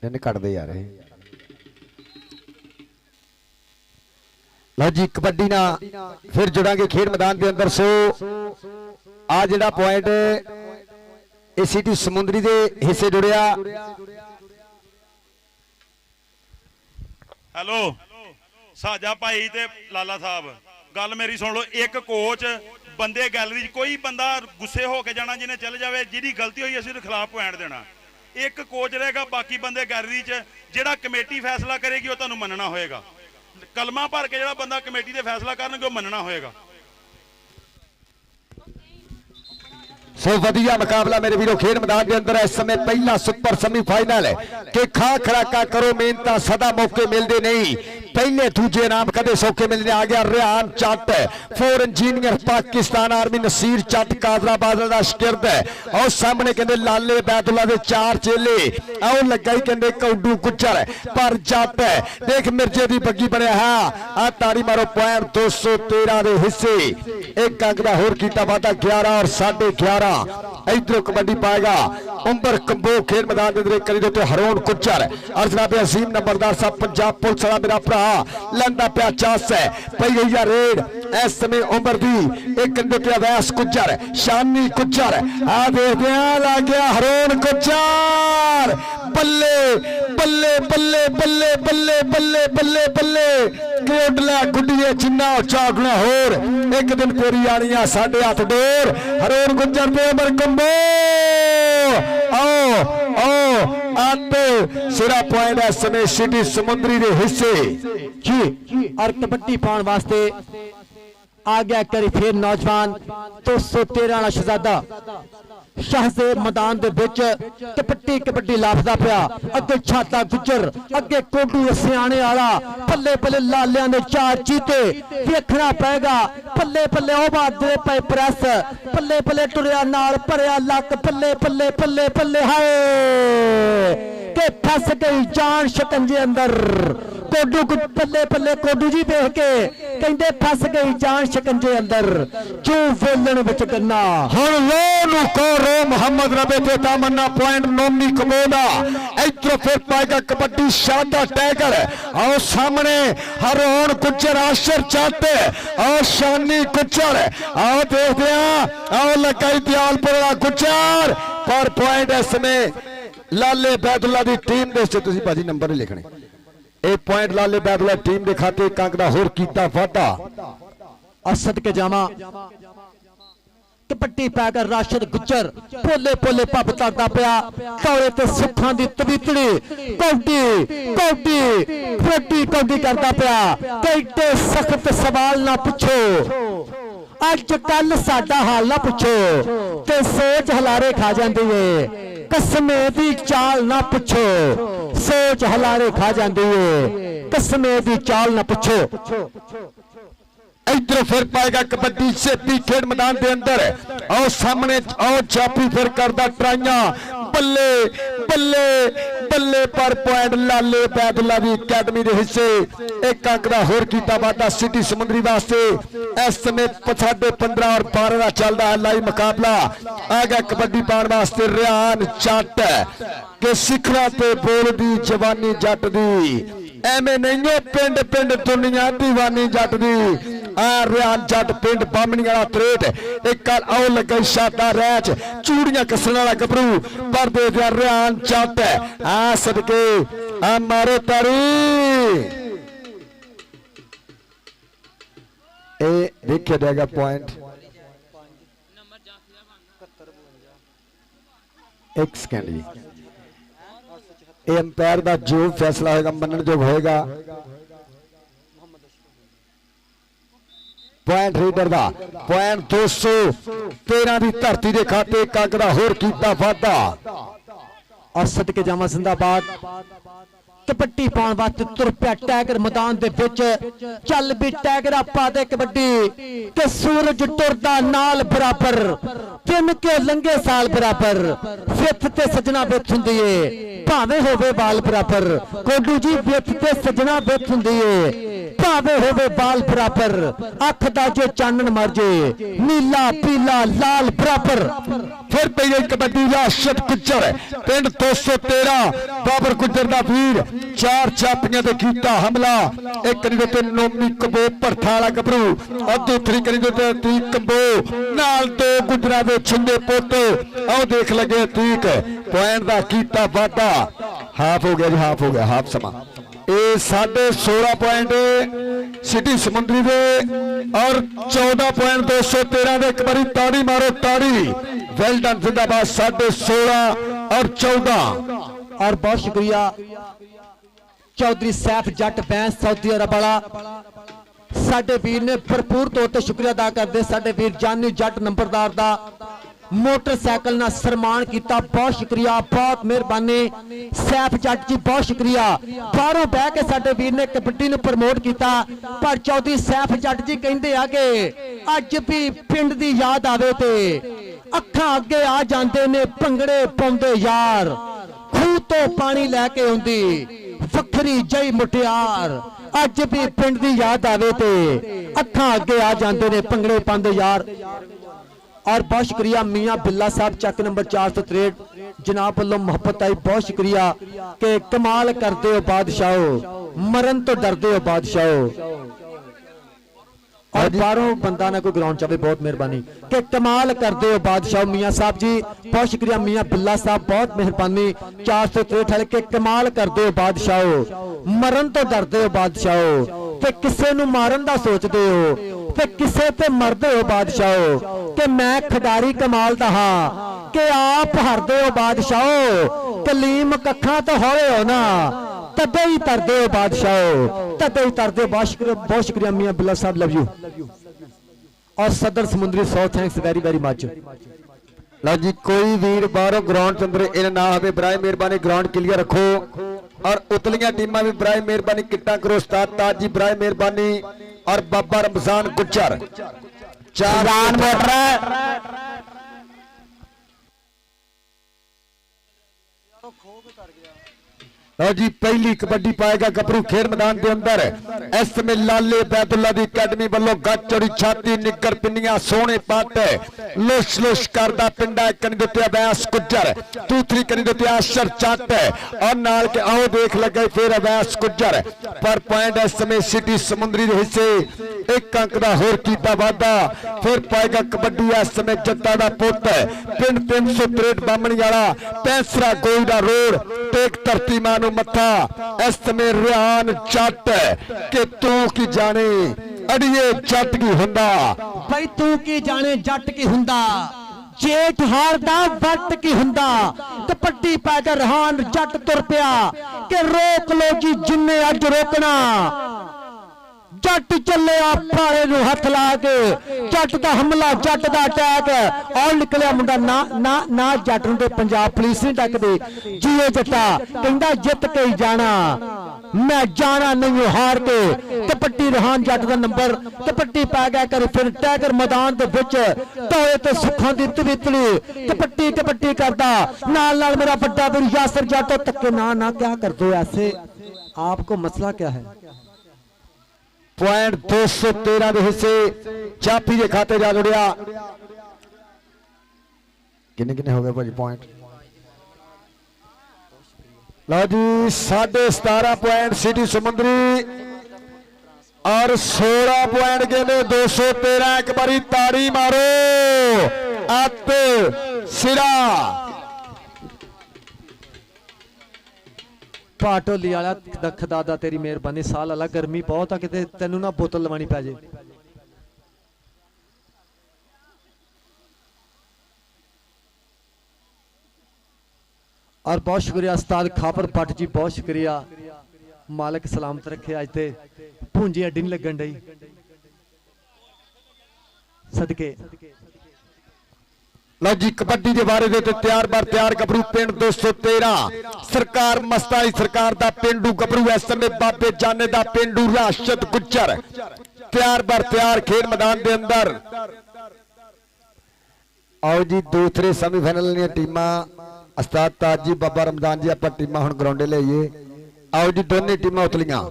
ਇਹਨੇ ਕੱਢ ਦੇ ਯਾਰ। ਇਹ ਲਓ ਜੀ ਕਬੱਡੀ ਨਾਲ ਫਿਰ ਜੁੜਾਂਗੇ ਖੇਡ ਮੈਦਾਨ ਦੇ ਅੰਦਰ। ਸੋ ਆ ਜਿਹੜਾ ਪੁਆਇੰਟ ਏਸੀਟੀ ਸਮੁੰਦਰੀ ਦੇ ਹਿੱਸੇ ਜੁੜਿਆ। ਹੈਲੋ ਸਾਜਾ ਭਾਈ ਤੇ ਲਾਲਾ ਸਾਹਿਬ ਗੱਲ ਮੇਰੀ ਸੁਣ ਲਓ। ਇੱਕ ਕੋਚ ਬੰਦੇ ਗੈਲਰੀ 'ਚ ਕੋਈ ਬੰਦਾ ਗੁੱਸੇ ਹੋ ਕੇ ਜਾਣਾ, ਜਿਹਨੇ ਚੱਲ ਜਾਵੇ, ਜਿਹਦੀ ਗਲਤੀ ਹੋਈ ਅਸੀਂ ਉਹਦੇ ਖਿਲਾਫ ਪੁਆਇੰਟ ਦੇਣਾ। ਇੱਕ ਕੋਚ ਰਹੇਗਾ, ਬਾਕੀ ਬੰਦੇ ਗੈਲਰੀ 'ਚ। ਜਿਹੜਾ ਕਮੇਟੀ ਫੈਸਲਾ ਕਰੇਗੀ ਉਹ ਤੁਹਾਨੂੰ ਮੰਨਣਾ ਹੋਏਗਾ। ਕਲਮਾ ਭਰ ਕੇ ਜਿਹੜਾ ਬੰਦਾ ਕਮੇਟੀ ਦੇ ਫੈਸਲਾ ਕਰਨਗੇ ਉਹ ਮੰਨਣਾ ਹੋਏਗਾ। ਸੋ ਵਧੀਆ ਮੁਕਾਬਲਾ ਮੇਰੇ ਵੀਰੋ ਖੇਡ ਮੈਦਾਨ ਦੇ ਅੰਦਰ। ਇਸ ਸਮੇਂ ਪਹਿਲਾ ਸੁਪਰ ਸੈਮੀਫਾਈਨਲ ਹੈ ਕਿ ਖਾ ਖਰਾਕਾ ਕਰੋ, ਮਿਹਨਤਾਂ ਸਦਾ ਮੌਕੇ ਮਿਲਦੇ ਨਹੀਂ, ਪਹਿਲੇ ਦੂਜੇ ਨਾਮ ਕਦੇ ਸੌਕੇ ਮਿਲਦੇ। ਆ ਗਿਆ Rayyan Chatt four engineer Pakistan Army, Naseer Chatt ਕਾਜ਼ਰਾਬਾਦ ਦਾ ਸ਼ਕਿਰਦ ਹੈ। ਆਓ ਸਾਹਮਣੇ ਕਹਿੰਦੇ ਲਾਲੇ ਬੈਤੁੱਲਾ ਦੇ ਚਾਰ ਚੇਲੇ, ਆਓ ਲੱਗਾ ਹੀ ਕਹਿੰਦੇ ਕੌਡੂ ਗੁੱਜਰ ਪਰ ਜੱਟ ਦੇਖ ਮਿਰਜੇ ਦੀ ਬੱਗੀ ਬਣਿਆ ਹੈ। ਆ ਤਾੜੀ ਮਾਰੋ ਪੁਆਇੰਟ 213 ਦੇ ਹਿੱਸੇ एक अंक का होर कीता वादा 11 और 11.5 इधरों कबड्डी पाएगा उम्बर कंबो खेल मैदान के करी देते हरोन कुचर और जनाब अजीम नंबरदार साहब पंजाब पुलिस वाला मेरा भरा लंदा प्या चास है पई गई है रेड इस समय उम्र दी एक कंधे पे अवैस कुचर शानी कुचर आ देखते हैं लग गया हरोन कुचर बल्ले बल्ले बल्ले बल्ले बल्ले बल्ले बल्ले बल्ले कोडला गुड्डिए चिन्ना चागना होर एक दिन कोरी आनी आ साढ़े हाथ डोर हरोन गुजर पे उम्र कंबो आओ आओ आते सिरा पॉइंट है समय सिटी समुद्री के हिस्से जी और कबड्डी पाने वास्ते आ गया करी फिर नौजवान 213 वाला शहजादा शाहजेब मैदान दे विच कबड्डी कबड्डी लाफदा पिया अगे छाता गुजर अगे कोडू सियाने वाला पल्ले पल्ले लालियां ने 4 चीते देखना पेगा पल्ले पल्ले ओ बादरे पे प्रेस पल्ले पल्ले टुरिया नाल भरिया लक पल्ले पल्ले पल्ले पल्ले हाय के फस गई जान शिकंजे अंदर कोडू पल्ले पल्ले कोडू जी देख के कहंदे फस गई जान शिकंजे अंदर जो वेलण विच गन्ना हुण लो नु रो मोहम्मद रबे ते तमन्ना पॉइंट नोमी कमोदा इधर फिर पाएगा कबड्डी शादा टाइगर आओ सामने हरोन कुचर आशर चाहते आओ शानी कुचर आओ देखते हैं आओ लगाई दयालपुर वाला कुचर पर पॉइंट इसमें लाले बैदुल्ला दी टीम दे तुसी भाजी नंबर ही लिखने ए पॉइंट लाले बैदुल्ला टीम दे खाते कंक दा होर कीता वादा असद के जामा कबड्डी पैकर राशिद गुजर पोले पोले पब करता पिया कौड़े ते सुखां दी तबीतड़ी कौडी कौडी कबड्डी कौडी करता पिया कैटे सख्त सवाल ना पूछो अज कल साडा हाल ना पूछो ते सोच हलारे खा जांदी है कसमे दी चाल ना पूछो सोच हलारे खा जांदी है कसमे दी चाल ना पूछो इधर फिर पाएगा कबड्डी से खेल मैदान के अंदर और सामने और चापी फिर करदा ट्राइया बल्ले बल्ले बल्ले पर पॉइंट लाले बैदुल्ला दी अकेडमी के हिस्से एक अंक का होर कीता वादा सिटी समुद्री वास्ते इस समय 15.5 और 12 का चलता है लाइव मुकाबला आ गया कबड्डी पाने वास्ते रियान जट के सिखरा ते बोल दी जवानी जट दी एवें नहीं पिंड पिंड दुनिया दीवानी जट दी रियान जट पिंड बामणी वाला त्रेट एक कल आओ लगे शादा रैच चूड़ियां कसने वाला गबरू पर दे दिया रियान जट आ सदके आ मारो तारी ए देखिए देगा पॉइंट एक सेकंड जी एम्पायर का जो फैसला होगा मनन जो होगा पॉइंट रीडर का पॉइंट 213 की धरती के खाते कंक का होर कीता वादा और सदके जामा जिंदाबाद कबड्डी पाने वास्ते तुर पिया टाइगर मैदान दे विच चल भी टाइगर आपा दे कबड्डी ते सूरज टुरदा नाल बराबर दिन के लंघे साल बराबर फिथ ते सजना बिथ हुंदी है भावे होवे बाल बराबर कोडू जी बिथ ते सजना बिथ हुंदी है भावे होवे बाल बराबर अख दा जो चानन मर जे नीला पीला लाल बराबर फिर पई गई कबड्डी राशिद गुजर पिंड 213 बाबर गुजर दा वीर 4 चापियां ते कीता हमला एक करी ते नोमी कंबो भरथा वाला गबरू और दूसरी करी ते तीक कंबो नाल 2 गुजरा दे छिंदे पुੱਤ आओ देख लगे तीक पॉइंट दा कीता वादा हाफ हो गया जी हाफ हो गया हाफ समा ए 16.5 पॉइंट सिटी समुद्री दे और 14 पॉइंट 213 दे एक बारी ताड़ी मारो ताड़ी वेल डन जिंदाबाद 16.5 और 14 और बहुत शुक्रिया चौधरी सैफ जट बैंस सऊदी अरब वाला साडे वीर ने भरपूर तौर पर शुक्रिया अदा करते साडे वीर जानी जट नंबरदार दा मोटरसाइकिल ना सम्मान किया बहुत शुक्रिया बहुत मेहरबानी सैफ जट जी बहुत शुक्रिया बाहरों बह के साडे वीर ने कबड्डी नूं प्रमोट किया पर चौधरी सैफ जट जी कहंदे आ कि अज भी पिंड दी याद आवे ते अखां अगे आ जांदे ने भंगड़े पाउंदे यार खूह तो पानी लैके आउंदी वखरी जई मुटियार ਅੱਜ ਵੀ ਪਿੰਡ ਦੀ ਯਾਦ ਆਵੇ ਤੇ ਅੱਖਾਂ ਅੱਗੇ ਆ ਜਾਂਦੇ ਨੇ ਭੰਗੜੇ ਪਾਉਂਦੇ ਯਾਰ। और बहुत शुक्रिया मियाँ बिल्ला साहब चक नंबर 463 जनाब वालों मोहब्बत आई। बहुत शुक्रिया कि कमाल करते हो बादशाहो, मरन तो डरते हो बादशाहो। और बारों बंदा ना कोई ग्राउंड चाहे, बहुत मेहरबानी कि कमाल करते हो बादशाह। मियाँ साहब जी बहुत शुक्रिया, मियाँ बिल्ला साहब बहुत मेहरबानी। 463 के कमाल करते हो बादशाहो, मरन तो डरते हो बादशाहो। ते किसे नू मारन दा सोचते हो ते किसे ते मरदे हो बादशाहो। कि मैं खिडारी कमाल दा हां कि आप हरदे हो बादशाहो। कलीम कखा तो होए हो ना तदे ही तरदे हो बादशाहो, तदे ही तरदे। बहुत शुक्रिया मियाँ बिल्ला साहब, लव यू। और सदर समुद्री 100 थैंक्स वेरी वेरी मच। लो जी कोई वीर बाहरों ग्राउंड के अंदर इन ना आवे, बराए मेहरबानी ग्राउंड क्लियर रखो। और उतलियां टीमां भी बराए मेहरबानी किट्टा करो। उस्ताद ताज जी बराए मेहरबानी और बाबा रमजान गुज्जर चार मोटर। लो जी पहली कबड्डी पाएगा गबरू खेल मैदान के अंदर। इस समय लाले बैदुल्ला दी अकैडमी वालों गज चौड़ी छाती निगर पिन्नियां सोने पट लुश लुश करदा पिंडा कनी दित्ते अवैस गुज्जर, दूसरी कनी दित्ते आशर चट और नाल के आओ देख लगे फिर अवैस गुज्जर। पर पॉइंट इस समय सिटी समुद्री के हिस्से एक अंक का होर कीता वादा। फिर पाएगा कबड्डी इस समय जट्टा दा पुत पिंड 363 बामणी वाला पैंसरा गोईदा रोड टेक धरती मानू मथा। इस समय रियान जट के तू की जाने अड़िए जट की हुंदा, भाई तू की जाने जट की हुंदा, जेठ हारदा वट की हुंदा। कपट्टी पैकर रहान जट तुर पिया कि रोक लो जी जिन्ने अज रोकना। जट चले फाड़े नू हथ ला के, जट दा हमला जट दा अटैक और निकलिया मुंडा ना ना ना जट नूं ते पंजाब पुलिस नहीं टकदी। जियो जट्टा कहंदा जित के ही जाना, मैं जाना नहीं हार के। कपट्टी रहान जट दा नंबर कपट्टी पै गया कर फिर टैगर मैदान दे विच टोए ते सुखां दी तवितली कपट्टी कपट्टी करदा। नाल नाल मेरा बड़ा वीर यासर जट तक्के ना ना क्या कर दो ऐसे, आपको मसला क्या है? पॉइंट 213 के हिस्से चापी के खाते जा जुड़िया। किन्ने किन्ने हो गए भाजी पॉइंट? लो जी 17.5 पॉइंट सिटी समुद्री और 16 पॉइंट गेंदे 213। एक बारी ताड़ी मारो अत सिरा पाटोली वाला दख दादा तेरी मेहरबानी। साल वाला गर्मी बहुत आ कि तेनू ना बोतल लवानी पै जे। और बहुत शुक्रिया उस्ताद खापर भट्ट जी, बहुत शुक्रिया। मालिक सलामत रखे। अज ते भूंजी अड्डी नहीं लगन डई सदके। लो जी कबड्डी के बारे में तैयार बार तैयार गबरू पिंड 213 सरकार मस्ताई सरकार दा पेंडू गबरू इस समय बाबे जाने दा पेंडू राशिद गुज्जर तैयार बार तैयार खेल मैदान के अंदर। आओ जी दूसरे सेमीफाइनल टीमां उस्ताद ताज जी बाबा रमजान जी आप टीमां हुण ग्राउंडे लाइए। आओ जी दोनों टीमां उतलियां।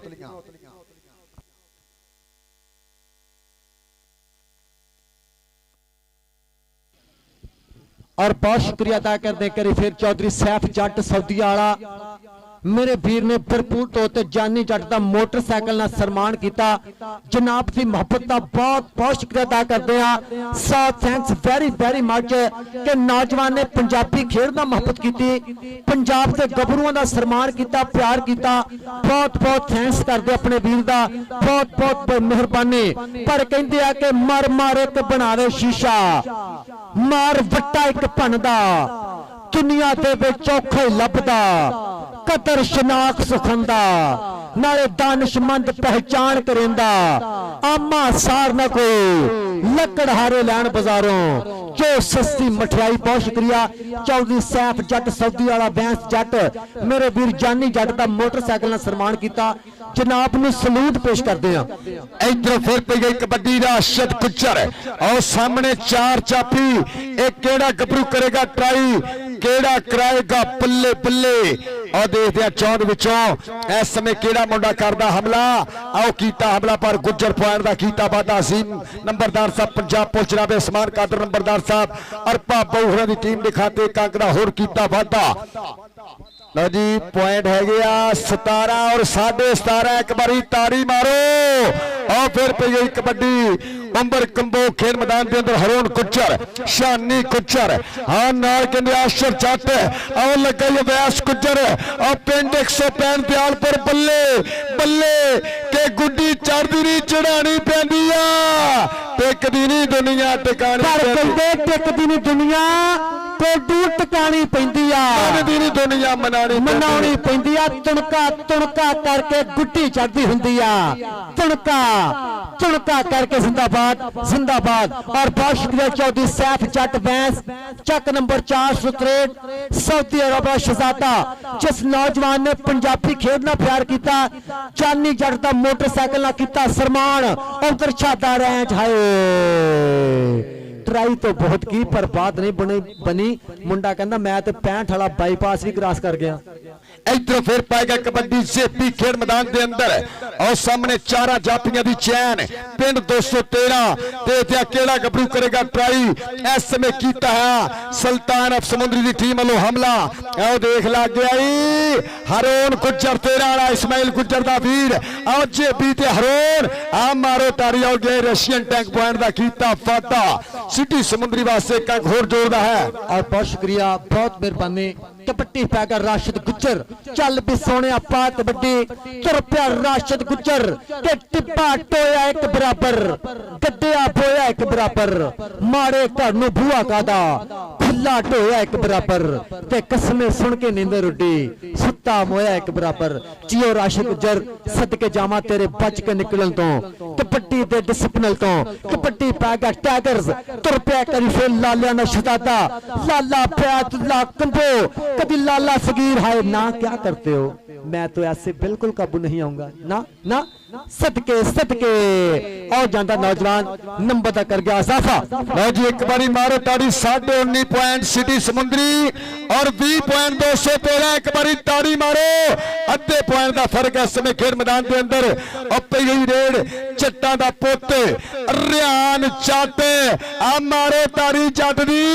और बहुत शुक्रिया अदा करते करी फिर चौधरी सैफ जट सऊदी वाला मेरे वीर ने भरपूर तौर पर जानी जट का मोटरसाइकिल ना सन्मान किया। जनाब की मोहब्बत का बहुत बहुत शुक्रिया अदा करते हैं। सो थैंक्स वेरी वेरी मच कि नौजवान ने पंजाबी खेल का मोहब्बत की, पंजाब के गभरुओं का सन्मान किया, प्यार किया। बहुत बहुत थैंक्स करते अपने वीर का, बहुत बहुत मेहरबानी। पर कहते हैं कि मर मार एक बनावे शीशा, मार वट्टा एक भनदा, दुनिया दे विच औखा ही लभदा, कदर शनाक सुखंदा, नाले दानिशमंद पहचान करेंदा। आमा सार ना कोई लकड़ हारे लैन बाजारों जो सस्ती मठियाई। बहुत शुक्रिया चौधरी सैफ जट सऊदी वाला बैंस जट मेरे वीर जानी जट का मोटरसाइकिल ना सन्मान किया। जनाब नूं सलूट पेश करते हैं। इधर फिर पी गई कबड्डी राशिद गुज्जर और सामने चार चापी। एक केड़ा गबरू करेगा ट्राई, केड़ा कराएगा बल्ले बल्ले। और देखते हैं चौंध विचों इस समय केड़ा मुंडा करदा हमला। आओ कीता हमला पर गुज्जर पॉइंट दा कीता वादा असीम नंबरदार साहब पंजाब पुलिस जनाब उस्मान कादर नंबरदार साहब अरपा बहुरा दी टीम दे खाते कंक दा होर कीता वादा। लो जी पॉइंट है गया 17 और 17.5 एक बारी ताड़ी मारो और फिर पे गई कबड्डी अंबर कंबो खेल मैदान के अंदर हरोन गुज्जर शानी गुज्जर हाँ नाल के आशर जट और लगा ये व्यास गुज्जर और पिंड 165 दयालपुर बल्ले बल्ले के गुड्डी चढ़दी नहीं चढ़ानी पैंदी आ टिकदी नहीं दुनिया टिकानी टिकदी नहीं दुनिया कोडू टिकानी पैंदी आ दुनिया मनाउणी पैंदी आ तुणका तुणका करके गुड्डी चढ़दी हुंदी आ तुणका तुणका करके जिंदाबाद जिंदाबाद। और बहुत शुक्रिया चौधरी सैफ जट बैंस चक नंबर 463 सऊदी अरब का शहजादा जिस नौजवान ने पंजाबी खेल ना प्यार किया चांदी जट का मोटरसाइकिल ना किया सरमान उधर छाता रैंच हाय ट्राई तो बहुत की पर बात नहीं बनी मुंडा कहना मैं तो 65 वाला बाईपास भी क्रॉस कर गया। इधर फिर पाएगा कबड्डी जेपी खेल मैदान के अंदर और सामने चारा जापियां दी चैन पिंड 213 देखते केड़ा गबरू करेगा ट्राई इस समय कीता है सुल्तान ऑफ समुद्री दी टीम वालों हमला आओ देख लग गया हरोन गुज्जर 13 वाला इस्माइल गुज्जर दा वीर आओ जेपी ते हरोन आ मारो तारी हो गए रशियन टैंक पॉइंट दा कीता फाटा सिटी समुद्री वास्ते कंक होर जोड़दा है। और बहुत शुक्रिया बहुत मेहरबानी कबड्डी पैकर राशिद गुज्जर चल भी सोने पा कबड्डी तुर पिया राशिद गुज्जर के टिब्बा टोया एक बराबर गड्डिया बोया एक बराबर मारे घर नूं बूहा कादा खुला ढोया एक बराबर ते कसमें सुन के नींदर उड्डी सुता मोया एक बराबर जियो राशिद गुज्जर सदके जावा तेरे बच के निकलन तो कबड्डी दे डिसिप्लिन तो कबड्डी पैकर टाइगर्स तुर पिया करी फिर लालिया ना शहजादा लाला प्याला कंबो कभी लाला सगीर हाय ना क्या करते हो मैं तो ऐसे बिल्कुल काबू नहीं आऊंगा ना ना सदके सदके और जानता नौजवान नंबर तक कर गया इजाफा। लो जी एक बारी मारो ताड़ी 19.5 पॉइंट सिटी समुद्री और 20 पॉइंट 213 एक बारी ताड़ी मारो अद्धे पॉइंट का फर्क है इस समय खेल मैदान के अंदर और पई गई रेड चट्टा दा पुत रियान जट आ मारो ताड़ी जट दी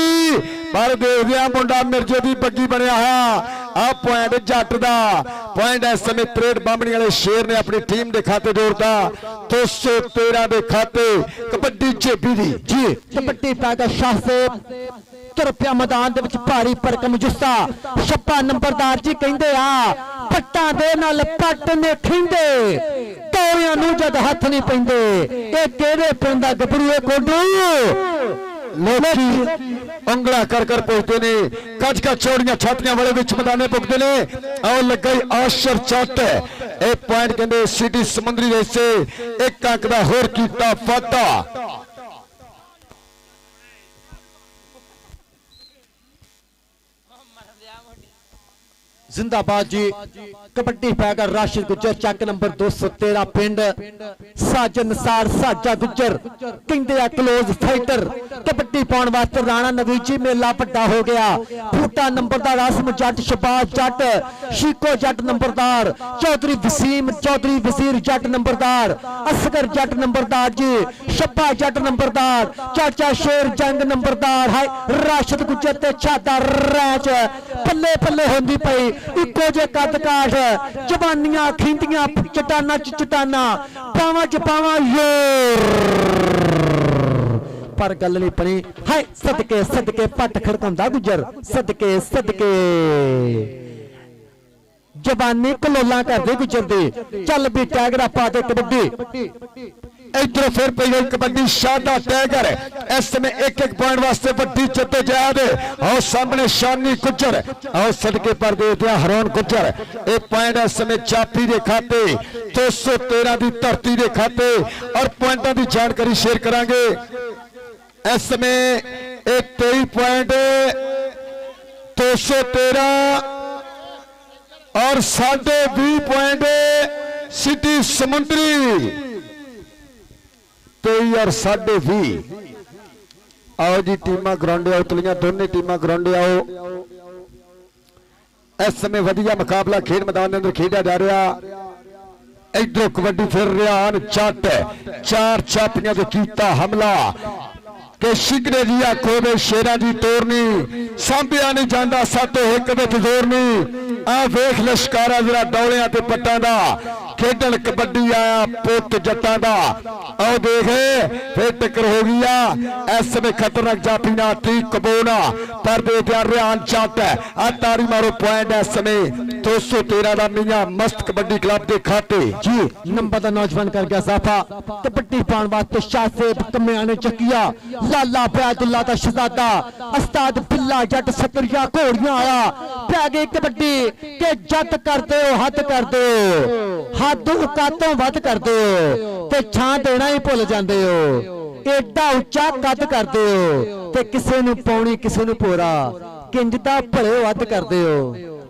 पर देखदिया मुंडा मिर्जे दी बग्गी बनया है आ पॉइंट जट दा पॉइंट इस समय परेड बामणी वाले शेर ने अपनी टीम के खाते जोड़ता 213 के खाते कबड्डी जेबी दी जी कबड्डी पैदा शाह से तुरपिया मैदान दे विच भारी भरकम जुस्सा छप्पा नंबरदार जी कहंदे आ पट्टां दे नाल पट्ट ने खिंदे टोरियां नूं जद हथ नहीं पैंदे ए केड़े पिंड दा गबरू ए कोडू उंगला कर कर पहुंचते ने कच का चौड़ियां छातियां वाले विच मैदाने पुगते ने और लग गई आशर चट ए पॉइंट कहंदे सिटी समुद्री वैसे एक अंक दा होर कीता फाटा। जिंदाबाद जी कबड्डी पैकर राशिद गुज्जर चक नंबर 213 पिंड साजन सार साजा गुज्जर कहंदे आ क्लोज फाइटर कबड्डी पाउण वास्ते राणा नवीजी मेला वड्डा हो गया फूटा नंबरदार आसम जट शबाज जट शीको जट नंबरदार चौधरी वसीर जट नंबरदार असगर जट नंबरदार जी शब्बा जट नंबरदार चाचा शेर जंग नंबरदार है राशिद गुज्जर ते छाता रैच पल्ले पल्ले होंदी पई इको जे कद काठ जवानियां खिंदियां चटाना च चटाना पावा च पावा योर पर गल नहीं बनी है सदके सदके पट खड़कांदा गुजर सदके सदके जवानी कलोला करदे गुजर दे चल भी टैगरा पा दे कबड्डी इधर फिर पई गई कबड्डी शादा टैगर इस समय एक एक पॉइंट वास्ते बड़ी जद्दोजहद और सामने शानी गुज्जर और सदके पर देते हरोन गुज्जर एक पॉइंट इस समय चापी के खाते 213 की धरती के खाते और पॉइंटों की जानकारी शेयर करांगे इस समय एक 23 पॉइंट 213 और 20.5 पॉइंट सिटी समुद्री 23 और 20.5 आओ जी टीमां ग्राउंडे आओ तलियां दोनों टीमां ग्राउंडे आओ इस समय वधिया मुकाबला खेड मैदान के अंदर खेड़ा जा रहा। इधरों कबड्डी फिर रियान जट 4 छापियां ते कीता हमला कि शिगरे जी आखो में शेरा जी तोड़नी सांभिया नहीं जाता 7 एक विच जोड़नी। आ वेख लश्कारा जरा दौड़िया ते पट्टां दा खेडन कबड्डी आया पुत जट्टां दा। आओ देखे फिर टक्कर हो गई। इस समय खतरनाक जाफी ना ठीक कबोना पर दे दिया रियान जट। आ तारी मारो पॉइंट इस समय 213 का मियां मस्त कबड्डी क्लब के खाते जी। नंबर का नौजवान कर गया साफा कबड्डी पाने वास्ते शाहसेब कमिया ने चकिया लाला बैदुल्ला दा शहजादा उस्ताद बिल्ला जट सकरिया घोड़ियां आया पै गई कबड्डी के जट कर दो हद कर दो हद औकातों वध कर दो ते छां देना ही भुल जांदे हो। एडा उच्चा कद कर दो ते किसे नूं पौणी किसे नूं पोरा किंज दा भले वध कर दो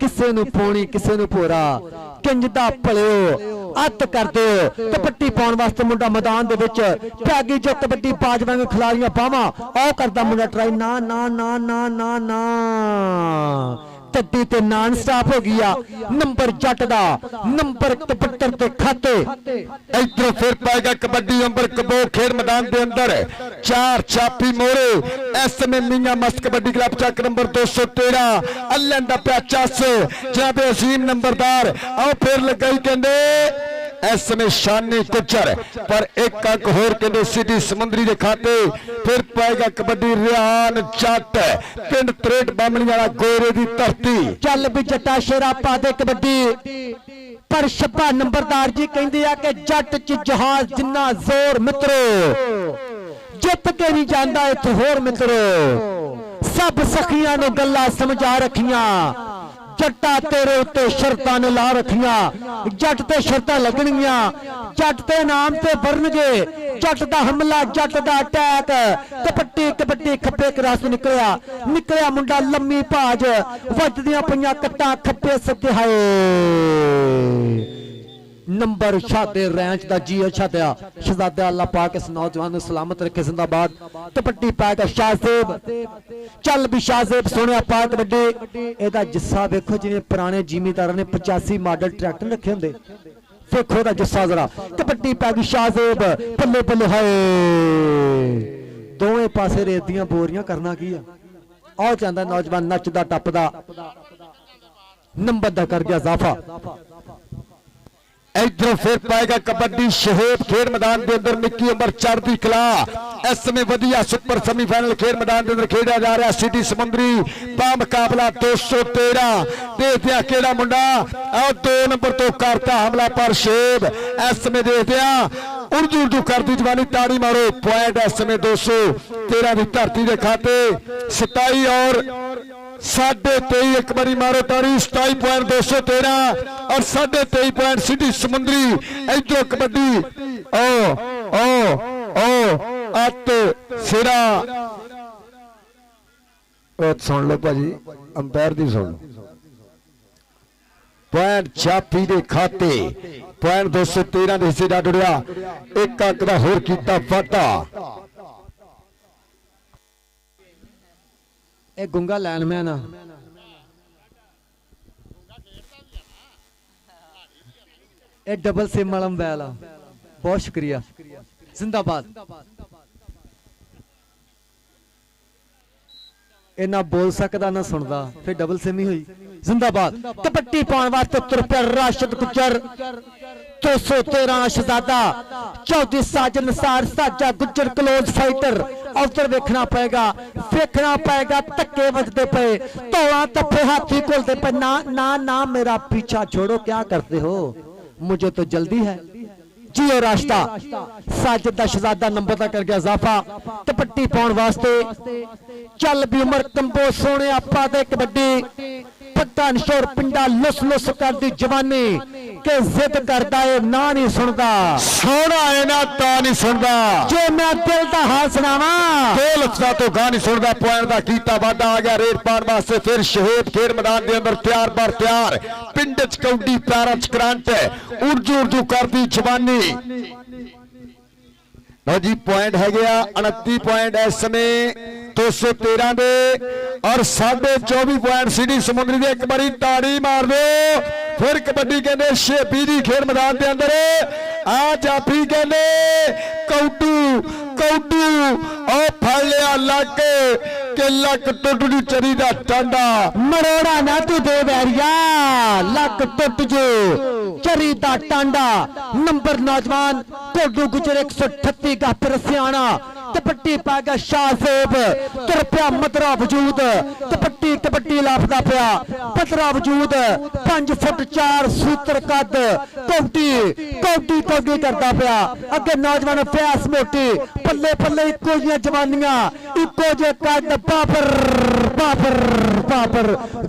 किसे नूं पौणी किसे नूं पोरा किंज दा भले अत कर दो। कबड्डी पाउण वास्ते मुंडा मैदान दे विच पै गई जो कबड्डी बाज वांग खिलाड़ियां बावां आओ करदा मुंडा ट्राई ना ना ना ना ना ना तड्डी ते नॉन स्टॉप हो गया। नंबर जट दा नंबर 71 ते खाते। इधरों फिर पाएगा कबड्डी अंबर कबो खेड मैदान के अंदर 4 छापी मोरे। इस समय मियां मस्त कबड्डी क्लब चक नंबर 213 अल्लन दा प्या चस जनाब अजीम नंबरदार। आओ फिर लगाई कहंदे इस समय शानी कुचर पर एक अंक होर कहंदे सिटी समुंदरी के खाते। फिर पाएगा कबड्डी रियान जट पिंड त्रेट बामणी वाला गोरे की धरती। चल भी जट्टा शेरा पा दे कबड्डी पर शब्बा नंबरदार जी कहंदे आ कि जट च जहाज जिन्ना जोर मित्रो जित के नहीं जांदा इत्थे होर मित्रो सब सखियां नूं गल्लां समझा रखियां जट्टा तेरे उत्ते शर्तां ने ला रखियां जट ते शर्तां लगणगियां जट ते नाम ते बनणगे जट दा हमला जट दा अटैक कबड्डी कबड्डी खब्बे क्रॉस निकलिया निकलिया मुंडा लम्मी भाज वजदियां पईयां कट्टां खब्बे सज्जे हाय नंबर शादे रैंच दा जी अच्छा दिया शहजादा अल्लाह पाक इस नौजवान को सलामत रखे जिंदाबाद। कबड्डी पाएगा शाहजेब चल भी शाहजेब सोने पा कबड्डी एदा जिस्सा देखो जिवें पुराने जिमीदारां ने 85 मॉडल ट्रैक्टर रखे होंदे देखो दा जिस्सा जरा कबड्डी पाएगी शाहजेब बल्ले बल्ले हाय दोवें पासे रेत दियां बोरियां करना की है। आओ चाहता नौजवान नचदा टपदा नंबर दा कर गया इजाफा। इधरों फिर पाएगा कबड्डी शहेब खेड मैदान के अंदर निक्की उमर चढ़ती कला। इस समय वधिया सुपर सेमीफाइनल खेड मैदान के अंदर खेड़ा जा रहा सिटी समुंदरी बा मुकाबला 213 देखते हैं केड़ा मुंडा आओ 2 नंबर तो करता हमला पर शेब। इस समय देखते हैं उर्दू उर्दू करती जवानी ताड़ी मारो पॉइंट इस समय 213 की धरती के खाते 27 और 23.5 एक बारी मारो तारी 27.213 और 23.5 पॉइंट सिटी समुंदरी। इधरों कबड्डी ओ ओ ओ अत सिरा सुन लो भाजी अंपायर दी सुन लो पॉइंट छापी के खाते पॉइंट 213 के हिस्से जा जुड़िया एक अंक का होर कीता वाटा। एक गुंगा लाइनमैन एक डबल सिम वाला मोबाइल बहुत शुक्रिया जिंदाबाद। ए ना बोल सकता ना सुनता फिर डबल सिम ही हुई जिंदाबाद। कबड्डी पाने वास्ते तुर पे राशिद गुजर 213 शहजादा चौधरी साजन सार साजा गुजर क्लोज फाइटर। उधर वेखना पाएगा धक्के बजते पे तोड़ा तप्पे हाथी खोलते पे ना ना ना मेरा पीछा छोड़ो क्या करते हो मुझे तो जल्दी है जियो रास्ता। साजिद दा शहजादा नंबर दा कर गया इजाफा। कबड्डी पाउण वास्ते चल भी उमर कंबो सोने आपा दे कबड्डी पत्ता निशोर पिंडा लुस लुस कर दी जवानी के जिद करदा है ना नहीं सुनदा सोना है ना ता नहीं सुनदा जो मैं दिल दा हाल सुनावा दो लफ्ज़ां तो गा नहीं सुनदा। पॉइंट दा कीता वादा आ गया रेड पान वास्ते फिर शहीद खेड मैदान के अंदर तैयार बार तैयार पिंड च कौडी पैरां च करंट उर्जू उर्जू कर दी जवानी। लो जी पॉइंट है गया 29 पॉइंट इस समय 213 ਦੇ और 24.5 पॉइंट सिटी समुंदरी दे। एक बारी ताड़ी मार दो फिर कबड्डी कहते छेपी दी खेड मैदान के अंदर आ जाफी कहते कौटू कौटू और फड़ लिया लक के लक टुट जू चरी दा टांडा मरोड़ा ना तू दे बैरिया लक टुट जो चरी दा टांडा। नंबर नौजवान कोडू गुजर 138 का परसियाना कबड्डी पाएगा शाहसेब तुर पिया मदरा वजूद कबड्डी कबड्डी लाफदा पिया पदरा वजूद 5 फुट 4 सूत्र कद कौटी कौटी कौटी करता पिया अगे नौजवान प्यास मोटी पल्ले पल्ले इको जिहियां जवानियां इको जे कद बाबर बाबर बाबर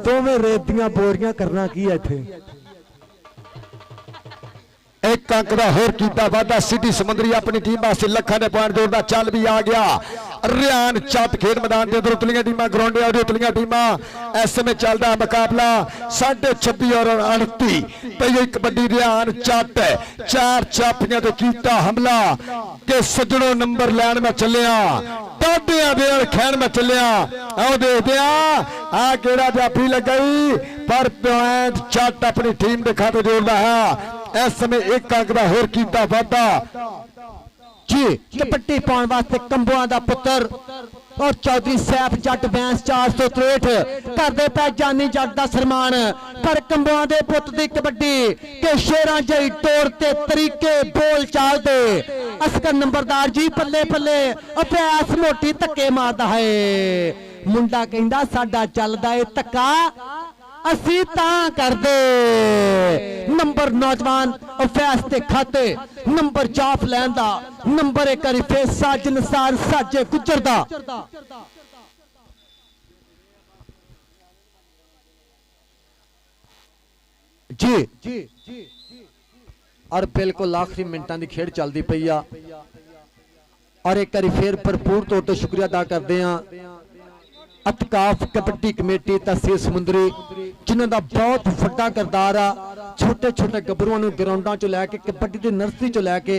दोवें रेत दियां बोरियां करना की है इत्थे। एक अंक का होर कीता वाधा सिटी समुंदरी अपनी टीम वास्ते लखा ने पॉइंट जोड़दा चल भी आ गया। रियान चट खेड मैदान के अंदर उतलियां टीमां ग्राउंड और उतलियां टीमां इस समय चलदा मुकाबला 26.5 और 29 पई कबड्डी रियान चट 4 चापियां ते कीता हमला के सज्जणों नंबर लैन में चलिया डाडियां दे खैन में चलिया। आओ देखते आ केड़ा जाफी लगाई पर पॉइंट चट अपनी टीम के खाते जोड़दा है। इस समय एक अंक का होर कीता वाधा जी कबड्डी पाने वास्ते कंबुआ दा पुत्र और चौधरी सैफ जट बैंस 463 करदे पै जानी जट दा सन्मान पर कंबुआ दे पुत दी कबड्डी के शेरां जई तोड़ ते तरीके बोल चाल दे असकर नंबरदार जी पल्ले पल्ले अभ्यास मोटी धक्के मारदा है मुंडा कहंदा साडा चलदा ए धक्का असी तां कर दे। नंबर नौजवान अफैस के खाते नंबर जाफ लैन दा नंबर एक बारी फिर साजन सार साजे गुजर दा जी और बिल्कुल आखिरी मिनटां दी खेड चलदी पई आ और एक बारी फिर भरपूर तौर ते शुक्रिया अदा करदे आ अतकाफ कबड्डी कमेटी तहसील समुंदरी जिन्हों का बहुत वड्डा किरदार आ छोटे छोटे गबरूआं नूं ग्राउंडां चों लैके कबड्डी दी नर्सरी चों लैके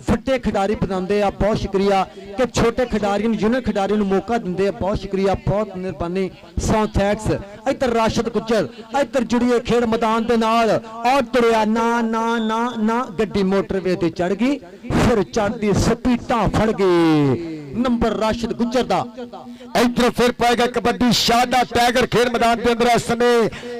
वड्डे खिडारी बनाते आ। बहुत शुक्रिया कि छोटे खिडारियों यूनियन खिडारियों नूं मौका दिंदे आ। बहुत शुक्रिया बहुत मेहरबानी सौ थैंक्स। इधर राशिद गुज्जर इधर जुड़िए खेड मैदान दे नाल और तुरिया ना ना ना ना गड्डी मोटरवे ते चढ़ गई फिर चढ़दी स्पीडां फड़ गई नंबर राशिद गुज्जर दा। इधर फिर पाएगा कबड्डी शादा टाइगर खेल मैदान के अंदर इस समय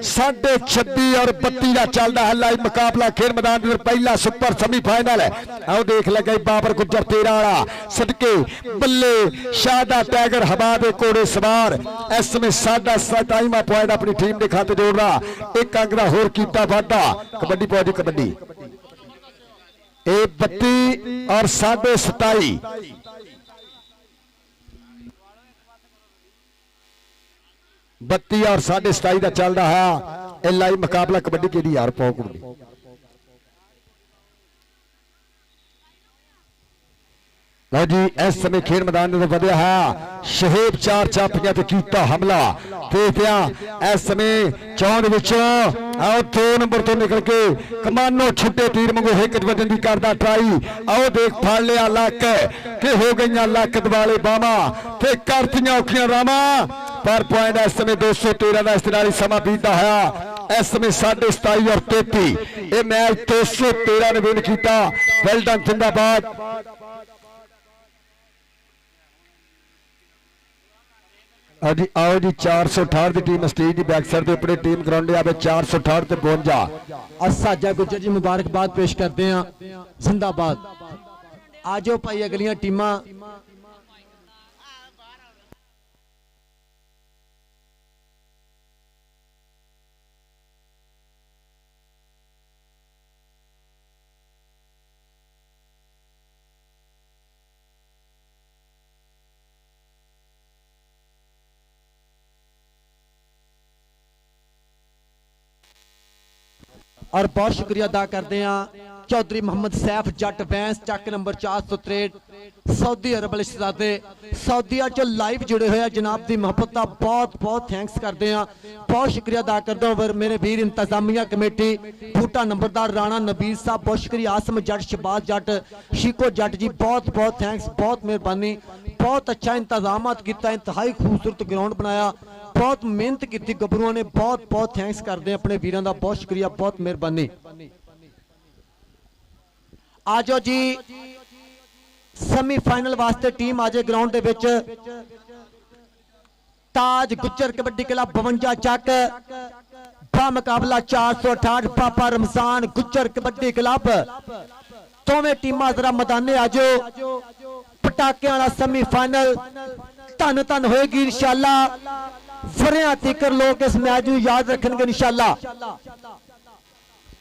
26.5 और 32 का चलता है लाइव मुकाबला खेल मैदान के अंदर पहला सुपर सेमीफाइनल है। आओ देख लगे बाबर गुज्जर 13 वाला सदके बल्ले शादा टाइगर हवा दे घोड़े सवार इस समय 27वां पॉइंट अपनी टीम के खाते जोड़ रहा। एक अंक का होर कीता वाधा कबड्डी पौजी कबड्डी 32 और 27.5 32 और 27.5 का चल रहा है लाइव मुकाबला कबड्डी के लिए यार पाओ कबड्डी लो जी इस समय खेल मैदान में वधिया है शहेब 4 चापियां ते कीता हमला देखते इस समय चौंद विचों आओ 2 नंबर तो निकल के कमानो छुट्टे तीर मंगो हिक वजन की करदा ट्राई आओ देख फड़ लिया लक के हो गई लक दवाले बामा ते करतियां औखियां रामा पर पॉइंट इस समय 213 का इस्तेमाल समा बीतता है। इस समय 27.5 और 33 ये मैच 213 ने विन किया। वेल डन जिंदाबाद। आओ जी 468 की टीम स्टेज की बैक साइड अपनी टीम ग्राउंड आवे 468 ते 52 और साजा गुज्जर जी मुबारकबाद पेश करते हैं जिंदाबाद। आजो भाई अगलियां टीमां और बहुत शुक्रिया अदा करते हैं चौधरी मोहम्मद सैफ जट बैंस चक नंबर 463 सऊदी अरब शहजादे सऊदीया च लाइव जुड़े हुए जनाब की मोहब्बत का बहुत बहुत थैंक्स करते हैं। बहुत शुक्रिया अदा करता हूँ मेरे वीर इंतजामिया कमेटी बूटा नंबरदार राणा नबीर साहब बहुत शुक्रिया आसम जट शबाज जट शीको जट जी बहुत बहुत थैंक्स बहुत मेहरबानी। बहुत अच्छा इंतजामात किया, इंतहाई खूबसूरत ग्राउंड बनाया, बहुत मेहनत की गबरूआं ने। बहुत बहुत थैंक्स करते हैं अपने वीरों का, बहुत शुक्रिया, बहुत मेहरबानी। आ जाओ जी, सेमीफाइनल वास्ते टीम आ जाए ग्राउंड दे विच। ताज गुज्जर कबड्डी क्लब 52 ਚੱਕ बा मुकाबला 468 पापा रमजान गुज्जर कबड्डी क्लब। दोवें टीमां जरा मैदाने आ जाओ, पटाके वाला सेमीफाइनल धन धन होएगी इंशाअल्लाह। वरियां तक लोग इस मैच को याद रखेंगे इंशाअल्लाह।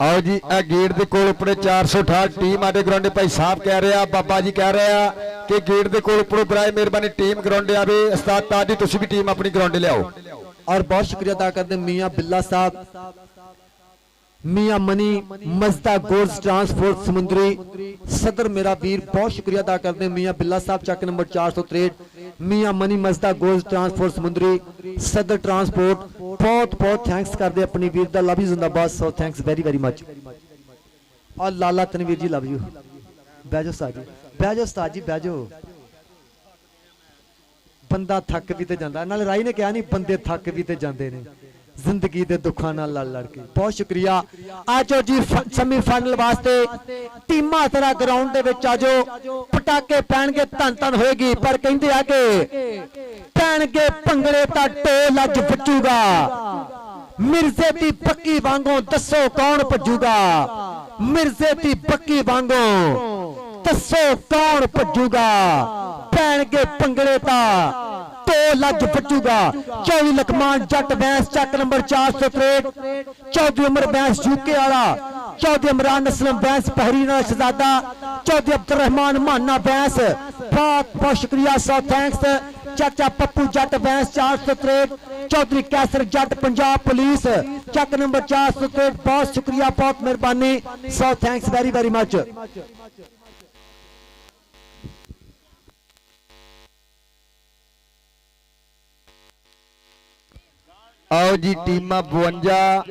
आओ जी, गेट के कोल उपरे 468 टीम आटे ग्राउंड भाई साहब कह रहे हैं, बाबा जी कह रहे हैं कि गेट के कोल उपरों बराए मेहरबानी टीम ग्राउंड आवे। उस्ताद ताज जी तुसी भी टीम अपनी ग्राउंड लियाओ। और बहुत शुक्रिया अदा करते मियां बिल्ला साहब, मियां मनी मजदा गोल्स ट्रांसपोर्ट समुंदरी सदर मेरा वीर, बहुत शुक्रिया अदा करते मियां बिल्ला साहब चक नंबर 463। मियां मनी मजदा गोल्स ट्रांसपोर्ट समुंदरी सदर ट्रांसपोर्ट, बहुत बहुत थैंक्स करते अपनी वीर दा। लव यू जिंदाबाद, so thanks very very much. और लाला तनवीर जी love you. Banjo Ustad ji, banjo Ustad ji banjo. बंदा थक भी तो जाता, नाले राई ने कहा नहीं बंदे थक भी तो जाते ने जिंदगी के दुखों नाल लड़ लड़ के। बहुत शुक्रिया। आ जाओ जी सेमीफाइनल वास्ते टीमां तेरा ग्राउंड दे विच आ जाओ, पटाके पैणगे धन धन होएगी। पर कहंदे आ के पैणगे भंगड़े ता ढोल अज वजूगा, मिर्जे दी पक्की वांगों दसो कौन भजूगा, मिर्जे दी पक्की वांगों दसो कौन भजूगा। पैणगे भंगड़े ता ढोल अज वजूगा। 24 लखमान जट बैंस चक नंबर 463, 14 उमर बैंस यूके वाला, 14 इमरान असलम बैंस पहरीना शहजादा, 14 अब्दुल रहमान माना बैंस। बहुत बहुत शुक्रिया, सो थैंक्स। चाचा पप्पू जट बैंस 463, चौधरी कैसर जट पंजाब पुलिस चक नंबर 463, बहुत शुक्रिया, बहुत मेहरबानी, so thanks very very much. आओ जी, टीमां 52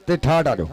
ते 68 आ जाओ।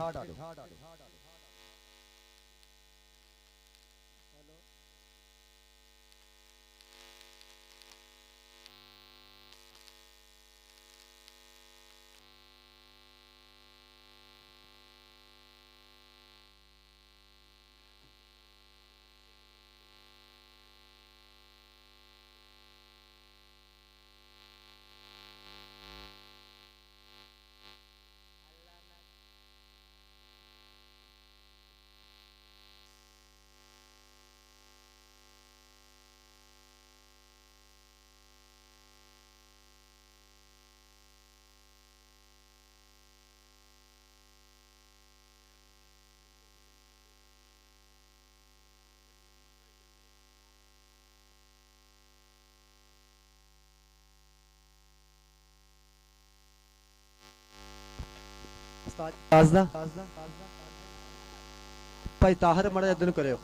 भाई ताहर मड़ा दिन करो।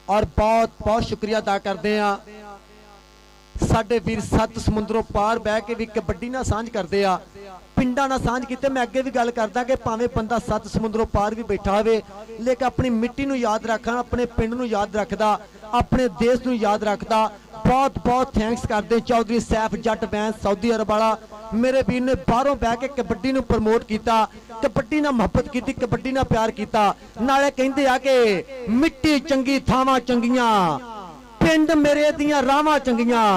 और बहुत बहुत शुक्रिया अदा करते हैं साडे वीर 7 समुद्रों पार बह के भी कबड्डी ना सांझ करते आ, पिंडा ना सांझ किते। मैं अगे भी गल करदा कि भावें बंदा 7 समुद्रों पार भी बैठा होवे, लेकिन अपनी मिट्टी नूं याद रखना, अपने पिंड नूं याद रखदा, अपने देश नूं याद रखदा। बहुत बहुत थैंक्स करते चौधरी सैफ जट बैंस सऊदी अरब वाला, मेरे वीर ने बाहरों बह के कबड्डी नूं प्रमोट किया, कबड्डी नाल मुहब्बत की, कबड्डी नाल प्यार किया। नाले कहंदे आ कि मिट्टी चंगी थावां चंगियां, पिंड मेरे दियां रावां चंगियां,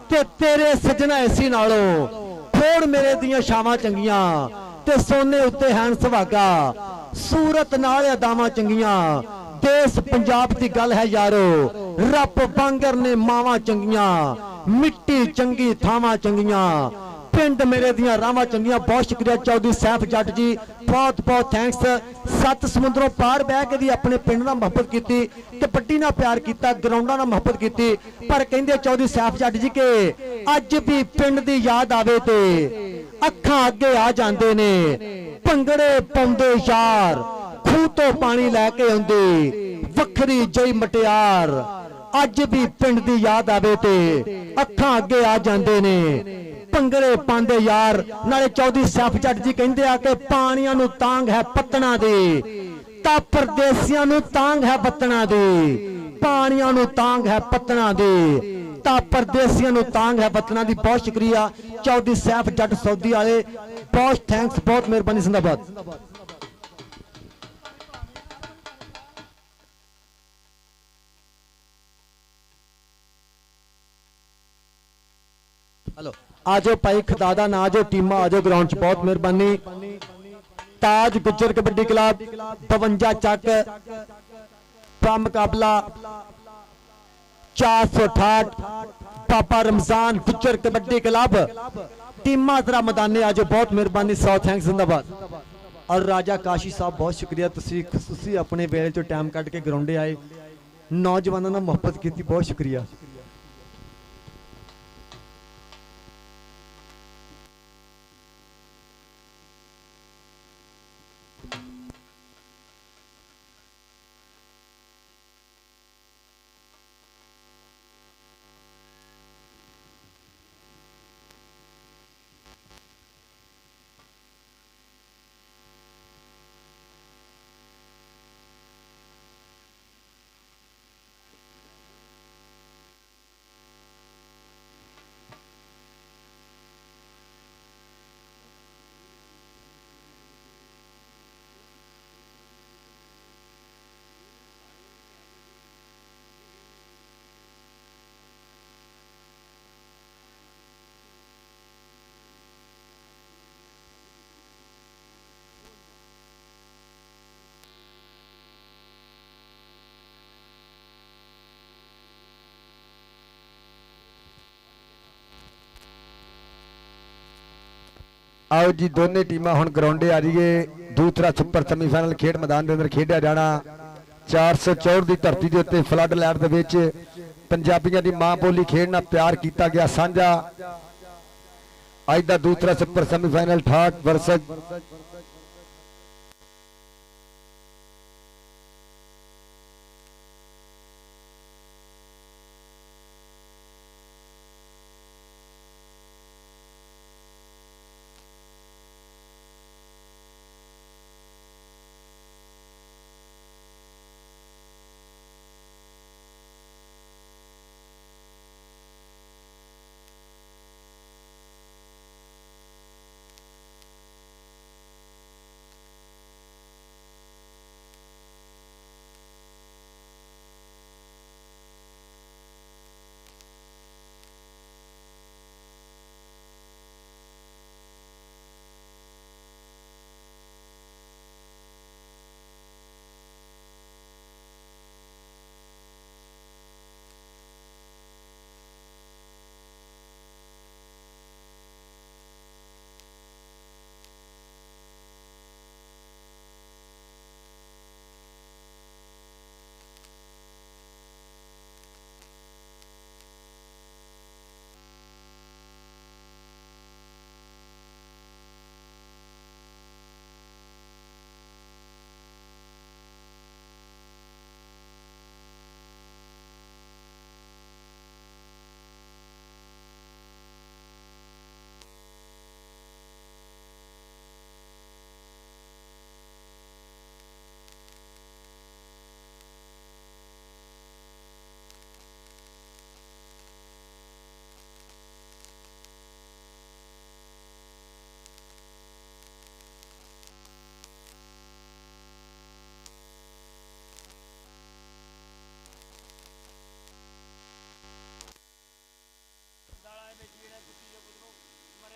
ते तेरे सजना इसी नालों फोड़ मेरे दियां छावां चंगियां, ते सोने उत्ते हैन सुहागा, सूरत नाल अदावां चंगियां। देश पंजाब की गल है यारो, रब बांगर ने मावां चंगियां, मिट्टी चंगी थावां चंगियां, पिंड मेरे दियां रावां चंगियां। बहुत शुक्रिया चौधरी सैफ जट जी, बहुत बहुत थैंक्स। 7 समुद्रों पार बह के भी अपने पिंड नाल मुहब्बत की, कबड्डी नाल प्यार किया, ग्राउंडां नाल मुहब्बत की। पर कहंदे चौधरी सैफ जट जी के अज भी पिंड दी याद आवे ते अखां अगे आ जांदे ने, भंगड़े पाउंदे यार खूह तो पानी लैके आउंदे, वखरी जई मटियार अज भी पिंड दी याद आवे ते अखां अगे आ जांदे ने, भंगड़े पांदे यार। नाले चौधरी सैफ जट जी कहंदे आ कि पानियां नूं तांग है पत्तना दे, ता परदेसियां नूं तांग है बत्तना दे, पानियां नूं तांग है पत्तना दे, ਤਾਂ ਪਰਦੇਸੀਆਂ ਨੂੰ ਤਾਂਗ ਹੈ ਵਤਨਾਂ ਦੀ। ਬਹੁਤ ਸ਼ੁਕਰੀਆ ਚੌਧਰੀ ਸੈਫ ਜੱਟ ਸੌਦੀ ਵਾਲੇ, ਬਹੁਤ ਥੈਂਕਸ, ਬਹੁਤ ਮਿਹਰਬਾਨੀ, ਜ਼ਿੰਦਾਬਾਦ। हेलो आजो भाई खदादा ना आजो टीमा आजो ग्राउंड च, बहुत मेहरबानी। ताज गुज्जर कबड्डी क्लब 52 चक का मुकाबला 468 पापा रमजान गुज्जर कबड्डी क्लब टीमा जरा मैदाने आजो, बहुत मेहरबानी। 100 थैंक्स, जिंदाबाद। और राजा काशी साहब बहुत शुक्रिया, तुसी अपने वेले चो टाइम कट के ग्राउंडे आए, नौजवानों ने मोहब्बत की, बहुत शुक्रिया। आओ जी दोनों टीम हुण ग्राउंडे आ रही है। दूसरा सुपर सेमीफाइनल खेड मैदान के अंदर खेडिया जाना 464 की धरती के उत्ते फ्लड लाइट के पंजाबियों की मां बोली खेडना प्यार किया गया साझा। अज का दूसरा सुपर सेमीफाइनल ठाठ वर्सेस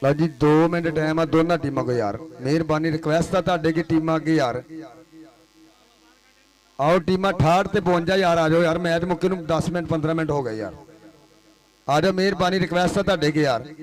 लो जी 2 मिनट टाइम है दोनों टीमों को यार, मेहरबानी रिक्वेस्ट है तुहाडे की टीम अगे यार। आओ टीम 68 ते 52 यार आ जाओ यार, मैच मुक्के नूं 10 मिनट 15 मिनट हो गए यार, आ जाओ मेहरबानी रिक्वेस्ट है तुहाडे की यार।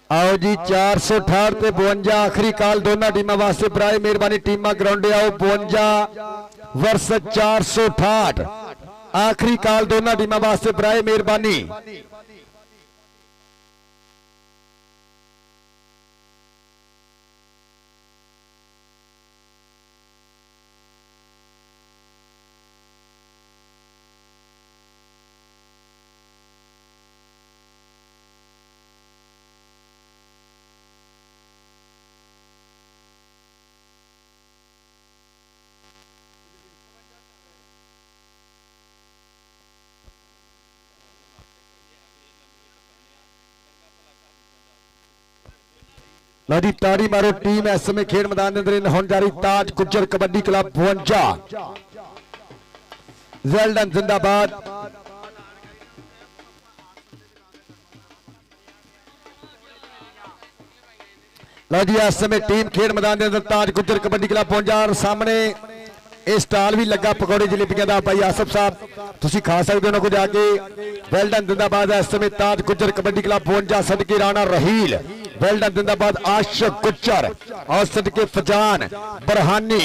आओ जी 468 ते 52 आखिरी काल दोनों टीमों वास्ते बराए मेहरबानी टीमां ग्राउंडे आओ। 52 वर्सेस 468 आखिरी काल दोनों टीमों वास्ते बराए मेहरबानी। लो जी ताड़ी मारो टीम इस समय खेल मैदान के अंदर होने जा रही Taj Gujjar kabaddi club 52 well done जिंदाबाद। लो जी इस समय टीम खेल मैदान के अंदर ताज गुज्जर कबड्डी क्लब 52 सामने ਇਹ ਸਟਾਲ ਵੀ ਲੱਗਾ ਪਕੌੜੇ ਜਲੇਬੀਆਂ ਦਾ ਭਾਈ ਆਸਫ ਸਾਹਿਬ ਤੁਸੀਂ ਖਾ ਸਕਦੇ ਹੋ ਨਾ ਕੁਝ ਆ ਕੇ ਵੈਲਡਨ ਜਿੰਦਾਬਾਦ ਇਸ ਸਮੇਂ ਤਾਜ ਗੁੱਜਰ ਕਬੱਡੀ ਕਲੱਬ 52 ਸਦਕੇ ਰਾਣਾ ਰਹੀਲ ਵੈਲਡਨ ਜਿੰਦਾਬਾਦ ਆਸ਼ਕ ਗੁੱਜਰ ਔਰ ਸਦਕੇ ਫਜਾਨ ਬਰਹਾਨੀ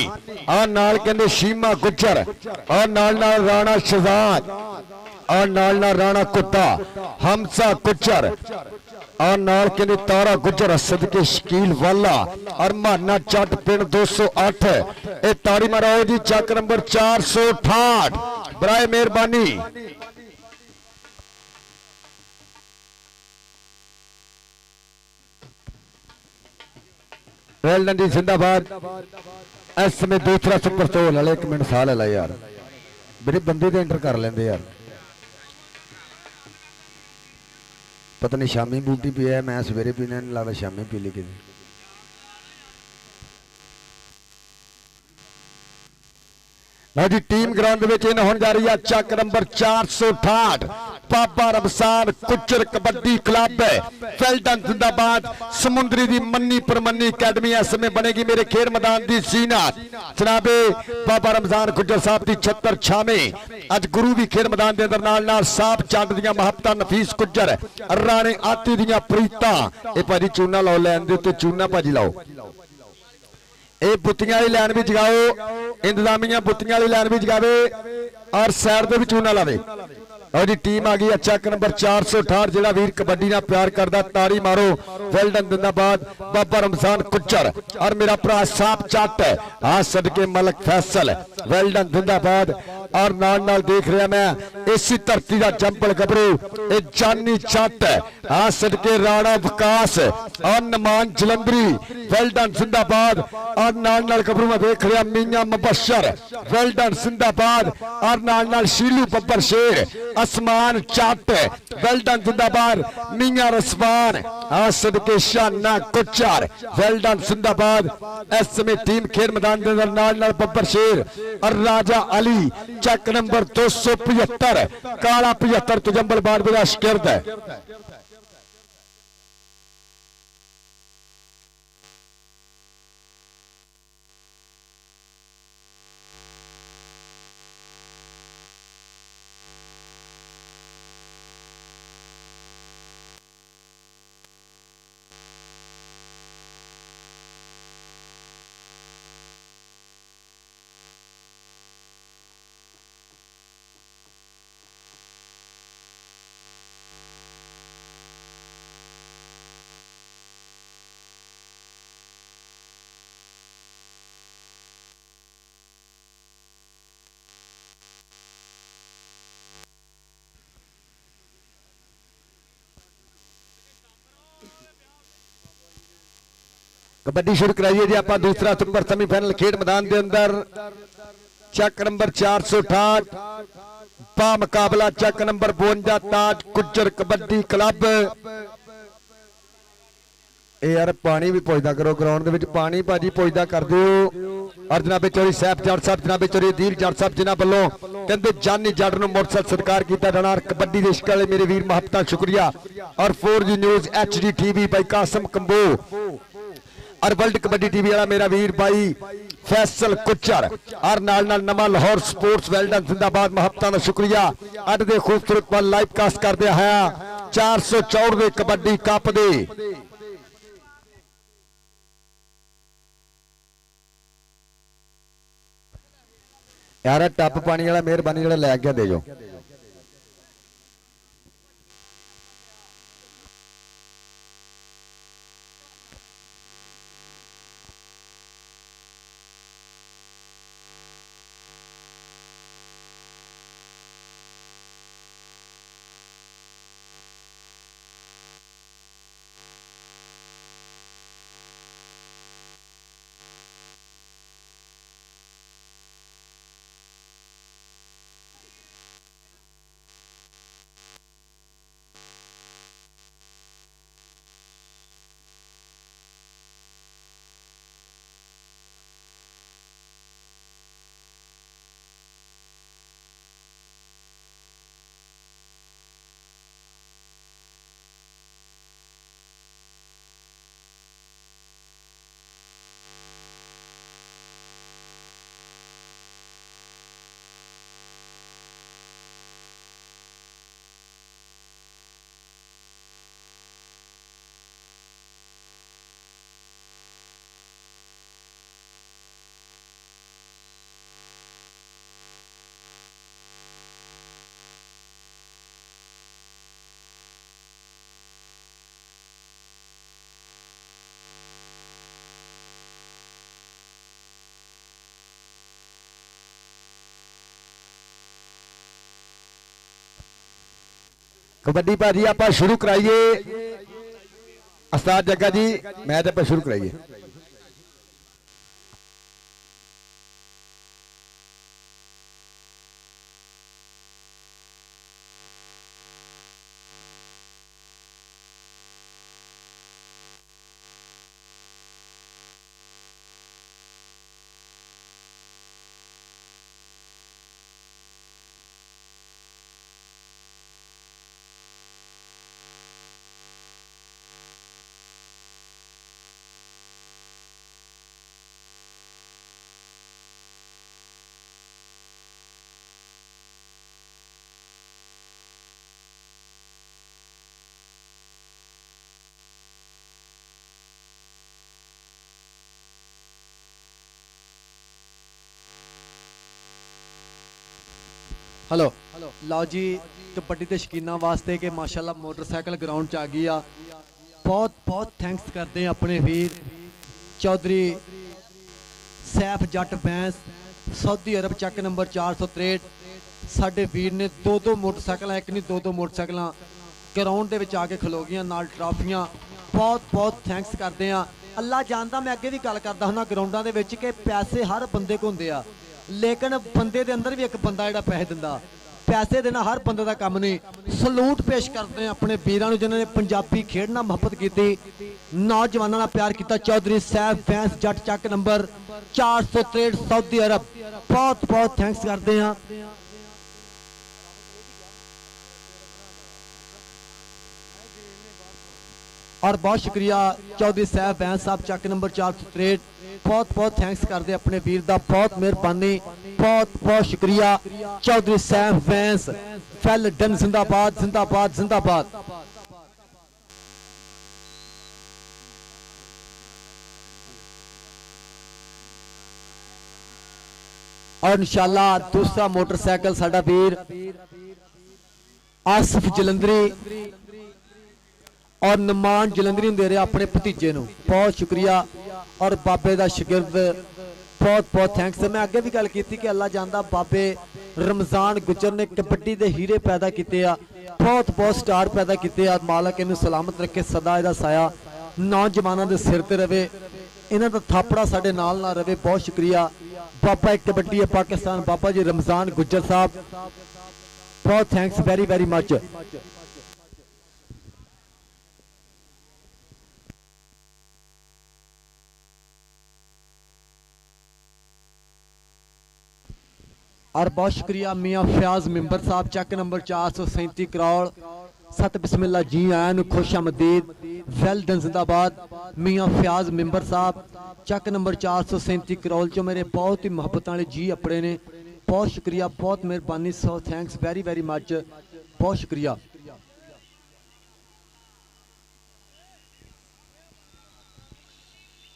ਆ ਨਾਲ ਕਹਿੰਦੇ ਸ਼ੀਮਾ ਗੁੱਜਰ ਔਰ ਨਾਲ ਰਾਣਾ ਸ਼ਹਜ਼ਾਦ ਔਰ ਨਾਲ ਰਾਣਾ ਕੁੱਤਾ ਹਮਸਾ ਗੁੱਜਰ और नाल के तारा गुजर सदके शकील वाला और माना चट पिंड 208 ए ताड़ी माराओ जी चक नंबर 468 बराए मेहरबानी। वेलडन जी जिंदाबाद। इस समय दूसरा सुपर तोल वाले 1 मिनट साह ला यार मेरे बंदे तो एंटर कर लेंगे यार पता नहीं शामी बूटी पी है मैं सवेरे पीने नहीं लगता शामी पी ली कि जी टीम ग्राउंड में होने जा रही है चक नंबर 468 बाबा रमसान गुज्जर कबड्डी क्लब वेलडन जिंदाबाद समुद्री दी मन्नी परमन्नी अकेडमी इस समय बनेगी मेरे खेल मैदान की जीनत जनाबे बाबा रमजान गुज्जर साहब की 76 छावे अज गुरु भी खेल मैदान के अंदर नाल साहब चंड दियां महबता नफीस गुज्जर राणे आती दियां प्रीता ये भाजी चूना लाओ लैन दे उत्ते चूना भाजी लाओ ये बुत्तियां वाली लैन भी जगाओ इंतजामिया बुत्तियां वाली लैन भी जगावे और सैड पे भी चूना लावे। और जी टीम आ गई है चक नंबर 468 जेड़ा वीर कबड्डी ना प्यार करदा तारी मारो वेलडन जिंदाबाद बाबा रमजान गुज्जर और मेरा भरा साहब चट आ सदके मलक फैसल वेलडन जिंदाबाद और नाल देख रहा मैं इसी धरती का जंपल गबरू ए जानी चट आ सदके राणा विकास और नमान जलंधरी वेलडन जिंदाबाद और नाल गबरू मैं देख रहा मियां मुबशर वेलडन जिंदाबाद और नाल शीलू बब्बर शेर आसमान चट वेलडन जिंदाबाद मियां रसवान आ सदके शाना गुज्जर वेलडन जिंदाबाद। इस समय टीम खेल मैदान के अंदर नाल बब्बर शेर और राजा अली चक नंबर 275 काला 75 तुजंबल बार का शिकर्द है। कबड्डी शुरू कराइए जी आप दूसरा सुपर सेमीफाइनल खेड मैदान के अंदर चक नंबर 468 पा मुकाबला चक नंबर 52 ताज गुज्जर कबड्डी क्लब। यार पानी भी पुछदा करो ग्राउंड के पानी भाजी पुछदा कर दो। और जनाबे चौधरी साहब जट साहब जनाबे चौधरी अदील जट साहब जिन्होंने वालों कहते जानी जट नूं मोटरसाइकिल सत्कार किया जाना कबड्डी के इश्क वाले मेरे वीर महबता शुक्रिया। और 4G न्यूज़ HD TV भाई कासम कंबो और वर्ल्ड कबड्डी टीवी वाला मेरा वीर भाई फैसल गुज्जर और नाल नवा लाहौर स्पोर्ट्स वेलडन जिंदाबाद महबता का शुक्रिया। अज दे खूबसूरत पल लाइव कास्ट करते हैं 464 कबड्डी कप दे यार टप पानी वाला मेहरबानी जरा लै गया दे जो। कबड्डी भाजी आप शुरू कराइए उस्ताद जग्गा जी मैच आप शुरू कराइए। हेलो लो जी कबड्डी के शकीना वास्ते कि माशाल्लाह मोटरसाइकिल ग्राउंड च आ गई आ। बहुत बहुत थैंक्स करते हैं अपने वीर चौधरी सैफ जट बैंस सऊदी अरब चक नंबर 463। साडे वीर ने दो मोटरसाइकिल एक नहीं दो मोटरसाइकिल ग्राउंड के आके खलो गई नाल ट्राफियां। बहुत बहुत थैंक्स करते हैं। अल्लाह जानता मैं अगे भी गल करता हूँ ग्राउंडों के कि पैसे हर बंदे को होंगे आ लेकिन बंदे दे अंदर भी एक बंदा जो पैसे दिंदा पैसे देना हर बंदे का काम नहीं। सलूट पेश करते हैं अपने वीरों जिन्होंने पंजाबी खेड नाल मुहब्बत की नौजवानों का प्यार किया। चौधरी सैफ बैंस जट चक नंबर 463 सऊदी अरब बहुत बहुत थैंक्स करते हैं। और बहुत शुक्रिया चौधरी सैफ बैंस साहब चक नंबर 463 बहुत बहुत थैंक्स करते अपने वीर का बहुत मेहरबानी बहुत बहुत शुक्रिया चौधरी सैफ बैंस फैल डन जिंदाबाद जिंदाबाद जिंदाबाद। और इंशाल्लाह दूसरा मोटरसाइकिल साडा वीर आसिफ जलंधरी और नमान जलंधरी दे रहे अपने भतीजे नूं बहुत शुक्रिया और बाबे का शागिर्द बहुत बहुत थैंक्स। मैं अगे भी गल की कि अल्लाह जानदा बाबे रमजान गुजर ने कबड्डी के हीरे पैदा किए आ बहुत बहुत स्टार पैदा किए आ। मालक इन्हूं सलामत रखे सदा इहदा साया नौजवानों के सिर ते रवे इन्हां दा थापड़ा साडे नाल ना रवे। बहुत शुक्रिया बाबा एक कबड्डी है पाकिस्तान बाबा जी रमजान गुजर साहब बहुत थैंक्स वेरी वेरी मच। और बहुत शुक्रिया मियाँ फयाज मेंबर साहब चक नंबर 437 करोड़ सत बिस्मिल्ला जी आयन खुश आमदीद वेल डन जिंदाबाद। मियाँ फयाज मेंबर साहब चक नंबर 437 करोड़ चो मेरे बहुत ही मुहब्बत वाले जी अपने ने बहुत शुक्रिया बहुत मेहरबानी so thanks very very much बहुत शुक्रिया।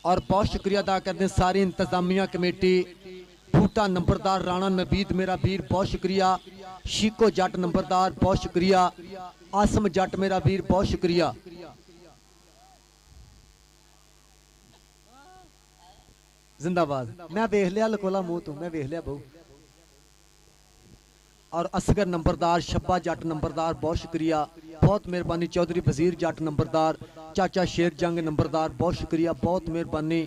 और बहुत शुक्रिया अदा करते सारी इंतजामिया कमेटी बूटा नंबरदार राणा नबीद मेरा वीर बहुत शुक्रिया शीको जट नंबरदार बहुत शुक्रिया आसम जट मेरा वीर बहुत शुक्रिया। जिंदाबाद मैं वेख लिया लकोला मुंह तो मैं वेख लिया बहु। और असगर नंबरदार शब्बा जट नंबरदार बहुत शुक्रिया बहुत मेहरबानी। चौधरी वजीर जट नंबरदार चाचा शेर जंग नंबरदार बहुत शुक्रिया बहुत मेहरबानी।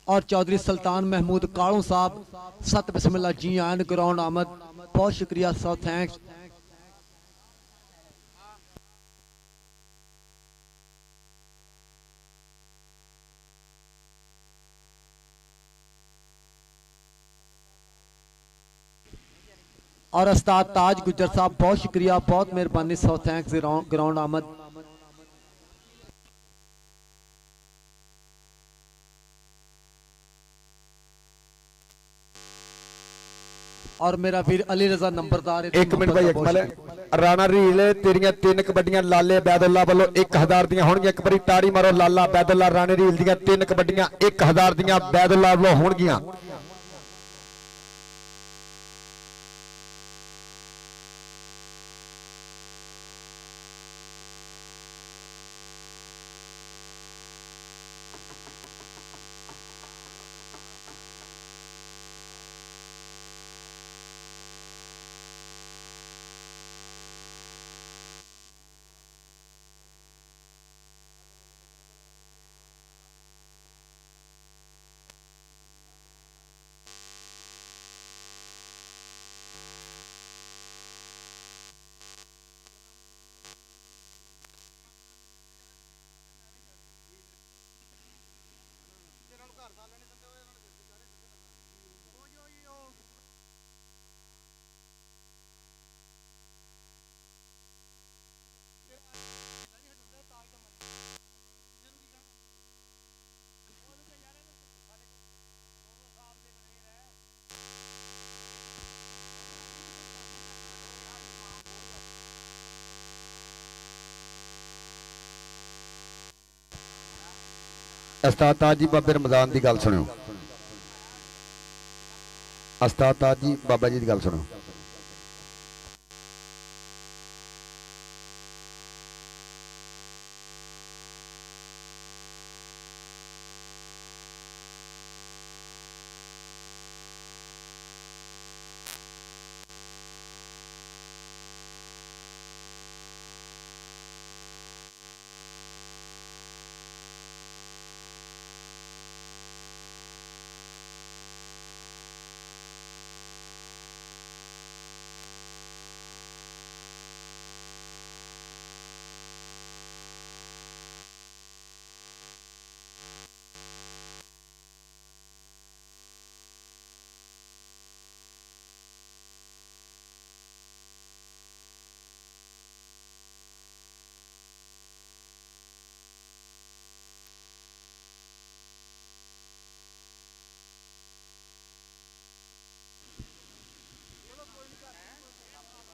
और चौधरी सुल्तान महमूद कालों साहब सत बिस्मिल्ला जी आयन ग्राउंड आमद बहुत शुक्रिया सो थैंक्स। और उस्ताद ताज गुजर साहब बहुत शुक्रिया बहुत मेहरबानी सो थैंक्स ग्राउंड आमद। और मेरा वीर अली रजा नंबरदार एक मिनट भाई अकमल राणा रील तेरिया 3 कबड्डियां लाले बैदुल्ला वालों 1000 दियां होणगियां। एक बारी ताड़ी मारो लाला बैदुल्ला राणे रील दियां 3 कबड्डियां 1000 दियां बैदुल्ला वालों होणगियां। ਉਸਤਾਦ ਤਾਜ ਜੀ ਬਾਬੇ ਰਮਜ਼ਾਨ ਦੀ ਗੱਲ ਸੁਣਿਓ। ਉਸਤਾਦ ਤਾਜ ਜੀ ਬਾਬਾ ਜੀ ਦੀ ਗੱਲ ਸੁਣੋ।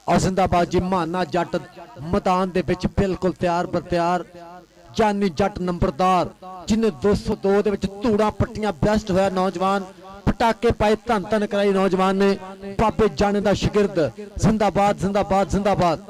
और जिंदाबाद जी माना जट मैदान दे विच बिल्कुल तैयार बर तैयार जानी जट नंबरदार जिन्हें 202 दे विच धूड़ा पट्टियां बेस्ट होया नौजवान पटाके पाए धन धन कराई नौजवान ने बाबे जाने दा शागिर्द जिंदाबाद जिंदाबाद जिंदाबाद।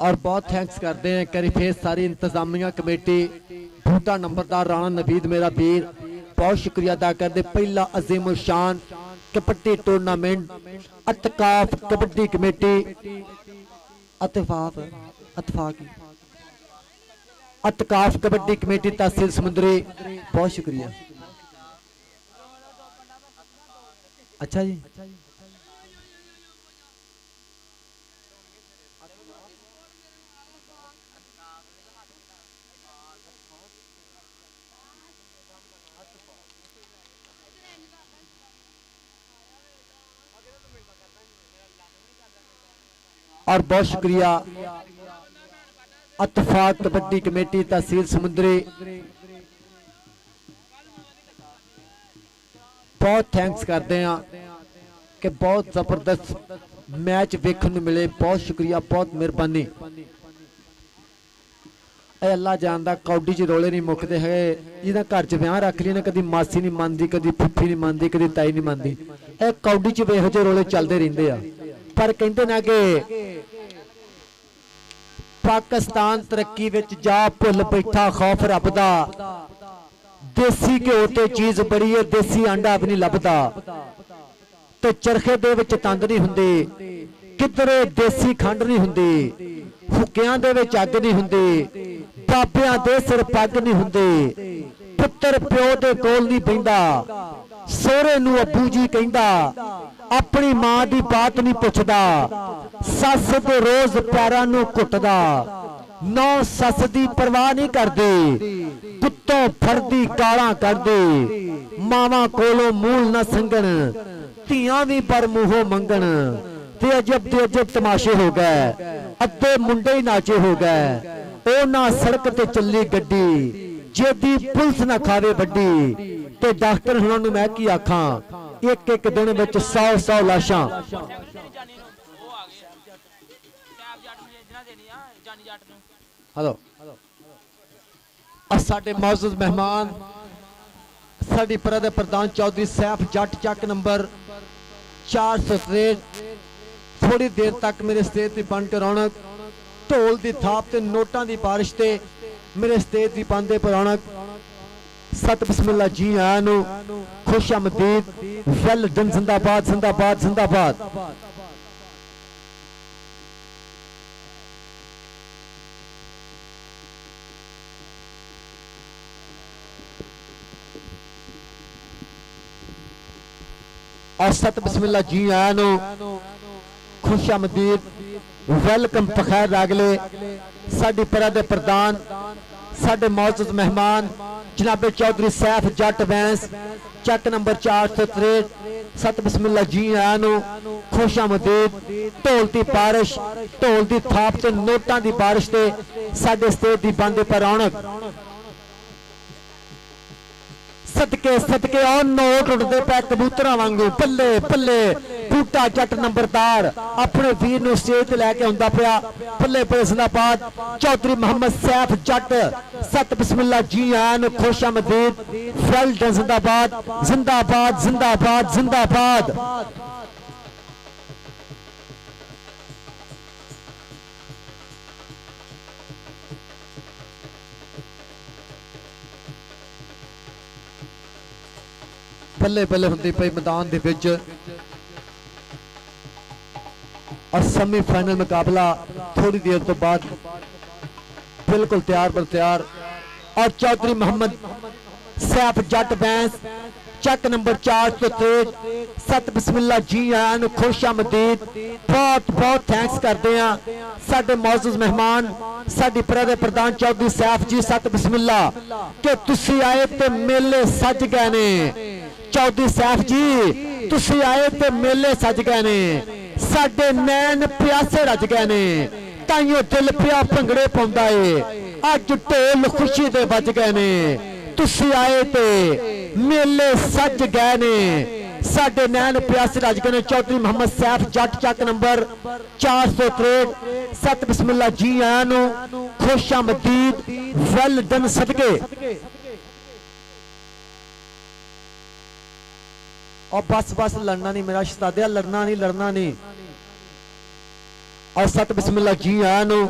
और बहुत थैंक्स करते हैं करी फिर सारी इंतजामिया कमेटी बूटा नंबरदार राणा नवीद मेरा वीर बहुत शुक्रिया अदा करते। पहला अजीम शान कबड्डी टूर्नामेंट अतकाफ कबड्डी कमेटी अतकाफ कबड्डी कमेटी तहसील समुंदरी बहुत शुक्रिया। अच्छा जी और बहुत शुक्रिया अतफाक कबड्डी कमेटी तहसील समुंदरी बहुत थैंक्स करते हैं कि बहुत जबरदस्त मैच देखने मिले। बहुत शुक्रिया बहुत मेहरबानी। अल्लाह जानदा कौडी च रोले नहीं मुकते है जिन्हें घर च ब्याह रख लिया कभी मासी नहीं मानती कभी फुफी नहीं मानती कभी ताई नहीं मानती कौडी च इहो जिहे रोले चलते रहते हैं। पर कहते ना कि पाकिस्तान तरक्की विच जा भुल बैठा खौफ रब दा देसी घ्यो ते चीज बड़ी है देसी आंडा भी नहीं लभदा ते चरखे दे विच तंद नहीं हुंदी किधरे देसी खंड नहीं हुंदी हुक्कियां दे विच अग नहीं हुंदी बाबियां दे सिर पग नहीं हुंदी पुत्र प्यो दे कोल नहीं बहिंदा सोहरे नूं अब्बू जी कहंदा अपनी मां दी बात नहीं पुछदा सस दे रोज प्यारा नूं कुटदा नौ सस दी परवाह नहीं करदी कुत्तों फड़दी काला करदी मावां कोलों मूल न संगण धीआं भी पर मूहों मंगण ते अजब तमाशे हो गए अद्धे मुंडे ही नाचे हो गए ओ ना सड़क ते चली गड्डी जेदी पुलिस ना खावे बड्डी ते डॉक्टर हुणां नूं मैं की आखां एक एक दिन विच 100 लाशां हेलो साडे मौजूद मेहमान साडी परह दे प्रधान चौधरी सैफ जट चक नंबर 463 थोड़ी देर तक मेरे स्टेज की बन के रौनक ढोल की थाप ते नोटां की बारिश ते मेरे स्टेज की बन पर रौनक सत बिस्मिल्लाह जी आयां नूं खुश आमदीद वेल डन जिंदाबाद जिंदाबाद जिंदाबाद। और सत बिस्मिल्लाह जी आयां नूं खुश आमदीद ਵੈਲਕਮ ਪਖੈਰ ਰਾਗਲੇ ਸਾਡੀ ਪਰਾ ਦੇ ਪ੍ਰਧਾਨ ਸਾਡੇ ਮੌਜੂਦ ਮਹਿਮਾਨ ਜਨਾਬੇ ਚੌਧਰੀ ਸੈਫ ਜੱਟ ਬੈਂਸ ਚੱਕ ਨੰਬਰ 463 ਸਤ ਬਿਸਮਿਲ੍ਲਾ ਜੀ ਆਇਆਂ ਨੂੰ ਖੁਸ਼ ਆਮਦੀਦ। ਢੋਲ ਦੀ ਬਾਰਿਸ਼ ਢੋਲ ਦੀ ਥਾਪ ਤੇ ਨੋਟਾਂ ਦੀ ਬਾਰਿਸ਼ ਤੇ ਸਾਡੇ ਸਟੇਜ ਦੀ ਬੰਦੇ ਪਰ ਰੌਣਕ ਸਦਕੇ ਸਦਕੇ ਉਹ ਨੋਟ ਉੱਡਦੇ ਪਏ ਕਬੂਤਰਾਂ ਵਾਂਗੂ ਬੱਲੇ ਬੱਲੇ। ਬੂਟਾ ਜੱਟ ਨੰਬਰਦਾਰ ਆਪਣੇ ਵੀਰ ਨੂੰ ਸਟੇਜ ਤੇ ਲੈ ਕੇ ਆਉਂਦਾ ਪਿਆ ਬੱਲੇ ਬੱਲੇ ਜ਼ਿੰਦਾਬਾਦ। ਚੌਧਰੀ ਮੁਹੰਮਦ ਸੈਫ ਜੱਟ ਸਤ ਬਿਸਮਿਲ੍ਲਾ ਜੀ ਆਇਆਂ ਨੂੰ ਖੁਸ਼ ਆਮਦੀਦ। ਵੈਲ ਡਨ ਜ਼ਿੰਦਾਬਾਦ ਜ਼ਿੰਦਾਬਾਦ ਜ਼ਿੰਦਾਬਾਦ ਜ਼ਿੰਦਾਬਾਦ। ਬੱਲੇ ਬੱਲੇ ਹੁੰਦੀ ਪਈ ਮੈਦਾਨ ਦੇ ਵਿੱਚ और सेमीफाइनल मुकाबला थोड़ी देर तो बाद बिल्कुल तैयार बर तैयार। और चौधरी मोहम्मद सैफ जट बैंस चक नंबर 423 सत बिस्मिल्ला जी आन खुश आमदीद। बहुत बहुत थैंक्स करते हैं साडे मौजूद मेहमान साडी परा दे प्रधान चौधरी सैफ जी सत बिस्मिल्ला कि तुसी आए ते मेले सज गए ने। चौधरी सैफ जी तुसी आए ते मेले सज गए ने साडे नैन प्यासे रज गए ने ताइयों दिल पिया भंगड़े पाउंदा है अज ढोल खुशी दे बज गए ने। तुसी आए ते मेले सज गए ने साडे नैन प्यासे रज गए ने। चौधरी मोहम्मद सैफ जट चक नंबर 463 सत बिस्मिल्ला जी आयां नू खुश आमदीद। वैल डन सदके और बस बस लड़ना नहीं मेरा शहजादिया लड़ना नहीं और सत बिस्मिल्ला जी आयां नू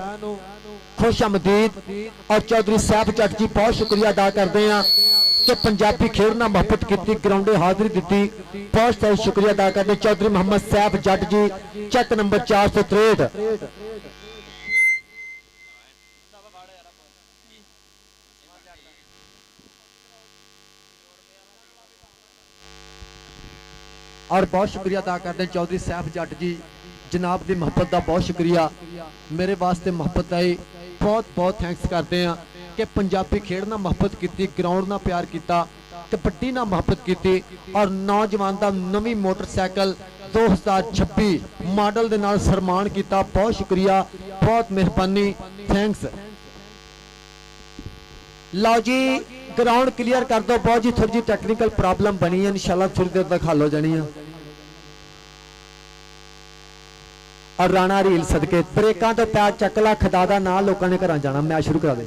खुश आमदीद। और चौधरी सैफ जट जी बहुत शुक्रिया अदा करते हैं कि पंजाबी खेड नाल मोहब्बत की ग्राउंडे हाजिरी दी बहुत सारा शुक्रिया अदा करते। चौधरी मोहम्मद सैफ जट जी चक नंबर 463 और बहुत शुक्रिया अदा करते हैं चौधरी सैफ जट जी जनाब की मोहब्बत का बहुत शुक्रिया मेरे वास्ते मोहब्बत आई बहुत बहुत थैंक्स करते हैं कि पंजाबी खेड नाल मोहब्बत की ग्राउंड नाल प्यार किया कबड्डी नाल मोहब्बत की और नौजवान का नवी मोटरसाइकिल 2026 मॉडल के नाल सन्मान किया। बहुत शुक्रिया बहुत मेहरबानी थैंक्स। लो जी ग्राउंड क्लीयर कर दो बहुत जी थोड़ी जी टेक्निकल प्रॉब्लम बनी है इंशाल्लाह थोड़ी देर तक हल हो जानी है। और राणा रील सदके ब्रेकां तो पैर चकला खदादा ना लोगों ने घर जाना मैच शुरू करा दे।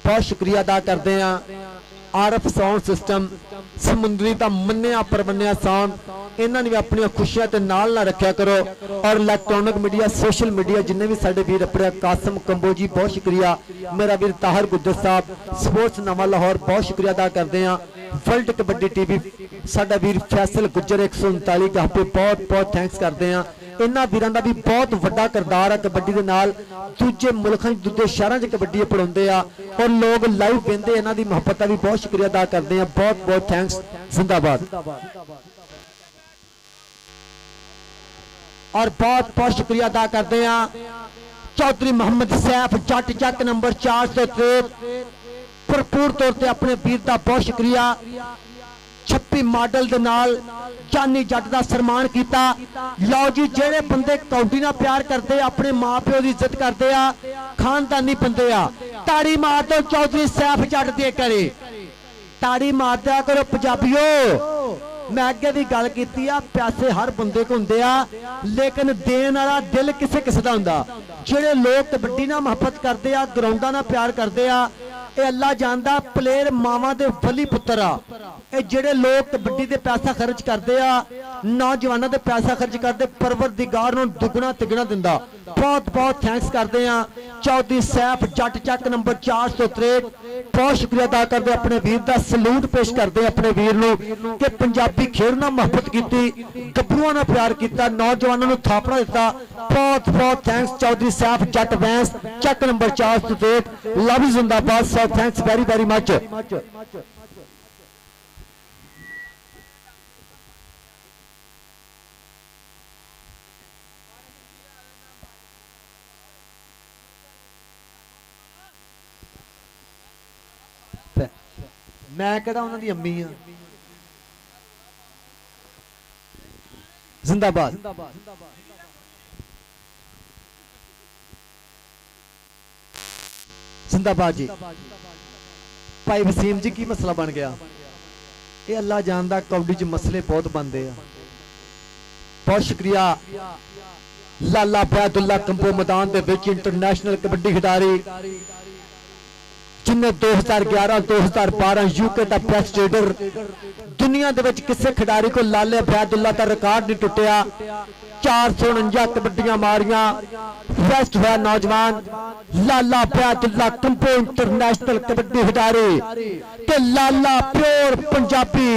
बहुत शुक्रिया अदा करते हैं आरफ साउंड सिस्टम समुद्री का मन्निया परमन्निया साउंड इन्होंने भी अपनी खुशियां ते नाल ना रखा करो। और इलैक्ट्रॉनिक मीडिया सोशल मीडिया जिन्हें भी साडे वीर अपने कासम कंबोजी बहुत शुक्रिया। मेरा वीर ताहिर गुज्जर साहब स्पोर्ट्स नवा लाहौर बहुत शुक्रिया अदा करते हैं। वर्ल्ड कबड्डी टीवी साडा वीर फैसल गुज्जर 139 का बहुत बहुत थैंक्स करते हैं। इन्हां वीरां दा भी बहुत वड्डा किरदार है कबड्डी दे नाल दूजे मुल्कां दूजे शहरां च कबड्डी पढ़ाउंदे आ और लोग लाइव वेंदे इन्हां दी मोहब्बत दा भी बहुत शुक्रिया अदा करते हैं। बहुत बहुत थैंक्स जिंदाबाद। और बहुत बहुत शुक्रिया अदा करते हैं चौधरी मोहम्मद सैफ जट चक नंबर 463 भरपूर तौर पर अपने वीर का बहुत शुक्रिया 26 मॉडल दे नाल चानी जट का सन्मान किया। लो जी जेड़े बंदे कौडी नाल प्यार करते अपने मां प्यो की इज्जत करते आ खानदानी बंदे आ ताड़ी मार दो चौधरी सैफ जट दे करे ताड़ी मार दिया करो पंजाबियों। मैं अगे भी गल की पैसे हर बंदे को होंगे लेकिन देन वाला दिल किसे किसी का होंदा। जेड़े लोग कबड्डी नाल मोहब्बत करते आ ग्राउंडां नाल प्यार करते आ ये अल्लाह जानदा प्लेयर मावां दे वली पुत्र आ। ये जेड़े लोग कबड्डी दे पैसा खर्च करते आ नौजवानों दे पैसा खर्च करते परवरदिगार नूं दुगना तिगना दिंदा। बहुत बहुत थैंक्स करते हैं चौधरी सैफ जट चक नंबर 463 बहुत शुक्रिया अदा करते अपने वीर का सलूट पेश करते अपने वीर नूं कि पंजाबी खेड नाल मोहब्बत की गभरूआं नाल प्यार किया नौजवानों नूं थापड़ा दिता। बहुत बहुत thanks Chaudhry Saif Jatt Bains Chak number 463 love you जिंदाबाद। So thanks very very much. मैं कहता उन्होंने अम्मी हाँ जिंदाबाद जिंदाबाद जी भाई वसीम जी की मसला बन गया ये अल्लाह जानदा कबड्डी च मसले बहुत बनते हैं बहुत शुक्रिया लाला बैदुल्ला कंबो मैदान दे विच इंटरनेशनल कबड्डी खिडारी जिन्हें 2011-2012 यूके का बेस्ट रेडर दुनिया दे विच किसी खिडारी को लाले बैदुल्ला का रिकॉर्ड नहीं टुटिया 449 कबड्डियां मारियां बेस्ट हुआ नौजवान लाला बैदुल्ला कंबो इंटरनेशनल कबड्डी खिडारी ते लाला प्योर पंजाबी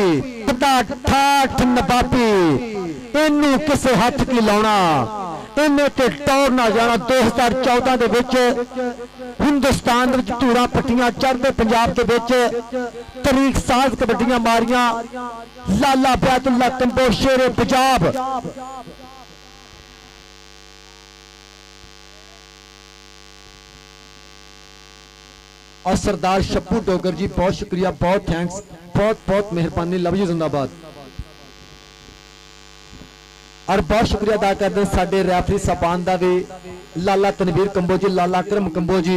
ठाठ नबाबी इनू किसे हाथ की लाउना इन्हें ते टौर ना जाना 2014 दे विच हिंदुस्तान दे विच धूड़ा पट्टियां चढ़दे पंजाब दे विच तरीक साज कबड्डियां मारियां लाला बैदुल्ला कंबो शेरे पंजाब और सरदार शप्पू डोगर जी बहुत शुक्रिया बहुत थैंक्स बहुत बहुत मेहरबानी लव यू जिंदाबाद और बहुत शुक्रिया अदा करते हैं साडे रैफरी साहबान का भी लाला तनवीर कंबो जी लाला करम कंबो जी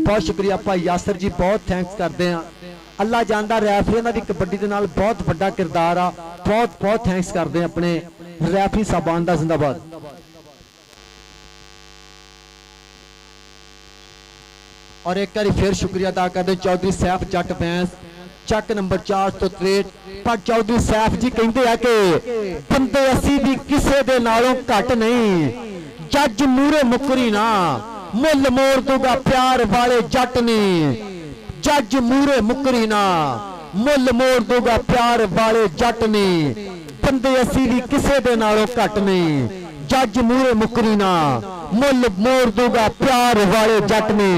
बहुत शुक्रिया भाई यासर जी बहुत थैंक्स करते हैं अल्लाह जानदा रैफरियों का भी कबड्डी के नाल बहुत बड़ा किरदार आ बहुत बहुत थैंक्स करते हैं अपने रैफरी साहबान का जिंदाबाद और एक बार फिर शुक्रिया अदा करते चौधरी सैफ जट बैंस चक नंबर 463 पर चौधरी सैफ जी कहते हैं कि बंदे असी भी किसी दे नालों घट नहीं जज मूरे मुकरी ना मुल मोड़ दूगा प्यार वाले जट ने जज मूरे मुकरी ना मुल मोड़ दूगा प्यार वाले जट ने बंदे असी भी किसी दे नालों घट नहीं जज मूरे मुकरी ना मुल मोड़ दूगा प्यार वाले जट ने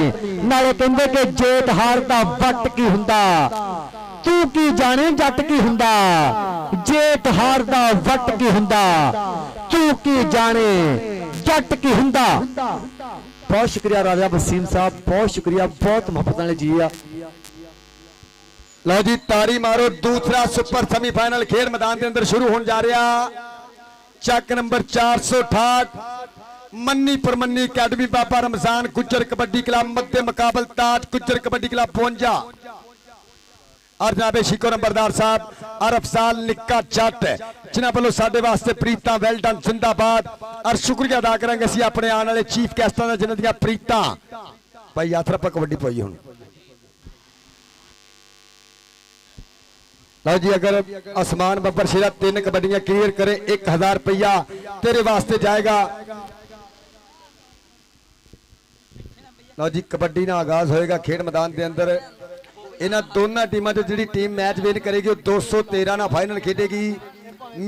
नाले कहंदे कि जेठ हार दा वट की हुंदा तू की जाने जट की हुंदा जेठ हार दा वट की हुंदा तू की जाने जट की हुंदा बहुत शुक्रिया राजा वसीम साहब बहुत शुक्रिया बहुत मोहब्बत वाले जी आ लो जी तारी मारो दूसरा सुपर सेमीफाइनल खेल मैदान के अंदर शुरू होने जा रहा चक नंबर 468 मन्नी परमन्नी अकेडमी बाबा रमजान गुज्जर कबड्डी क्लब मध्य मुकाबल ताज गुज्जर कबड्डी क्लब 52 और जनाबे शिको नंबरदार साहब और अफसाल निक्का जट जिन्होंने वालों साडे वास्ते प्रीतां वेल डन जिंदाबाद और शुक्रिया अदा करेंगे असीं अपने आने वाले चीफ गेस्टां दा जिन्हां दीयां प्रीतां भाई यात्रा पर कबड्डी पाई हुण लो जी अगर आसमान बब्बर शेरा 3 कबड्डियां क्लियर करे 1000 रुपया तेरे वास्ते जाएगा लो जी कबड्डी ना आगाज होएगा खेड मैदान के अंदर इन्हां दोनों टीमों जो जी टीम मैच विन करेगी 213 ना फाइनल खेडेगी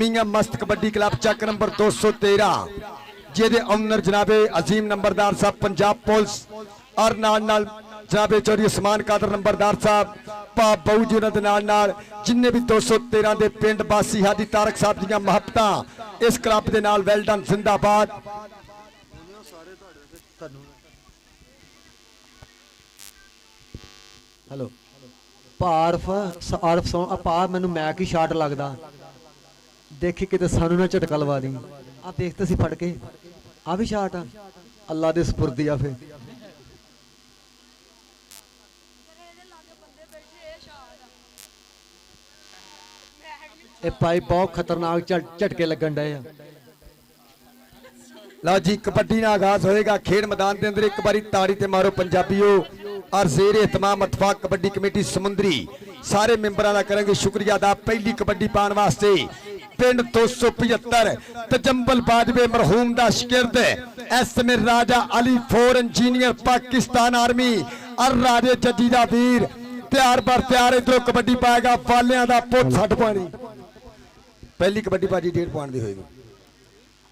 मियां मस्त कबड्डी क्लब चक नंबर 213 जिहदे ओनर जनाबे अजीम नंबरदार साहब पंजाब पुलिस और नाल जनाबे चौधरी उस्मान कादर नंबरदार साहब पा बहु जी उन्होंने नाल जिन्हें भी 213 के पिंड बासी हादी तारक साहब दियां मुहब्बतां इस क्लब के नाल वेल डन जिंदाबाद हेलो आरफ पा मैनू मैक ही शार्ट लगता देखी किते सानू ना झटका लवा दी आ देखते सी फड़ के आ भी शार्ट आ अल्लाह दे सुपुर्दी आ फिर ए भाई बहुत खतरनाक झटके लगन डे आ लो जी कबड्डी ना आगाज होएगा खेड मैदान के अंदर एक बारी ताड़ी ते मारो पंजाबियों और जेर एहतमाम अतफाक कबड्डी कमेटी समुंदरी सारे मेंबरों का करेंगे शुक्रिया अदा पहली कबड्डी पाने वास्ते पिंड 275 तजंबल बाजवे मरहूम दा शिगिर्द SM Raja Ali 4 engineer Pakistan army और राजे जजी दा वीर तैयार बर तैयार इधरों कबड्डी पाएगा वालियां दा पुट 60 पॉइंट पहली कबड्डी बाजी 1.5 पॉइंट दी होएगी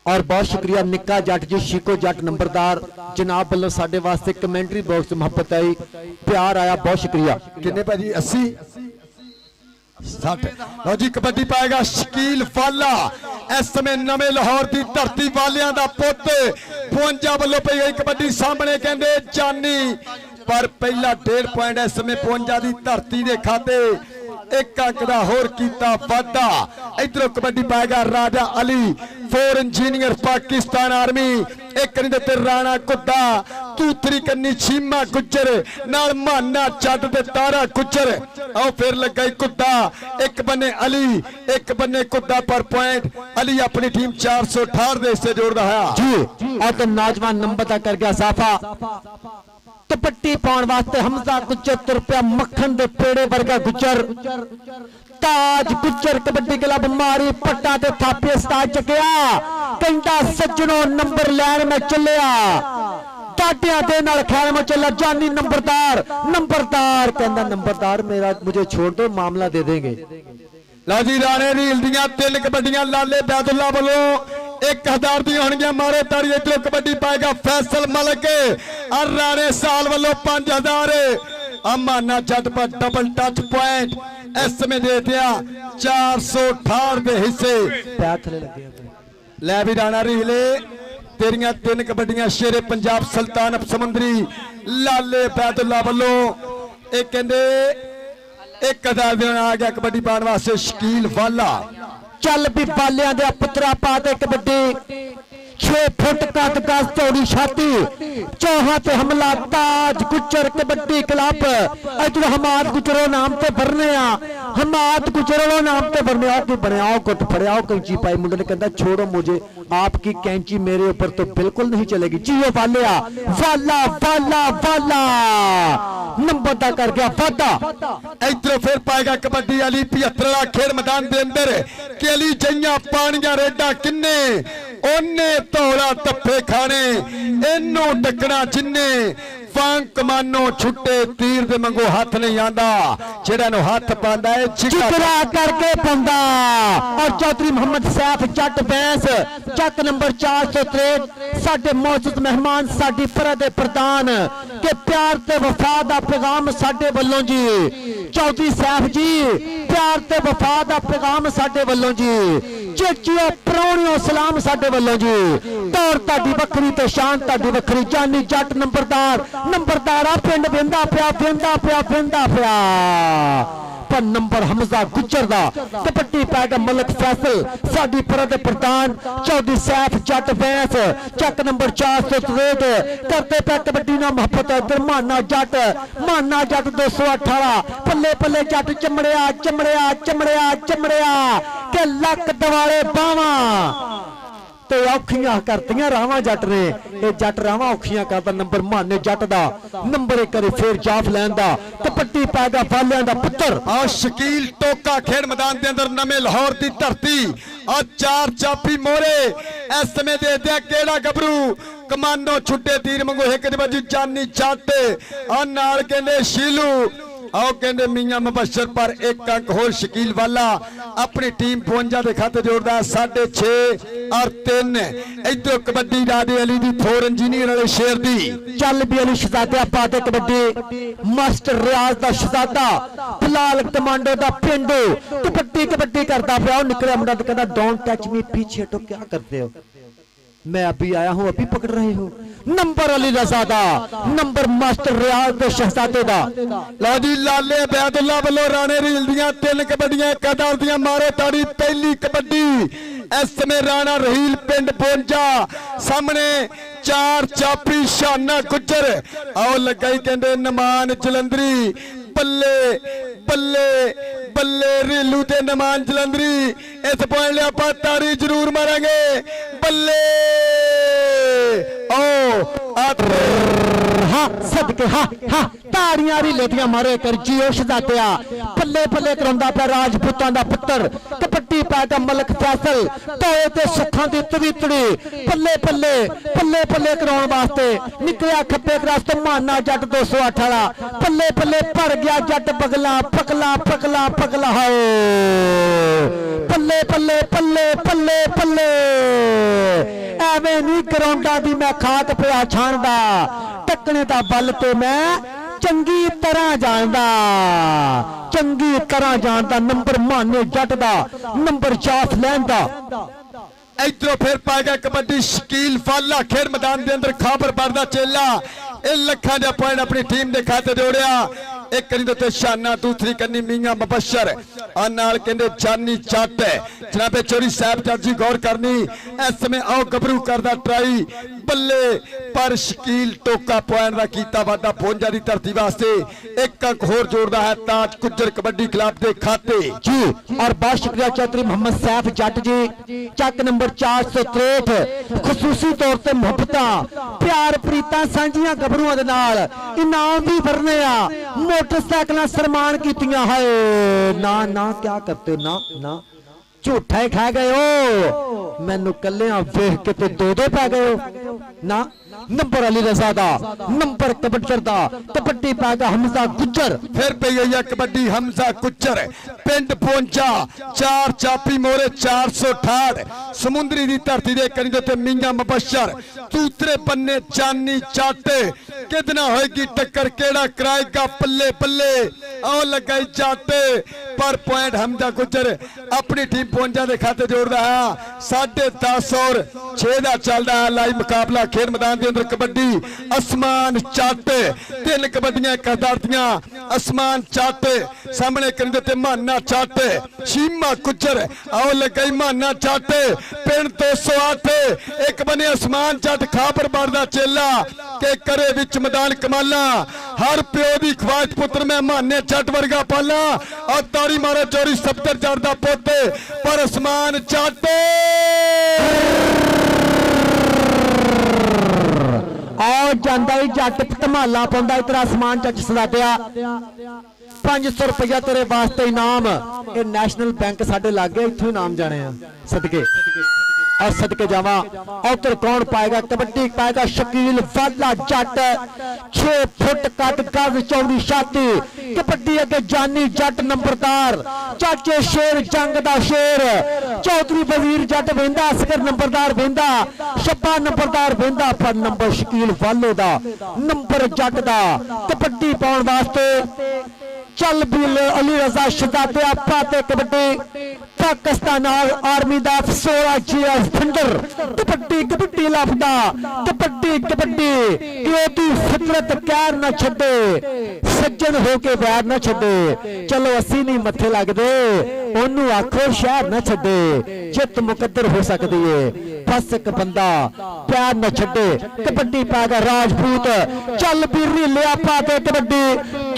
और बहुत शुक्रिया निक्का जट जी शिको जट नंबरदार जनाब वालों साडे वास्ते कमेंटरी बॉक्स मोहब्बत आई प्यार आया बहुत शुक्रिया किन्ने भाजी 80 60 ਲਓ ਜੀ ਕਬੱਡੀ ਪਾਏਗਾ ਸ਼ਕੀਲ ਵਾਲਾ ਇਸ ਸਮੇਂ ਨਵੇਂ ਲਾਹੌਰ ਦੀ ਧਰਤੀ ਵਾਲਿਆਂ ਦਾ ਪੁੱਤ 52 ਵੱਲੋਂ ਪਈ ਗਈ ਕਬੱਡੀ ਸਾਹਮਣੇ ਕਹਿੰਦੇ ਜਾਨੀ ਪਰ ਪਹਿਲਾ 1.5 ਪੁਆਇੰਟ ਇਸ ਸਮੇਂ 52 ਦੀ ਧਰਤੀ ਦੇ ਖਾਤੇ ਇੱਕ ਅੰਕ ਦਾ ਹੋਰ ਕੀਤਾ ਵਾਧਾ ਇਧਰੋਂ ਕਬੱਡੀ ਪਾਏਗਾ Raja Ali four engineer Pakistan army ਇੱਕ ਨਹੀਂ ਤੇ ਰਾਣਾ ਕੁੱਦਾ ਤੂਤਰੀ ਕੰਨੀ ਛੀਮਾ ਗੁੱਜਰ ਨਾਲ ਮਾਨਾ ਚੱਟ ਤੇ ਤਾਰਾ ਗੁੱਜਰ ਆਓ ਫਿਰ ਲੱਗਾ ਈ ਕੁੱਦਾ ਇੱਕ ਬੰਨੇ ਅਲੀ ਇੱਕ ਬੰਨੇ ਕੁੱਦਾ ਪਰ ਪੁਆਇੰਟ ਅਲੀ ਆਪਣੀ ਟੀਮ 468 ਦੇ ਹਿੱਸੇ ਜੋੜਦਾ ਹੈ जी और तो नौजवान नंबर तक कर गया साफा तो पट्टी पाने वास्ते हमजा गुज्जर तुर पिया मक्खन दे पेड़े वर्गा गुज्जर ताज गुज्जर कबड्डी क्लब मारी पट्टा ते थापे स्टार्ट चकिया कंडा सज्जनों नंबर लैन में चलिया टाटिया दे नाल ख्याल में चला जानी नंबरदार कहंदा नंबरदार मेरा मुझे छोड़ दो मामला दे देंगे लो जी राणे रील दियां 3 कबड्डियां लाले बैदुल्ला वालों 1000 दी होणगियां मारे ताड़ी इधरों कबड्डी पाएगा फैसल मलिक और राणे साल वालों 5000 अमाना जट पर डबल टच पॉइंट इस समय दे दिया 468 दे हिस्से पैर थले लगे ले भी राणा रीले तेरियां 3 कबड्डियां शेरे पंजाब सुल्तान समुंदरी लाले बैदुल्ला वालों एक कहंदे 1000 देना आ गया कबड्डी पाने वास्ते शकील वाला चल भी बालियां दे पुत्रा पाते कबड्डी 6 फुट कद गज चौड़ी छाती चौहां ते हमला ताज गुज्जर कबड्डी क्लब इधर हमाद गुजरो नाम ते भरने हमाद गुजरो नाम ते भरने तू बनाओ गुट फड़ियाओ कैंची पाई मुंडे ने कहता छोड़ो मुझे आपकी कैंची मेरे ऊपर तो बिल्कुल नहीं चलेगी जियो वालिया वाला वाला वाला नंबर दा कर गया वादा इधर फिर पाएगा कबड्डी अली 75 वाला खेल मैदान दे अंदर कि अली जइयां पानियां रेडा किन्ने ओने तोला तप्पे खाने इनू टकना जिन्ने फांग कमानो छुट्टे तीर दे मंगो हाथ नहीं आंदा जेड़ा नु हाथ पांदा है चिकरा करके पंदा और चौधरी मोहम्मद सैफ जट बैंस चक नंबर 463 साडे मौजूद मेहमान साडी परह दे प्रधान के प्यार ते वफा दा पैगाम साडे वल्लों जी चौधरी सैफ जी प्यार ते वफा दा पैगाम साडे वल्लों जी चेचियो परौणियों सलाम साडे वल्लों जी तौर ताडी वखरी ते शान ताडी वखरी जानी जट नंबरदार पिंड वेंदा पिया पर नंबर हमजा गुज्जर दा कबड्डी पाएगा मलिक फैसल साडी परह दे प्रधान चौधरी सैफ जट बैंस चक नंबर 463 करते पे कबड्डी ना मोहब्बत इधर माना जट 218 पल्ले पल्ले जट चमड़िया के लक दवाले बावा तो औखियां करतियां रावां जट ने ये जट रावां औखियां करदा नंबर माने जट दा नंबर एक करे फिर जाफ लैंदा कबड्डी पाएगा वालियां दा पुत्र और शकील टोका खेल मैदान के अंदर नवे लाहौर की धरती और 4 चापी मोरे इस समय दे दिया केड़ा गबरू कमानो छुट्टे तीर मंगो एक बजी जानी चाटे और नाल कहंदे शीलू आओ कहंदे मियां मुबशर पर एक अंक होर शकील वाला अपनी टीम 52 के खाते जोड़दा 6.5 और 3 इधर कबड्डी राजे अली दी फोर इंजीनियर वाले शेर दी चल भी अली शहजादा पाते कबड्डी मास्टर रियाज दा शहजादा फिलहाल कमांडो दा पिंडो कबड्डी करता पिया निकलिया मुंडा कहंदा डोंट टच मी पीछे हटो क्या करते हो मैं अभी आया हूं अभी पकड़ रहे हो नंबर अली रजादा नंबर मास्टर रियाज दे शहजादे दा लो जी लाले बैदुल्ला वालों राणे रील दियां 3 कबड्डियां 1000 दियां मारे ताड़ी पहली कबड्डी इस समय राणा रहील पिंड 52 सामने 4 चापी शाना गुज्जर आओ लगाई कहंदे नमान जलंधरी बल्ले बल्ले बल्ले रीलू ते नमान जलंधरी इस पॉइंट ले आप तारी जरूर मारेंगे बल्ले हाँ सदके हाँ ताड़ियां रीलेटियां मारे कर जियो शहजादिया पल्ले पल्ले करांदा पिया राजपूतां दा पुत्र कबड्डी पाएगा मलिक फैसल तोए ते सुखां दी तवीतड़ी पल्ले पल्ले कराउण वास्ते निकलिया खब्बे क्रॉस तो माना जट 218 पल्ले भर गया जट पगला हाय पल्ले एवें नहीं ग्राउंडा दी मैं खाक पिया छाणदा टकने दा बल ते मैं चंगी तरह जानदा ਚੰਗੀ ਤਰ੍ਹਾਂ ਜਾਣਦਾ ਨੰਬਰ ਮਾਨੇ ਜੱਟ ਦਾ ਨੰਬਰ ਜਾਫ ਲੈਣ ਦਾ ਇਧਰੋਂ ਫਿਰ ਪਾਏਗਾ ਕਬੱਡੀ ਸ਼ਕੀਲ ਫਾਲਾ ਖੇਡ ਮੈਦਾਨ ਦੇ ਅੰਦਰ ਖਾਬਰ ਦਾ ਚੇਲਾ ਇਹ ਲੱਖਾਂ ਦਾ ਪੁਆਇੰਟ ਆਪਣੀ ਟੀਮ ਦੇ ਖਾਤੇ ਜੋੜਿਆ ਇੱਕ ਕਰੀ ਦੇ ਉੱਤੇ ਸ਼ਾਨਾ ਦੂਸਰੀ ਕੰਨੀ ਮੀਆਂ ਮੁਬਸ਼ਰ ਆ ਨਾਲ ਕਹਿੰਦੇ ਜਾਨੀ ਜੱਟ ਜਨਾਬੇ ਚੋਰੀ ਸਾਹਿਬ ਜੱਟ ਜੀ ਗੌਰ ਕਰਨੀ ਇਸ ਸਮੇਂ ਆਓ ਗੱਭਰੂ ਕਰਦਾ ਟਰਾਈ ਬੱਲੇ ਪਰ ਸ਼ਕੀਲ ਟੋਕਾ ਪੁਆਇੰਟ ਦਾ ਕੀਤਾ ਵਾਦਾ 52 ਦੀ ਧਰਤੀ ਵਾਸਤੇ ਇੱਕ ਅੰਕ ਹੋਰ ਜੋੜਦਾ ਹੈ ਤਾਜ ਗੁੱਜਰ ਕਬੱਡੀ ਕਲੱਬ ਦੇ ਖਾਤੇ जी और बहुत शुक्रिया चौधरी मोहम्मद सैफ जट जी चक नंबर 463 खसूसी तौर ते मुहब्बतां प्यार प्रीतां सांझियां गभरूआं दे नाल इनाम भी भरने आ मोटरसाइकिलां सन्मान कीतियां हाय ना ना क्या करते हो ना ना झूठा ही खा गए हो मैनू कल्लियां वेख के ते दो पै गए हो ना नंबर अली रजा दा नंबर कबड्डी दा कबड्डी पाएगा हमजा गुज्जर फिर पई हुई है कबड्डी हमजा गुज्जर पिंड पहुंचा चार चापी मोरे 468 समुद्री दी धरती दे करी दे ते मियां मुबशर दूसरे बन्ने चानी चाटे कितना होएगी टक्कर केड़ा कराएगा पल्ले पल्ले आओ लगाई चाटे पर पॉइंट हमजा गुज्जर अपनी टीम पहुंचा दे खाते जोड़दा है 10.5 और 6 दा चलदा है लाइव मुकाबला खेल मैदान दे अंदर कबड्डी आसमान चाटे तीन कबड्डियां करदारतियां आसमान चाटे सामने करिंदे ते माना चाटे शीमा गुज्जर आओ लगाई माना चाटे पिंड 208 एक बने आसमान चट खापर बारदा चेला के करे विच मैदान कमाला हर प्यो दी ख्वाहिश पुत्र मैं माने चट वर्गा पाला और तारी मारो चोरी सप्तर चढ़दा पोते पर आसमान चाटे आओ जांदा ही जट धमाला पाउंदा इधर आसमान चच सदाटिया 500 रुपया तेरे वास्ते इनाम ये नेशनल बैंक साडे लागे इत्थों इनाम जाने सदके और सदके जावा उधर कौन पाएगा कबड्डी पाएगा शकील वाला जट 6 फुट कद गज चौड़ी छाती कबड्डी अगे जानी जट नंबरदार चाचे शेर जंग दा शेर चौधरी वजीर जट वेंदा असगर नंबरदार वेंदा शब्बा नंबरदार वेंदा पर नंबर शकील वाले दा नंबर जट दा कबड्डी पाउण वास्ते चल बिल अली रजा शहजादे आपा ते कबड्डी पाकिस्तान आर्मी दा 16 जीएस फंडर कबड्डी कबड्डी लफदा कबड्डी कबड्डी दी फितरत कैर ना छड्डे सज्जन होके वैर ना छड्डे चलो असी नहीं मथे लगदे ओनू आखो शहर ना छड्डे जित मुकद्दर हो सकदी है बस एक बंदा प्यार ना छड्डे कबड्डी पाएगा राजपूत चल बीरी लिया पाते कबड्डी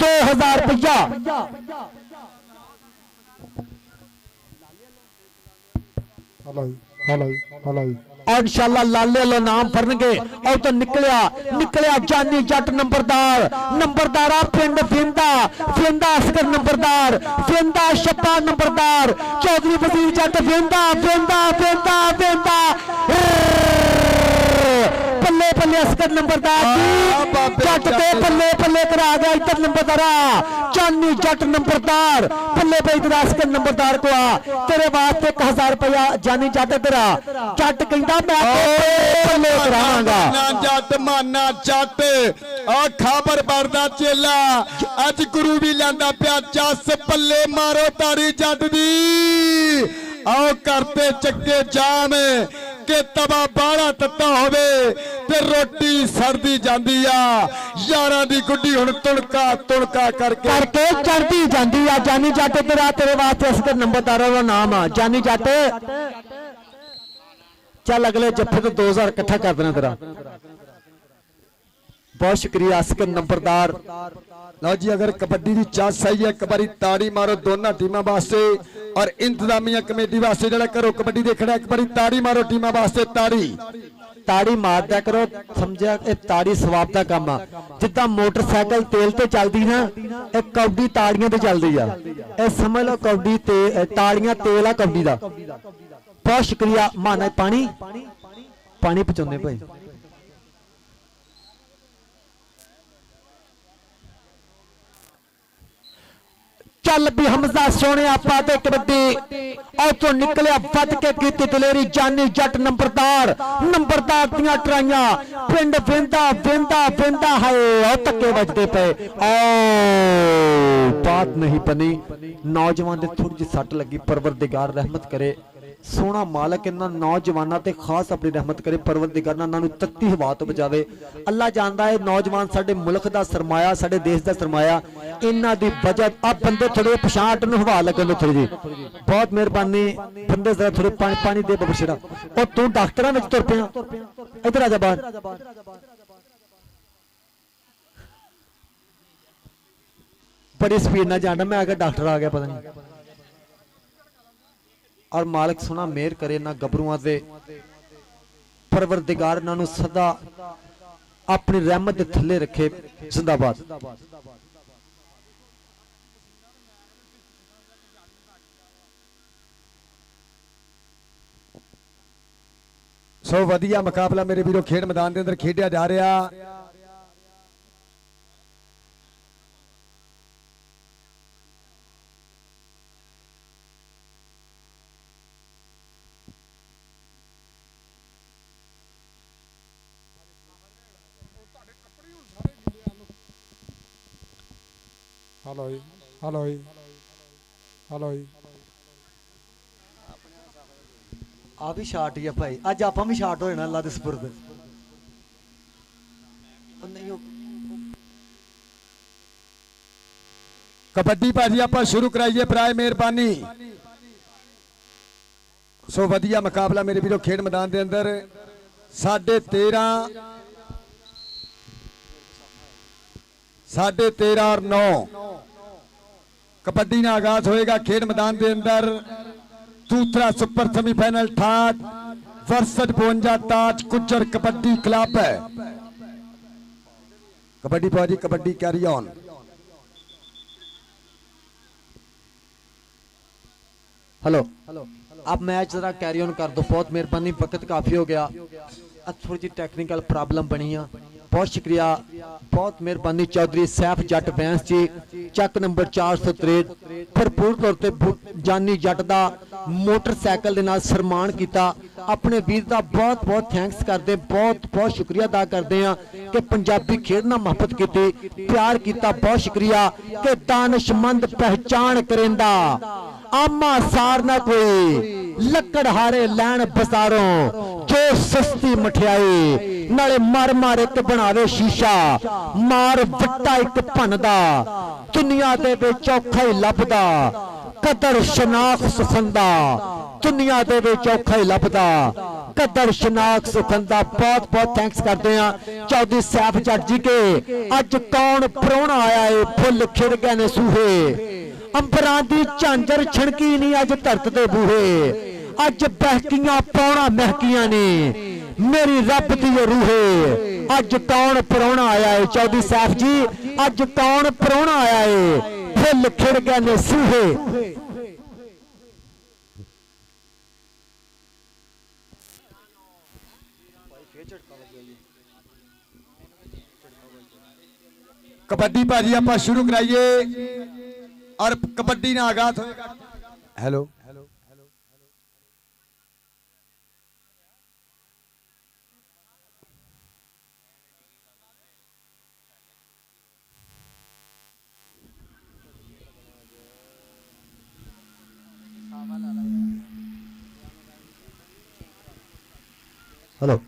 2000 रुपया और इंशाल्लाह लाले लो नाम फरनगे और तो निकलिया जानी जट नंबरदार नंबरदारा पिंड फिंदा फिंदा असगर नंबरदार फिंदा शप्पा नंबरदार चौधरी वजीर जट फिंदा फिंदा फिंदा फिंदा पल्ले पल्ले असगर नंबरदार जट दे पल्ले पल्ले करा गया इधर नंबरदारा चानी जट नंबरदार पल्ले पे इधर असगर नंबरदार को आ तेरे वास्ते 1000 रुपया जानी जट तेरा जट कहंदा मैं पल्ले करांगा जट माना जट आ खाबर बरदा चेला अज गुरु भी लांदा पिया जस पल्ले मारो तारी जट दी आओ करते चक्के जाम के तवा बाड़ा तत्ता होवे ते रोटी सरदी जांदी आ यारां दी गुड्डी हुण तुणका तुणका करके चढ़दी जांदी आ जानी जट तेरा तेरे वास्ते असगर नंबरदारों का नाम आ जानी जट चल अगले जफ्फे तो 2000 इकट्ठा कर देना तेरा बहुत शुक्रिया असगर नंबरदार लो जी अगर कबड्डी की चांस आई है एक बारी ताड़ी मारो दोनों टीमों वास्ते और इंतजामिया कमेटी वास्ते जरा करो कबड्डी देखना एक बारी ताड़ी मारो टीमों वास्ते ताड़ी मार दिया करो समझा ताड़ी सवाब का काम आ जिदा मोटरसाइकिल तेल ते चलती ना एक कौडी ताड़ियां ते चलती है समझ लो कौडी ताड़ियां तेल आ कौडी का बहुत शुक्रिया माना पानी पानी पहुंचाने भाई ਚੱਲ ਵੀ ਹਮਜ਼ਾ ਸੋਹਣਿਆ ਪਾ ਦੇ ਕਬੱਡੀ ਉਥੋਂ ਨਿਕਲਿਆ ਵੱਧ ਕੇ ਕੀਤੀ ਦਲੇਰੀ ਜਾਨੀ ਜੱਟ ਨੰਬਰਦਾਰ ਦੀਆਂ ਟਰਾਈਆਂ ਪਿੰਡ ਵਿੰਦਾ ਹਾਏ ਉਹ ਧੱਕੇ ਵੱਜਦੇ ਪਏ ਬਾਤ ਨਹੀਂ ਬਣੀ ਨੌਜਵਾਨ ਦੇ ਥੋੜੀ ਜਿਹੀ ਸੱਟ ਲੱਗੀ ਪਰਵਰਦਿਗਾਰ ਰਹਿਮਤ ਕਰੇ ਸੋਹਣਾ ਮਾਲਕ ਇਹਨਾਂ ਨੌਜਵਾਨਾਂ ਤੇ ਖਾਸ ਆਪਣੀ ਰਹਿਮਤ ਕਰੇ ਪਰਵਰਦਿਗਾਰ ਇਹਨਾਂ ਨੂੰ ਤੱਤੀ ਹਵਾ ਤੋਂ ਬਚਾਵੇ ਅੱਲਾ ਜਾਣਦਾ ਹੈ ਨੌਜਵਾਨ ਸਾਡੇ ਮੁਲਕ ਦਾ ਸਰਮਾਇਆ ਸਾਡੇ ਦੇਸ਼ ਦਾ ਸਰਮਾਇਆ ਇਹਨਾਂ ਦੀ ਵਜ੍ਹਾ ਆ ਬੰਦੇ ਥੋੜੇ ਪਛਾਣ ਨੂੰ ਹਵਾ ਲੱਗਣ ਦੇ ਥੋੜੀ ਜੀ ਬਹੁਤ ਮਿਹਰਬਾਨੀ ਬੰਦੇ ਜ਼ਰਾ ਥੋੜੇ ਪਾਣੀ ਦੇ ਬਬਸ਼ਰਾ ਉਹ ਤੂੰ ਡਾਕਟਰਾਂ ਵਿੱਚ ਤੁਰ ਪਿਆ ਇੱਧਰ ਆ ਜਾ ਬਾਹਰ ਬੜੀ ਸਪੀਡ ਨਾਲ ਜਾਣਾ ਮੈਂ ਆਗਾ ਡਾਕਟਰ ਆ ਗਿਆ ਪਤਾ ਨਹੀਂ और मालिक सोना मेहर करे ना गबरुआ दे परवरदिगार इन्हां नूं सदा अपनी रहमत दे थल्ले रखे जिंदाबाद सो वधिया मुकाबला मेरे वीरों खेड मैदान के अंदर खेडिया जा रहा हेलो हेलो हेलो आ भी शार्ट ही है भाई अज आप भी शार्ट हो जाना अल्लाह दे सुपुर्द कबड्डी भाजी आप शुरू कराइए बराए मेहरबानी सो वधिया मुकाबला मेरे वीरों खेड मैदान के अंदर 13:30 और 9 कबड्डी का आगाज होएगा खेड मैदान के अंदर दूसरा सुपर सेमीफाइनल ठाट वर्सेस 52 ताज गुज्जर कबड्डी क्लब है कबड्डी भाजी कबड्डी कैरी ऑन हेलो अब मैच जरा कैरी ऑन कर दो बहुत मेहरबानी वक्त काफी हो गया थोड़ी जी टेक्निकल प्रॉब्लम बनी है बहुत शुक्रिया बहुत मेहरबानी चौधरी सैफ जट बैंस जी चक नंबर 463 भरपूर तौर पर जानी जट का मोटरसाइकिल के नाल सम्मान किया अपने वीर का बहुत बहुत थैंक्स करते बहुत बहुत शुक्रिया अदा करते हैं कि पंजाबी खेड नाल मोहब्बत की प्यार किया बहुत शुक्रिया कि दानिशमंद पहचान करेंदा आमा सार ना कोई लकड़हारे लैन बाजारों जो सस्ती मठियाई नाले मार मार एक बनावे शीशा मार वट्टा एक भनदा दुनिया दे विच औखा ही लभदा कदर शनाख सुखंदा दुनिया दे विच औखा ही लभदा कदर शनाख सुखंदा बहुत बहुत थैंक्स करते हैं चौधरी सैफ जट जी के अज कौन प्राहुणा आया है फुल खिड़ गए ने सूहे अंबरां दी झांजर छिड़की नहीं अज धरत दे बूहे अज बहकियां पौना महकियां ने मेरी रब दी रूहे अज कौन प्राहुणा आया है चौधरी सैफ जी अज कौन प्राहुणा आया है फुल खिड़ गए ने सूहे कबड्डी भाजी आप शुरू कराइए और कबड्डी ना आगाज होगा हेलो हेलो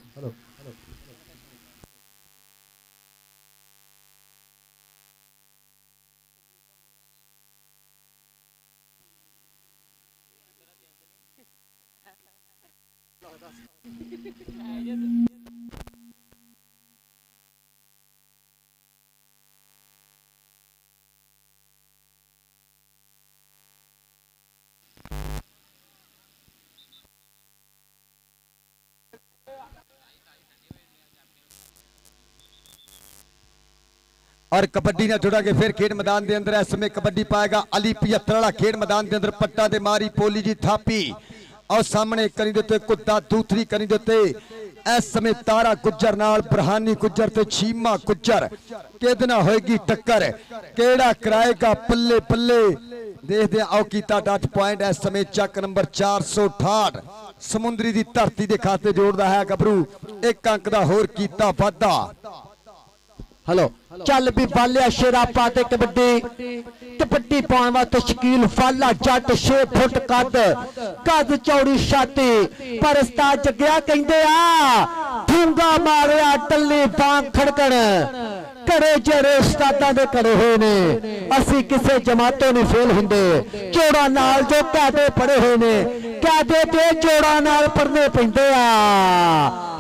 और कबड्डी ने जुड़ा के फिर खेड मैदान के अंदर इस समय कबड्डी पाएगा अली 75 वाला खेड मैदान के अंदर पट्टा दे मारी पोली जी थापी और सामने करी देते कुत्ता दूसरी करी देते इस समय तारा गुज्जर नाल बरहानी गुज्जर ते चीमा गुज्जर किदे नाल होएगी टक्कर केड़ा कराएगा पल्ले पल्ले ਦੇਖਦੇ ਆਓ ਕੀਤਾ ਟੱਚ ਪੁਆਇੰਟ ਇਸ ਸਮੇਂ ਚੱਕ ਨੰਬਰ 468 ਸਮੁੰਦਰੀ ਦੀ ਧਰਤੀ ਦੇ ਖਾਤੇ ਜੋੜਦਾ ਹੈ ਗੱਭਰੂ 1 ਅੰਕ ਦਾ ਹੋਰ ਕੀਤਾ ਵਾਧਾ। हेलो चल भी बालिया शेरा पाते कबड्डी पाने वास्ते शकील फाला जट 6 फुट कद चौड़ी छाती पर उस्ताद जग्या कहंदे आ ठूंगा मारिया टल्ली बांग खड़कण करे जेरे उस्तादां दे करे हुए ने असी किसे जमातों नहीं फेल हुंदे जोड़ा नाल जो कायदे पड़े हुए ने कायदे ते जोड़ा नाल पढ़ने पैंदे आ।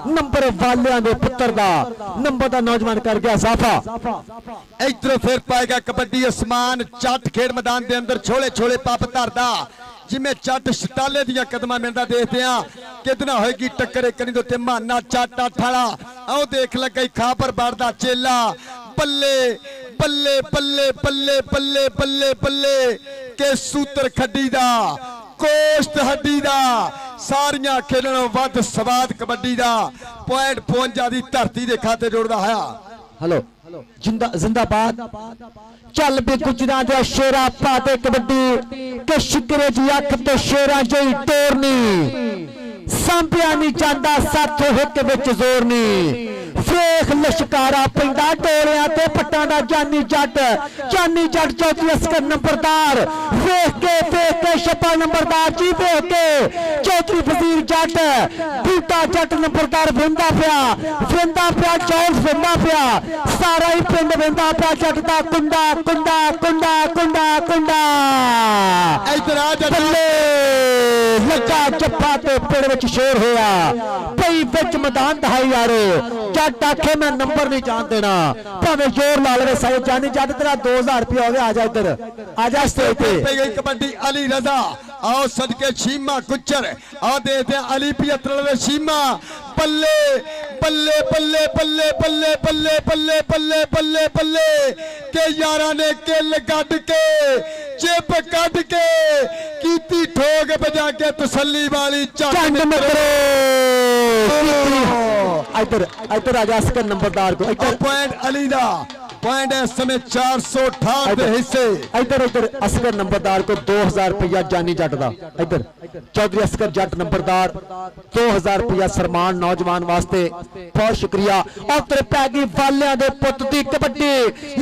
नंबर वालियां दे पुत्र दा नंबर दा नौजवान कर गया साफा। इधर फिर पाएगा कबड्डी आसमान चट खेड मैदान के अंदर छोले छोले पप धरदा जिमें चट शटाले दियां कदमां मिलदा देखते हैं कितना होएगी टक्कर एक नहीं तो माना चट अठाला आओ देख लगा खापर बढ़दा चेला बल्ले बल्ले बल्ले बल्ले बल्ले बल्ले बल्ले के सूत्र खड्डी दा कोष्ट हड्डी दा सारियां खेलणों वध स्वाद कबड्डी दा पॉइंट 52 दी धरती दे खाते जोड़दा है। हेलो जिंदाबाद चल भी गुजरा दे शेरा पाते कबड्डी के शिकरे जी अख ते शेरा जी टोरनी सांभिया नहीं जांदा साथो हिक विच जोरनी वेख लश्कारा पैंदा टोलियां ते पट्टां दा जानी जट चौथी अस्कर नंबरदार वेख के छप्पा नंबरदार जी वेख के चौधरी वजीर जट बूटा जट नंबरदार वेंदा पिया चौल वेंदा पिया सारा ही पिंड वेंदा पिया जट दा कुंडा कुंडा कुंडा कुंडा कुंडा इधर आ जा लगा जप्पा ते पिंड विच शोर होया पई विच मैदान दहाई यारो जट आखे मैं नंबर नहीं जान देना भावे जोर ला ले सारे जानी जट तेरा 2000 रुपया हो गया आजा इधर आजा स्टेज पे गई कबड्डी अली रजा आओ सदके शीमा गुज्जर आओ देखते हैं अली 75 शीमा बल्ले बल्ले बल्ले बल्ले बल्ले बल्ले बल्ले बल्ले बल्ले बल्ले के यारा ने किल कट के चिप कट के कीती ठोक बजा के तसल्ली वाली चंड मित्रो इधर इधर आजा अस्कर नंबरदार को इधर पॉइंट अली दा पॉइंट है इस समय 468 के हिस्से इधर इधर अस्कर नंबरदार को 2000 रुपया जानी जट दा इधर चौधरी अस्कर जट नंबरदार 2000 रुपया सरमान नौजवान वास्ते बहुत शुक्रिया। और तेरे पैगी वालियां दे पुत दी कबड्डी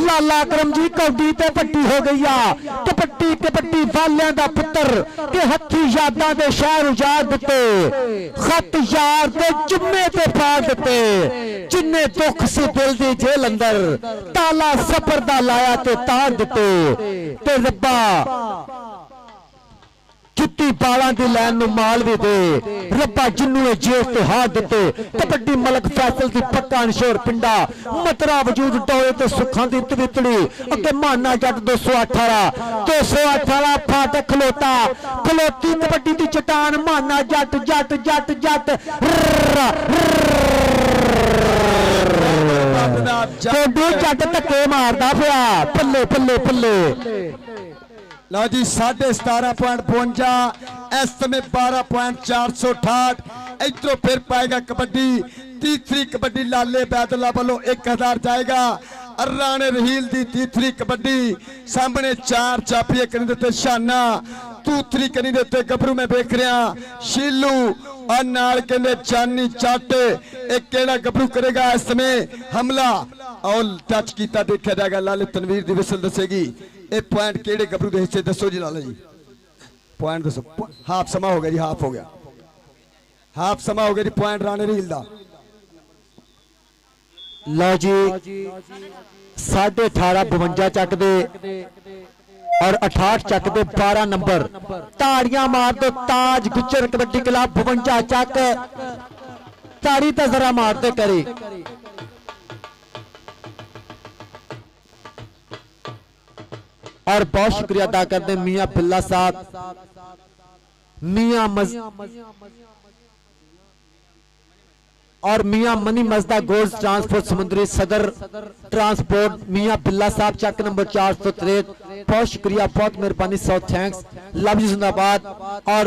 लाला करम जी कौडी ते पट्टी हो गई आ कबड्डी वालियां दा पुत्र के हत्थी यादां दे शहर उजाड़ दिते खत यार दे जुम्मे ते पाड़ दिते जिन्ने दुख सी दिल दी जेल अंदर ताला सफर दा लाया ते तार दिते ते रब्बा जुत्ती बालां दी लैन नूं माल भी दे रब्बा जिन्नू ने जेल ते हार दिते कबड्डी मलक फैसल दी पक्का नशोर पिंडा मतरा वजूद टोए ते सुखां दी तवितड़ी अगे माना जट 218 फाटक खलोती कबड्डी दी चट्टान माना जट जट जट जट जट धक्के मारदा पिया पल्ले पल्ले पल्ले लो जी 17.52 इस समय 12.468 इधरों फिर पाएगा कबड्डी तीसरी कबड्डी लाले बैदुल्ला वालों 1000 जाएगा राणे रहील दी तीसरी कबड्डी सामने 4 चापिए कनी देते शाना तूथरी कनी देते गबरू में देख रहा शीलू और नाल कहने चानी चाटे एक केड़ा गबरू करेगा इस समय हमला और टच किया देखा जाएगा लाले तनवीर दी विसल दसेगी ये पॉइंट केड़े गबरू दे हिस्से दसो जी लाला जी पॉइंट दसो हाफ समा हो गया जी हाफ हो गया हाफ समा हो गया जी पॉइंट राणे रहील दा लो जी 18.52 चक दे और 68 चक दे 12 नंबर ताड़ियां मार दो ताज गुज्जर कबड्डी क्लब 52 चक ताड़ी तो जरा मारते करी और बहुत शुक्रिया अदा करते मियां बिल्ला साहब मियां और मियां मनी मजदा गोल्ड ट्रांसपोर्ट समुद्री सदर ट्रांसपोर्ट मियां बिल्ला साहब चक नंबर 463 बहुत शुक्रिया बहुत मेहरबानी 100 थैंक्स लव यू जिंदाबाद। और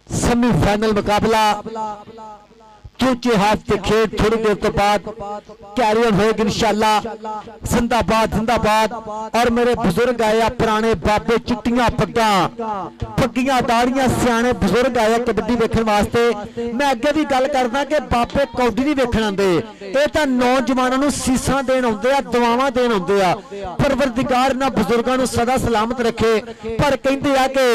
सेमीफाइनल मुकाबला चूचे हाथ के खेल थोड़ी देर तो बाद कैरी ऑन होएगी इंशाल्लाह। जिंदाबाद जिंदाबाद। और मेरे बुजुर्ग आए पुराने बाबे चिट्टियां पग्गा पग्गियां दाड़ियां सियाने बुजुर्ग आए कबड्डी देखने वास्ते। मैं अगे भी गल करदा कि बाबे कौडी नहीं देखण आंदे, ये तां नौजवानों नूं सीसां देण आउंदे आ, दुआवां देण आउंदे आ। परवरदिगार इन्हां बुजुर्गां नूं सदा सलामत रखे। पर कहंदे आ कि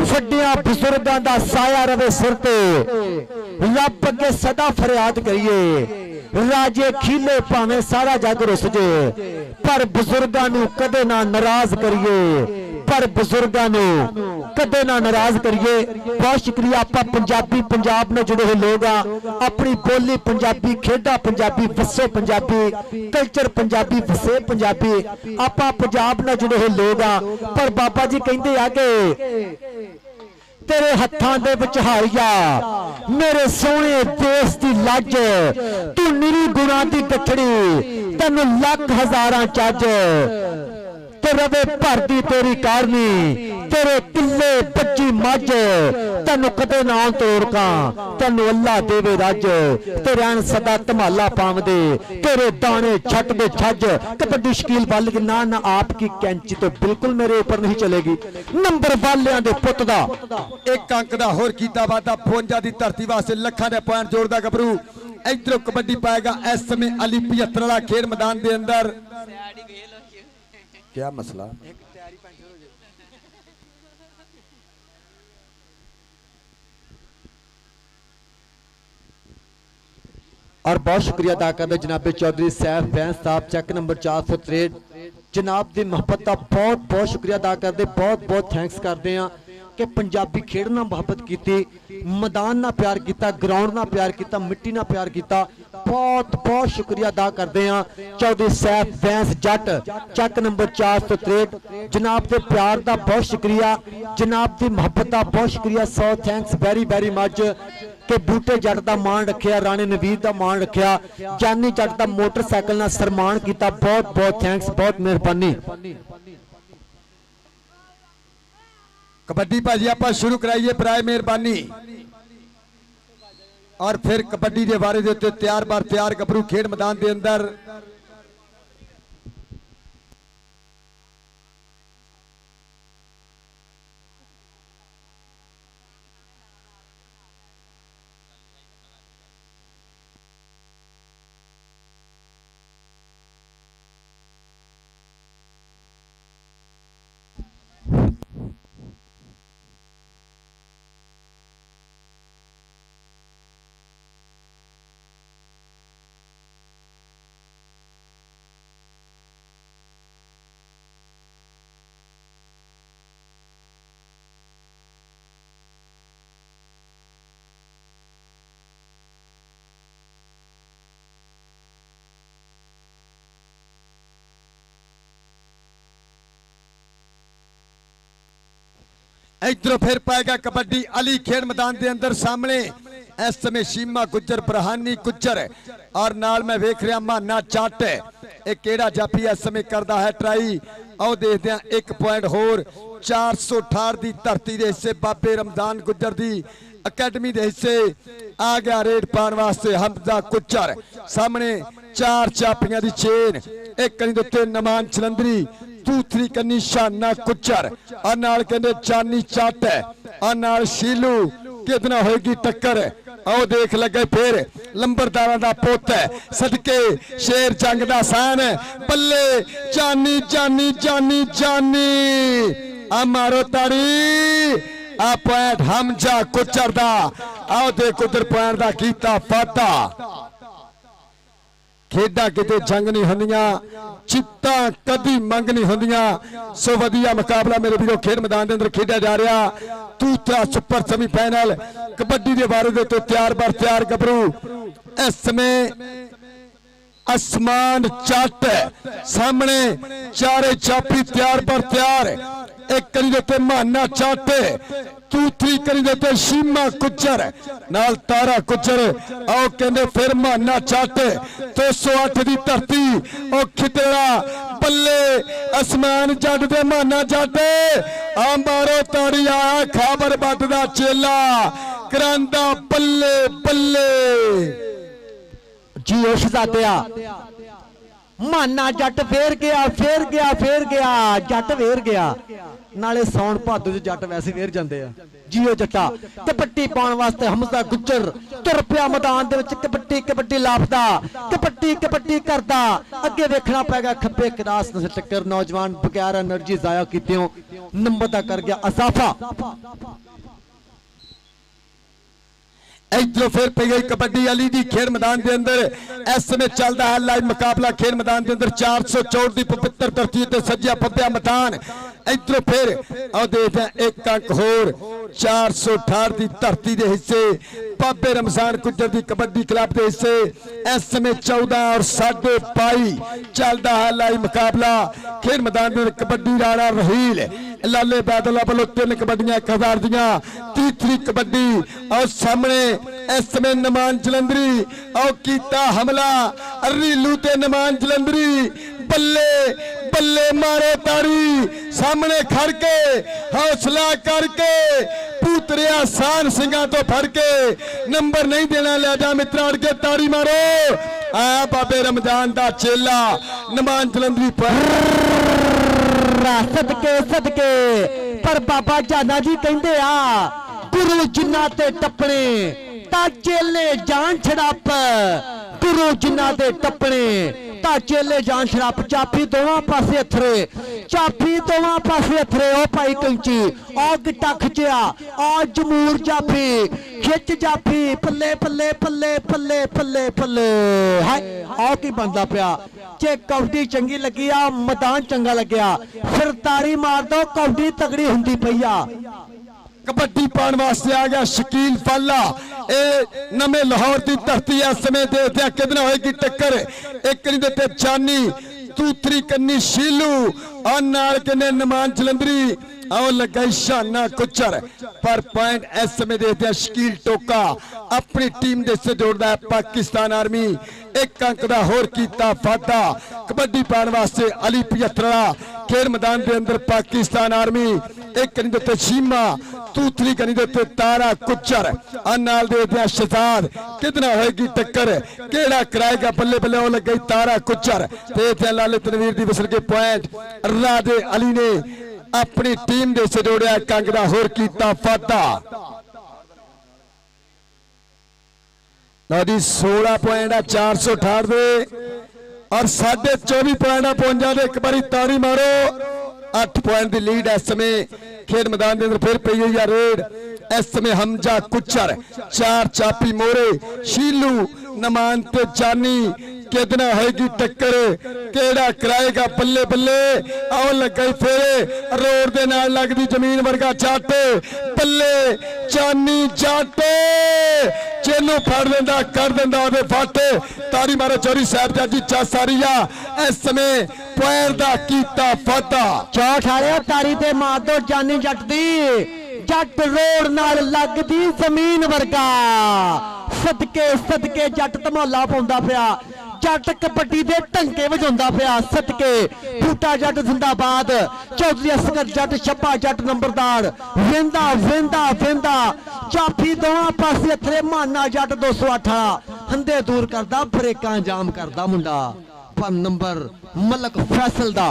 वड्डियां बुजुर्गां दा साया रवे सिर ते, रब अगे सदा फरियाद करिए। राजे खीले भावें सारा जग रुस जे, पर बुजुर्गां नूं कदे ना नाराज करिए, पर बुजुर्गां नूं कदे ना नाराज करिए। बहुत शुक्रिया। आप पंजाबी पंजाब में जुड़े हुए लोग आ, अपनी बोली पंजाबी, खेडा पंजाबी, वसे पंजाबी, कल्चर पंजाबी, वसे पंजाबी, आप पंजाब में जुड़े हुए लोग आ। पर बाबा जी कहते आ कि तेरे हत्थां दे विच हारिया मेरे सोने देश दी लज, तू निरी गुणा दी गठड़ी, तेनू लख हजारां चज, ते रवे भरदी तेरी कारनी, तेरे किले बच्ची मज, तेनू कदे ना तोड़का, तेनू अल्लाह देवे रज, तेरे अन सदा धमाला पावदे, तेरे दाने छट दे छज। कबड्डी शकील बल की ना ना आपकी कैंची तो बिल्कुल मेरे ऊपर नहीं चलेगी। नंबर वालियां दे पुੱਤ ਦਾ एक अंक दा होर कीता वादा 52 दी धरती वास्ते लखां दे पॉइंट जोड़दा गबरू। इधरों कबड्डी पाएगा इस समय अली 75 वाला खेल मैदान दे अंदर। क्या मसला? और बहुत शुक्रिया अदा करते जनाबे चौधरी सैफ बैंस साहब, चेक नंबर 463। जनाब की मोहब्बत का बहुत बहुत शुक्रिया अदा करते, बहुत बहुत थैंक्स करते हैं कि पंजाबी खेड नाल मोहब्बत की, मैदान नाल प्यार किया, ग्राउंड नाल प्यार किया, मिट्टी नाल प्यार किया। बहुत बहुत शुक्रिया अदा करते हैं चौधरी सैफ बैंस जट, चेक नंबर 463। जनाब के प्यार का बहुत शुक्रिया, जनाब की मोहब्बत का बहुत शुक्रिया। 100 थैंक्स वेरी वेरी मच कि बूटे जट का मान रखिया, राणे नवीर का मान रखिया, जानी जट का मोटरसाइकिल नाल सन्मान किया। बहुत बहुत थैंक्स, बहुत मेहरबानी। कबड्डी भाजी आप शुरू कराइए बराए मेहरबानी। और फिर कबड्डी के बारे दे उत्ते तैयार बार तैयार गबरू खेड मैदान के अंदर। इधरों फिर पाएगा कबड्डी अली खेड मैदान के अंदर। सामने इस समय शीमा गुज्जर, बरहानी गुज्जर और नाल मैं वेख रहा माना चट। एक केड़ा जाफी इस समय करता है ट्राई। आओ देखते हैं एक पॉइंट होर 468 की धरती के हिस्से बाबे रमजान गुज्जर की अकैडमी के हिस्से आ गया रेड पाने वास्ते हमजा गुज्जर। सामने 4 चापियां की चेन, एक कनी उत्ते नमान चलंदरी, दूसरी कन्नी शाना गुज्जर और नाल कहते चानी चट और नाल शीलू। कितना होगी टक्कर? आओ देख लगे फिर लंबरदारा का पुत है सदके शेर जंग का सान बल्ले जानी जानी जानी जानी आ मारो ताड़ी। आ पॉइंट हमजा गुज्जर दा। आओ देख उधर पॉइंट का कीता फाटा। खेडा किते जंग नहीं होंदियां, चित्ता कदी मंग नहीं होंदियां। सो वधिया मुकाबला मेरे वीरों खेड मैदान के अंदर खेडा जा रहा। दूसरा सुपर सेमीफाइनल कबड्डी के बारे में तो तैयार बार तैयार गबरू। इस समय आसमान चट सामने चारे चापी तैयार पर तैयार। एक करी देते माना चट, दूसरी करी देते शीमा गुज्जर नाल तारा गुज्जर। आओ कहते फिर माना चट 208 की धरती ओ खितड़ा बल्ले आसमान जट दे माना जट। आ मारो ताड़िया खबर बट दा चेला ਕਰਾਂਦਾ ਬੱਲੇ ਬੱਲੇ। ਜੀ ਉਹ ਸ਼ਹਜ਼ਾਦਿਆ ਮਾਨਾ ਜੱਟ ਫੇਰ ਗਿਆ ਫੇਰ ਗਿਆ ਫੇਰ ਗਿਆ ਜੱਟ ਫੇਰ ਗਿਆ। ਨਾਲੇ ਸੌਣ ਭਾਦੋ ਚ ਜੱਟ ਵੈਸੇ ਫੇਰ ਜਾਂਦੇ ਆ। ਜੀਓ ਜੱਟਾ ਕਬੱਡੀ ਪਾਉਣ ਵਾਸਤੇ ਹਮਜ਼ਾ ਗੁੱਜਰ ਤੁਰ ਪਿਆ ਮੈਦਾਨ ਦੇ ਵਿੱਚ। ਕਬੱਡੀ ਕਬੱਡੀ ਲਾਪਦਾ ਕਬੱਡੀ ਕਬੱਡੀ ਕਰਦਾ। ਅੱਗੇ ਵੇਖਣਾ ਪੈਗਾ ਖੱਬੇ ਕਰਾਸ ਨਾਲ ਟੱਕਰ। ਨੌਜਵਾਨ ਬਗੈਰ એનર્ਜੀ ਜ਼ਾਇਆ ਕੀਤਿਓ ਨੰਬਰ ਦਾ ਕਰ ਗਿਆ ਇਜ਼ਾਫਾ। इधरों फिर पी गई कबड्डी अली दी खेल मैदान के अंदर। इस समय चलता है लाइव मुकाबला खेल मैदान के अंदर। 404 की पवित्र धरती ते सज्जा पब्या मैदान। इधरों फिर और देखते हैं एक अंक होर 418 की धरती के हिस्से बाबे रमजान गुज्जर की कबड्डी क्लब के हिस्से। इस समय 14 और 22.5 चलता है लाइव मुकाबला खेल मैदान में। कबड्डी राणा रहील लाले बैदला वालों 3 कबड्डियां 1000 दियां। तीसरी कबड्डी और सामने इस समय नमान जलंधरी और कीता हमला रीलू ते नमान जलंधरी। बल्ले बल्ले मारो तारी सामने खड़ के हौसला करके पूतरिया सान सिंगा तो फड़ के नंबर नहीं देना। ले जा मित्रा अड़ के तारी मारो। आ बाबे रमजान दा चेला नमान जलंधरी पर सदके सदके पर बाबा जाना जी कहते आ गुरु जिन्ना ते टपने ता चेले जान छड़प। गुरु जिन्ना ते टपने ता चेले जान छड़प। चाबी दोवां पासे हथरे चाबी दोवां पासे हथरे। ओ भाई कंची आ गिट्टा खिचिया आ जमूर जाफी खिच जाफी पल्ले पल्ले पल्ले पल्ले पल्ले पल्ले। हाय आ की बनदा पिया। जे कबड्डी चंगी लगी आ मैदान चंगा लग्या फिर तारी मार दो कबड्डी तगड़ी हुंदी पई आ। कबड्डी पाने वास्ते आ गया शकील फाला। ए नवे लाहौर की धरती इस समय देखते हैं कितना होएगी टक्कर। एक नहीं देते चानी दूसरी कन्नी शीलू और नाल कन्ने नमान जलंधरी और लगाई शाना कुचर पर पॉइंट इस समय देखते हैं शकील टोका अपनी टीम दे से जोड़ता है पाकिस्तान आर्मी। एक अंक का होर कीता फादा कबड्डी पाने वास्ते अली 75 खेल मैदान के अंदर पाकिस्तान आर्मी। एक कनी देते शीमा दूसरी कनी देते तारा कुचर नाल देते हैं शहजाद। कितना होएगी टक्कर केड़ा कराएगा बल्ले बल्ले वो लग गई तारा कुचर। देते हैं लाले तनवीर दी वसल के पॉइंट राधे अली ने अपनी टीम दे से जोड़िया। कंग दा होर कीता फादा नदी 16 पॉइंट है 468 दे और 24.5 पॉइंट पहुंच जाते। एक बारी तारी मारो 8 पॉइंट की लीड इस समय खेल मैदान के अंदर फिर पई हुई है रेड। इस समय हमजा कुचर 4 चापी मोरे शीलू नमान ते जानी। कितना होएगी टक्कर केड़ा कराएगा बल्ले बल्ले आओ लगे फेरे रोड दे नाल लगदी जमीन वर्गा जट बल्ले जानी जट जेनू फड़ लेंदा कर देंदा ओदे फट। तारी मारो चौरी साहब जाजी चासारिया इस समय पैर दा कीता फादा। चौठ आया तारी ते मार दो जानी जट दी। जट रोड नाल लगदी जमीन वर्गा। सदके सदके जट धमौला पाउंदा पिया। जट कबड्डी दे ढंके वजाउंदा पिया। सदके बूटा जट जिंदाबाद चौधरी असगर जट छप्पा जट नंबरदार वेंदा वेंदा वेंदा। चाफी दोवां पासे हथरे माना जट 218 हंदे दूर करदा ब्रेकां जाम करदा मुंडा। पर नंबर मलक फैसल दा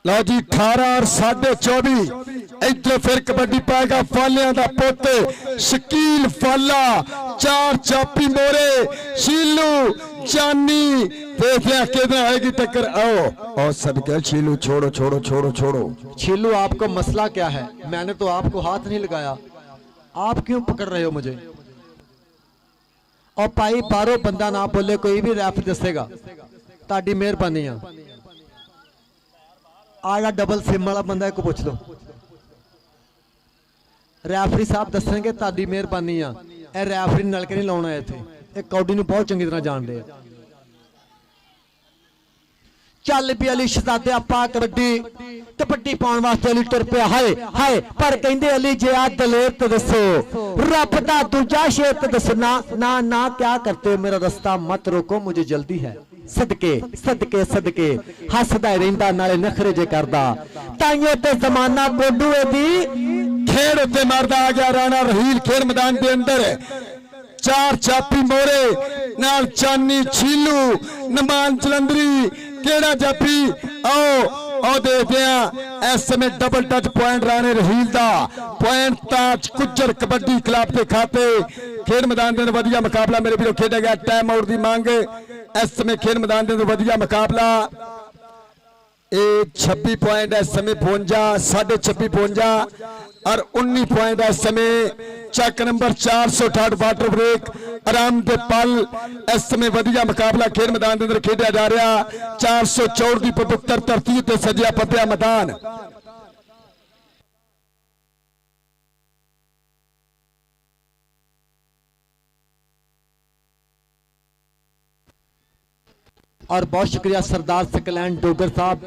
लो जी 18 और 24 इधर फिर कबड्डी पाएगा फालिया का पुत शकील फाला 4 चापी मोरे शीलू जानी। देखिए कितना आएगी टक्कर। आओ और सदके शीलू छोड़ो छोड़ो छोड़ो छोड़ो। शीलू आपको मसला क्या है? मैंने तो आपको हाथ नहीं लगाया आप क्यों पकड़ रहे हो मुझे? और भाई बारो बंदा ना बोले कोई भी रैफ दसेगा ताड़ी मेहरबानी है। आजा डबल सिम वाला बंदा एक पूछ लो रैफरी साहब दसणगे ताड़ी मेहरबानी आ। ए रैफरी नलके नहीं लाउणा इत्थे ए कौडी नूं बहुत चंगी तरह जानदे आ। चल भी अली शहजादे आपा कबड्डी कबड्डी पाउण वास्ते अली तुर पिया। हाय हाय पर कहंदे अली जे आ दलेर ते दसो रब दा दूजा शेर ते दसो। ना ना ना क्या करते हो मेरा रास्ता मत रोको मुझे जल्दी है। सदके सदके सदके हसदा रहिंदा नाले नखरे जे करदा ताइयों ते जमाना गोडूए दी खेड़ उत्ते मारदा आ गया राणा रहील खेड़ मैदान के अंदर 4 जाफी मोरे नाल चानी छीलू नमान जलंधरी केड़ा जाफी आओ देखते हैं इस समय double touch point Rane Raheel दा पॉइंट ताज गुज्जर कबड्डी क्लब के खाते खेल मैदान के वधिया मुकाबला मेरे वीरों खेड़ा गया टाइम आउट की मांग इस समय खेल मैदान के वधिया मुकाबला 26 पॉइंट इस समय 52 26.5 52 और 19 पॉइंट इस समय चक नंबर 468 वाटर ब्रेक आराम दे पल इस समय वधिया मुकाबला खेल मैदान के अंदर खेड़ा जा रहा 404 की पवित्र धरती ते सजिया पपिया मैदान और बहुत शुक्रिया सरदार सकलैंड डोगर साहब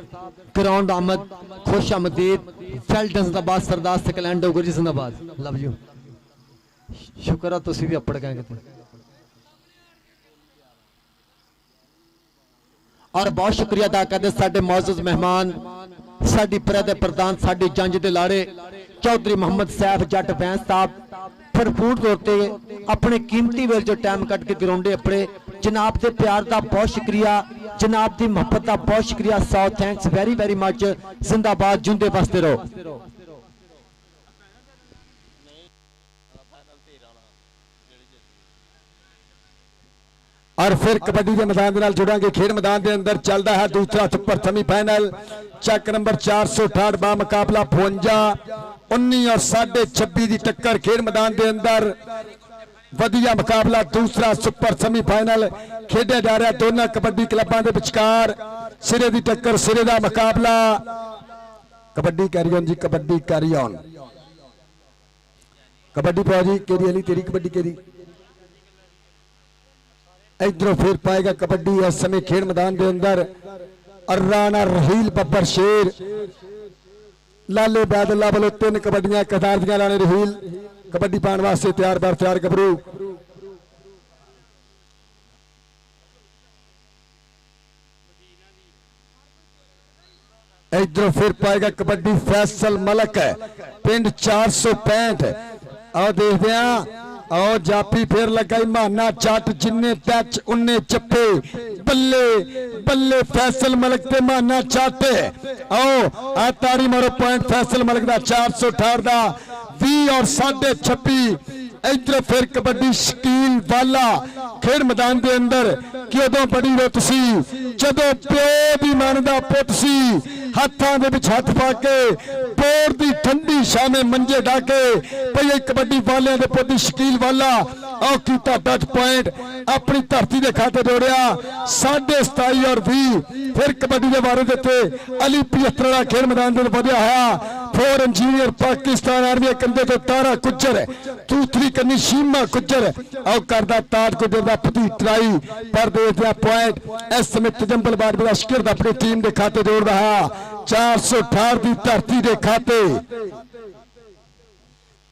ग्राउंड आमद खुश आमदीद फैल्टन जिंदाबाद सरदार सकलैंड डोगर जी जिंदाबाद लव यू शुक्र है तुसी भी अपड़ गए किते और बहुत शुक्रिया अदा करते साडे मौजूद मेहमान साडी परह दे प्रधान साडी जंज दे लाड़े चौधरी मोहम्मद सैफ जट बैंस साहब भरपूर तौर पर अपने कीमती वेल जो टाइम कट के ग्राउंडे अपने जनाब के प्यार का बहुत शुक्रिया जनाब की मोहब्बत का बहुत शुक्रिया 100 थैंक्स वेरी वेरी मच जिंदाबाद जिंदे बसते रहो और फिर कबड्डी के मैदान के नाल जुड़ांगे खेल मैदान के अंदर चलता है दूसरा सुपर सेमीफाइनल चक नंबर 468 बा मुकाबला 52 19 और 26.5 की टक्कर खेल मैदान के अंदर वधिया मुकाबला दूसरा सुपर सेमीफाइनल खेडा जा रहा दोनों कबड्डी क्लबों के विचकार सिरे की टक्कर सिरे का मुकाबला कबड्डी कैरी ऑन जी कबड्डी कैरी ऑन कबड्डी पाओ जी केरी अली तेरी कबड्डी केरी इधरों फिर पाएगा कबड्डी इस समय खेल मैदान के अंदर और राणा रहील बब्बर शेर लाले बैदल्ला वालों 3 कबड्डियां कतार दियां राणे रहील कबड्डी पाने वास्ते तैयार बार तैयार गबरू इधरों फिर पाएगा कबड्डी फैसल मलक पिंड 465 आओ देखते हैं आओ जाफी फिर लगाई माना जट जिन्ने टच उन्ने चप्पे बल्ले बल्ले फैसल मलक ते माना जट आओ आ तारी मारो पॉइंट फैसल मलक दा 468 दा 20 और 26.5 इधर फिर कबड्डी शकील वाला खेल मैदान के अंदर क्यों बड़ी रुत सी जदों प्यो दी मन दा पुत सी हाथों के विच हथ पा के बोर दी ठंडी शामे मंजे डाके पई कबड्डी वाले दे पुत शकील वाला आओ कीता टच पॉइंट अपनी धरती के खाते जोड़िया 27.5 और 20 फिर कबड्डी के बारे देते अली 75 वाला खेल मैदान में बढ़िया है फोर इंजीनियर पाकिस्तान आर्मी कंधे तो तारा गुज्जर दूसरी कन्नी शीमा गुज्जर आओ करदा ताज गुज्जर दा पति ट्राई पर देखदा पॉइंट इस समय तजंबल बाद लश्कर अपनी टीम के खाते जोड़ रहा 468 की धरती के खाते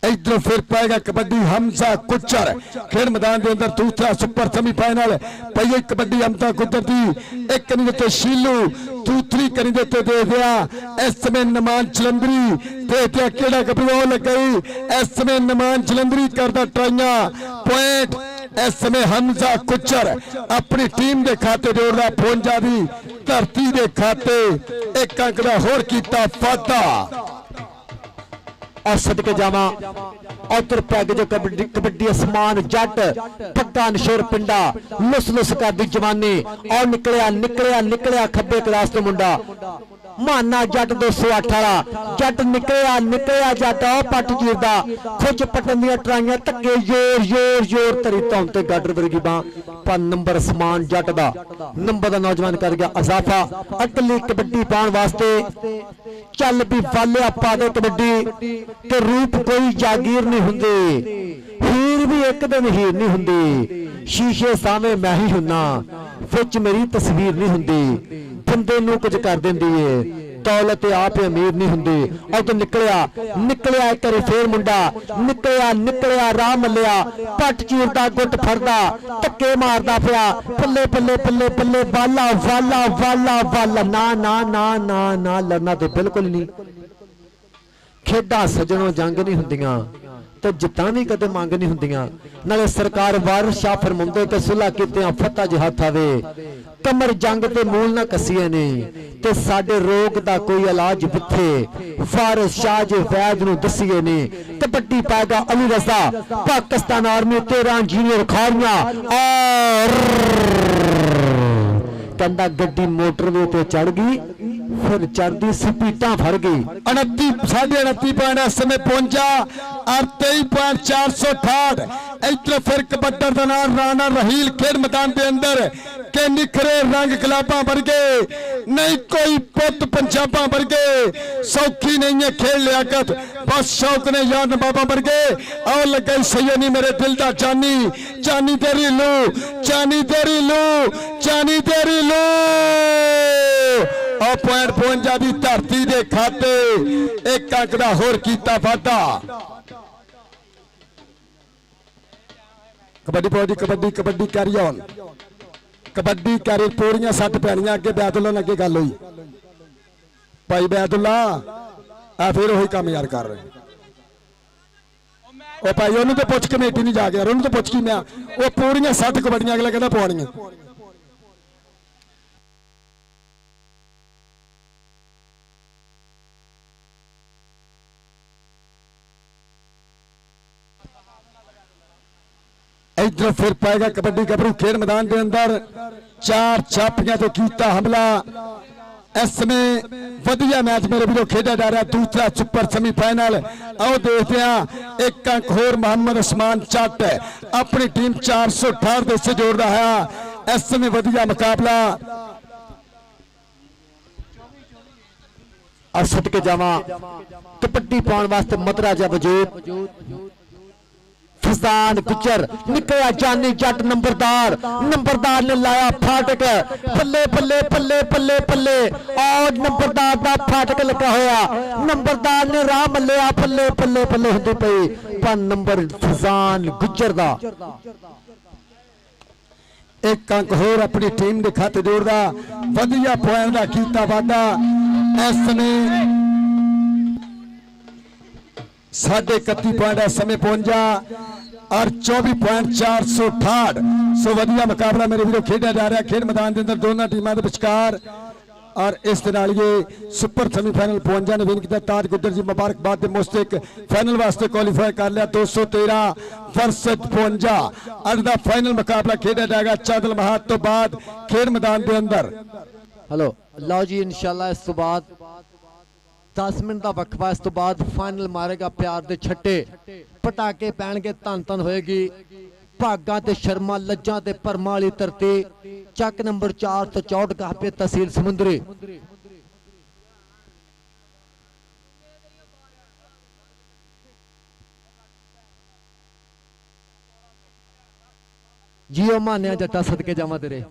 इधर फिर पाएगा कबड्डी हमजा गुज्जर खेल मैदान के अंदर दूसरा सुपर सेमीफाइनल पई कबड्डी हमजा गुज्जर दी एक कनी देते शीलू दूसरी कनी देते दे दिया इस समय नमान जलंधरी दे दिया केड़ा गबरू लग गई इस समय नमान जलंधरी करदा ट्राइयां पॉइंट इस समय हमजा गुज्जर अपनी टीम के खाते जोड़ रहा 52 दी धरती के खाते एक अंक का होर कीता वाधा और सदके जावा उधर पैग जो कबड्डी कबड्डी आसमान जट पक्का नशोर पिंडा लुस लुस कर दी जवानी और निकलिया निकलिया निकलिया खब्बे क्लास तो मुंडा माना जट 208 वाला जट निकलिया निकलिया जट पट जीरदा खुच पटन दियां ट्राइयां धक्के जोर जोर जोर तरी धौन ते गाडर वर्गी बां पर नंबर आसमान जट दा नंबर दा नौजवान कर गया इजाफा अगली कबड्डी पाउण वास्ते चल भी वाले पा दे कबड्डी ते रूप कोई जागीर नहीं हुंदी हीर भी एक दिन हीर नहीं हुंदी शीशे सामने मैं ही हुन्ना विच मेरी तस्वीर नहीं हुंदी बंदे नूं कुछ कर दिंदी है दौलत आप अमीर नहीं हुंदी और तो निकलिया निकलिया एक बार फिर मुंडा निकलिया निकलिया राह मलिया पट चीरदा गुट फड़दा धक्के मारदा पिया पल्ले पल्ले पल्ले पल्ले वाला वाला वाला वाला ना ना ना ना ना लड़ना तो बिल्कुल नहीं ਖੇਡਾਂ ਸਜਣੋਂ ਜੰਗ ਨਹੀਂ ਹੁੰਦੀਆਂ ਤੇ ਜਿੱਤਾਂ ਵੀ ਕਦੇ ਮੰਗ ਨਹੀਂ ਹੁੰਦੀਆਂ। ਨਾਲੇ ਸਰਕਾਰ ਵਾਰਿਸ ਸ਼ਾਹ ਫਰਮਾਉਂਦੇ ਤੇ ਸੁਲ੍ਹਾ ਕੀਤਿਆਂ ਫਤਹ ਜੇ ਹੱਥ ਆਵੇ, ਕਮਰ ਜੰਗ ਤੇ ਮੂਲ ਨਾ ਕਸੀਏ ਨੇ ਤੇ ਸਾਡੇ ਰੋਗ ਦਾ ਕੋਈ ਇਲਾਜ ਕਿੱਥੇ, ਵਾਰਿਸ ਸ਼ਾਹ ਜੇ ਵੈਦ ਨੂੰ ਦਸੀਏ ਨੇ। ਕਬੱਡੀ ਪਾਏਗਾ ਅਲੀ ਰਜ਼ਾ, ਪਾਕਿस्तान आर्मी 13 इंजीनियर खारियां और कहता गड्डी मोटरवे ते चढ़ गई, फिर चढ़ती स्पीडा फड़ गई। 29.5 पॉइंट इस समय पहुंचा और 23.468। इधर फिर कबड्डर का नाम राणा रहील खेड मैदान के अंदर के निखरे रंग गुलाबा वर्गे नहीं कोई पुत पंजाबा वर्गे सौखी नहीं है खेल लियाकत, बस शौक ने यार बाबा वर्गे और लगे सही नहीं मेरे दिल का जानी, जानी तेरी लू, जानी तेरी लू, जानी तेरी लू। और पॉइंट पहुंचा दी धरती के खाते, एक अंक का होर कीता वाधा। कबड्डी पौड़ी kabaddi kabaddi carry on, kabaddi carry पौड़ियां 60 पैनियां अगे बैदुल्ला अगे गल हुई भाई बैदुल्ला आ फिर वही काम यार कर रहे ओ भाई उन्होंने तो पुछ कमेटी नहीं जा गया, उन्होंने तो पुछ की मैं वो पौड़ियां 60 कबड्डियां अगला कहना पौड़ियां इधर फिर पाएगा कबड्डी गबरू खेल मैदान के अंदर 4 छापियां तो कीता हमला। इसमें वधिया मैच मेरे वीरों खेड़ा जा रहा है, दूसरा सुपर सेमीफाइनल। आओ देखते हैं एक अंक होर मोहम्मद उस्मान चट अपनी टीम 468 से जोड़ रहा है। इस समय वधिया मुकाबला असट के जावा कबड्डी पाने वास्ते मतरा जा वजूद फजान गुजर निकलिया जानी जट नंबरदार, नंबरदार ने लाया फाटक पल्ले पल्ले पल्ले पल्ले पल्ले और नंबरदार का फाटक लगा होया, नंबरदार ने राह मलिया पल्ले पल्ले पल्ले होंदी पई पर नंबर फजान गुजर दा एक अंक होर अपनी टीम के खाते जोड़दा, वधिया पॉइंट का कीता वादा। इसने 31.5 पॉइंट इस समय पहुंचा और 24.468। सो वधिया मुकाबला मेरे वीरों खेड़ा जा रहा है खेल मैदान के अंदर दोनों टीमों के विचकार। और इस दे नाल ये सुपर सेमीफाइनल पहुंचा ने विन किया। ताज गुजर जी मुबारकबाद दे मुस्तक फाइनल वास्ते क्वालीफाई कर लिया 213 वर्सेस 55। अज दा फाइनल मुकाबला खेड़ा जाएगा चादल महात तो बाद खेल मैदान के अंदर। हेलो लो जी इंशाल्लाह इस तो बाद 10 मिनट का वक्फा, इस तो बाद फाइनल मारेगा प्यार दे छट्टे, पटाके पैणगे, धन धन होएगी भागा ते शर्मा लज्जा ते भरमा वाली धरती। चक नंबर 464 कापे तहसील समुंदरी। जियो मान्या जट्टा सदके जावा तेरे।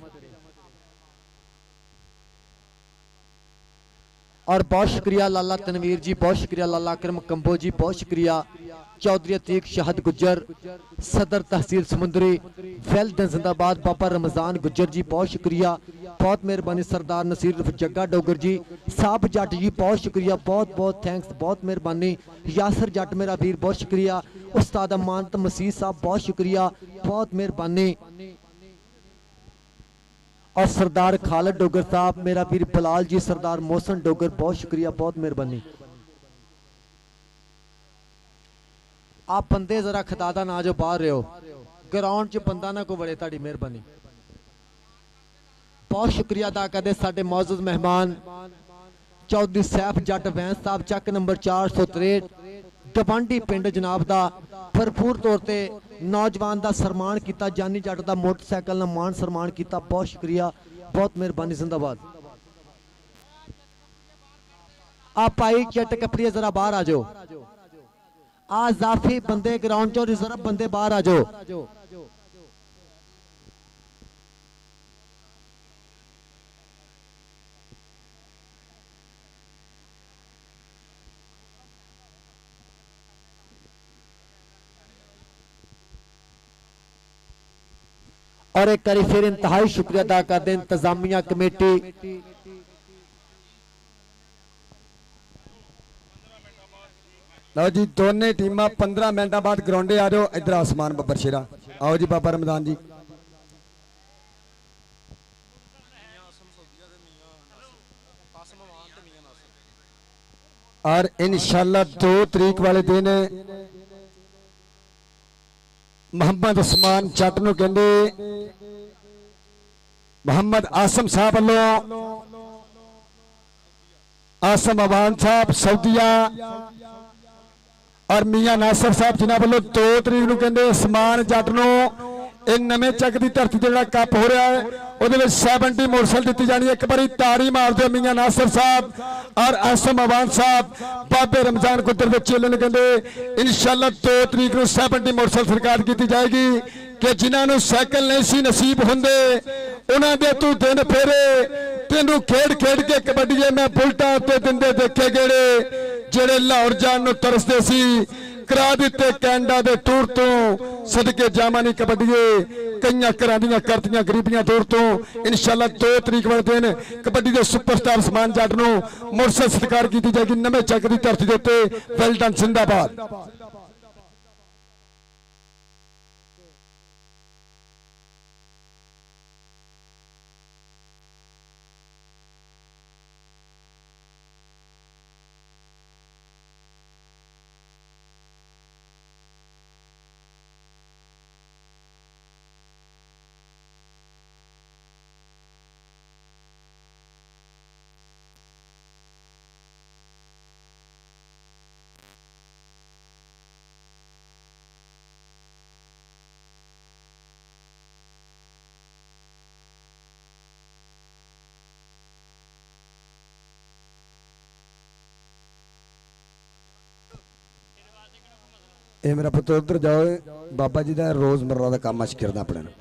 और बहुत शुक्रिया लाला तनवीर जी, बहुत शुक्रिया लाला अकरम कंबो जी, बहुत शुक्रिया चौधरी अतीक शहद गुज्जर सदर तहसील समुंदरी, वेल्डन जिंदाबाद बाबा रमजान गुज्जर जी, बहुत शुक्रिया, बहुत मेहरबानी सरदार नसीर जग्गा डोगर जी, साहब जट जी बहुत शुक्रिया, बहुत बहुत थैंक्स, बहुत मेहरबानी। यासर जट मेरा वीर बहुत शुक्रिया, उस्ताद अमानत मसीह साहब बहुत शुक्रिया, बहुत मेहरबानी। और सरदार खालिद डोगर साहब मेरा वीर बलाल जी, सरदार मोहसन डोगर बहुत शुक्रिया, बहुत मेहरबानी। आप बंदे जरा खदादा ना जो बाहर रहे हो, ग्राउंड च बंदा ना को बड़े, ताड़ी मेहरबानी। बहुत शुक्रिया अदा करते साडे मौजूद मेहमान चौधरी सैफ जट वैंस साहब, चक नंबर 463 गवांडी पिंड जनाब दा भरपूर तौर पर नौजवान का सम्मान किया, जानी जट का मोटरसाइकिल ना मान सम्मान किया, बहुत शुक्रिया, बहुत मेहरबानी, जिंदाबाद। आप भाई चट कपड़िए जरा बाहर आ जाओ, आ जाफी बंदे ग्राउंड चो रिजर्व बंदे बाहर आ जाओ। और एक बार फिर इंतहाई शुक्रिया अदा कर दें इंतजामिया कमेटी ਲਓ ਜੀ ਦੋਨੇ ਟੀਮਾਂ 15 ਮਿੰਟਾਂ ਬਾਅਦ ਗਰਾਊਂਡੇ ਆ ਜਾਓ। ਇਧਰ ਆਸਮਾਨ ਬੱਬਰ ਸ਼ੇਰਾ ਆਓ ਜੀ ਬਾਬਾ ਰਮਦਾਨ ਜੀ। और इंशाल्लाह 2 तरीक वाले दिन मोहम्मद उस्मान जट नूं कहंदे मोहम्मद आसम साहब वालों आसम अवान साहब सऊदिया और मियां नासिर साहब जिन्हां वालों 2 तरीक नूं कहंदे उस्मान जट नूं ਇਹ ਨਵੇਂ ਚੱਕ ਦੀ ਧਰਤੀ ਤੇ ਜਿਹੜਾ ਕੱਪ ਹੋ ਰਿਹਾ ਹੈ ਉਹਦੇ ਵਿੱਚ 70 ਮੋਟਰਸਾਈਕਲ ਦਿੱਤੀ ਜਾਣੀ ਹੈ। ਇੱਕ ਵਾਰੀ ਤਾੜੀ ਮਾਰ ਦਿਓ ਮੀਆਂ ਨਾਸਰ ਸਾਹਿਬ ਔਰ ਆਸਮ ਅਵਾਨ ਸਾਹਿਬ ਬਾਬੇ ਰਮਜ਼ਾਨ ਕੁੱਦਰ ਦੇ ਚੇਲੇ ਨੂੰ ਕਹਿੰਦੇ ਇਨਸ਼ਾਅੱਲਾ 2 ਤਰੀਕ ਨੂੰ 70 ਮੋਟਰਸਾਈਕਲ ਸਰਕਾਰ ਕੀਤੀ ਜਾਏਗੀ ਕਿ ਜਿਨ੍ਹਾਂ ਨੂੰ ਸਾਈਕਲ ਨਹੀਂ ਸੀ ਨਸੀਬ ਹੁੰਦੇ ਉਹਨਾਂ ਦੇ ਤੂੰ ਦਿਨ ਫੇਰੇ ਤੈਨੂੰ ਖੇਡ ਖੇਡ ਕੇ ਕਬੱਡੀਏ ਮੈਂ ਬੁਲਟਾਂ ਉੱਤੇ ਦਿੰਦੇ ਦੇਖੇ ਗੇੜੇ ਜਿਹੜੇ ਲਾਹੌਰ ਜਾਣ ਨੂੰ ਤਰਸਦੇ ਸੀ करा दिते कैनेडा के टूर तो सदके जामा नहीं कबड्डीए कई घर दियां करतियां गरीबियां दूर तो इंशाल्लाह 2 तरीक वाले दिन कबड्डी के सुपरस्टार उस्मान जट नूं मोटरसाइकल सत्कार की जाएगी नवे चक की धरती के उत्ते। वेल डन जिंदाबाद। ਇਹ ਮੇਰਾ ਪੁੱਤ ਉਧਰ ਜਾਓ ਬਾਬਾ ਜੀ ਦਾ ਰੋਜ਼ਮर्रा ਦਾ ਕੰਮ ਅਸ਼ ਕਰਦਾ ਆਪਣੇ ਨੂੰ।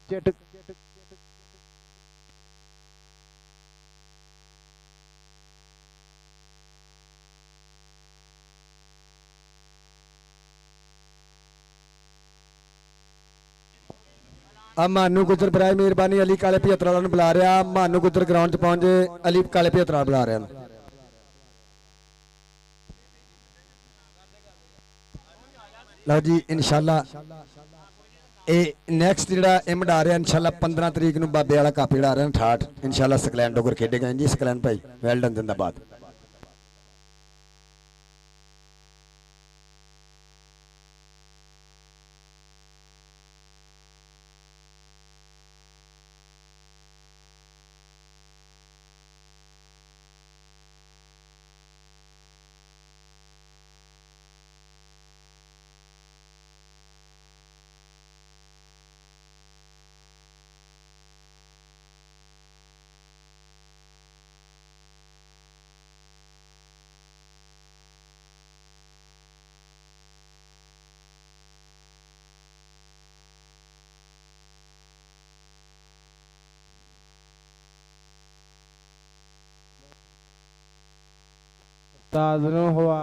चिट अब मानू गुजर बराए मेहरबानी अली काले 75 वाला बुला रहा। मानू गुजर ग्राउंड च पहुंच जाए, अली काले 75 बुला रहा। लो जी इंशाल्लाह ए नेक्स्ट जिहड़ा एम ਡਾ ਰਿਹਾ इंशाल्लाह 15 तरीक ਨੂੰ बाबे वाला कप ਡਾ ਰਿਹਾ 68 इंशाल्लाह ਸਕਲੈਨ ਡੋਗਰ ਖੇਡੇਗਾ जी। ਸਕਲੈਨ भाई वेल डन जिंदाबाद। ताज़नो हुआ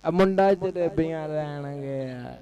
मुंडा जलेबियां लैन गया।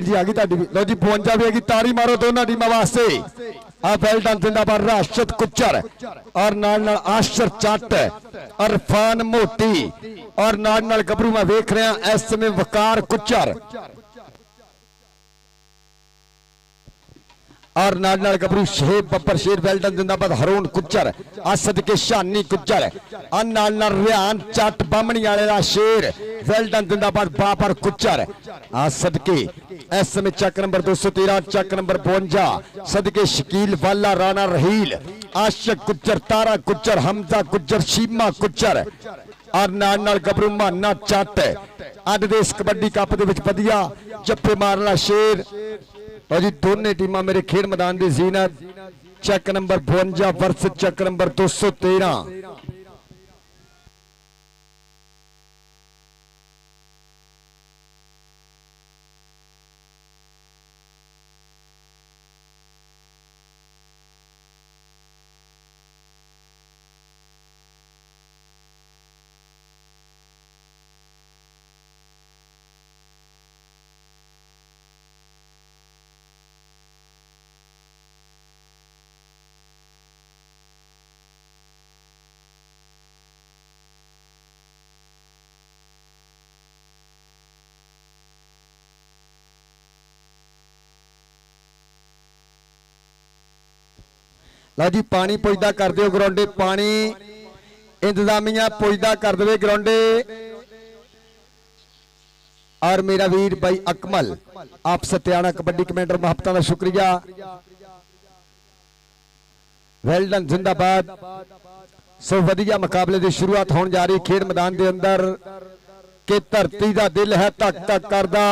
जी आ गई ताड़ी लो जी 52 भी आ गई ताड़ी मारो दोनों टीमों वास्ते आ वेल डन जिंदाबाद राशिद कुच्चर और नाल नाल आशर चट अरफान मोटी और नाल नाल गबरू मैं वेख रहा इस समय वकार कुच्चर और नाल नाल गबरू शेब बब्बर शेर वेल्डन जिंदाबाद हरून कुच्चर असद के शानी कुच्चर और नाल नाल रियान चट बामणी वाले दा शेर वेल्डन जिंदाबाद बाबर कुच्चर असद के इस समय चक नंबर 213 चक नंबर 52 सदके शकील वाला राणा रहील आशिक कुच्चर तारा कुच्चर हमजा कुच्चर शीमा कुच्चर और नाल नाल गबरू माना चट अज दे इस कबड्डी कप दे विच वधिया जप्पे मारना शेर और जी दोनों टीमां मेरे खेल मैदान की जीनत चक नंबर 52 वर्स चक नंबर 213 लो जी पानी पुजदा कर दो ग्राउंडे पानी इंतजामिया पुजदा कर दे ग्राउंडे और मेरा वीर भाई अकमल आप सत्याना कबड्डी कमेंटर महबता का शुक्रिया वेल्डन जिंदाबाद सो वधिया मुकाबले की शुरुआत होने जा रही खेल मैदान के अंदर के धरती का दिल है धक धक करदा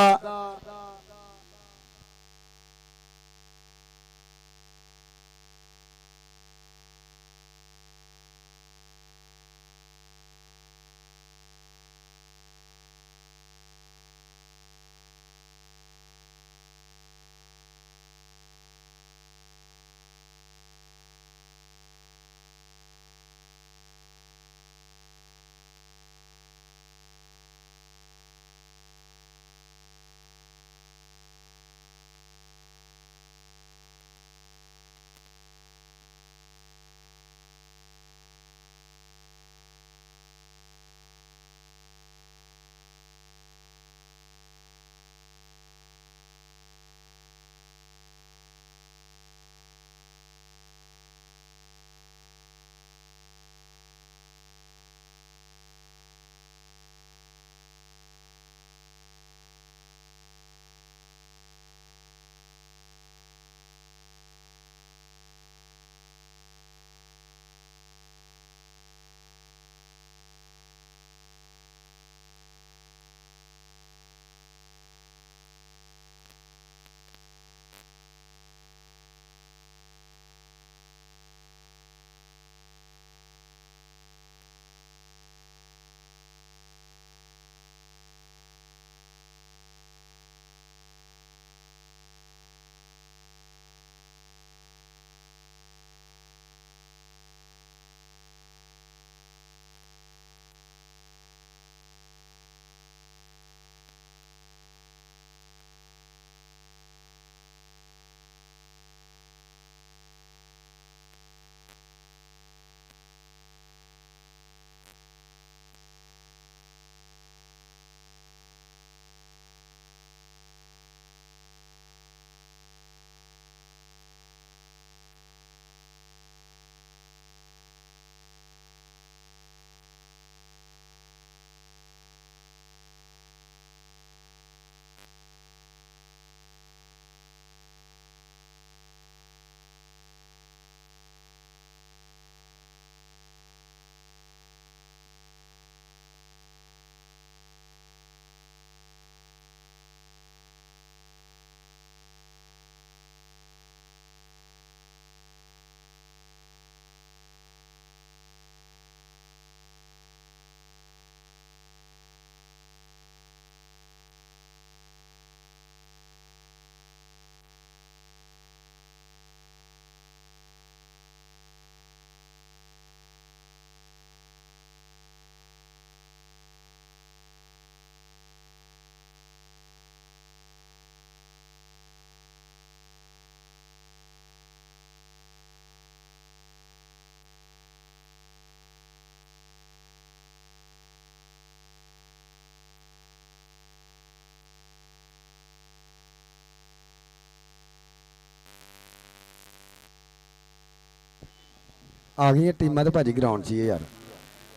ਆ ਗਈਆਂ ਟੀਮਾਂ ਤੇ ਭਾਜੀ ਗਰਾਊਂਡ 'ਚ ਹੀ ਯਾਰ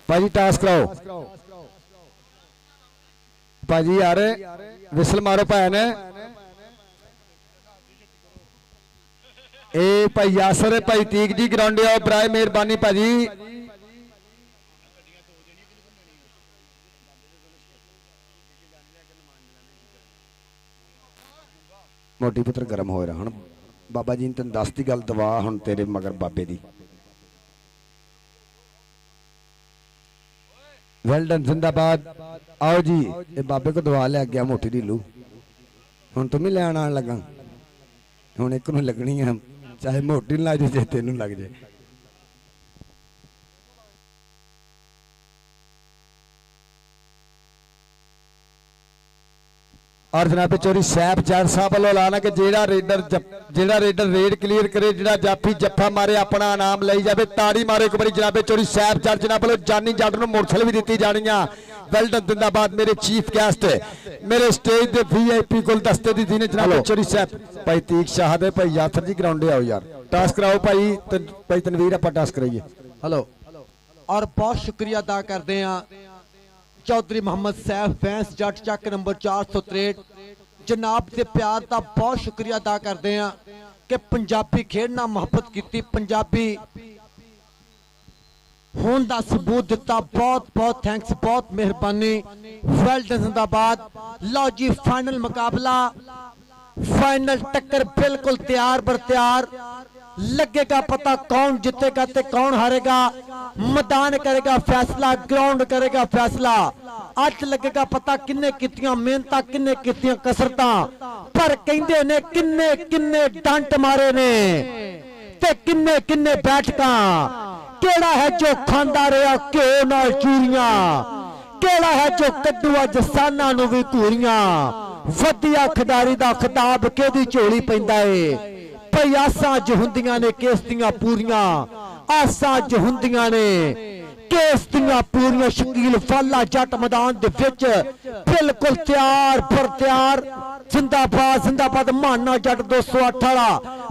ਭਾਜੀ ਟਾਸ ਕਰਾਓ ਭਾਜੀ ਯਾਰ ਵਿਸਲ ਮਾਰੋ ਭੈਣ ਇਹ ਭਾਈ ਯਾਸਰ ਭਾਈ ਤੀਕ ਜੀ ਗਰਾਊਂਡ ਆਓ ਬਰਾਏ ਮਿਹਰਬਾਨੀ ਭਾਜੀ ਮੋਟੀ ਪੁੱਤਰ ਗਰਮ ਹੋ ਰਿਹਾ ਹੁਣ ਬਾਬਾ ਜੀ ਨੇ ਤੈਨੂੰ ਦੱਸਤੀ ਗੱਲ ਦਵਾ ਹੁਣ ਤੇਰੇ ਮਗਰ ਬਾਬੇ ਦੀ ਵੈਲ ਡਨ ਜ਼ਿੰਦਾਬਾਦ आओ जी ये बाबे को दवा ले गया मोटी ढीलू हुण तुम ही लैन आन लगा हुण एक नूं लगनी है चाहे मोटी लग जाए चाहे तेनू लग जाए और जनाब चोरी सैफ जज साहब वालों लाना कि जेड़ा रेडर रेड क्लीयर करे जेड़ा जाफी जफ्फा मारे अपना इनाम लई जावे ताड़ी मारे एक बारी जनाब चोरी सैफ जज जनाब वालों जानी जट नूं मोटरसाइकिल भी दित्ती जानी वेल डन जिंदाबाद मेरे चीफ गेस्ट मेरे स्टेज दे वीआईपी गुलदस्ते दी दीने जनाब चोरी सैफ भाई तीक शाह दे भाई यासर जी ग्राउंडे आओ यार टास कराओ भाई तनवीर आपां टास कराइए हेलो और बहुत शुक्रिया अदा करते हैं चौधरी मोहम्मद सैफ बैंस जट चक नंबर 463 जनाब से प्यार का बहुत शुक्रिया अदा करते हैं कि पंजाबी खेड नाल मुहब्बत की पंजाबी होने का सबूत दिता बहुत बहुत थैंक्स बहुत मेहरबानी वेल डन जिंदाबाद लो जी फाइनल मुकाबला फाइनल टक्कर बिल्कुल तैयार बर तैयार लगेगा पता कौन जीतेगा ते कौन हारेगा मैदान करेगा फैसला ग्राउंड करेगा फैसला अज लगेगा पता किन्ने कीतियां मेहनतां किन्ने कीतियां कसरतां पर कहंदे ने किन्ने किन्ने डंट मारे ने ते किन्ने किन्ने बैठकां केड़ा है जो खांदा रहा घ्यो नाल चूरियां केड़ा है जो कद्दू अज साना नूं वी घूरियां वधिया खिडारी दा खिताब केदी झोली पैंदा है भाई आसां ज हुंदियां ने केस दियां पूरियां आसां ज हुंदियां ने केस दियां पूरियां शकील फाला जट मैदान दे विच बिल्कुल तैयार पर तैयार जिंदाबाद जिंदाबाद माना जट 208 वाला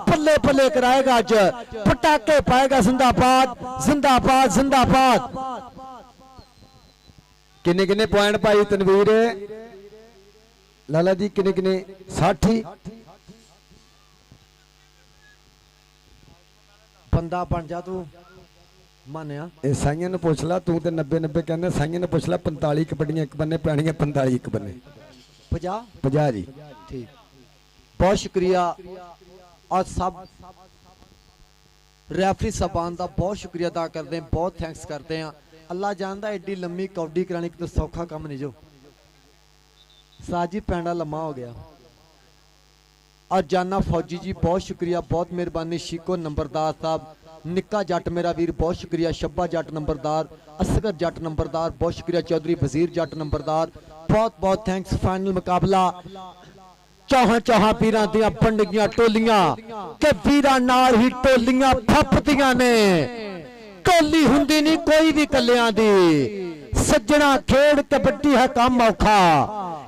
पल्ले पल्ले कराएगा अज पटाके पाएगा जिंदाबाद जिंदाबाद जिंदाबाद किन्ने किन्ने पॉइंट भाई तनवीर लाला जी किन्ने किन्ने 60 बंदा बन जा तू मानिया साइयां ने पूछ ला तू ते 90 कहने साइयां ने पूछ ला 45 कबड्डियां एक बन्ने पैणियां 45 एक बन्ने 50 जी ठीक बहुत शुक्रिया और सब रेफरी साहबान का बहुत शुक्रिया अदा करते हैं बहुत थैंक्स करते हैं अल्लाह जानता एडी लम्मी कबड्डी करानी तो सौखा काम नहीं जो साजी पैंडा लम्मा हो गया और जाना फौजी जी बहुत शुक्रिया बहुत मेहरबानी शिको नंबरदार साहब निक्का जट मेरा वीर बहुत शुक्रिया शब्बा जट नंबरदार असगर जट नंबरदार बहुत शुक्रिया चौधरी वजीर जट नंबरदार बहुत बहुत थैंक्स फाइनल मुकाबला चौहां चौहां वीरां दियां पंडियां टोलियां ते वीरां नाल ही टोलियां फपदियां ने टोली हुंदी नहीं कोई भी कलियां दी सज्जणा खेड कबड्डी है काम औखा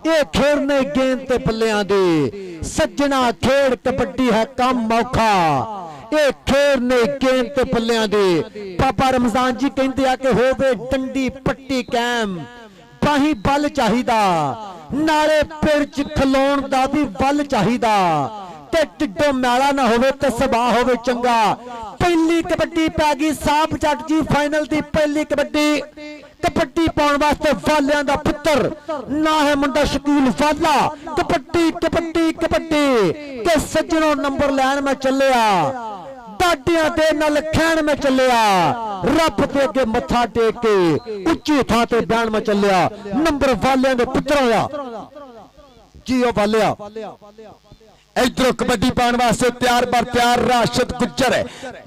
ये खेड़ने गेंद ते बल्लियां दी सज्जणा खेड कबड्डी है काम औखा ये खेड़ने गेंद ते बल्लियां दी पापा रमजान जी कहंदे आ कि होवे डंडी पट्टी कैम बाही बल चाहिदा नाले पिरच खलोण दा भी बल चाहिदा ते टिड्डो मैला ना होवे ते सबा होवे चंगा पहली कबड्डी पै गई साहब जट जी फाइनल दी पहली कबड्डी कबड्डी पाउण वास्ते वालियां दा पुत्र ना है मुंडा शकील वाला कबड्डी कबड्डी कबड्डी ते सज्जनों नंबर लैन में चलिया डाडियां दे नाल खैण में चलिया रब दे अगे मत्था टेक के उच्ची थां ते बयान में चलिया नंबर वालियां दे पुत्रों दा जी ओ वालिया इधरों कबड्डी पाने वास्ते तैयार बर तैयार राशिद गुज्जर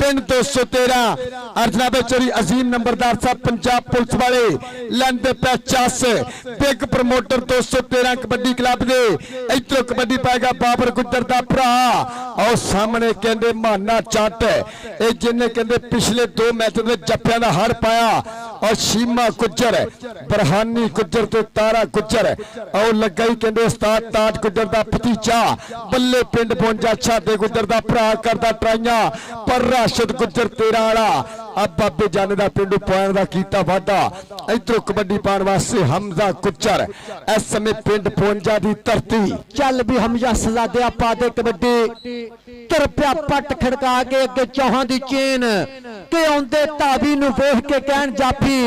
पिंड 213 अर्जना बेचोरी अजीम नंबरदार साहब पंजाब पुलिस वाले लेंदे पे चस बिग प्रमोटर 213 कबड्डी क्लब दे इधरों कबड्डी पाएगा बाबर गुज्जर दा भरा और सामने कहंदे माना चट ए जिन्ने कहंदे पिछले 2 मैच दे जफ्फियां दा हार पाया और शीमा गुज्जर बरहानी गुज्जर ते तारा गुज्जर और लगाई कहंदे उस्ताद ताज गुज्जर दा भतीजा बल्ले पिंड पहुंचा छाते गुज्जर दा भरा करदा ट्राइयां पर राशिद गुज्जर 13 वाला ਆ ਬਾਬੇ ਜਾਨੇ ਦਾ ਪਿੰਡੂ ਪੁਆਇੰਟ ਦਾ ਕੀਤਾ ਵਾਧਾ। ਇਧਰੋਂ ਕਬੱਡੀ ਪਾਉਣ ਵਾਸਤੇ ਹਮਜ਼ਾ ਕੁੱਚਰ ਇਸ ਸਮੇਂ ਪਿੰਡ 52 ਦੀ ਧਰਤੀ। ਚੱਲ ਵੀ ਹਮਜ਼ਾ ਸਜ਼ਾਦਿਆ ਪਾ ਦੇ ਕਬੱਡੀ, ਤੁਰ ਪਿਆ ਪੱਟ ਖੜਕਾ ਕੇ ਅੱਗੇ ਚੌਹਾਂ ਦੀ ਚੇਨ ਕਿ ਆਉਂਦੇ ਧਾਵੀ ਨੂੰ ਵੇਖ ਕੇ ਕਹਿਣ ਜਾਫੀ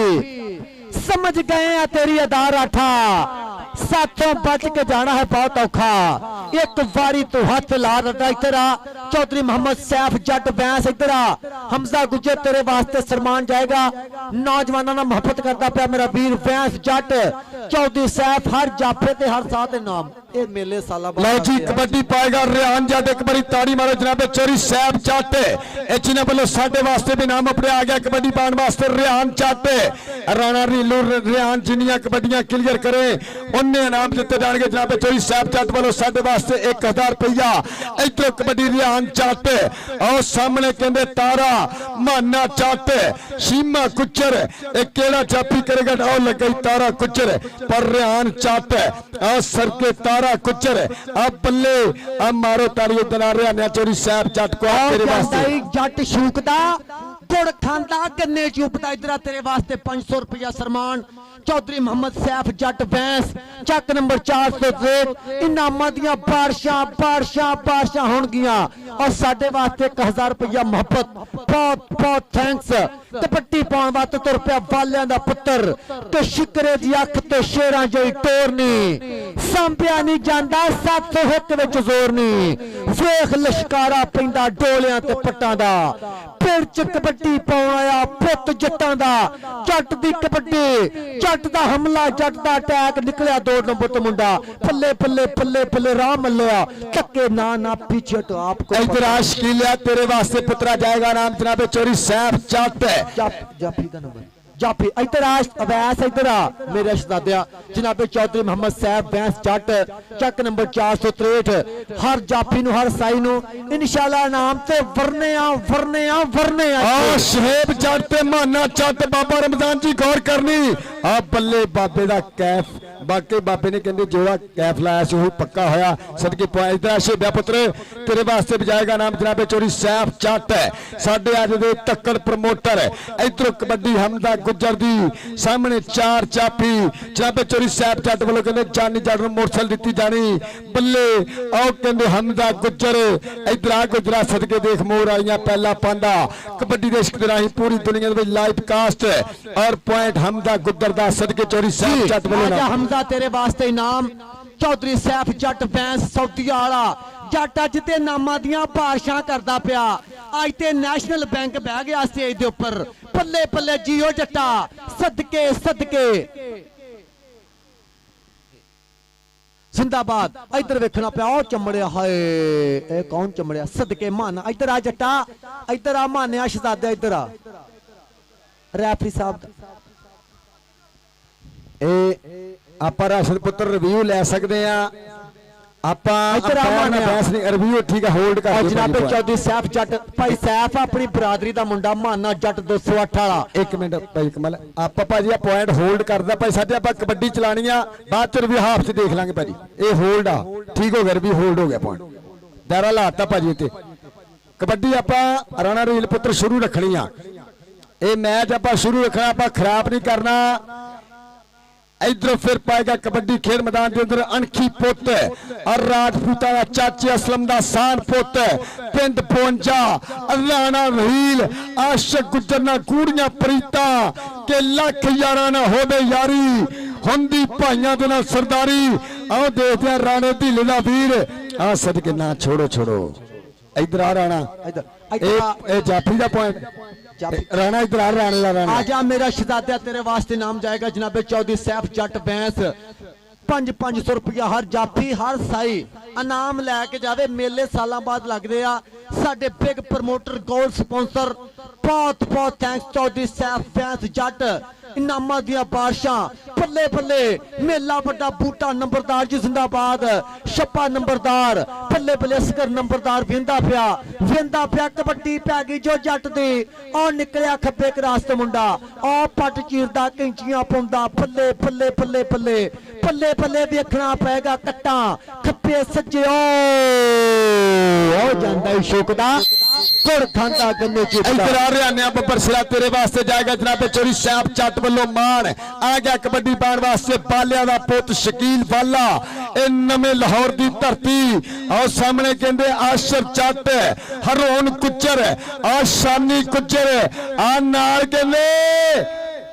समझ गए हैं तेरी अदा राठा, साथों बच के जाना है बहुत औखा। एक बारी तो हाथ ला रहा इधर चौधरी मोहम्मद सैफ जट बैंस इधर हमजा गुजर तेरे वास्ते सरमान जाएगा। नौजवानों ने मोहब्बत करता पाया मेरा वीर बैंस जट चौधरी सैफ हर जाफे ते हर साथ नाम ये मेले साला लो जी कबड्डी पाएगा रेहान जट। एक बारी ताड़ी मारो जनाब चौधरी सैफ जट जिन्हें वालों साडे वास्ते भी नाम अपने आ गया कबड्डी पाने वास्ते रेहान जट। राणा रीलू रेहान जिन्नियां कबड्डियां क्लियर करे उन्हें इनाम दिते जाएंगे जनाब चौधरी सैफ जट वालों साडे वास्ते 1000 रुपया। इधरों कबड्डी रेहान जट और सामने कहते तारा माना जट शीमा कुचर एक केड़ा चापी करेगा और लग गई तारा कुचर पर रेहान जट और सर के तारा कुचर अब बल्ले अब मारो ताली दना रेहान चौधरी सैफ जट को तेरे वास्ते जट शूकदा गुड़ खांदा गन्ने चुपदा इधर तेरे वास्ते 500 रुपया सरमान। चौधरी मोहम्मद सैफ जट बैंस चक नंबर 403 इनामां दियां बारिशां होणगियां और साडे वास्ते 1000 रुपया मोहब्बत बहुत बहुत थैंक्स। कबड्डी पाउण वास्ते तुर पिया वालियां दा पुत्तर ते शिकरे दी अख ते शेरां जोई टोरनी सांभिया नहीं जांदा 701 विच जोर नहीं वेख लश्कारा पैंदा डोलियां ते पट्टां दा पिंड च कबड्डी पाउण आया पुੱਤ जट्टां दा जट दी कबड्डी जट दा हमला जट दा अटैक निकलिया 2 नंबर तो मुंडा पल्ले पल्ले पल्ले पल्ले राह मल्लिया टक्के ना पीछे तो आपको इधर आशकीलिया तेरे वास्ते पुत्रा जाएगा नाम जनाब चौधरी सैफ जट जाफी दा नंबर जाफी इधर अवैस इधर मेरे शहजादिया जनाब चौधरी मोहम्मद सैफ बैंस जट चक नंबर 463 हर जाफी नु हर साई नु इंशाल्लाह नाम ते वरने आ शहेब जट ते माना जट बाबा रमजान जी गौर करनी आ बल्ले बाबे दा कैफ बाकी बाबे ने कहते जोड़ा कैफ लाया से पक्का होया सदके इधर आशे पुत्र तेरे वास्ते बजाएगा नाम जनाब चौधरी सैफ जट साडे अज दे तक्कड़ प्रमोटर इधरों कबड्डी हमदा गुजर दी सामने 4 चापी जनाब चौधरी सैफ जट वालों कहते जानी जट मोटरसाइकिल दी जानी बल्ले आओ कहते हमदा गुजर इधर आ गुजरा सदके देख मोर आईया पहला पांदा कबड्डी दे इश्क दे राही पूरी दुनिया दे लाइव कास्ट और पॉइंट हमदा गुजर दा सदके चौधरी सैफ जट वालों तेरे वास्ते इनाम चौधरी सैफ जट बैंस सौदिया वाला जट अज ते नामां दियां बारिशां करदा पिया अज ते नैशनल बैंक बह गया स्टेज दे उपर पल्ले पल्ले जियो जट्टा सदके जिंदाबाद। इधर वेखना पिया ओ चमड़िया हाय ए कौन चमड़िया सदके माना इधर आ जट्टा इधर आ मानिया शहजादा इधर आ रैफरी साहब आप राशन पुत्र रिव्यू ले सकते हैं आप रिव्यू ठीक है होल्ड कर जनाब चौधरी सैफ जट भाई सैफ अपनी बरादरी का मुंडा माना जट 208 वाला 1 मिनट भाई कमल आप भाजी पॉइंट होल्ड करदा भाई साडे आप कबड्डी चलानी आ बाद च रिव्यू हाफ च देख लांगे भाजी ये होल्ड आ ठीक हो गया रिव्यू होल्ड हो गया पॉइंट दायरा लाता भाजी ते कबड्डी आप राणा रील पुत्र शुरू रखनी आ ये मैच आप शुरू रखना आप खराब नहीं करना। इधर फिर पाएगा कबड्डी खेल मैदान के अंदर अणखी पुत और राजपूता का चाचे असलम का सान पुत पिंड 52 राणा रील आशक गुजर ना कूड़ियां प्रीता के लख यारा ना होवे यारी हुंदी भाइयां दे नाल सरदारी आओ देखते हैं राणे ढीले दा वीर आ सदके ना छोड़ो इधर आ राणा इधर जाफी का पॉइंट राणा इधर आ राणे दा राणा आजा मेरा शहजादा तेरे वास्ते नाम जाएगा जनाब चौधरी सैफ जट बैंस 500 रुपया हर जाफी हर साई इनाम लैके जावे मेले साल बाद लगते आ साडे बिग प्रमोटर गोल्ड स्पॉन्सर बहुत बहुत थैंक्स चौधरी सैफ बैंस जट इनामां दियां बारिशां पल्ले पल्ले मेला बड़ा बूटा नंबरदार जी जिंदाबाद छप्पा नंबरदार पल्ले पल्ले असगर नंबरदार वेंदा पिया कबड्डी पै गई जो जट दी और निकलिया खब्बे रास्ते मुंडा और पट चीरदा कैंचियां पाउंदा पल्ले पल्ले पल्ले पल्ले पल्ले पल्ले देखना पेगा कट्टा खब्बे सज्जे ओ जांदा शौकदा गुड़ खांदा गन्ने की इधर आ हरियाणा बब्बर सिरा तेरे वास्ते जाएगा जनाब चोरी साहब चट वालों मान आ गया कबड्डी पाण वास्ते बालिया दा पुत शकील वाला ए नवे लाहौर दी धरती और सामने कहंदे आशर चट हरोन कुचर आ शानी कुचर आ नाल कहंदे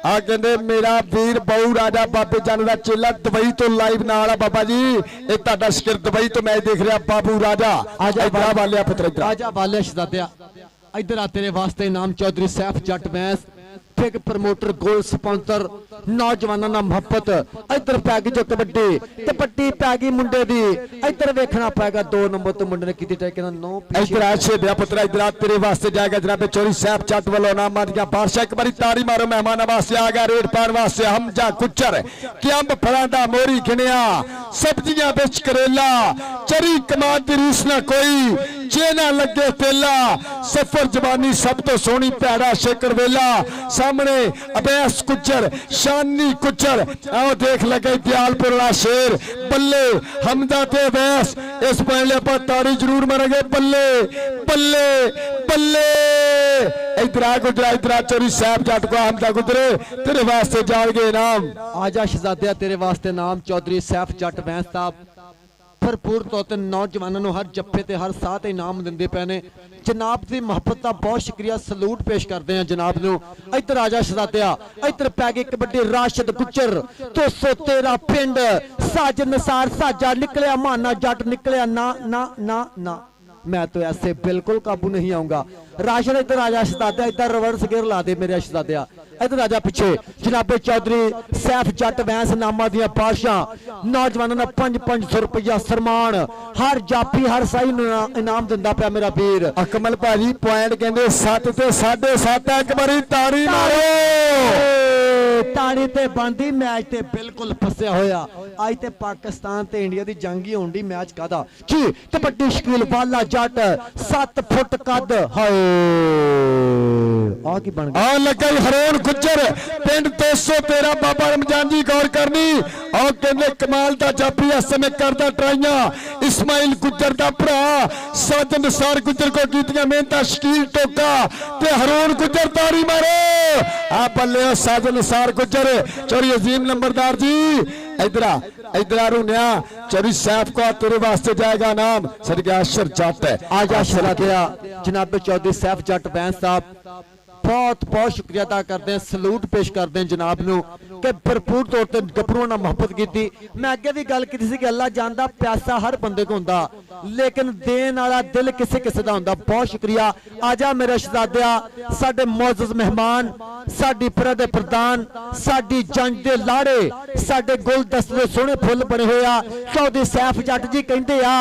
आ कहंदे मेरा वीर बहु राजा बाबे जान दा चेला दुबई तो लाइव नाल आ बाबा जी ये तुहाडा शिकर दुबई तो मैच देख रहा बाबू राजा आजा वालिया पुत्र इधर आजा वालिया शहजादिया इधर आ तेरे वास्ते इनाम चौधरी सैफ जट बैंस बिग प्रमोटर गोल स्पॉन्सर नौजवानों ना मोहब्बत इधर पै गई जो कबड्डी ते पट्टी पै गई मुंडे दी इधर वेखना पेगा 2 नंबर तो मुंडे ने कीती टेके ना 9 इधर आशे दिया पुत्र इधर आ तेरे वास्ते जाएगा जनाब चोरी साहब चट वालों नाम दिया बादशाह एक बारी तारी मारो मेहमान वास्ते आ गया रेड पान वास्ते हमजा कुचर कि अंब फलांदा मोरी खिनिया सब्जियां बिच करेला चरी कमाद दी रीस ना कोई चेना लगे तेला सफर जवानी सब तो सोहनी प्यारा शेकर वेला सामने अबैस कुचर शानी कुचर आओ देख लगे दयालपुर वाला शेर बल्ले हमदा ते अबैस इस पहले पर तारी जरूर मारेंगे बल्ले बल्ले बल्ले इधर आ गुजरा इधर आ चोरी साहब जट को हमदा गुजरे तेरे वास्ते जाएंगे इनाम आजा शहजादिया तेरे वास्ते नाम चौधरी सैफ जट बैंस साहब भरपूर तौर पर नौजवानों हर जप्फे ते हर साथ इनाम दिंदे पे ने जनाब की मुहब्बत का बहुत शुक्रिया सलूट पेश करते हैं जनाब नू इधर आजा शहजादिया इधर पै गई कबड्डी राशिद गुजर 213 पिंड साजन नसार साजा निकलिया माना जट निकलिया ना ना ना ना मैं तो ऐसे बिल्कुल काबू नहीं आऊंगा राशिद इधर आजा शहजादिया इधर रिवर्स गियर ला दे मेरे शहजादिया इधर आजा पीछे जनाबे चौधरी सैफ जट बैंस नामा दिया बादशाह नौजवानों ने 500 रुपया सम्मान हर जाफी हर साई इनाम दिंदा पिया मेरा वीर अकमल भाजी पॉइंट कहंदे 7 ते 7.5 एक बारी तारी मारो ताड़ी ते बनदी मैच ते बिल्कुल फसया होया आज ते पाकिस्तान ते इंडिया दी जंग ही होंदी मैच कादा की कबड्डी शकील वाला जट 7 फुट कद हाय आ की बन आ लगा हरोन गुजर पिंड 213 बाबा रमजान जी गौर करनी और कहंदे कमाल दा जाफी इस समय करदा ट्राइयां इस्माइल गुजर दा भरा साजन सार गुजर को कीतियां मेहनत शकील टोका ते हरोन गुजर तारी मारो आ बल्ले साजन सार गुजर चोरी अजीम नंबरदार जी इधर रुनिया चोरी सैफ को तेरे वास्ते जाएगा नाम सरगा अशर जट आजा शरादिया जनाब चौधरी सैफ जट बैंस साहब बहुत बहुत शुक्रिया अदा करते हैं सलूट पेश करते हैं जनाब नू कि भरपूर तौर पर गभरू नाल मोहब्बत की मैं अगे भी गल की कि अल्लाह जानदा प्यासा हर बंदे को हुंदा लेकिन देन वाला दिल किसे किसे दा हुंदा बहुत शुक्रिया आजा मेरे शहजादिया साडे मोअज़्ज़ज़ मेहमान साडी पर दे प्रधान साडी जंज दे लाड़े साडे गुलदस्ते दे सोहणे फुੱਲ बने होए आ चौधरी सैफ जट जी कहंदे आ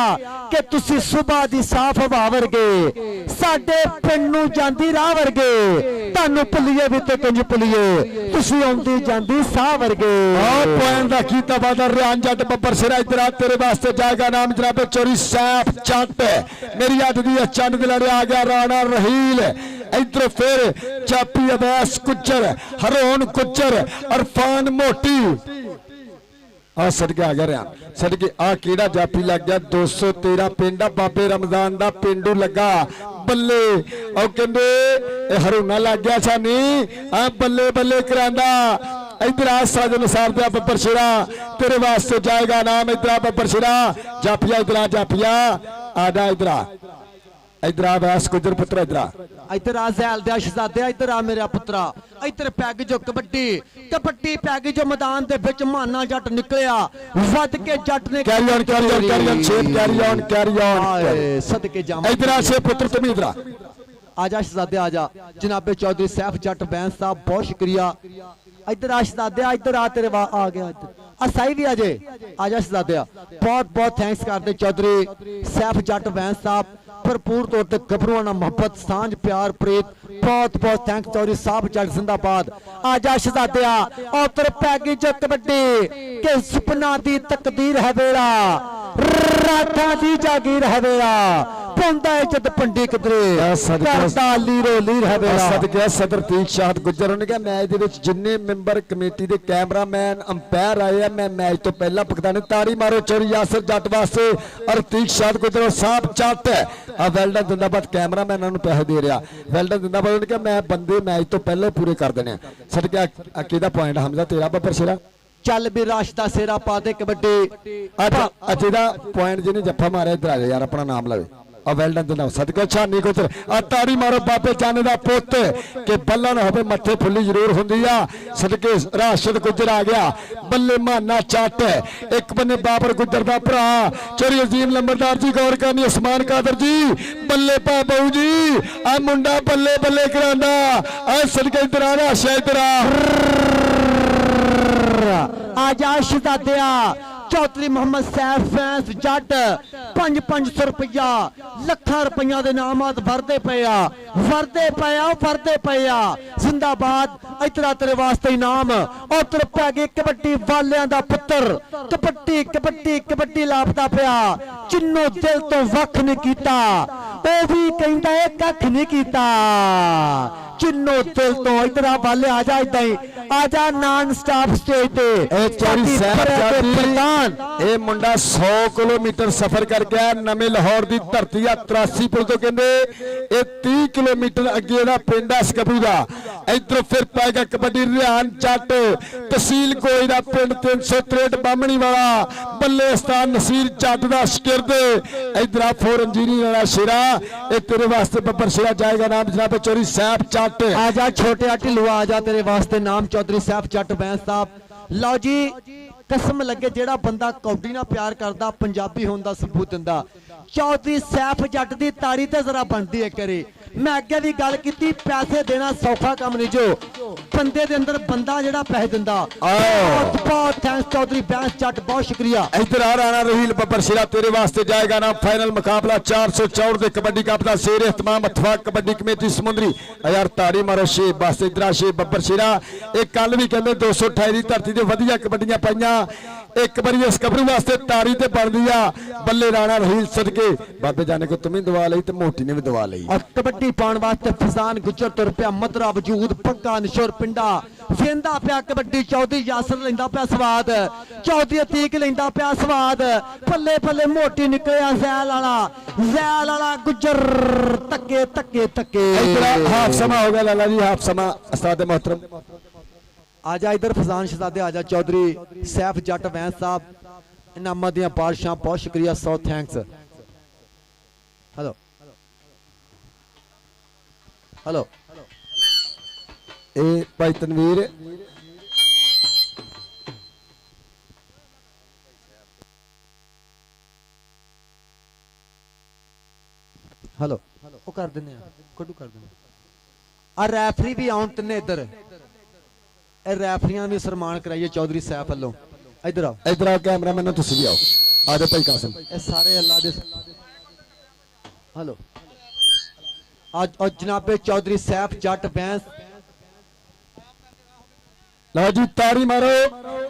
कि तुसी सुबह दी साफ हवा वर्गे साडे पिंड नू जांदी राह वर्गे तानू भुलिए भी ते कंज भुलिए तुसी आउंदी जांदी साह वर्गे और पॉइंट दा कीता वादा रियान जट बब्बर सिरा इधर आ तेरे वास्ते जाएगा नाम जनाब चोरी सैफ जट मेरी अज दी चंद दिल आ गया राणा रहील इधर फिर चापी अबैस कुचर हरोन कुचर अरफान मोटी आ सदके आ गया सदके आ केड़ा जाफी लग गया 213 पिंड बाबे रमजान दा पिंडू लगा बल्ले और कहंदे हरोना लग गया सानी आ बल्ले बल्ले करांदा इधर आ साजन सार दे बब्बर सिरा तेरे वास्ते जाएगा नाम इधर आ बब्बर सिरा जाफिया इधर आ जाफिया आजा इधर आ वैस गुजर पुत्र इधर आ जैल दे शहजादे इधर आ मेरा पुत्रा इधर पैग जो कबड्डी पैग जो मैदान दे विच माना जट निकलिया वध के जट ने कैरी ऑन सदके जामा इधर आ से पुत्र तुम इधर आजा शहजादे आजा जनाबे चौधरी सैफ जट बैंस साहब बहुत शुक्रिया इधर आ शहजादे इधर आ तेरे आ गया असाई भी आजे आजा शहजादे बहुत बहुत थैंक्स करते चौधरी सैफ जट बैंस साहब भरपूर तौर पर गभरू ना मोहब्बत सांझ प्यार प्रीत बहुत बहुत थैंक्स चौधरी साहब जट जिंदाबाद आजा शहजादिया और पैगी जो कबड्डी के सुपना दी तकदीर है वेला राधा दी जागीर है वेला ਪਾਉਂਦਾ ਹੈ ਜਦ ਪੰਡੀ ਕਿਧਰੇ ਕਰਦਾ ਲੀਰੋ ਲੀਰ ਹੈ ਮੇਰਾ ਸਦਕਿਆ ਸਦਰ ਤੀਕ ਸ਼ਾਹਦ ਗੁੱਜਰ ਉਹਨੇ ਕਿਹਾ ਮੈਚ ਦੇ ਵਿੱਚ ਜਿੰਨੇ ਮੈਂਬਰ ਕਮੇਟੀ ਦੇ ਕੈਮਰਾਮੈਨ ਅੰਪਾਇਰ ਆਏ ਆ ਮੈਂ ਮੈਚ ਤੋਂ ਪਹਿਲਾਂ ਭੁਗਤਾ ਨੇ ਤਾੜੀ ਮਾਰੋ ਚੋਰੀ ਯਾਸਰ ਜੱਟ ਵਾਸਤੇ ਔਰ ਤੀਕ ਸ਼ਾਹਦ ਗੁੱਜਰ ਸਾਹਬ ਚੱਟ ਆ ਵੈਲਡਨ ਜਿੰਦਾਬਾਦ ਕੈਮਰਾਮੈਨਾਂ ਨੂੰ ਪੈਸੇ ਦੇ ਰਿਹਾ ਵੈਲਡਨ ਜਿੰਦਾਬਾਦ ਉਹਨੇ ਕਿਹਾ ਮੈਂ ਬੰਦੇ ਮੈਚ ਤੋਂ ਪਹਿਲਾਂ ਪੂਰੇ ਕਰ ਦੇਣੇ ਆ ਸਦਕਿਆ ਕਿਹਦਾ ਪੁਆਇੰਟ ਹਮਜ਼ਾ ਤੇਰਾ ਬੱਬਰ ਸ਼ੇਰਾ ਚੱਲ ਵੀ ਰਸ਼ ਦਾ ਸੇਰਾ ਪਾ ਦੇ ਕਬੱਡੀ ਅੱਜ ਦਾ ਪੁਆਇੰਟ ਜਿਹਨੇ ਜੱਫਾ ਮਾਰਿਆ ਇਧਰ ਆ ਜਾ ਯਾਰ ਆਪਣਾ ਨਾਮ ਲਵੇ ਆ ਵੈਲਡਨ ਦਿੰਦਾ ਸਦਕੇ ਛਾਨੀ ਕੋਤਰ ਆ ਤਾੜੀ ਮਾਰੋ ਬਾਬੇ ਚਾਨੇ ਦਾ ਪੁੱਤ ਕਿ ਬੱਲਾ ਨਾ ਹੋਵੇ ਮੱਥੇ ਫੁੱਲੀ ਜ਼ਰੂਰ ਹੁੰਦੀ ਆ ਸਦਕੇ ਰਾਸ਼ਦ ਗੁੱਜਰ ਆ ਗਿਆ ਬੱਲੇ ਮਾਨਾ ਚੱਟ ਇੱਕ ਬੰਨੇ ਬਾਬਰ ਗੁੱਜਰ ਦਾ ਭਰਾ ਚੋਰੀ ਅਜ਼ੀਮ ਲੰਬਰਦਾਰ ਜੀ ਗੌਰ ਕਰਨੀ ਉਸਮਾਨ ਕਾਦਰ ਜੀ ਬੱਲੇ ਪਾ ਬਾਊ ਜੀ ਆ ਮੁੰਡਾ ਬੱਲੇ ਬੱਲੇ ਕਰਾਂਦਾ ਆ ਸਦਕੇ ਇਧਰ ਆ ਰਾਸ਼ਾ ਇਧਰ ਆਜਾ ਸ਼ਹਜ਼ਾਦਿਆ ਚੌਧਰੀ ਮੁਹੰਮਦ ਸੈਫ ਫੈਂਸ ਜੱਟ 5-500 ਰੁਪਇਆ ਲੱਖਾਂ ਰੁਪਈਆ ਦੇ ਨਾਮਾਤ ਵਰਦੇ ਪਏ ਆ ਜ਼ਿੰਦਾਬਾਦ ਇਤਰਾ ਤੇਰੇ ਵਾਸਤੇ ਇਨਾਮ ਉਤਰ ਪੈ ਗਏ ਕਬੱਡੀ ਵਾਲਿਆਂ ਦਾ ਪੁੱਤਰ ਕਬੱਡੀ ਲਾਪਤਾ ਪਿਆ ਚਿੰਨੋ ਦਿਲ ਤੋਂ ਵੱਖ ਨਹੀਂ ਕੀਤਾ ਉਹ ਵੀ ਕਹਿੰਦਾ ਇਹ ਕੱਖ ਨਹੀਂ ਕੀਤਾ ਚਿੰਨੋ ਦਿਲ ਤੋਂ ਇਤਰਾ ਵਾਲੇ ਆ ਜਾ ਇਦਾਂ ਹੀ ਆ ਜਾ ਨਾਨ ਸਟਾਪ ਸਟੇਜ ਤੇ ਇਹ ਚੋਰੀ ਸਾਹਿਬ ਇਹ ਮੁੰਡਾ 100 ਕਿਲੋਮੀਟਰ ਸਫ਼ਰ ਕਰ ਗਿਆ ਨਵੇਂ ਲਾਹੌਰ ਦੀ ਧਰਤੀ ਆ 83 ਪੁਲ ਤੋਂ ਕਹਿੰਦੇ ਇਹ 30 ਕਿਲੋਮੀਟਰ ਅੱਗੇ ਦਾ ਪਿੰਡ ਆ ਸਕਬੂ ਦਾ ਇਧਰ ਫਿਰ ਪਾਏਗਾ ਕਬੱਡੀ ਰਿਆਨ ਚੱਟ ਤਹਿਸੀਲ ਕੋਈ ਦਾ ਪਿੰਡ 363 ਬਾਮਣੀ ਵਾਲਾ ਬੱਲੇ ਸਤਾਨ ਨਸੀਰ ਚੱਟ ਦਾ ਸ਼ਕਿਰਦ ਇਧਰ ਆ ਫੋਰ ਇੰਜੀਨੀਅਰ ਵਾਲਾ ਸ਼ੇਰਾ ਇਹ ਤੇਰੇ ਵਾਸਤੇ ਬੱਬਰ ਸ਼ੇਰਾ ਜਾਏਗਾ ਨਾਮ ਜਨਾਬ ਚੋਰੀ ਸਾਹਿਬ ਚੱਟ ਆ ਜਾ ਛੋਟਿਆ ਢਿੱਲੂਆ ਆ ਜਾ ਤੇਰੇ ਵਾਸਤੇ ਨਾਮ ਚੌਧਰੀ ਸਾਹਿਬ ਚੱਟ ਬੈਂਸ ਸਾਹਿਬ ਲਓ ਜੀ ਕਸਮ ਲੱਗੇ ਜਿਹੜਾ ਬੰਦਾ ਕੌਡੀ ਨਾਲ ਪਿਆਰ ਕਰਦਾ ਪੰਜਾਬੀ ਹੋਣ ਦਾ ਸਬੂਤ ਦਿੰਦਾ ਚੌਧਰੀ ਸੈਫ ਜੱਟ ਦੀ ਤਾੜੀ ਤੇ ਜ਼ਰਾ ਬਣਦੀ ਹੈ ਕਰੇ ਮੈਂ ਅੱਗੇ ਵੀ ਗੱਲ ਕੀਤੀ ਪੈਸੇ ਦੇਣਾ ਸੌਖਾ ਕੰਮ ਨਹੀਂ ਜੋ ਬੰਦੇ ਦੇ ਅੰਦਰ ਬੰਦਾ ਜਿਹੜਾ ਪੈਸੇ ਦਿੰਦਾ ਬਹੁਤ ਥੈਂਕਸ ਚੌਧਰੀ ਬੈਂਸ ਜੱਟ ਬਹੁਤ ਸ਼ੁਕਰੀਆ ਇਧਰ ਆ ਰਾਣਾ ਰਹੀਲ ਬੱਬਰ ਸ਼ੇਰਾ ਤੇਰੇ ਵਾਸਤੇ ਜਾਏਗਾ ਨਾ ਫਾਈਨਲ ਮੁਕਾਬਲਾ 464 ਦੇ ਕਬੱਡੀ ਕੱਪ ਦਾ ਸ਼ੇਰ ਇhtਮਾਮ ਅਥਵਾ ਕਬੱਡੀ ਕਮੇਟੀ ਸਮੁੰਦਰੀ ਯਾਰ ਤਾੜੀ ਮਾਰੋ ਸ਼ੇ ਬਸ ਇਧਰ ਆ ਸ਼ੇ ਬੱਬਰ ਸ਼ੇਰਾ ਇਹ ਕੱਲ ਵੀ ਕਹਿੰਦੇ 228 ਦੀ ਧਰਤੀ ਤੇ ਵਧੀਆ ਕਬੱਡੀਆਂ ਪਾਈਆਂ ਇੱਕ ਵਾਰੀ ਇਸ ਕਬਰੂ ਵਾਸਤੇ ਤਾੜੀ ਤੇ ਬਣਦੀ ਆ ਬੱਲੇ ਰਾਣਾ ਰਹੀਲ ਸਦਕੇ ਬਾਬੇ ਜਾਨੇ ਕੋ ਤੁਮੀ ਦਵਾ ਲਈ ਤੇ ਮੋਟੀ ਨੇ ਵੀ ਦਵਾ ਲਈ ਕਬੱਡੀ ਪਾਉਣ ਵਾਸਤੇ ਫਜ਼ਾਨ ਗੁੱਜਰ ਤੁਰ ਪਿਆ ਮਤਰਾ ਵਜੂਦ ਪੱਕਾ ਨਿਸ਼ੋਰ ਪਿੰਡਾ ਵੇਂਦਾ ਪਿਆ ਕਬੱਡੀ ਚੌਧਰੀ ਯਾਸਰ ਲੈਂਦਾ ਪਿਆ ਸਵਾਦ ਚੌਧਰੀ ਅਤੀਕ ਲੈਂਦਾ ਪਿਆ ਸਵਾਦ ਪੱਲੇ ਮੋਟੀ ਨਿਕਲਿਆ ਜ਼ੈਲ ਵਾਲਾ ਗੁੱਜਰ ਧੱਕੇ ਹਾਫ ਸਮਾਂ ਹੋ ਗਿਆ ਲਾਲਾ ਜੀ ਹਾਫ ਸਮਾਂ ਉਸਤਾਦ ਮੁਹਤਰਮ आजा इधर फजान शहजादे आजा चौधरी सैफ जट वैंस साहब इनामा दियां बादशाह बहुत शुक्रिया 100 थैंक्स हेलो हेलो ए भाई तनवीर हेलो वो कर देने कड्डू कर देने आ रैफरी भी आउन तिन्ने इधर रैफरियां भी सम्मान कराइए चौधरी सैफ वालों इधर आओ कैमरामैन तुसी भी आओ आ जाओ भाई कासिम ये सारे अल्लाह दे हेलो आज और जनाबे चौधरी सैफ जट बैंस लो जी ताड़ी मारो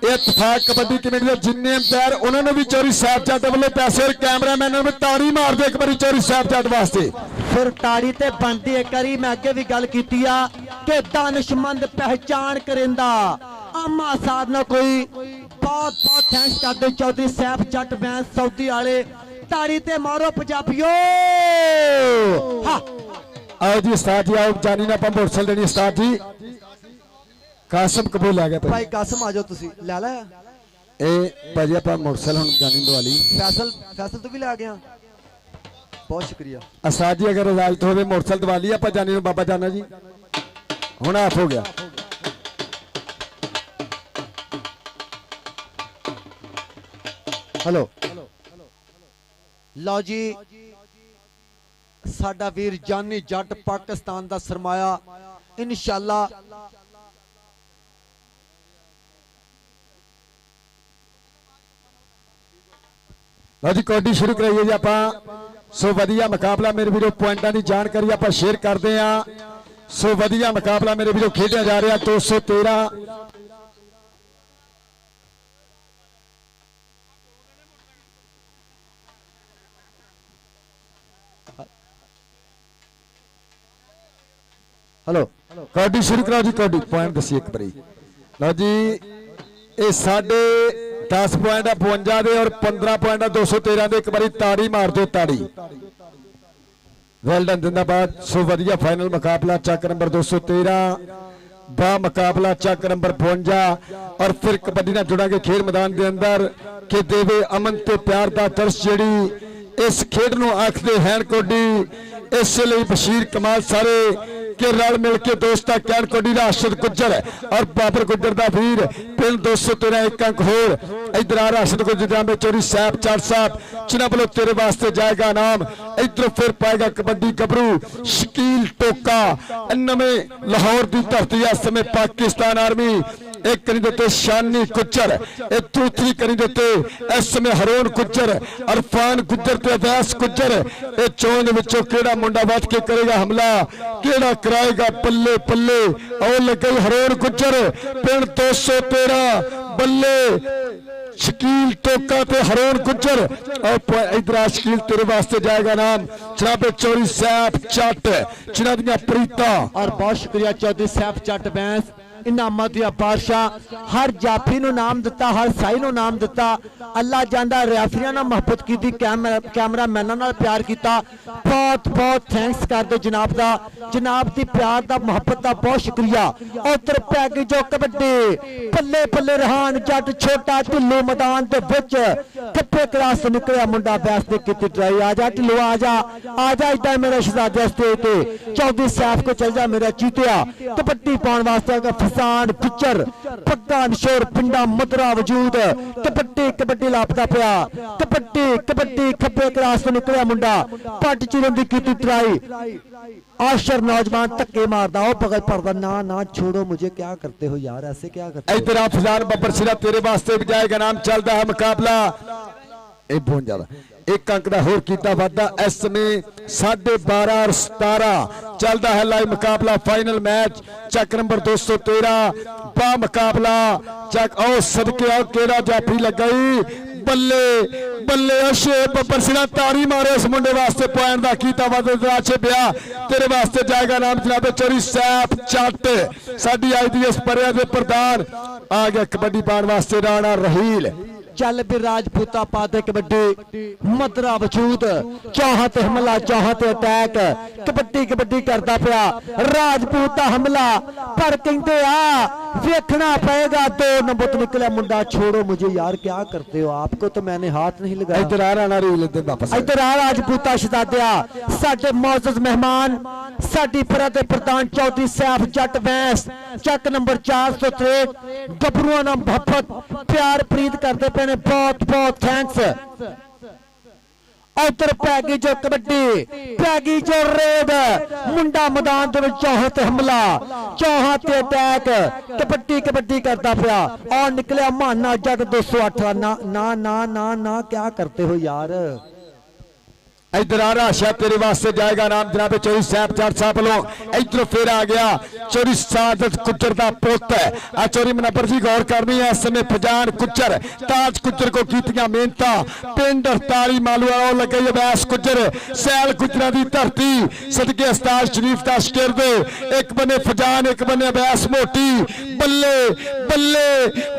इत्तेफाक कबड्डी कमेटी के जिन्ने अंपायर उन्होंने भी चोरी साहब जट वालों पैसे और कैमरामैन में ताड़ी मार दे एक बार चोरी साहब जट वास्ते फिर ताड़ी ते बनती एक बारी मैं अगे भी गल कीती आ कि दानिशमंद पहचान करेंदा आमा साधना कोई बहुत थैंक्स करते चौधरी सैफ जट बैंस सऊदी वाले ताड़ी ते मारो पंजाबियो हां आओ जी उस्ताद जी आओ जानी ना पंप मोटरसाइकिल देनी उस्ताद जी कासिम कबूल आ गया भाई कासिम आ जाओ तुसी ले ला ए भाजी आप मोटरसाइकिल हम जानी दवाली फैसल तू भी ले गया बहुत शुक्रिया उस्ताद जी अगर इजाजत हो मोटरसाइकिल दवाली आप जानी बाबा जाना जी हुण ऑफ हो गया हेलो लो जी साडा वीर जानी जट पाकिस्तान दा सरमाया इंशाअल्लाह लो जी कबड्डी शुरू कराइए जी आप सो वधिया मुकाबला मेरे वीरों पॉइंटा की जानकारी आप शेयर करते हैं सो वधिया मुकाबला मेरे वीरों खेडिया जा रहा 213 हेलो हेलो कबड्डी शुरू कराओ जी कबड्डी पॉइंट दसी एक बारी लो जी ये 10.5 पॉइंट 52 दे और 15 पॉइंट 213 दे एक बारी ताड़ी मार दो ताड़ी वेल डन जिंदाबाद सो वधिया फाइनल मुकाबला चक नंबर 213 बा मुकाबला चक नंबर 52 और फिर कबड्डी ना जुड़ांगे खेल मैदान के अंदर कि देवे अमन ते प्यार दा दर्श जेड़ी इस खेड नूं आखदे हैं कोडी इस लिए बशीर कमाल सारे के रल मिल के दोस्ता कैन कोडी राशिद गुज्जर और बाबर गुज्जर दा वीर पिंड 213 एक अंक होर इधर आ राशिद गुज्जर में चोरी साहब चार साहब जिन्हां वालों तेरे वास्ते जाएगा नाम इधर फिर पाएगा कबड्डी गबरू शकील टोका नवें लाहौर की धरती इस समय पाकिस्तान आर्मी एक करी देते शानी गुज्जर एक दूसरी करी देते इस समय हरोन गुज्जर अरफान गुज्जर ते अवैस गुज्जर ये चोन विचों केड़ा मुंडा वध के करेगा हमला केड़ा कराएगा पल्ले पल्ले और लग गई हरोन गुज्जर पिंड 213 बल्ले शकील टोका ते हरोन गुज्जर और इधर शकील तेरे वास्ते जाएगा नाम जनाबे चौधरी साहब चट जिन्हां दियां प्रीता और बहुत शुक्रिया चौधरी साहब चट बैंस इनामां दियां बादशाह हर जाफी नूं नाम दिता हर साई नूं नाम दिता अल्लाह जांदा रैफरियां नाल मोहब्बत कीती कैमरा मैनां नाल प्यार कीता बहुत बहुत थैंक्स कर दो जनाब दी प्यार दा मोहब्बत दा बहुत शुक्रिया उधर पैगी जो कबड्डी पल्ले पल्ले रहान जट छोटा ढिल्लो मैदान दे विच खप्पे क्रास तो निकलिया मुंडा बैस दे कीती ट्राई आजा ढिल्लो आजा इधर मेरा शहजादा स्टेज ते चौधरी साहब को चल जा मेरा चीतिया कबड्डी पाउण वास्ते फसान गुज्जर पग्गा नशोर पिंडा मदरा वजूद कबड्डी लापता पिया कबड्डी खब्बे क्रास तो निकलिया मुंडा पट चिरन दी कीती ट्राई आशर नौजवान धक्के मारदा ओ बगल पड़दा ना छोड़ो मुझे क्या करते हो यार ऐसे क्या करते हो इधर फजान बब्बर सिरा तेरे वास्ते भी जाएगा नाम चलता है मुकाबला ए बहुत ज्यादा एक अंक का होर कीता वादा इस समय 12:30 और 17 चलता है लाइव मुकाबला फाइनल मैच चक नंबर 213 बा मुकाबला चक ओ सदके आओ केड़ा जाफी लग गई बल्ले बल्ले अशे बब्बर सिरा तारी मारे इस मुंडे वास्ते पॉइंट दा कीता वादा पिया तेरे वास्ते जाएगा नाम जनाब चौधरी साहब चट साडी आईडीएस परिया दे प्रधान आ गया कबड्डी पाउण वास्ते राणा रहील चल भी राजपूता पाते कबड्डी मदरा वजूद चाहत हमला चाहत अटैक कबड्डी करता पिया राजपूता हमला पर कहते आ देखना पड़ेगा 2 नंबर तो निकला मुंडा छोड़ो मुझे यार क्या करते हो आपको तो मैंने हाथ नहीं लगाया इधर आ राणा रहील दे वापस इधर आ राजपूता शहजादिया साडे मौजूद मेहमान साडी परा दे प्रधान चौधरी साहब जट वैस चक नंबर 463 गबरूआं नाल मोहब्बत प्यार प्रीत करते पे बहुत बहुत थैंक्स उधर पैगी जो कबड्डी पैगी जो रेड मुंडा मैदान दे विच चाहत हमला चाहत अटैक कबड्डी करता पिया और निकलिया माना जग 208 ना क्या करते हो यार इधर आ राशा तेरे वास्ते जाएगा नाम जनाब चौधरी साहब चार साहब वालों इधर फिर आ गया चौधरी सादत गुज्जर दा पुत है आ चौधरी मुनव्वर जी गौर करनी है इस समय फजान गुज्जर ताज गुज्जर को कीतियां मेहनता पिंड 48 मालूआ लग गई अवैस गुज्जर सैल गुज्जरा दी धरती सदके उस्ताद शरीफ दा शिरद एक बने फजान एक बने अवैस मोटी बल्ले बल्ले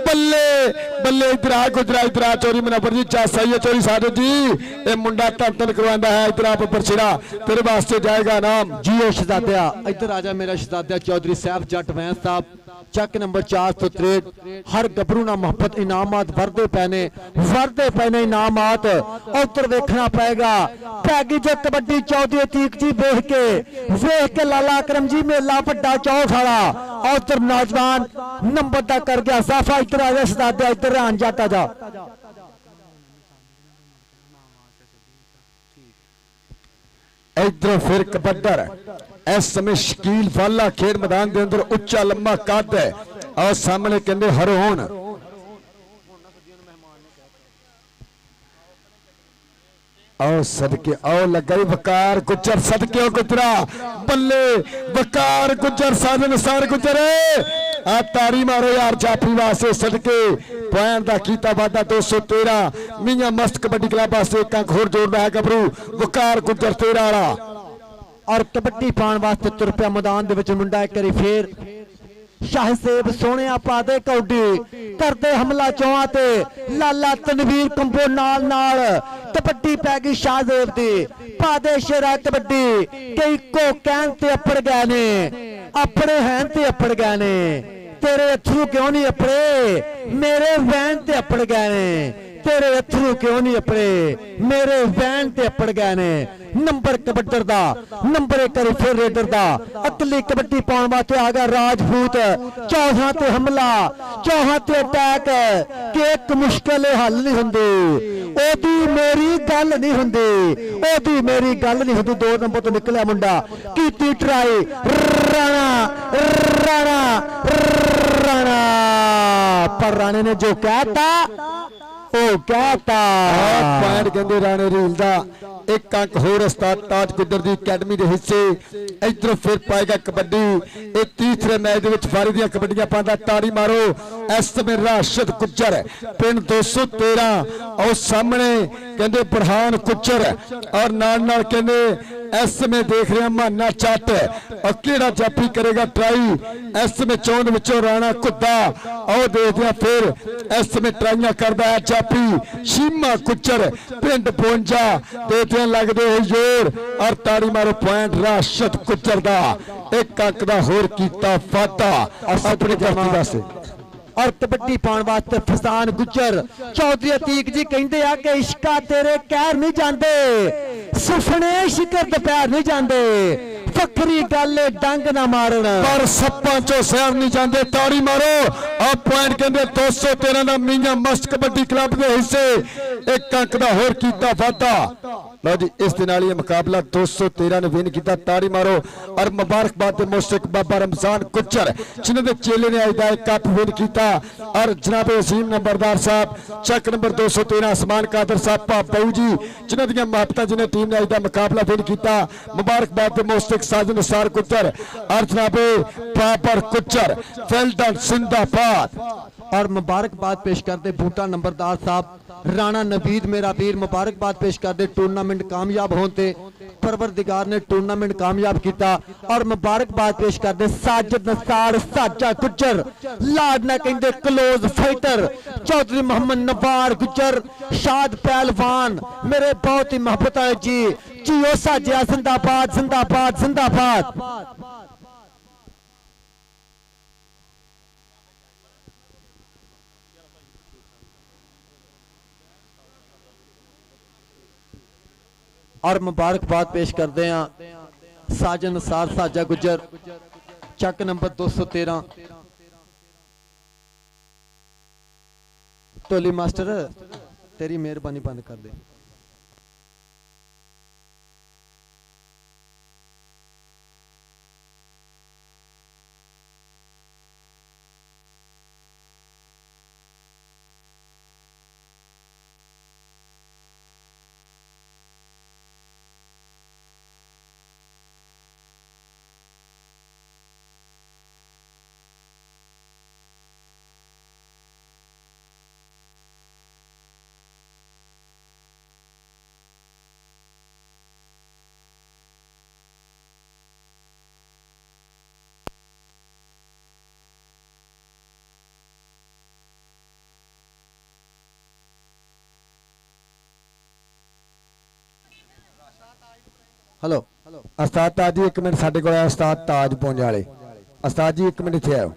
बल्ले बल्ले इधर आ गुजरा इधर आ चौधरी मुनव्वर जी चासा ही है चौधरी सादत जी ये मुंडा तन करवांदा है इधर आप परछिड़ा तेरे वास्ते जाएगा नाम जियो शहजादिया इधर आजा मेरा शहजादिया चौधरी साहब जट वैंस साहब चक नंबर 463 हर गबरू ना मोहब्बत इनामात वरदे पैने इनामात उधर देखना पड़ेगा पैगी जो कबड्डी चौधरी अतीक जी वेख के लाला करम जी मेला बड़ा चौक वाला उधर नौजवान नंबर दा कर गया साफा इधर आजा शहजादिया इधर आन जाता जा इधर फिर कबड्डर इस समय शकील वाला खेड मैदान के अंदर उच्चा लंबा कद है और सामने कहते हरोन और सदके आओ लगाई वकार गुज्जर सदके गुजरा बल्ले वकार गुज्जर साधन सार गुजर आ तारी मारो यार जाफी वास्ते सदके पॉइंट दा कीता वादा 213 मियां मस्त कबड्डी क्लब वास्ते एक अंक होर जोड़दा है गबरू वकार गुज्जर 13 वाला ਔਰ ਕਬੱਡੀ ਪਾਉਣ ਵਾਸਤੇ ਤੁਰ ਪਿਆ ਮੈਦਾਨ ਦੇ ਵਿੱਚ ਮੁੰਡਾ। ਇੱਕ ਵਾਰੀ ਫੇਰ ਸ਼ਾਹਸੇਬ ਸੋਹਣਿਆ ਪਾ ਦੇ ਕੌਡੀ ਕਰਦੇ ਹਮਲਾ ਚੌਹਾਂ ਤੇ ਲਾਲਾ ਤਨਵੀਰ ਕੰਬੋ ਨਾਲ ਕਬੱਡੀ ਪੈ ਗਈ ਸ਼ਾਹਸੇਬ ਦੀ। ਪਾ ਦੇ ਸ਼ੇਰਾ ਕਬੱਡੀ ਕਈ ਕੋ ਕਹਿਣ ਤੇ ਅੱਪੜ ਗਏ ਨੇ, ਆਪਣੇ ਹੈਨ ਤੇ ਅੱਪੜ ਗਏ ਨੇ। ਤੇਰੇ ਅਥਰੂ ਕਿਉਂ ਨਹੀਂ ਅੱਪੜੇ, ਮੇਰੇ ਵੈਨ ਤੇ ਅੱਪੜ ਗਏ ਨੇ। तेरे अथरू क्यों नहीं अपने, मेरे वैन ते अपड़ गए ने। नंबर कबड्डर दा, नंबर एक करी फिर रेडर दा। अगली कबड्डी पाउण वास्ते आ गया राजपूत। चौहां ते हमला, चौहां ते अटैक कि एक मुश्किल हल नहीं हुंदी, ओदी मेरी गल नहीं हुंदी, ओदी मेरी गल नहीं हुंदी। 2 नंबर तो निकलिया मुंडा, कीती ट्राई राणा राणा राणा, पर राणे ने जो कहता पॉइंट कहते राणे रील का। एक अंक होर उस्ताद ताज गुजर की अकैडमी के हिस्से। इधरों फिर पाएगा कबड्डी। ये तीसरे मैच के फारी दी कबड्डियां पाता। ताड़ी मारो इस समय राशिद गुजर पिंड 213 और सामने कहते बुरहान गुजर और नाल कहते इस समय देख रहे हैं माना चट और केड़ा जाफी करेगा ट्राई। इस समय चौंद विचों राणा कुद्दा और देखते हैं फिर इस समय ट्राइयां करता है जाफी शीमा गुजर पिंड 52 देखते हैं लगते हो जोर और ताड़ी मारो पॉइंट राशिद गुजर का। एक अंक का होर कीता फाटा अपनी धरती से। और कबड्डी पाउण वास्ते फसान गुजर चौधरी अतीक जी कहते हैं कि इश्का तेरे कहर नहीं जाते, सुफने शिकर दोपहर नहीं जाते, फखरी गल डंग ना मारन पर सप्पां चो शहर नहीं जाते। ताड़ी मारो और पॉइंट कहते 213 का मियां मस्त कबड्डी क्लब के हिस्से। एक अंक का होर कीता वाधा। लो जी इस दिन वाली मुकाबला 213 ने विन किया। ताड़ी मारो और मुबारकबाद मुशक बाबा रमजान गुजर जिन्होंने चेले ने अज कप विन किया। और जनाब असीम नंबरदार साहब चक नंबर 213 असमान कादर साहब भापू जी जिन्होंने मुहब्बत जिन्हें टीम ने अज मुकाबला विन किया। मुबारकबाद मुशक साजन सार गुजर और जनाब बाबर गुजर वेल्डन जिंदाबाद। और मुबारकबाद पेश करते बूटा नंबरदार साहब राणा नवीद मेरा वीर मुबारकबाद पेश करते टूर्नामेंट कामयाब होते परवरदिगार ने टूर्नामेंट कामयाब किया। और मुबारकबाद पेश करते साजिद नसार साजा गुजर लाडना कहते क्लोज फाइटर चौधरी मोहम्मद नवार गुजर शाद पहलवान मेरे बहुत ही मोहब्बत है जी जियो साजिया जिंदाबाद जिंदाबाद जिंदाबाद। और मुबारकबाद पेश करते हैं साजन सार साजा गुजर चक नंबर 213। टोली मास्टर तेरी मेहरबानी बंद कर दे। हेलो उस्ताद ताज जी 1 मिनट साडे कोल आए उस्ताद ताज पहुंच वाले। उस्ताद जी 1 मिनट इत्थे आओ।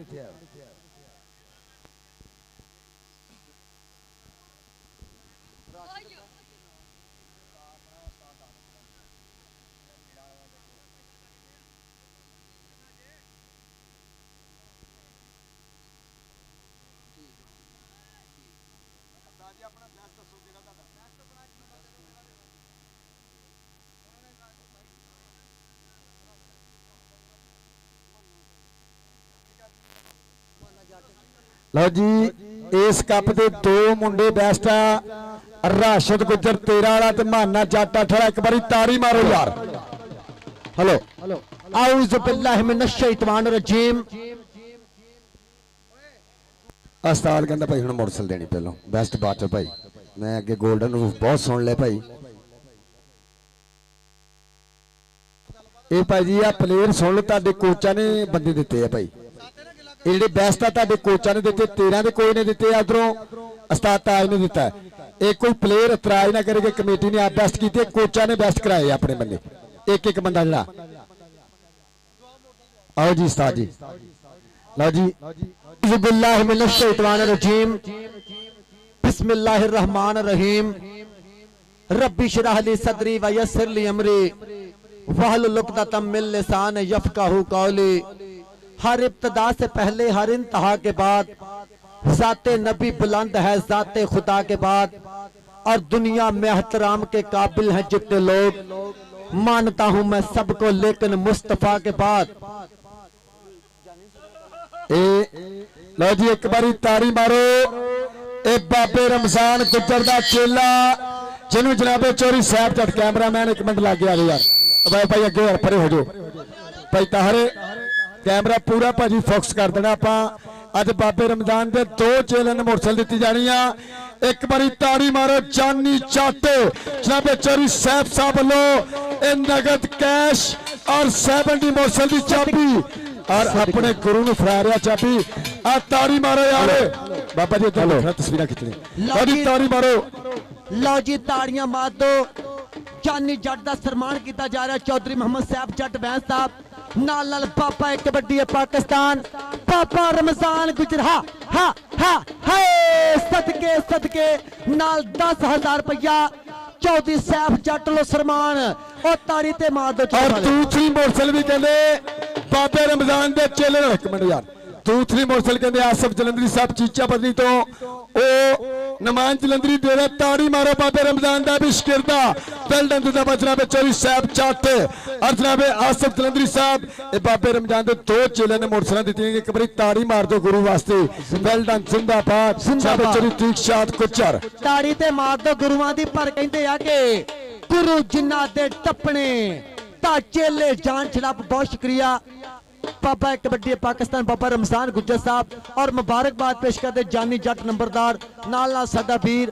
लो जी इस कप के 2 मुंडे बेस्ट आ राशिद गुजर 13 वाला ते माना जट 18। एक बारी ताड़ी मारो यार। हेलो आऊज़ बिल्लाहि मिनश शैतानिर रजीम। उस्ताद कहंदा भाई हुण मोटरसाइकिल देनी पहलों बेस्ट बात है भाई। मैं अगे गोल्डन रूफ बहुत सुन ले भाई। ਇਹ ਭਾਈ ਜੀ ਆ ਪਲੇਅਰ ਸੁਣ ਲਓ, ਤੁਹਾਡੇ ਕੋਚਾਂ ਨੇ ਬੰਦੇ ਦਿੱਤੇ ਆ ਭਾਈ, ਇਹ ਜਿਹੜੇ ਬੈਸਟ ਆ ਤੁਹਾਡੇ ਕੋਚਾਂ ਨੇ ਦਿੱਤੇ, 13 ਦੇ ਕੋਈ ਨੇ ਦਿੱਤੇ ਆ, ਉਧਰੋਂ ਉਸਤਾਦ ਤਾਜ ਨੇ ਦਿੱਤਾ। ਇਹ ਕੋਈ ਪਲੇਅਰ ਇਤਰਾਜ਼ ਨਾ ਕਰੇਗਾ, ਕਮੇਟੀ ਨੇ ਆਪ ਬੈਸਟ ਕੀਤੇ, ਕੋਚਾਂ ਨੇ ਬੈਸਟ ਕਰਾਏ ਆਪਣੇ ਬੰਦੇ, ਇੱਕ ਇੱਕ ਬੰਦਾ ਜਿਹੜਾ। आओ जी उस्ताद जी, लो जी। बिस्मिल्लाह मिनश शैतानिर रजीम, बिस्मिल्लाहिर रहमानिर रहीम, रब्बी इश्रह ली सदरी व यस्सिर ली अमरी वहलुल उक़दतम मिन लिसानी यफ़क़हू क़ौली। हर इब्तिदा से पहले हर इंतहा के बाद ज़ाते नबी बुलंद है ज़ाते खुदा के बाद, और दुनिया में एहतराम के काबिल हैं जितने लोग, मानता हूं मैं सबको लेकिन मुस्तफा के बाद। लो जी एक बारी ताड़ी मारो, ए बाबे रमजान गुजर दा चेला जिन्होंने जनाबे चोरी साहब चट कैमरामैन एक मिनट लग गया यार, भाई भाई अगे यार परे हो जाओ भाई, तारे कैमरा पूरा भाजी फोकस कर देना। आप अज बाबे रमजान के 2 चेले ने मोटरसाइकिल दी जानी आ, एक बारी ताड़ी मारो जानी चाट जनाबे चोरी साहब वालों ए नगद कैश और 70 मोटरसाइकिल की चाबी और अपने गुरु ने फड़ा रहा चाबी। आ ताड़ी मारो यार बाबा जी, तस्वीर खिंचनी, ताड़ी मारो। लो जी ताड़ियां मार दो। जानी जट का सम्मान किया जा रहा, चौधरी मोहम्मद साहब जट बैंस साहब नाल नाल पापा एक कबड्डी है पाकिस्तान, पापा रमजान गुजर हा हा हा हाय सदके सदके नाल 10,000 रुपया चौधरी साहब जट लो सम्मान, और ताड़ी ते मार दो। और दूसरी मोटरसाइकिल भी कहते बाबे रमजान दे चेले, एक मिनट यार, दूसरी मोटरसाइकिल कहते आसफ जलंधरी साहब चीचा बदली तो ओ नमान जलंधरी दे रहा, ताड़ी मारो बाबे रमजान दा भी शिरदा वेल्डन दा बचना पे चोरी साहब चाट और जनाबे आसफ जलंधरी साहब ए बाबे रमजान दे 2 चेले ने मोटरसाइकिल दी, एक बारी ताड़ी मार दो गुरु वास्ते, वेल्डन जिंदाबाद जनाबे चोरी तीक्षात कुचर, ताड़ी ते मार दो गुरुआं दी। पर कहंदे आ कि गुरु जिन्ना दे टपने ता चेले जान छड़प। बहुत शुक्रिया पापा एक कबड्डी पाकिस्तान बाबा रमजान गुज्जर साहब, और मुबारकबाद पेश करते जानी जट नंबरदार नाल नाल साडा वीर।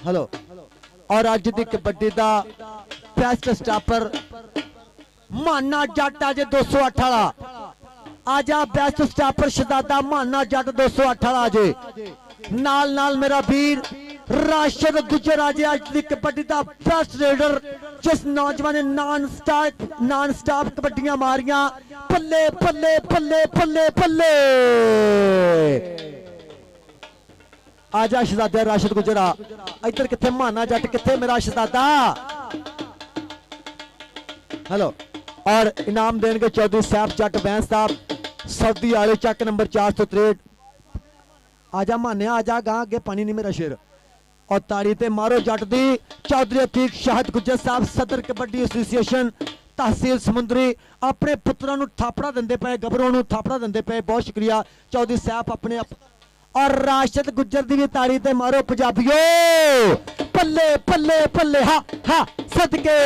हेलो, और अज दी कबड्डी दा बेस्ट स्टापर माना जट अज 208 वाला, आजा बेस्ट स्टापर शहजादा माना जट 208 वाला अजे, नाल नाल मेरा वीर राशिद गुजर आज की कबड्डी का बेस्ट रेडर, जिस नौजवान ने नॉन स्टॉप कबड्डियां मारियां, पल्ले पल्ले पल्ले पल्ले पल्ले। आजा शहजादा राशिद गुजरा, इधर किथे माना जट, किथे मेरा शहजादा। हेलो, और इनाम देंगे चौधरी साहब जट बैंस साहब सऊदी वाले, चक नंबर 463। आजा माने आजा गां अगे, पानी नहीं मेरा शेर। और ताड़ी ते मारो जट दी। चौधरी अतीक शाहद गुज्जर साहब सदर कबड्डी एसोसीएशन तहसील समुंदरी अपने पुत्रों को थापड़ा देंदे पे, गबरों को थापड़ा देंदे पे। बहुत शुक्रिया चौधरी साहब अपने और राशिद गुज्जर दी भी ताड़ी ते मारो पंजाबियों, पल्ले पल्ले पल्ले हा हा सदके।